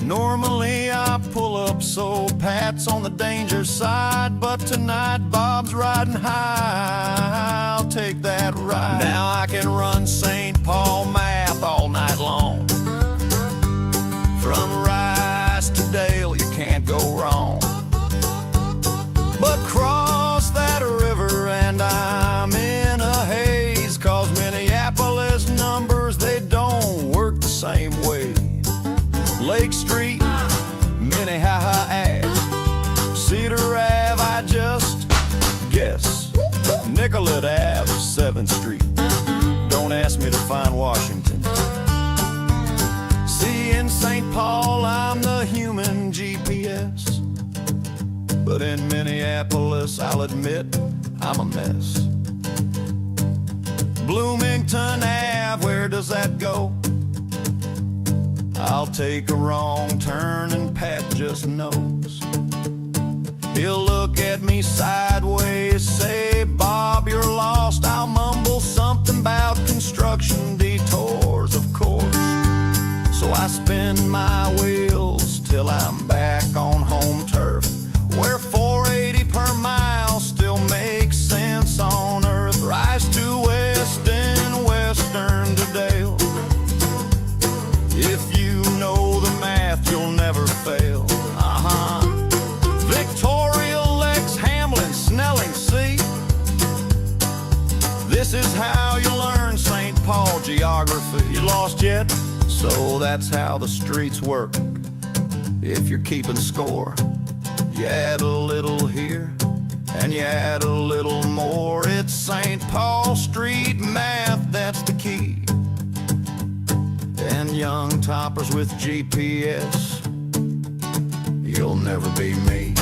Normally I pull up so Pat's on the danger side, but tonight Bob's riding high. I'll take that ride. Now I can run St. Paul math all night long. From Rice to Dale, you can't go wrong. But cross that river and I'm in a haze, 'cause Minneapolis numbers, they don't work the same way. Lake Street, Minnehaha Ave, Cedar Ave, I just guess. Nicollet Ave, 7th Street. Don't ask me to find Washington. See, in St. Paul, I'm the human GPS. But in Minneapolis, I'll admit, I'm a mess. Bloomington Ave, where does that go? I'll take a wrong turn and Pat just knows. He'll look at me sideways, say, Bob, you're lost. I'll mumble something about construction detours, of course. So I spin my wheels till I'm back on home turf, where 480 per mile still makes sense on earth. Rise to West and Western to Dale. If you know the math, you'll never fail. Victoria, Lex, Hamlin, Snelling, see? This is how you learn St. Paul geography. You lost yet? So that's how the streets work. If you're keeping score, you add a little here and you add a little more. It's St. Paul Street math, that's the key. And young toppers with GPS, you'll never be me.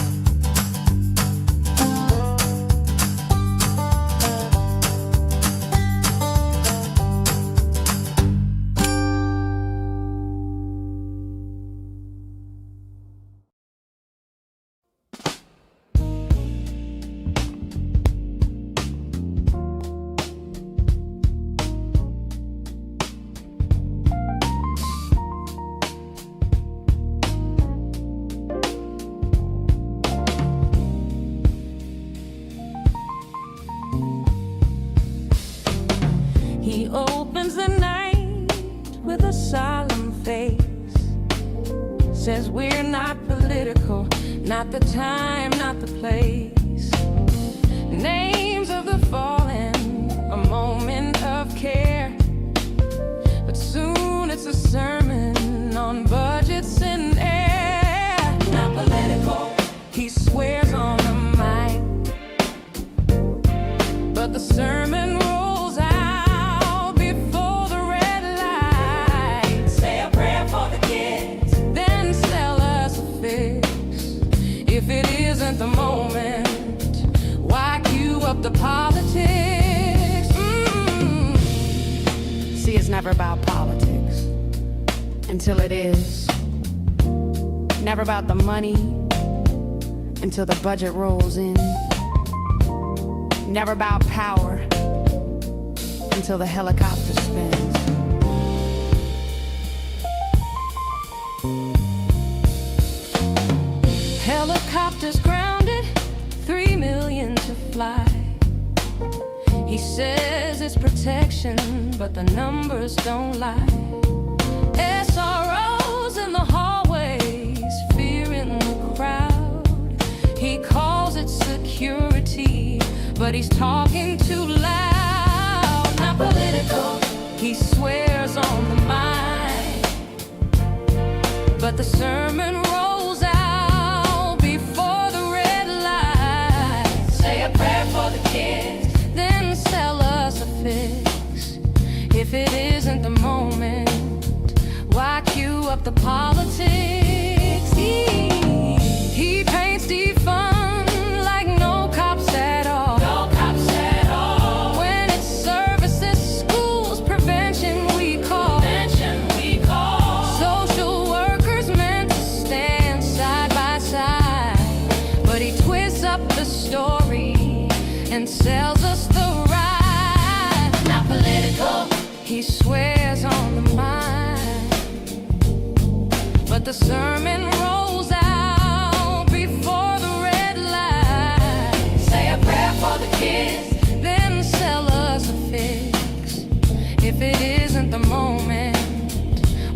says we're not political, not the time, not the place. Names of the fallen, a moment of care. But soon it's a sermon on budgets and air. Not political, he swears on the mic, but the sermon rolls out before the red light. Say a prayer for the kids, then sell us a fix. If it isn't the moment, why cue up the politics? See, it's never about politics until it is. Never about the money until the budget rolls in. Never about power until the helicopter spins. Helicopters grounded, 3 million to fly. He says it's protection, but the numbers don't lie. SROs in the hallways, fear in the crowd. He calls it security, but he's talking too loud. Not political, he swears on the mind, but the sermon rolls out before the red light. Say a prayer for the kids, then sell us a fix. If it isn't the moment, why cue up the politics? He paints defund like no cops at all. No cops at all. When it's services, schools, prevention we call. Prevention we call. Social workers meant to stand side by side, but he twists up the story and sells us the ride. Not political, he swears on the mind, but the sermon rolls out before the red light. Say a prayer for the kids, then sell us a fix. If it isn't the moment,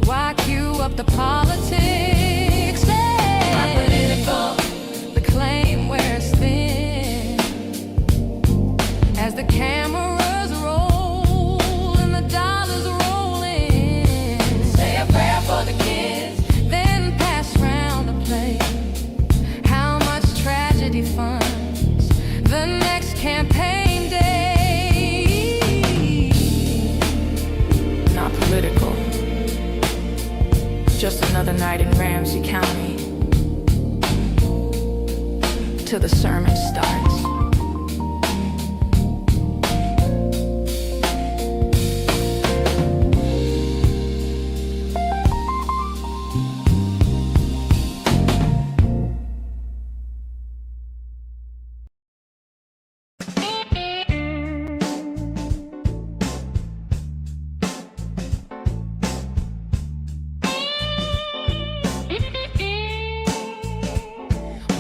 why cue up the politics? Not political, the claim wears thin as the cameras roll and the dollars roll in. Say a prayer for the kids, then pass round a plate. How much tragedy funds the next campaign day? Not political, just another night in Ramsey County till the sermon starts.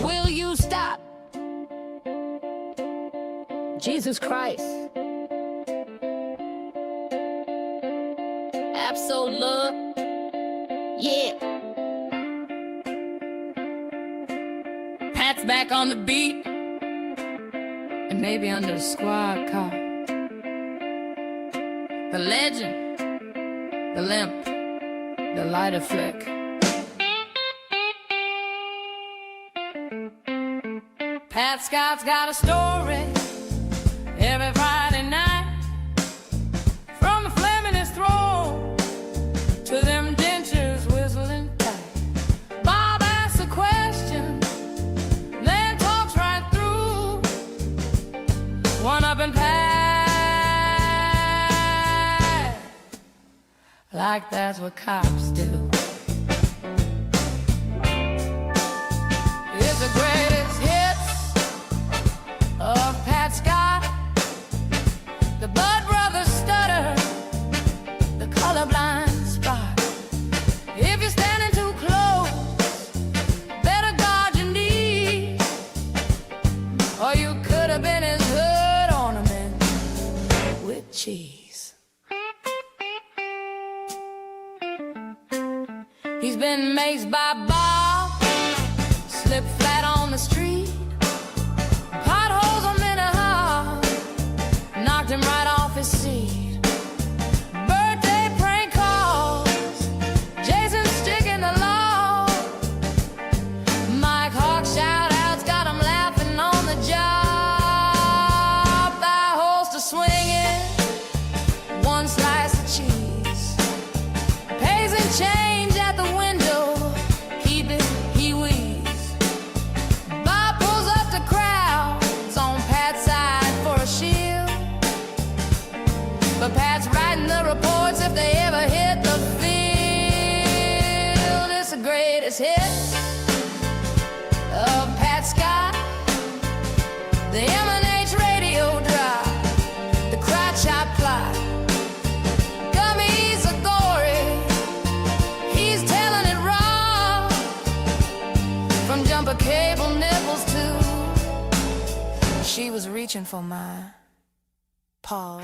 Will you stop? Jesus Christ. Absolute. Yeah. Pat's back on the beat, and maybe under the squad car. The legend, the limp, the lighter flick. Pat Scott's got a story every Friday night, from the flame in his throat to them dentures whistling tight. Bob asks a question, then talks right through. One up and Pat, like that's what cops do. It's the greatest hits of Pat Scott, the Bud Brothers stutter, the colorblind spot. If you're standing too close, better guard your knees, or you could have been his hood ornament with cheese. of Pat Scott, the M&H radio drop, the crotch I plot. Gummy's a gory, he's telling it raw, from jumper cable nipples to she was reaching for my paws.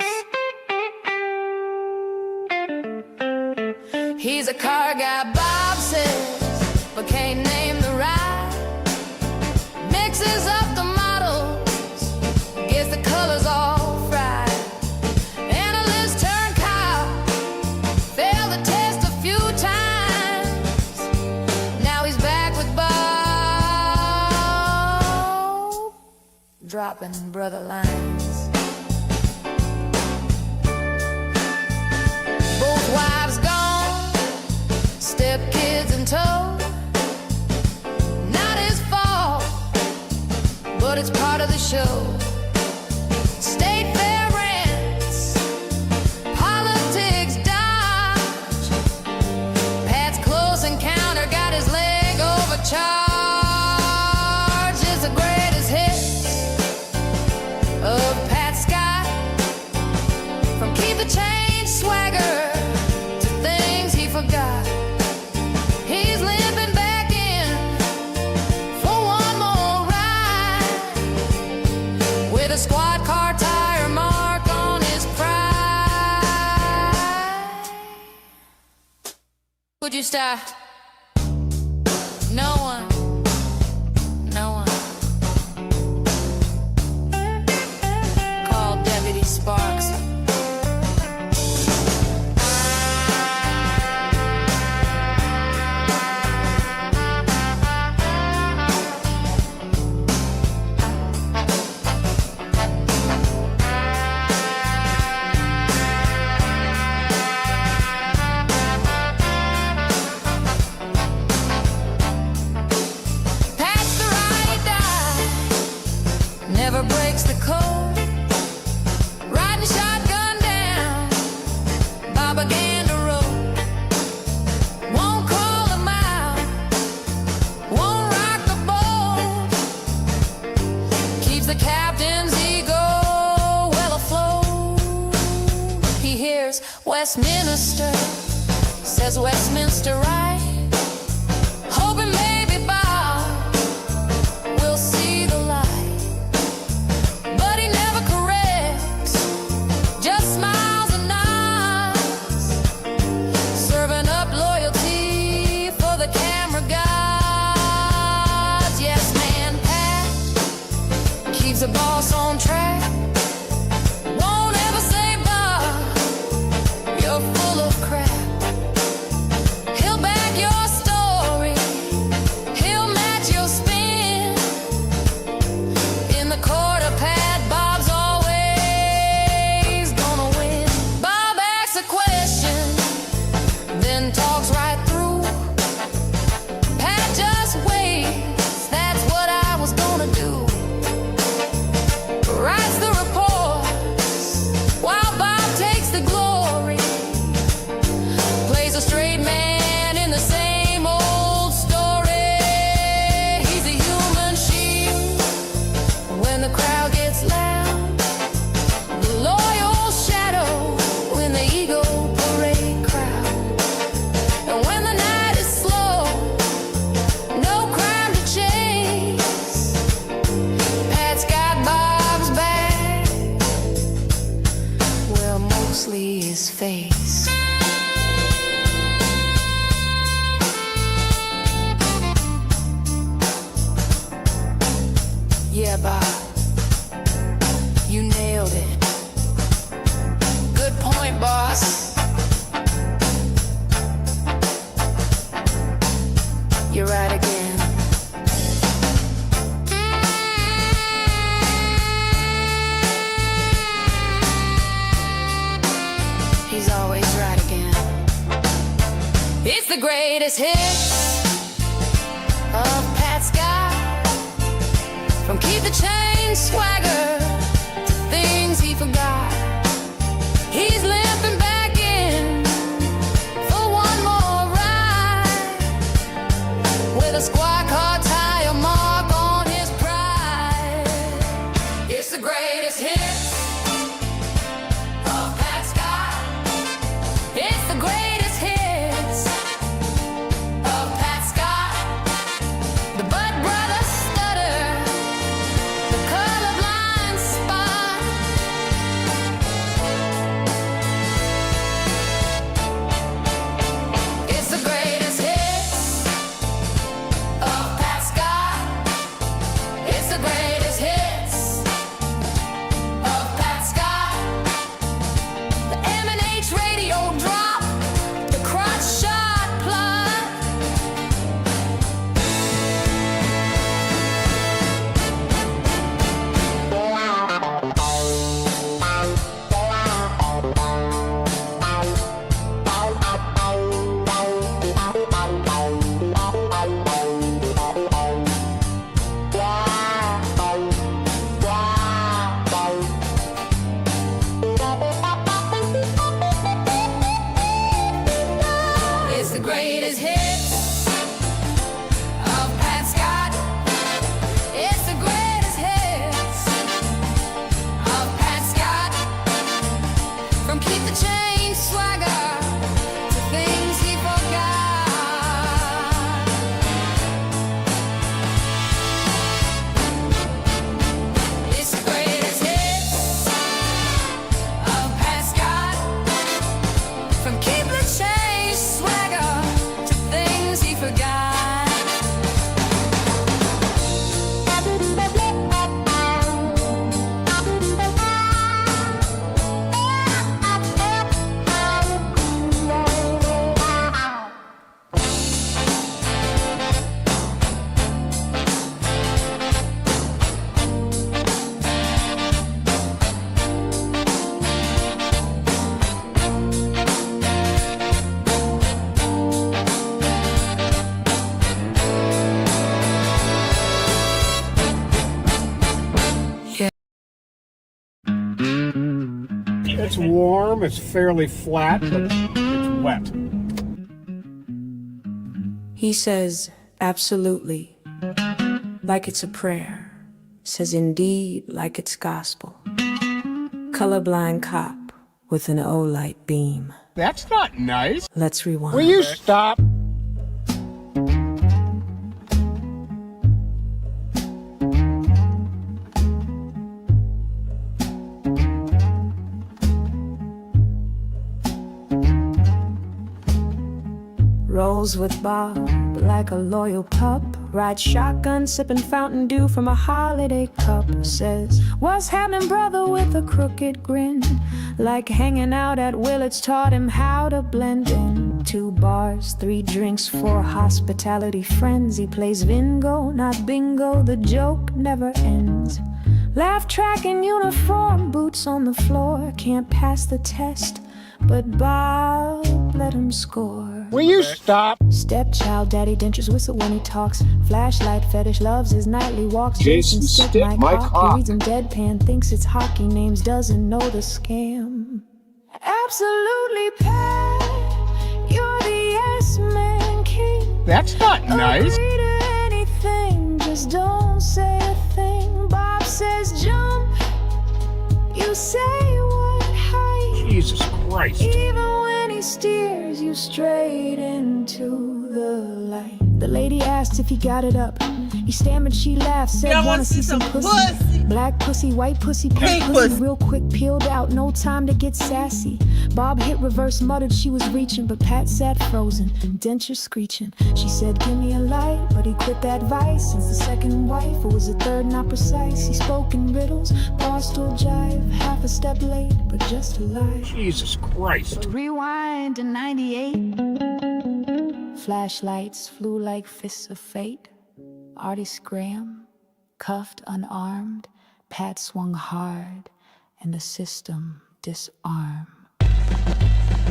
He's a car guy, Bob says, but can't name the ride. Mixes up the models, gets the colors all fried. Analyst turned cop, failed the test a few times. Now he's back with Bob, dropping brother lines. Both wives gone, stepkids in tow. Not his fault, but it's part of the show. State fair rants, politics dodge. Pat's close encounter got his leg overcharged. It's the greatest hits of Pat Scott, from Keep the Change swagger to things he forgot. He's limping back in for one more ride, with a squad car tire mark on his pride. Would you stop? No one, no one. Call Deputy Sparks. Pat's the ride die, never breaks the code. Riding shotgun down Bobaganda Road. Won't call him out, won't rock the boat. Keeps the captain's ego well afloat. He hears Westminster, says Westminster right. Hoping maybe Bob will see the light, but he never corrects, just smiles and nods, serving up loyalty for the camera gods. Yes, man, Pat keeps the boss on track. Won't ever say, Bob, you're full of crap. He'll back your story, he'll match your spin. In the court of Pat, Bob's always gonna win. Bob asks a question, then talks right through. Pat just waits, that's what I was gonna do. Writes the reports while Bob takes the glory. Plays a straight man in the same old story. He's a human shield when the crowd gets loud, the loyal shadow in the ego parade crowd. And when the night is slow, no crime to chase, Pat's got Bob's back, well, mostly his face. Yeah, Bob, you nailed it. Good point, boss. You're right again. He's always right again. It's the greatest hits of Pat Scott, from Keep the Change swagger to things he forgot. He's limping back in for one more ride, with a squad car tire mark on his pride. It's the greatest hits of Pat Scott. It's the greatest hits of Pat Scott. The Bud Brothers stutter, the colorblind spot. It's the greatest hits of Pat Scott. It's the greatest hits of Pat Scott. The M&H radio drop, the crotch shot plot. It's the greatest hits of Pat Scott. It's the greatest hits of Pat Scott. From Keep the Change swagger to things he forgot. It's the greatest hits of Pat Scott. From Keep the Change swagger to things he forgot. It's warm, it's fairly flat, but it's wet. He says, absolutely, like it's a prayer. Says indeed, like it's gospel. Colorblind cop with an O-light beam. That's not nice. Let's rewind. Will you stop? Rolls with Bob like a loyal pup. Rides shotgun, sipping Fountain Dew from a holiday cup. Says, what's happening, brother, with a crooked grin? Like hanging out at Willard's taught him how to blend in. 2 bars, 3 drinks, 4 hospitality friends. He plays Vingo, not bingo, the joke never ends. Laugh track in uniform, boots on the floor. Can't pass the test, but Bob let him score. Will you stop? Stepchild, daddy dentures whistle when he talks. Flashlight fetish loves his nightly walks. Jason stick my cock. He reads him deadpan, thinks it's hockey names, doesn't know the scam. Absolutely, Pat, you're the yes man king. That's not nice. Agree to anything, just don't say a thing. Bob says jump, you say what height. Jesus Christ. Even when he steers you straight into the light. The lady asked if he got it up. He stammered, she laughed, said, wanna see some pussy? Black pussy, white pussy, pink pussy. Real quick, peeled out, no time to get sassy. Bob hit reverse, muttered she was reaching, but Pat sat frozen, denture screeching. She said, give me a light, but he quit that vice. Since the second wife, it was the third not precise. He spoke in riddles, barstool jive, half a step late, but just a lie. Jesus Christ. Rewind to 98. Flashlights flew like fists of fate. Artie Scram, cuffed, unarmed. Pat swung hard, and the system disarmed.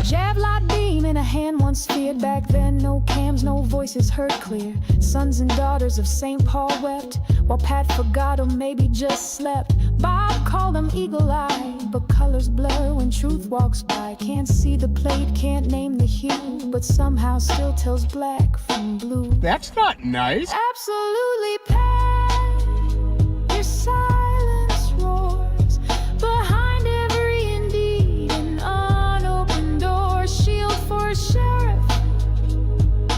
Javelot beam in a hand once feared. Back then, no cams, no voices heard clear. Sons and daughters of St. Paul wept, while Pat forgot or maybe just slept. Bob called him eagle-eyed, but colors blur when truth walks by. Can't see the plate, can't name the hue, but somehow still tells black from blue. That's not nice. Absolutely pat. Your silence roars behind every indeed an unopened door. Shield for sheriff,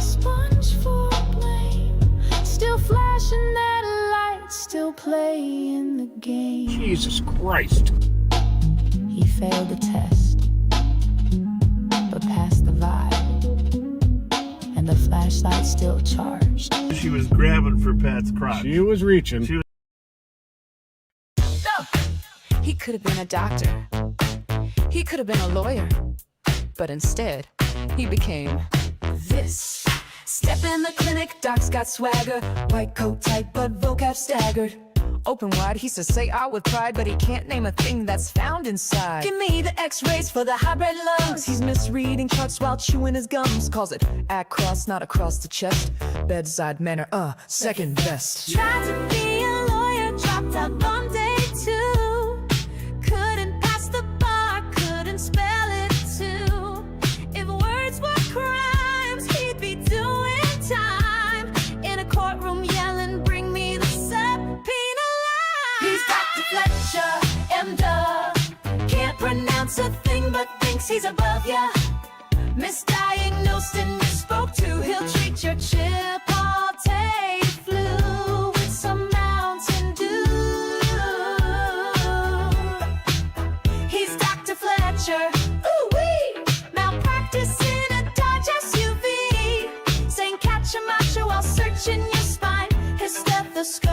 sponge for blame. Still flashing that light, still playing the game. Jesus Christ. He failed the test, but passed the vibe, and the flashlight still charged. She was grabbing for Pat's crotch. She was reaching. He could have been a doctor. He could have been a lawyer. But instead, he became this. Step in the clinic, doc's got swagger. White coat tight, but vocab staggered. Open wide, he says say out with pride, but he can't name a thing that's found inside. Give me the x-rays for the hybrid lungs. He's misreading charts while chewing his gums. Calls it across, not across the chest. Bedside manner, second best. Tried to be a lawyer, dropped out on day 2. Couldn't pass the bar, couldn't spell it too. If words were crimes, he'd be doing time. In a courtroom yelling, bring me the subpoena. He's Dr. Fletcher, M.D. Can't pronounce a thing but thinks he's above ya. Misdiagnosed and misspoke to. He'll treat your Chipotle flu with some Mountain Dew. He's Dr. Fletcher. Ooh-wee! Malpractice in a Dodge SUV. Saying catch a macho while searching your spine. His stethoscope.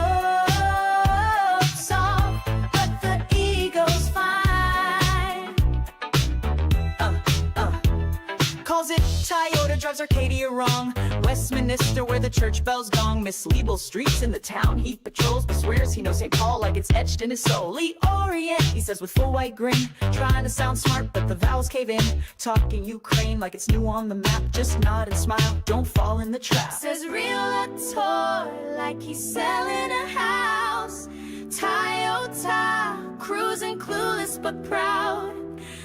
Calls it Toyota, drives Arcadia wrong. Westminster where the church bells gong. Misleadable streets in the town he patrols, but swears he knows St. Paul like it's etched in his soul. Lee Orient, he says with full white grin. Trying to sound smart, but the vowels cave in. Talking Ukraine like it's new on the map. Just nod and smile, don't fall in the trap. Says realtor like he's selling a house. Toyota, cruising clueless but proud.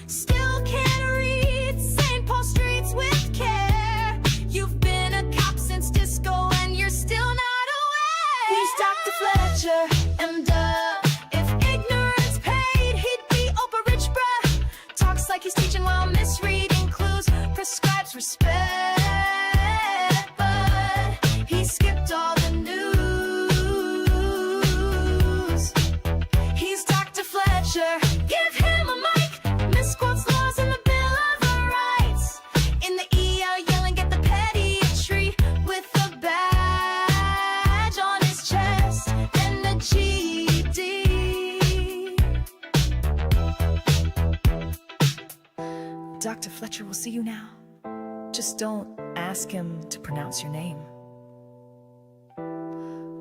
Still can't read St. Paul streets with care. You've been a cop since disco and you're still not aware. He's Dr. Fletcher, M.D. If ignorance paid, he'd be Oprah Rich, bruh. Talks like he's teaching while misreading clues. Prescribes respect, but he skipped all the news. He's Dr. Fletcher. Give him a mic. Misquotes laws in the Bill of Rights. In the ER yelling at the pediatry with a badge on his chest and the GED. Dr. Fletcher will see you now. Just don't ask him to pronounce your name.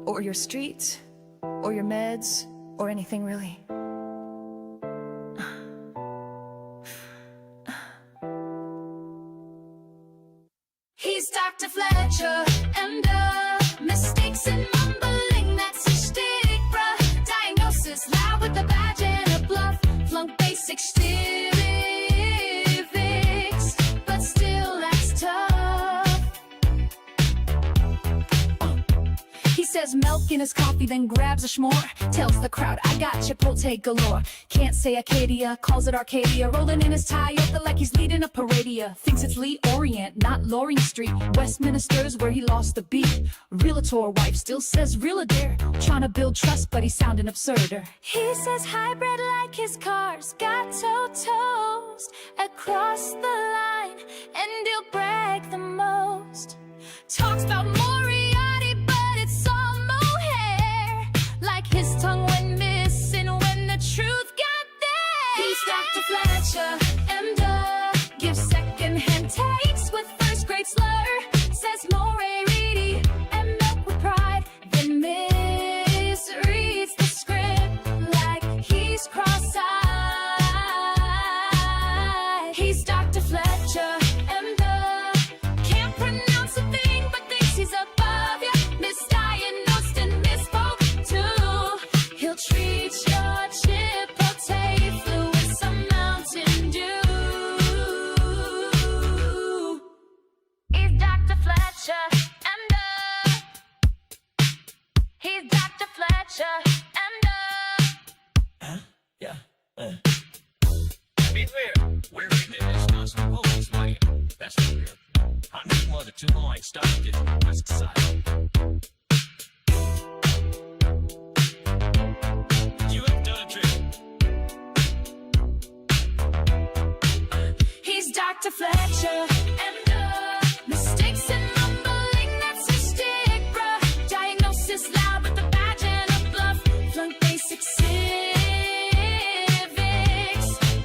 Or your street, or your meds, or anything really. He's Dr. Fletcher, and mistakes and mumbling, that's his shtick, bruh. Diagnosis loud with a badge and a bluff. Flunk basic civics, but still acts tough. He says milk in his coffee, then grabs a s'more. Tells the crowd, I got Chipotle galore. Can't say Acadia, calls it Arcadia. Rolling in his Toyota like he's leading a paradia. Thinks it's Lee Orient, not Loring Street. Westminster's where he lost the beat. Realtor wife still says Realtor. Trying to build trust, but he's sounding absurder. He says hybrid like his car's got toast across the line, and he'll brag the most. Talks about Moriarty, but it's all mohair. Like his tongue went missing when the truth got there. He's Dr. Fletcher, M.D. Gives second-hand takes with first-grade slur. Says Moriarty and milk with pride. Then misreads the script like he's cross-eyed. He's Dr. Fletcher, M.D. Can't pronounce a thing but thinks he's above. tonight, start it, West Side. You have done a trick. He's Dr. Fletcher, and mistakes and mumbling, that's his stick, bruh. Diagnosis loud with a badge and a bluff. Flunk basic civics,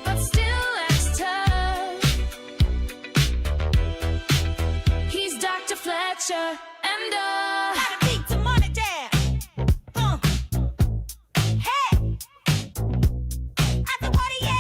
but still acts tough. He's Dr. Fletcher, and gotta beat the money down. Hey, at the party, yeah.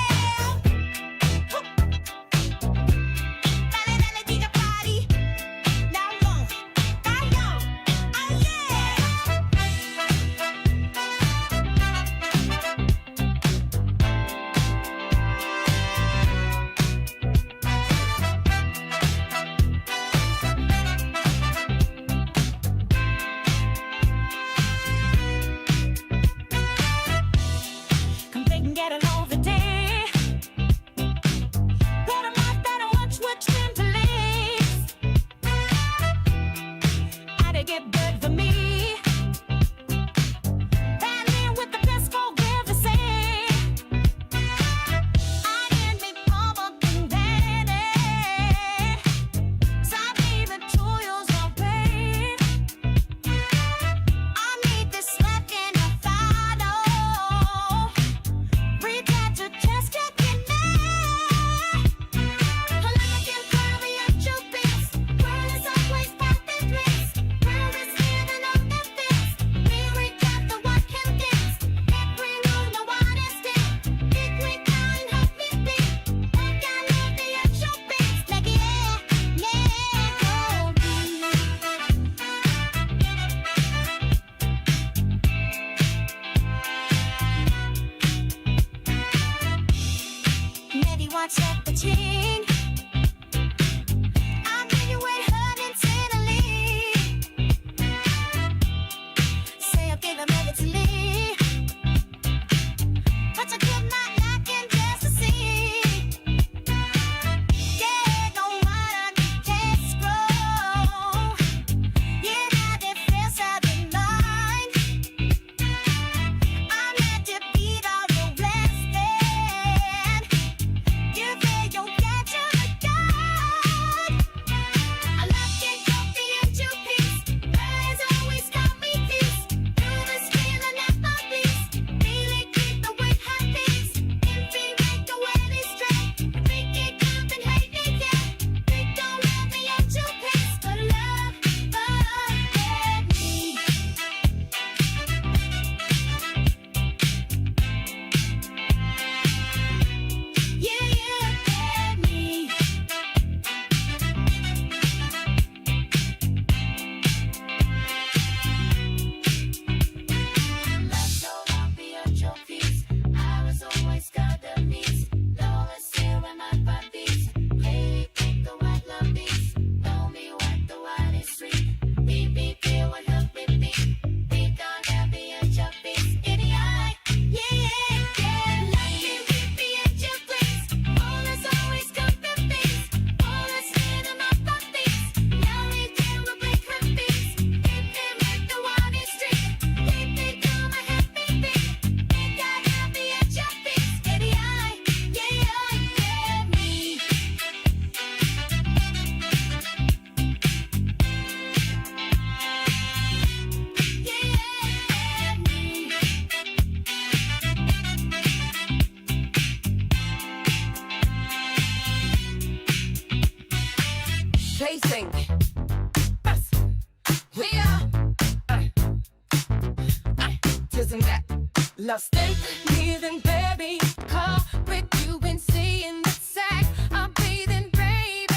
Lost in breathing, baby. Call with you and seeing the sack. I'm breathing, baby.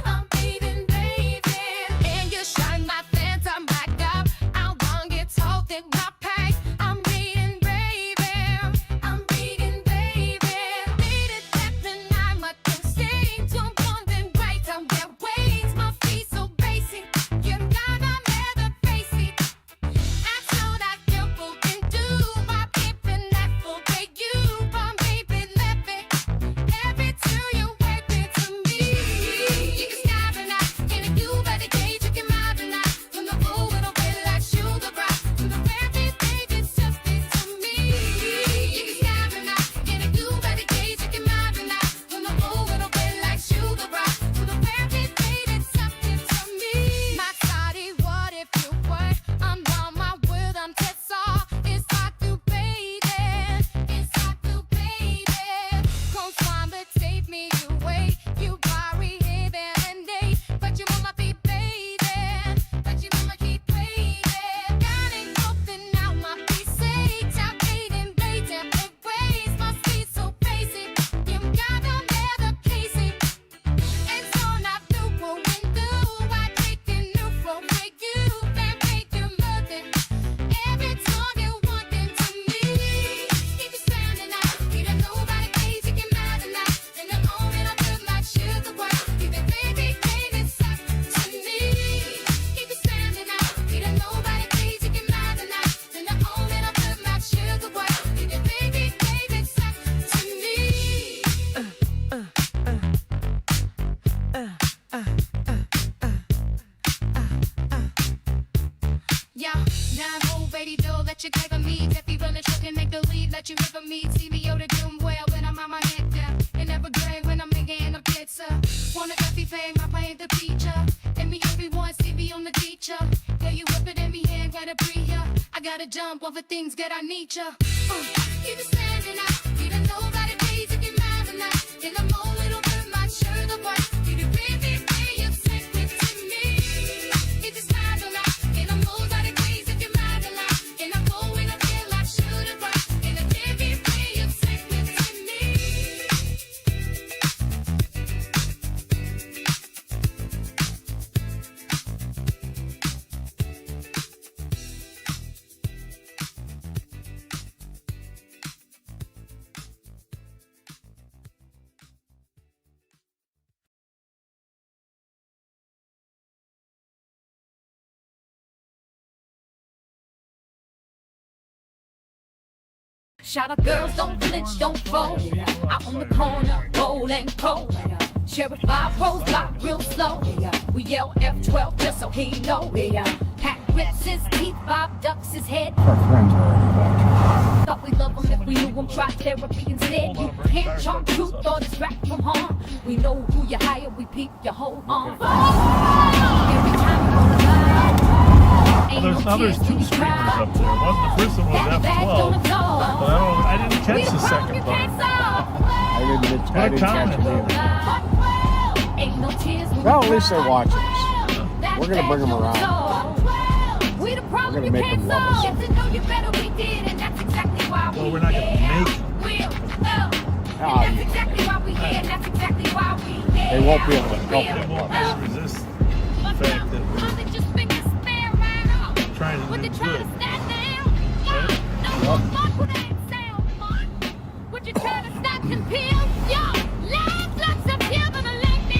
I'm breathing, baby. And you shine my phantom back up. I won't get told that my pack. I'm breathing, baby. I'm breathing, baby. Beat it up and I'm a thing. Don't want them right on their ways. My feet so basic. You gotta never face it. I told I can do my baby, not for you. Yeah, now move, baby, do that you gave me. If you really can make the lead, let you river me. See me, yo, to doing well when I'm on my head down. And never gray when I'm making a pizza. Wanna coffee fame, I play the teacher. And me, everyone see me on the teacher. Yeah, you whip it in me hand, gotta breathe ya. I gotta jump over things, get I need ya. You just standing out, you don't know about it, days if you're mad or not. In the moment, over my shirt, the white. You the baby, you're sacred to me. You just mad or not. Shout out girls, don't flinch, don't fold. Out on the corner, bold and cold. Sheriff 5 rows, block real slow. We yell F12 just so he know. Pat rips his teeth, Bob ducks his head. Our friends already back. Thought we love him if we knew him, try therapy instead. You can't charm truth or distract from harm. We know who you hire, we peep your whole arm. Every time you wanna lie. Well, there's 2 streamers up there. The first one was F12, but I didn't catch the second part. I didn't catch it either. Well, at least they're watching us. We're going to bring them around. We're going to make them love us. Well, we're not going to make them. They won't be able to help They it. won't resist the fact that we're trying to do good.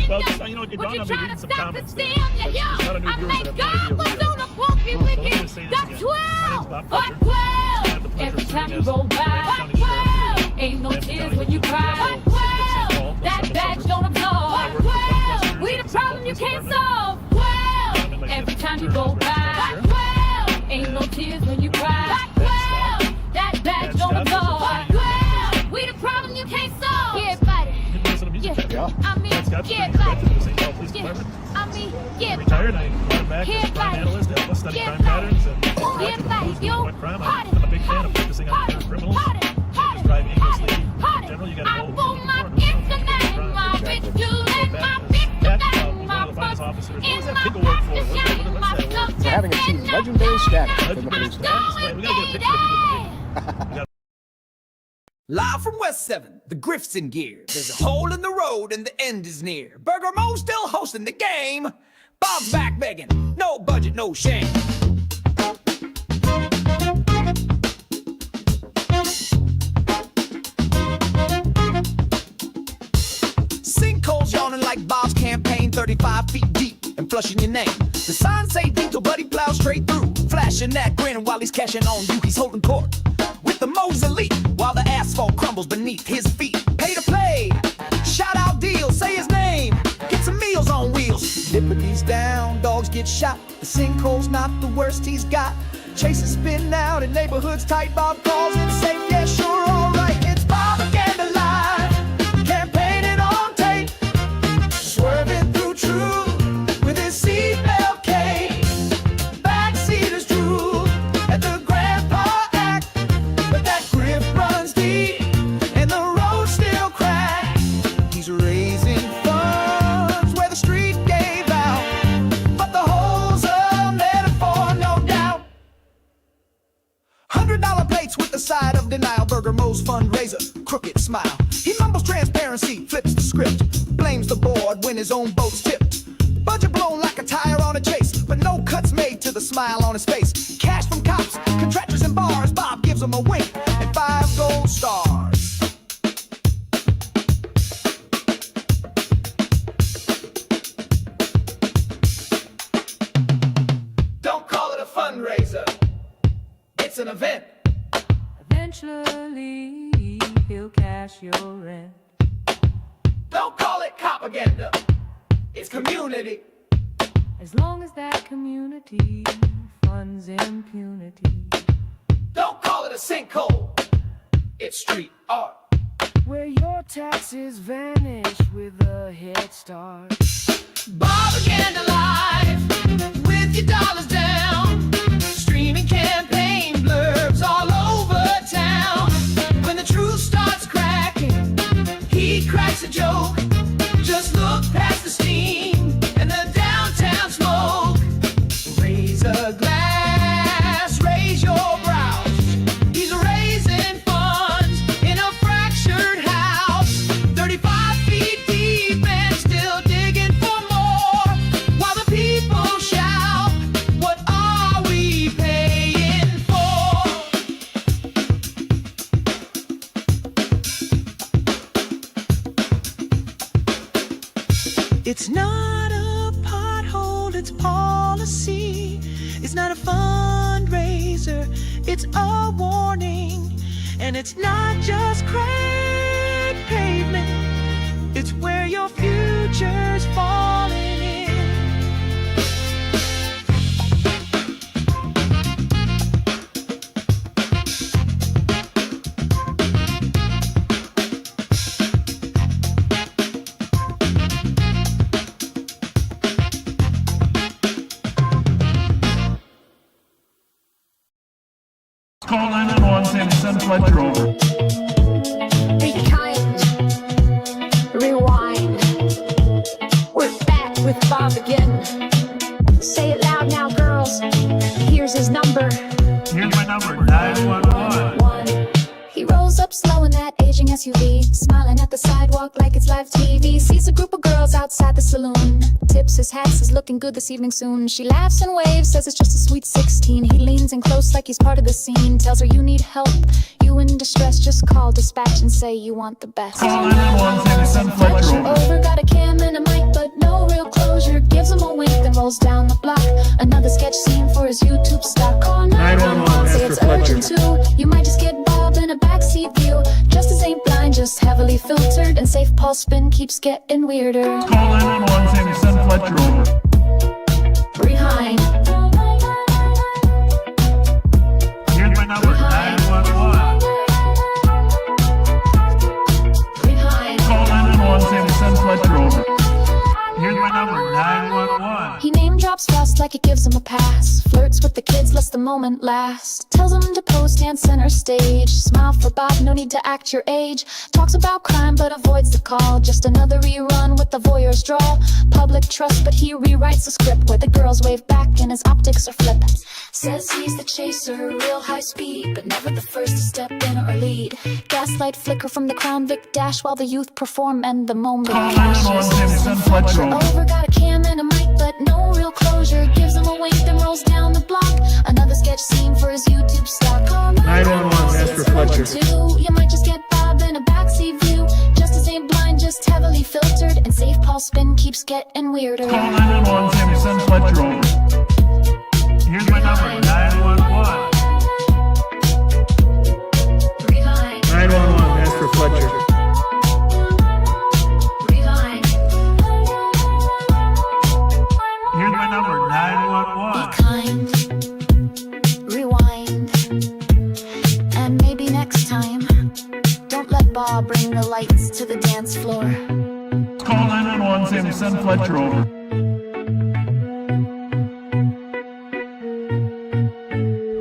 Well, you know, it dawned on me reading some comments that there's a lot of new viewers that have no idea who we are. So let me just say this again. My name's Bob Fletcher. I have the pleasure of serving as Vance County Sheriff. Ain't no tears when you cry. That badge don't absorb. We the problem you can't solve. Every time you go by. Ain't no tears when you cry. That badge don't absorb. We the problem you can't solve. Yeah, buddy. Yeah. I mean, yeah, buddy. I mean, yeah, retired. I brought back as a crime analyst to help us study crime patterns and crime. I'm a big fan of focusing on criminal criminals. You can't just drive aimlessly. In general, you got to know who you're looking for. One of the finest officers. What was that kid to work for? What's that word? For having achieved legendary status in the police force. We got to get a picture of you. Live from West 7, the Griff's in gear. There's a hole in the road and the end is near. Burger Mo still hosting the game. Bob's back begging, no budget, no shame. Sinkholes yawning like Bob's campaign, 35 feet deep and flushing your name. The signs say Diesel, but he plows straight through, flashing that grin while he's cashing on you. He's holding court with the Mo's elite while the asphalt crumbles beneath his feet. Pay to play, shout out deals, say his name, get some meals on wheels. Liberty's down, dogs get shot, the sinkhole's not the worst he's got. Chases spin out in neighborhoods tight, Bob calls it safe, yeah sure, alright. It's Bobaganda live, campaigning on tape, swerving through truth with his seatbelt cage. Backseaters drool at the grandpa act, but that grip runs deep and the road still cracks. He's raising funds where the street gave out, but the hole's a metaphor, no doubt. $100 plates with the side of denial. Burger Mo's fundraiser, crooked smile. He mumbles transparency, flips the script, blames the board when his own boat's tipped. Budget blown like a tire on a chase, but no cuts made to the smile on his face. Cash from cops, contractors and bars. Bob gives him a wink and 5 gold stars. Don't call it a fundraiser, it's an event. Eventually, he'll cash your rent. Don't call it propaganda, it's community. As long as that community everyone's impunity. Don't call it a sinkhole, it's street art. Where your taxes vanish with a head start. Bobaganda live, with your dollars down. Streaming campaign blurbs all over town. When the truth starts cracking, he cracks a joke. Just look past the steam and the downtown smoke. Raise a glass, raise your brows. He's raising funds in a fractured house. 35 feet deep and still digging for more. While the people shout, what are we paying for? It's not a pothole, it's policy. It's not a fundraiser, it's a warning. And it's not just cracked pavement, it's where your future's falling in. Call 911, Sandy, send Fletcher over. Be kind. Rewind. We're back with Bob again. Say it loud now, girls. Here's his number. Here's my number, 911. He rolls up slow in that aging SUV, smiling at the sidewalk like it's live TV. Sees a group of girls outside the saloon. Tips his hat, says looking good this evening soon. She laughs and waves, says it's just a sweet 16. He leans in close like he's part of the scene. Tells her you need help, you in distress. Just call dispatch and say you want the best. Call 911, Sandy, send Fletcher over. Got a cam and a mic, but no real closure. Gives him a wink, then rolls down the block. Another sketch scene for his YouTube stock. Call 911, say it's urgent too. You might just get Bob in a backseat view. Justice ain't blind, just heavily filtered. And safe pulse spin keeps getting weirder. Call 911, Sandy, send Fletcher over. Behind. Here's my number, 911. Call 911, Sandy, send Fletcher over. Here's my number, 911. He name drops fast like it gives him a pass. Flirts with the kids, lets the moment last. Tells them to pose, stand center stage. Smile for Bob, no need to act your age. Talks about crime but avoids the call. Just another rerun with the voyeur's drawl. Public trust but he rewrites the script where the girls wave back and his optics are flip. Says he's the chaser, real high speed, but never the first to step in or lead. Gaslight flicker from the Crown Vic dash while the youth perform and the moment crashes. Over, got a cam and a mic but no real closure. Gives him a wink then rolls down the block. Another sketch scene for his YouTube stock. 911, Master Fletcher. You might just get Bob in a backseat view. Justice ain't blind, just heavily filtered. And safe pulse spin keeps getting weirder. Call 911, Sandy, send Fletcher over. Here's my number, 911. 911, Master Fletcher. Here's my number, 911. Be kind. Rewind. And maybe next time, don't let Bob bring the lights to the dance floor. Call 911, Sandy, send Fletcher over.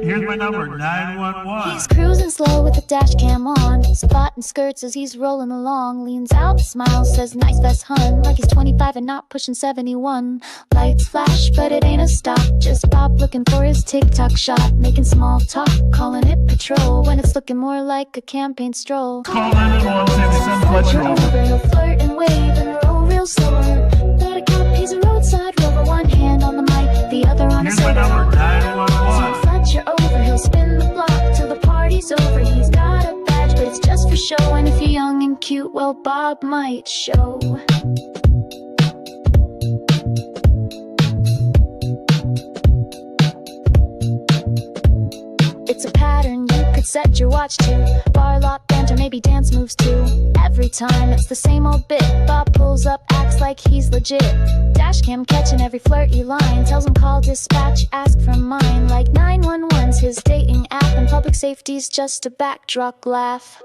Here's my number, 911. He's cruising slow with the dash cam on, spotting skirts as he's rolling along. Leans out, smiles, says nice vest hun, like he's 25 and not pushing 71. Lights flash, but it ain't a stop. Just Bob looking for his TikTok shot, making small talk, calling it patrol when it's looking more like a campaign stroll. Call 911, Sandy, send Fletcher over. He'll flirt and wave and roll real slower. Not a cop, he's a roadside rover. One hand on the mic, the other on his Here's my number, 911. Fletcher over, he'll spin the block till the party's over. He's got a badge, but it's just for show. And if you're young and cute, well, Bob might show. It's a pattern you could set your watch to. Bar lot banter, maybe dance moves too. Every time it's the same old bit. Bob pulls up, acts like he's legit. Dashcam catching every flirty line. Tells him call dispatch, ask for mine. Like 911's his dating app, and public safety's just a backdrop laugh.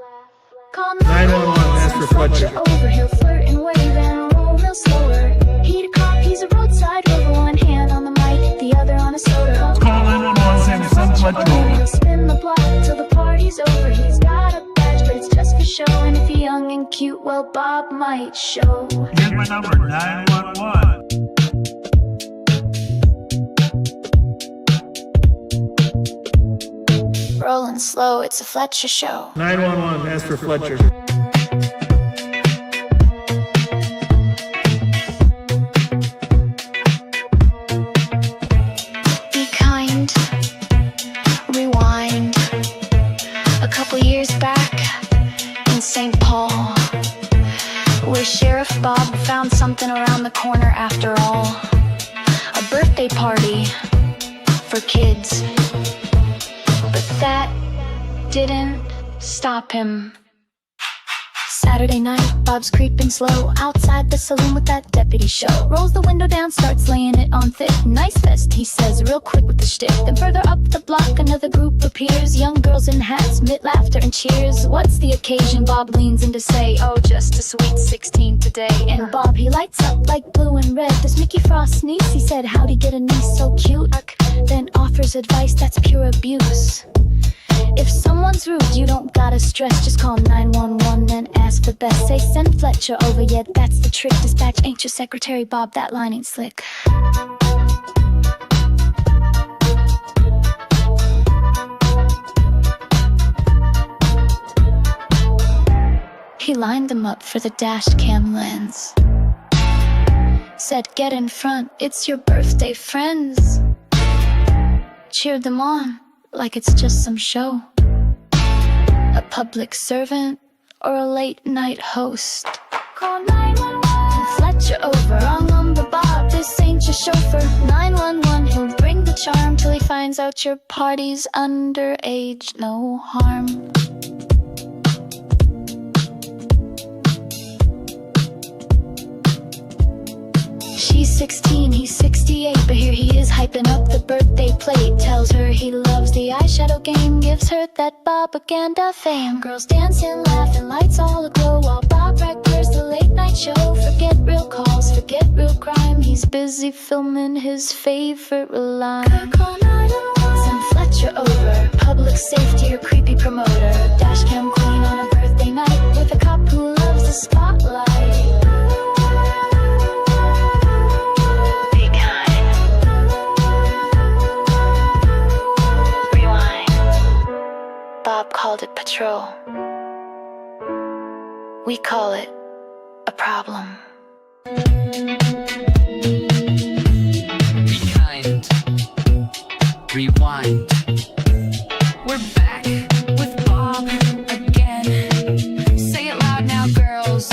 Call 911, ask for Fletcher. Over, he'll flirt and wave and roll real slower. He a cop, he's a roadside rover. One hand on the mic, the other on a soda. Call 911, send Fletcher. He'll spin the block till the party's over. He's got a badge, but it's just for show. And if you're young and cute, well, Bob might show. Here's my number, 911. Rolling slow, it's a Fletcher show. 911, ask for Fletcher. Be kind, rewind. A couple years back in St. Paul, where Sheriff Bob found something around the corner after all. A birthday party for kids. But that didn't stop him. Saturday night, Bob's creeping slow outside the saloon with that deputy show. Rolls the window down, starts laying it on thick. Nice vest, he says, real quick with the shtick. Then further up the block, another group appears. Young girls in hats, mid laughter and cheers. What's the occasion? Bob leans in to say, oh, just a sweet 16 today. And Bob, he lights up like blue and red. Does Mickey Frost sneeze? He said, how'd he get a niece so cute? Then offers advice that's pure abuse. If someone's rude, you don't gotta stress. Just call 911 and ask for best. Say send Fletcher over, yeah, that's the trick. Dispatch ain't your secretary, Bob, that line ain't slick. He lined them up for the dash cam lens. Said get in front, it's your birthday friends. Cheered them on like it's just some show. A public servant or a late night host. Call 911, Fletcher over. Wrong number, Bob, this ain't your chauffeur. 911, he'll bring the charm till he finds out your party's underage. No harm. She's 16, he's 68, but here he is hyping up the birthday plate. Tells her he loves the eyeshadow game, gives her that Bobaganda fame. Girls dancing, laughing, lights all aglow, while Bob records the late night show. Forget real calls, forget real crime, he's busy filming his favorite line. Send Fletcher over, public safety or creepy promoter. Dashcam queen on a birthday night, with a cop who loves the spotlight. Bob called it patrol. We call it a problem. Be kind. Rewind. We're back with Bob again. Say it loud now, girls.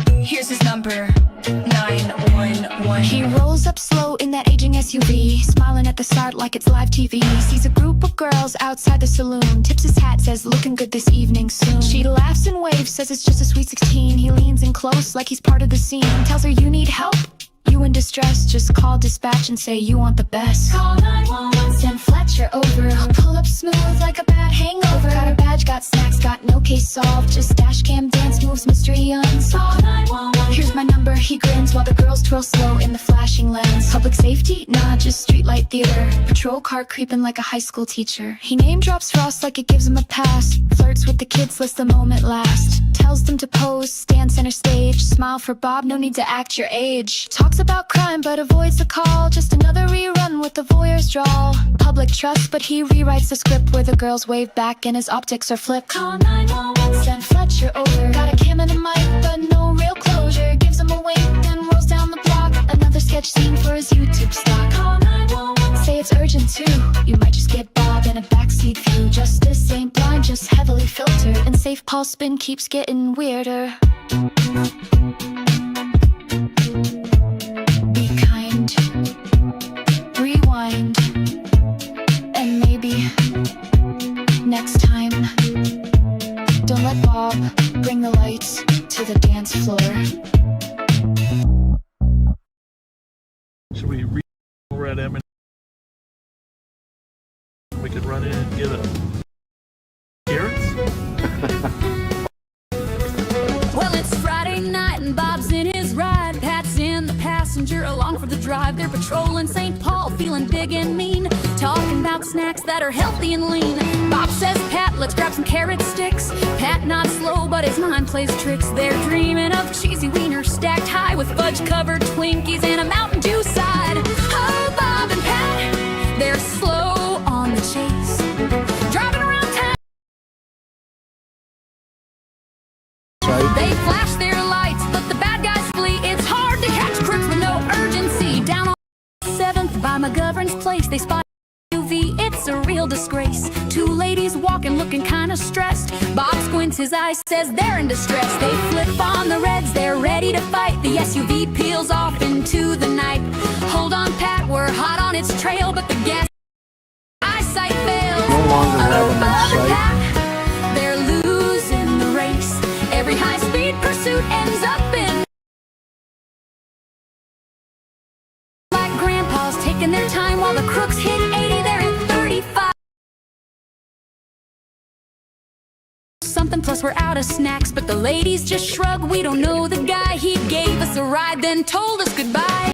Here's his number, 911. He rolls up slow in that aging SUV, smiling at the start like it's live TV. Sees a group of girls outside the saloon, tips his hat, says looking good this evening soon. She laughs and waves, says it's just a sweet 16. He leans in close like he's part of the scene, tells her you need help, you in distress, just call dispatch and say you want the best. Call 911, send Fletcher over. He'll pull up smooth like a bad hangover. Got a badge, got snacks, got no case solved, just dash cam dance moves, mystery unsolved. 911, here's my number, he grins while the girls twirl slow in the flashing lens. Public safety? Nah, just streetlight theater. Patrol car creeping like a high school teacher. He name drops Frost like it gives him a pass. Flirts with the kids, lets the moment last. Tells them to pose, stand center stage. Smile for Bob, no need to act your age. Talks about crime but avoids the call, just another rerun with the voyeur's drawl. Public trust but he rewrites the script where the girls wave back and his optics are flipped. Call 911, send Fletcher over. Got a cam and a mic but no real closure. Gives him a wink then rolls down the block. Another sketch scene for his YouTube stock. Call 911, say it's urgent too. You might just get Bob in a backseat view. Justice ain't blind, just heavily filtered, and safe Paul spin keeps getting weirder. Be kind, rewind, and maybe next time don't let Bob bring the lights to the dance floor. Should we read over at M&? We could run in and get a carrots. Well, it's Friday night and Bob's in his ride. Pat's in the passenger along for the drive. They're patrolling St. Paul, feeling big and mean, talking about snacks that are healthy and lean. Bob says, Pat, let's grab some carrot sticks. Pat not slow, but his mind plays tricks. They're dreaming of cheesy wieners stacked high with fudge-covered Twinkies and a Mountain Dew side. Oh, Bob and Pat, they're slow on the chase, driving around town. They flash their lights, but the bad guys flee. It's hard to catch crooks with no urgency. Down on 7th by McGovern's place, they spot UV. It's a real disgrace. Two ladies walking, looking kinda stressed. Bob squints his eyes, says they're in distress. They flip on the reds, they're ready to fight. The SUV peels off into the night. Hold on, Pat, we're hot on its trail, but the gas eyesight fails. No longer have them in Bob and sight. Pat, they're losing the race. Every high-speed pursuit ends up in like grandpa's taking their time while the crooks hit 80. They're at 35. Something plus we're out of snacks, but the ladies just shrug. We don't know the guy. He gave us a ride, then told us goodbye.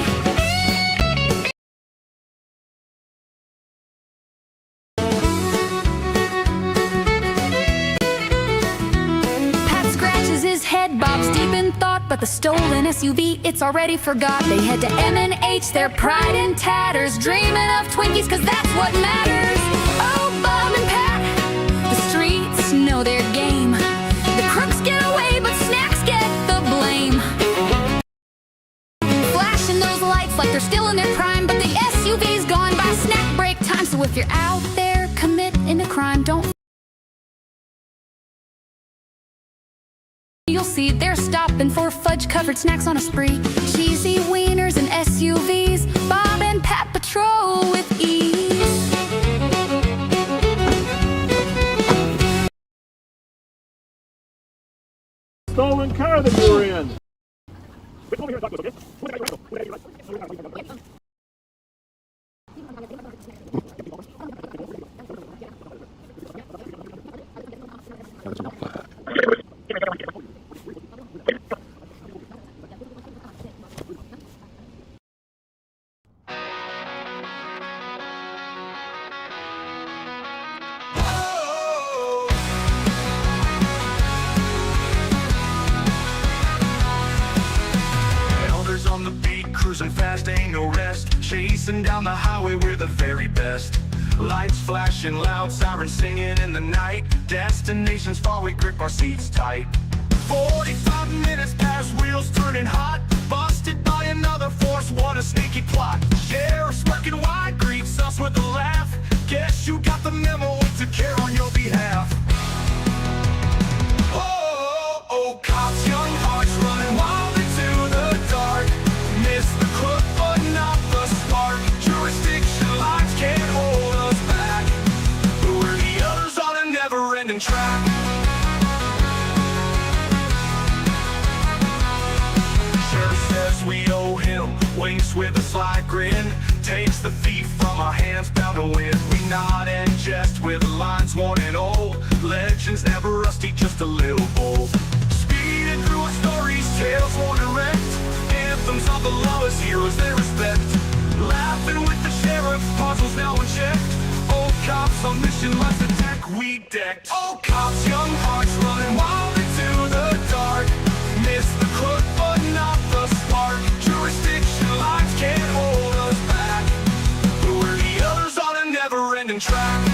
Bob's deep in thought, but the stolen SUV, it's already forgot. They head to M&H, their pride in tatters, dreaming of Twinkies, cause that's what matters. Oh, Bob and Pat, the streets know their game. The crooks get away, but snacks get the blame. Flashing those lights like they're still in their prime, but the SUV's gone by snack break time. So if you're out there committing a crime, don't you'll see they're stopping for fudge-covered snacks on a spree. Cheesy wieners and SUVs, Bob and Pat patrol with ease. Stolen car that you were in. Come over here and talk to us, okay? Elders on the beat, cruising fast, ain't no rest. Chasing down the highway, we're the very best. Lights flashing loud, sirens singing in the night. Destinations far, we grip our seats tight. 45 minutes past, wheels turning hot. Busted by another force, what a sneaky plot. Sheriff's working wide, greets us with a laugh. Guess you got the memo, we took care on your behalf. Oh, oh, oh, cops, young hearts running wild into the dark. Miss the crook, but not the spark. Jurisdiction lines can't hold us back. We're the others on a never-ending track. Sheriff says we owe him, winks with a sly grin. Takes the thief from our hands, bound to win. We nod and jest with lines worn and old. Legends never rusty, just a little bold. Speeding through our stories, tales worn and wrecked. Anthems of the lawless heroes they respect. Laughing with the sheriff, puzzles now unchecked. Old cops on mission, let's attack, we decked. Old cops, young hearts running wild into the dark. Miss the crook, but not the spark. Jurisdiction lines can't hold us back. We're the others on a never-ending track.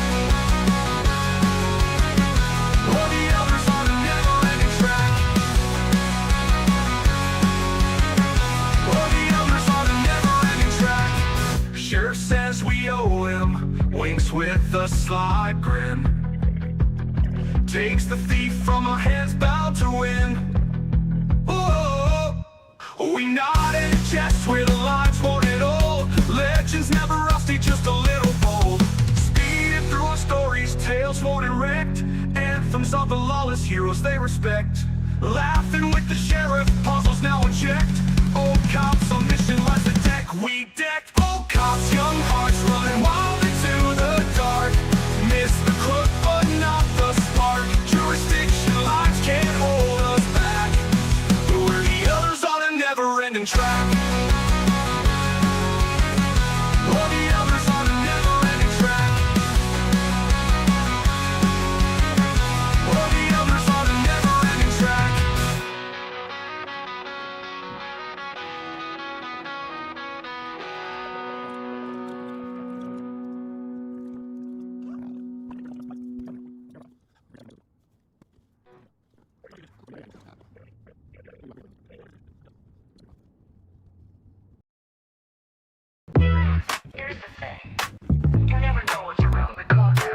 We're the others on a never-ending track. We're the others on a never-ending track. Sheriff says we owe him, winks with a sly grin. Takes the thief from our hands, bound to win. Oh, we nod and jest with lines worn and old. Legends never rusty, just a little bold. Speeding through our stories, tales worn and wrecked. And Anthems of the lawless heroes they respect. Laughing with the sheriff, puzzles now unchecked. Old cops on mission lies the deck we decked. Old cops, young hearts running wild into the dark. Miss the crook but not the spark. Jurisdiction lines can't hold us back. We're the others on a never-ending track. We're the others on a never-ending track. We're the others on a never-ending track. Here's the thing. You never know what's around the corner.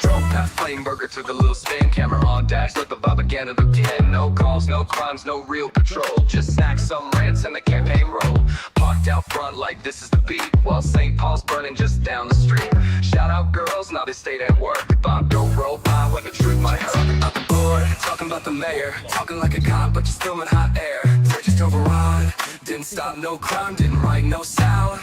Drove past Flame Burger, took a little spin, camera on dash, let the Bobaganda look in. No calls, no crimes, no real patrol. Just snacks, some rants, and the campaign roll. Parked out front like this is the beat, while St. Paul's burning just down the street. Shout out girls, now they stayed at work. Bob go roll by when the truth might hurt. Talking about the board, talking about the mayor, talking like a cop, but you're still in hot air. We're just overrun, didn't stop no crime, didn't write no sound.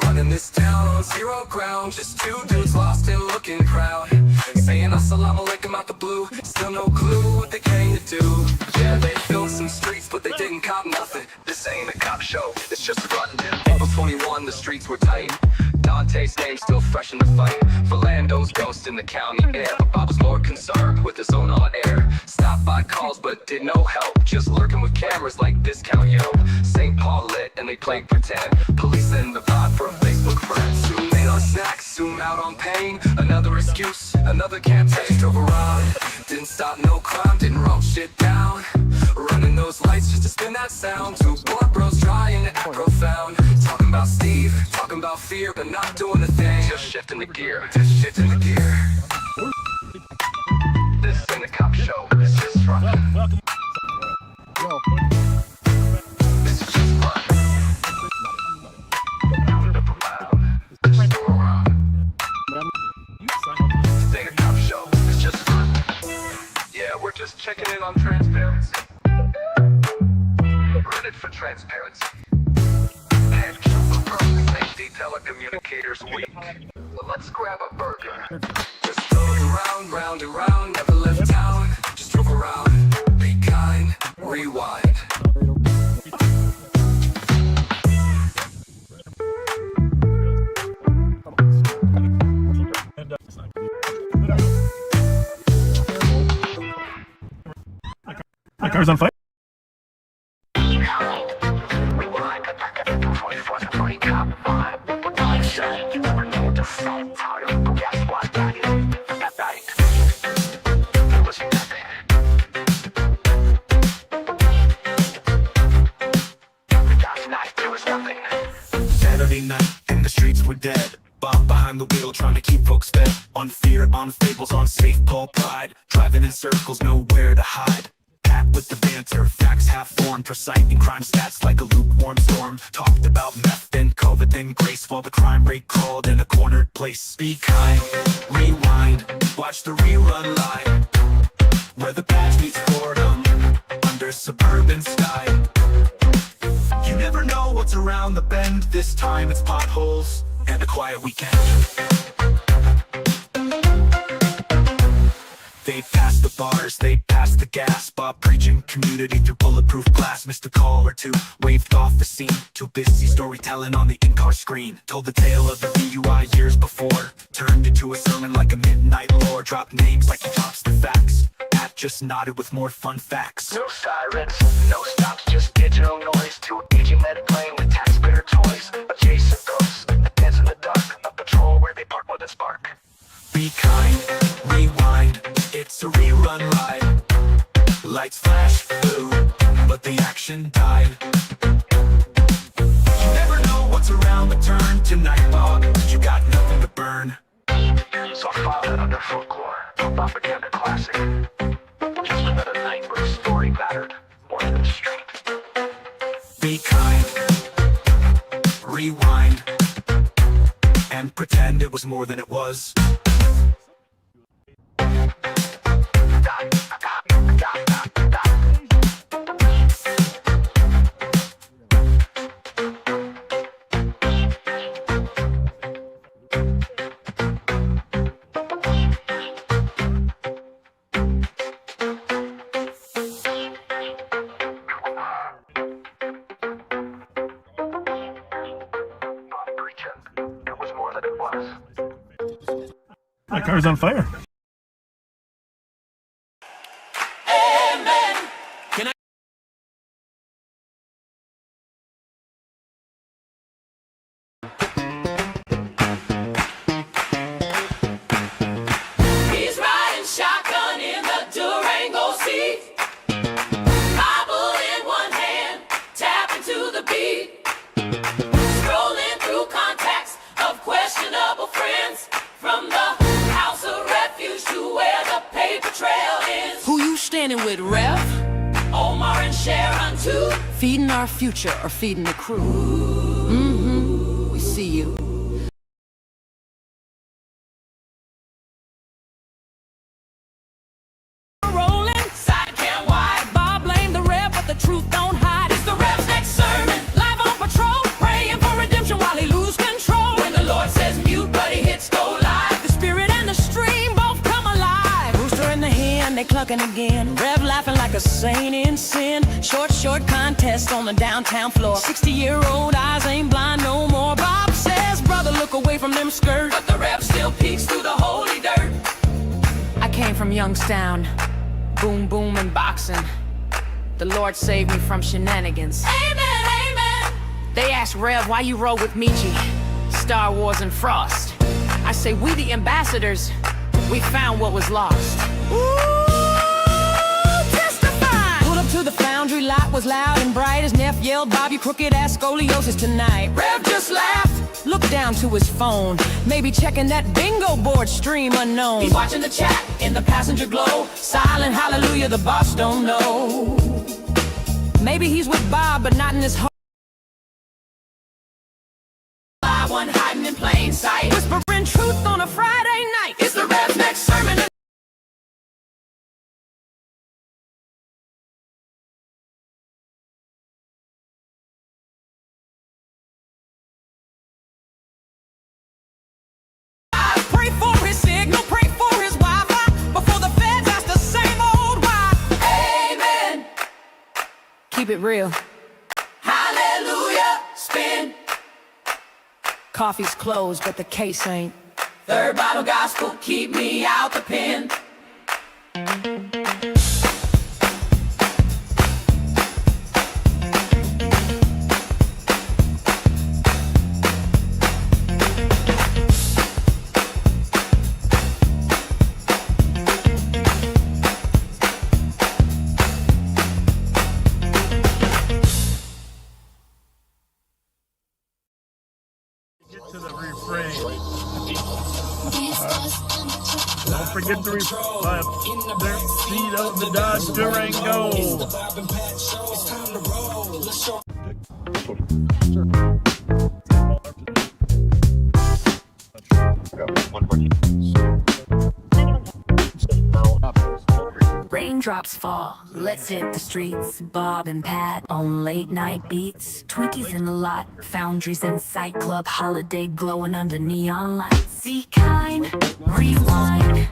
Running this town on zero ground, just two dudes lost in looking crowd. Saying assalamu alaikum out the blue, still no clue what they came to do. Yeah, they filled some streets, but they didn't cop nothing. This ain't a cop show, it's just a run. April 21, the streets were tight. Dante's name still fresh in the fight. Philando's ghost in the county air, but Bob was more concerned with his own on air. Stopped by calls, but did no help. Just lurking with cameras like discount, yo. St. Paul lit and they played pretend. Police in the vibe for a Facebook friend. Zoom in on snacks, zoom out on pain. Another excuse, another campaign. Drove around, didn't stop no crime, didn't roll shit down. Running those lights just to spin that sound. Two bored bros trying to act profound. Talking about Steve, talking about fear, but not doing a thing. Just shifting the gear, just shifting the gear. This ain't a cop show, it's just rock. This is just fun. This ain't a cop show, it's just fun. Yeah, we're just checking in on transparency. Reddit for transparency. And safety telecommunicators weak. Well, let's grab a burger. Just drove around, round and round, never left town. Just drove around, be kind, rewind. My car's on fire. Saturday night and the streets were dead. Bob behind the wheel trying to keep folks fed. On fear, on fables, on safe Paul pride. Driving in circles, nowhere to hide. Pat with the banter, facts half formed. Reciting crime stats like a lukewarm storm. Talked about meth, then COVID, then grace. While the crime rate crawled in a cornered place. Be kind, rewind, watch the rerun live. Where the badge meets boredom, under suburban sky. You never know what's around the bend. This time it's potholes and a quiet weekend. They passed the bars, they passed the gas. Bob preaching community through bulletproof glass. Missed a call or two, waved off the scene. Too busy storytelling on the in-car screen. Told the tale of the DUI years before. Turned into a sermon like a midnight lore. Dropped names like he drops the facts. Pat just nodded with more fun facts. No sirens, no stops, just digital noise. Two aging men playing with taxpayer toys. Adjacent ghosts, that dance in the dark. A patrol where they park with a spark. Be kind, rewind, it's a rerun ride. Lights flash, blue, but the action died. You never know what's around the turn tonight, Bob. You got nothing to burn. So I filed it under folklore, Bobaganda classic. Just another night where the story mattered more than the street. Be kind, rewind, and pretend it was more than it was. My car's on fire. He's riding shotgun in the Durango seat. Bible in one hand, tapping to the beat. Scrolling through contacts of questionable friends. From the house of refuge to where the paper trail is. Who you standing with, Rev? Omar and Sharon too. Feeding our future or feeding the crew? Mm-hmm, we see you. Rolling, side cam wide. Bob blame the Rev, but the truth don't hide. It's the Rev's next sermon. Live on patrol, praying for redemption while he lose control. When the Lord says mute, but he hits go live. The spirit and the stream both come alive. Rooster in the hen, they clucking again. Rev laughing like a saint in sin. Short contest on the downtown floor. 60-year-old eyes ain't blind no more. Bob says, brother, look away from them skirts. But the Rev still peeks through the holy dirt. I came from Youngstown, boom, boom, and boxing. The Lord saved me from shenanigans. Amen, amen. They asked Rev, why you roll with Michi, Star Wars, and Frost? I say, we the ambassadors, we found what was lost. Ooh, testify. Pulled up to the foundry, lot was loud and bright. As Neff yelled, Bob, you crooked ass scoliosis tonight. Rev just laughed. Looked down to his phone, maybe checking that bingo board stream unknown. He's watching the chat in the passenger glow. Silent hallelujah, the boss don't know. Maybe he's with Bob, but not in his heart. One hiding in plain sight. Whispering truth on a Friday night. It's the Rev's next sermon. Pray for his signal, pray for his Wi-Fi. Before the feds ask the same old why. Amen. Keep it real. Hallelujah. Spin. Coffee's closed, but the case ain't. Third Bible gospel, keep me out the pen. Get to the refrain. Don't forget the their seat of the Dodge Durango. Raindrops fall, let's hit the streets. Bob and Pat on late night beats. Twinkies in the lot, foundries in sight. Club holiday glowing under neon lights. See kind, rewind.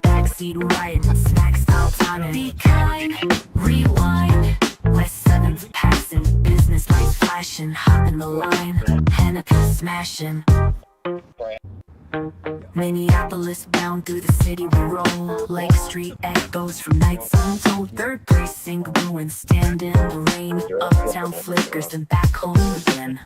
Backseat riding, snack style timing. Be kind, rewind. West 7th passing, business lights flashing. Hop in the line, Hanukkah smashing. Minneapolis bound through the city we roll. Lake Street echoes from nights untold. Third precinct ruin, stand in the rain. Uptown flickers, then back home again.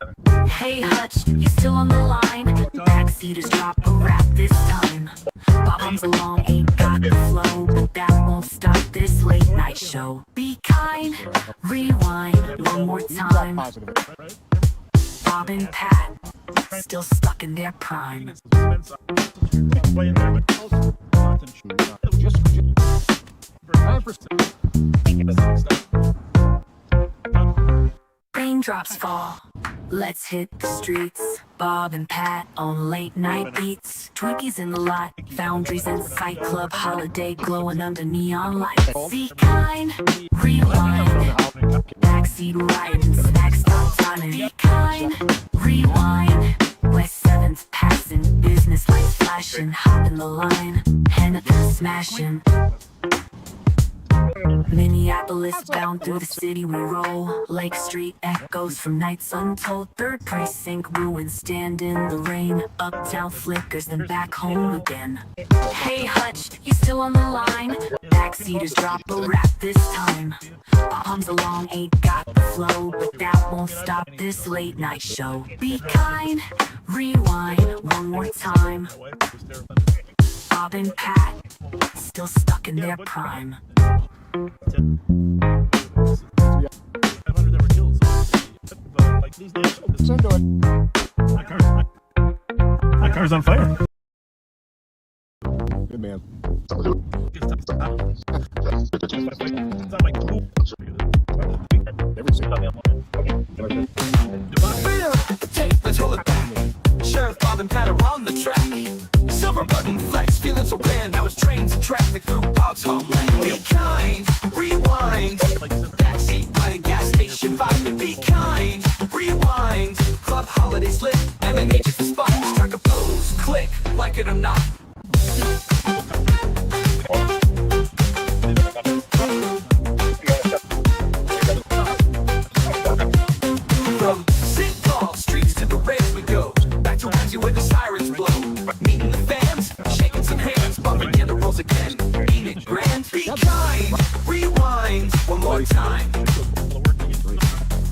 Hey Hutch, you still on the line? Backseaters drop a rap this time. Bob comes along, ain't got the flow, but that won't stop this late night show. Be kind, rewind one more time. Bob and Pat, still stuck in their prime. Raindrops fall, Let's hit the streets. Bob and Pat on late night beats. Twinkies in the lot, foundries in sight. Club holiday glowing under neon lights. Be kind, rewind. Backseat riding, snacks stop timing. Be kind, rewind. West 7th passing, business lights flashing. Hop in the line, Hennepin smashing. Minneapolis bound through the city we roll. Lake Street echoes from nights untold. 3rd precinct ruins stand in the rain. Uptown flickers then back home again. Hey Hutch, you still on the line? Backseaters drop a rap this time. Bombs along ain't got the flow, but that won't stop this late night show. Be kind, rewind one more time. Bob and Pat, still stuck in their prime. 500 that were killed. So, like these days, my car's on fire. Good man. Let's hold it back. Sheriff Bob and Pat are on the track. Silver button flex, feeling so grand. Now it's trains and traffic through Bob's homeland. Be kind, rewind. Backseat by the gas station vibe. Be kind, rewind. Club holidays lit, M&H is the spot. Strike a pose, click, like it or not. From St. Paul streets to the rails we go. Back to Ramsey where the sirens blow. Meeting the fans, shaking some hands. Bobaganda rolls again, ain't it grand? Be kind, rewind one more time.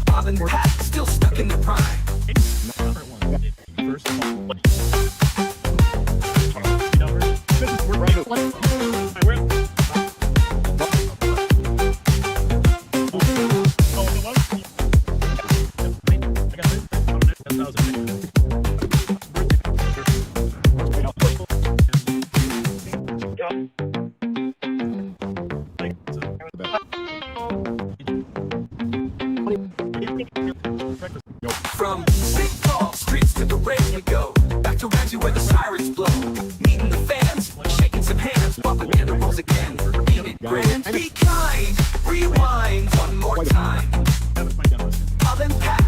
Bob and Pat still stuck in the prime. From St. Paul streets to the rails we go. Back to Ramsey where the sirens blow. Meeting the fans, shaking some hands. Propaganda rolls again, ain't it grand? Be kind, rewind one more time. Bob and Pat,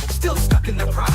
still stuck in their prime.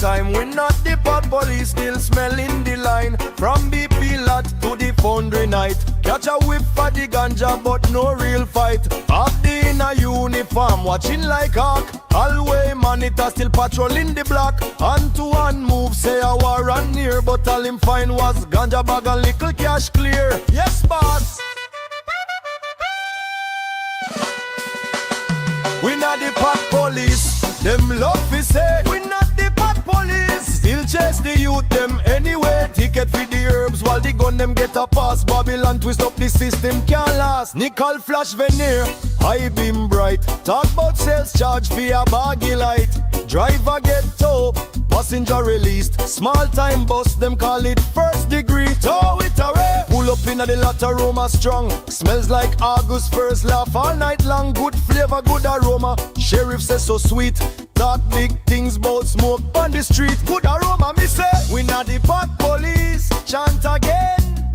time. We not the pot police, still smelling the line. From BP lot to the foundry night. Catch a whip for the ganja, but no real fight. Half the in a uniform, watching like hawk. Hallway monitor still patrolling the block. Hand to hand move, say a war run near. But all him find was ganja bag and little cash clear. Yes, boss. We not the pot police, them love we say. We not the pot police, still chase the youth them anyway. Ticket for the herbs while the gun them get a pass. Babylon twist up the system can't last. Nickel flash veneer, high beam bright. Talk about sales charge for a baggy light. Driver get tow, passenger released. Small time bus, them call it first degree. Tow it away, pull up in the lot aroma strong. Smells like August first, laugh all night long. Good flavor, good aroma. Sheriff says so sweet. Talk big things about smoke on the street. Good aroma, me say. We not the pot police, chant again.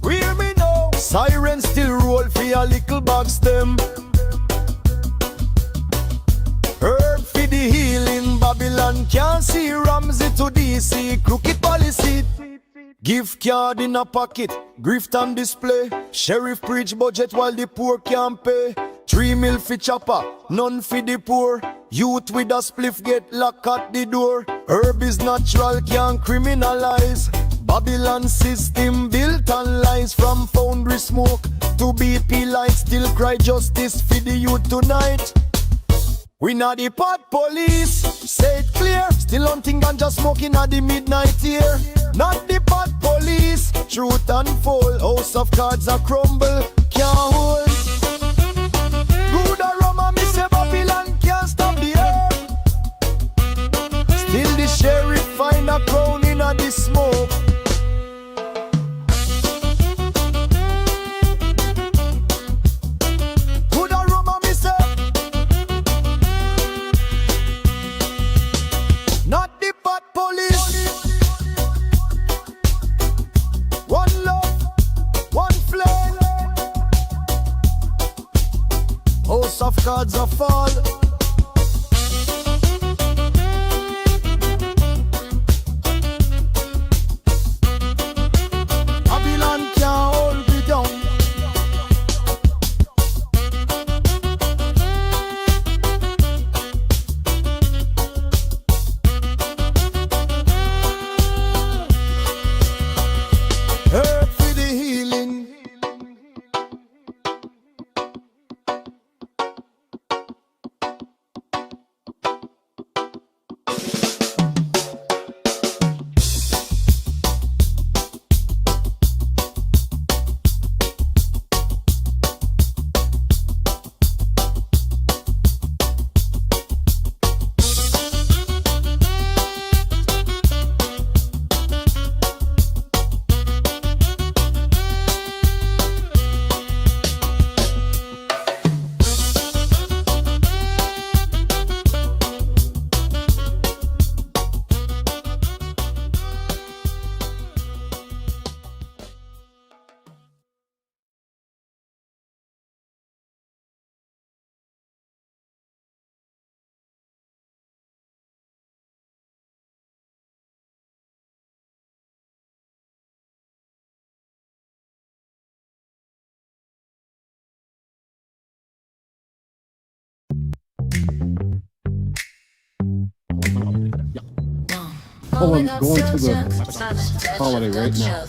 Hear me now. Sirens still roll for a little bag stem. Herb for the healing, Babylon can't see. RAMSEY to DC, crooked policy. Gift card in a pocket, grift on display. Sheriff preach budget while the poor can't pay. 3 mil for chopper, none for the poor. Youth with a spliff get locked at the door. Herb is natural, can't criminalize. Babylon system built on lies. From foundry smoke to BP light, still cry justice for the youth tonight. We not the pot police, say it clear. Still hunting ganja smoking at the midnight here. Not the pot police, truth unfold. House of cards a crumble, can't hold. Good aroma, me say Babylon can't stop the earth. Still the sheriff find a crown in a the smoke. Good aroma, me say. Not the pot police. One love, one flame. House of cards a fall. Babylon can't hold me down. Herb for the healing. Oh, I'm going to the holiday right now.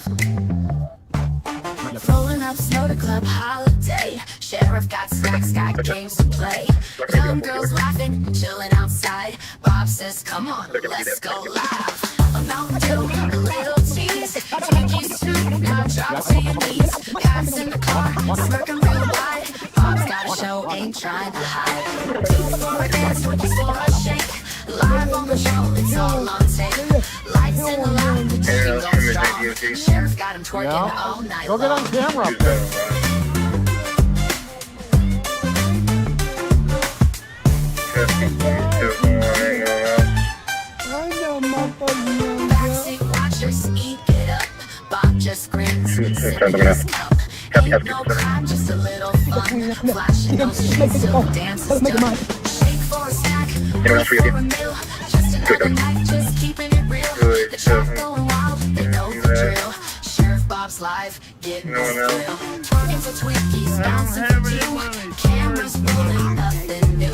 Rolling up snow to club holiday. Sheriff got snacks, got games to play. Young girls laughing, chilling outside. Bob says, come on, let's go live. A Mountain Dew, a little cheese. Jinkies too, now drop to your knees. Guys in the car, smirking real wide. Bob's got a show, ain't trying to hide. 2 for a dance, 4 for a shake. Live on the show, it's all on tape. Lights in the lounge, the chicken goes strong. Sheriff got him twerking all night long. Go get on camera up there. Backseat watchers, eat it up. Bob just grins, sipping his cup. Ain't no crime, just a little fun. Flashing those sheets till the dance is done. Shake for a snack, wait for a meal. Just Every night just keeping it real. The trap going wild, they know the drill. Sheriff Bob's live, getting this thrill. Twerking for Twinkies, bouncing for two. Cameras rolling, nothing new.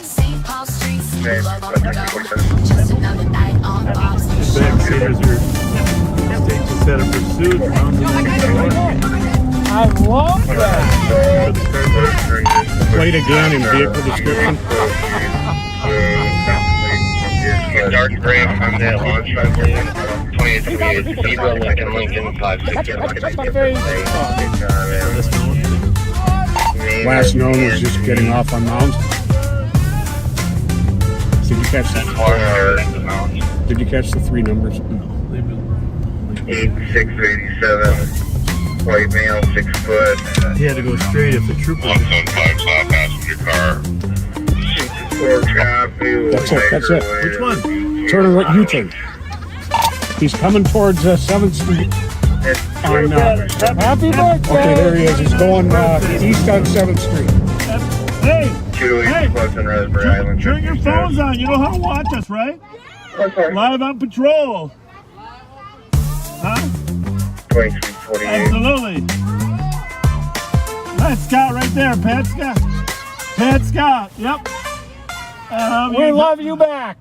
St. Paul streets, love on the go. Just another night on Bob's show. Backseaters are stage a set of pursuit. I love that. Play it again in vehicle description. Dark gray on that launch side lane. 2828 Zebra Lincoln 560. Last known was just getting off on mounds. Did you catch that? Did you catch the 3 numbers? No. 8687. White male, 6 foot. He had to go straight if the trooper. 175 stop passenger car. 64 copy. That's it. Which one? Turn around, U-turn. He's coming towards 7th Street. On, Happy birthday! okay, there he is. He's going east on 7th Street. Hey! Hey! Raspberry Island. Turn your phones on. You know how to watch us, right? Okay. Live on patrol. Huh? 2348. Absolutely. That's Scott right there. Pat Scott. Pat Scott. Yep. We love you back.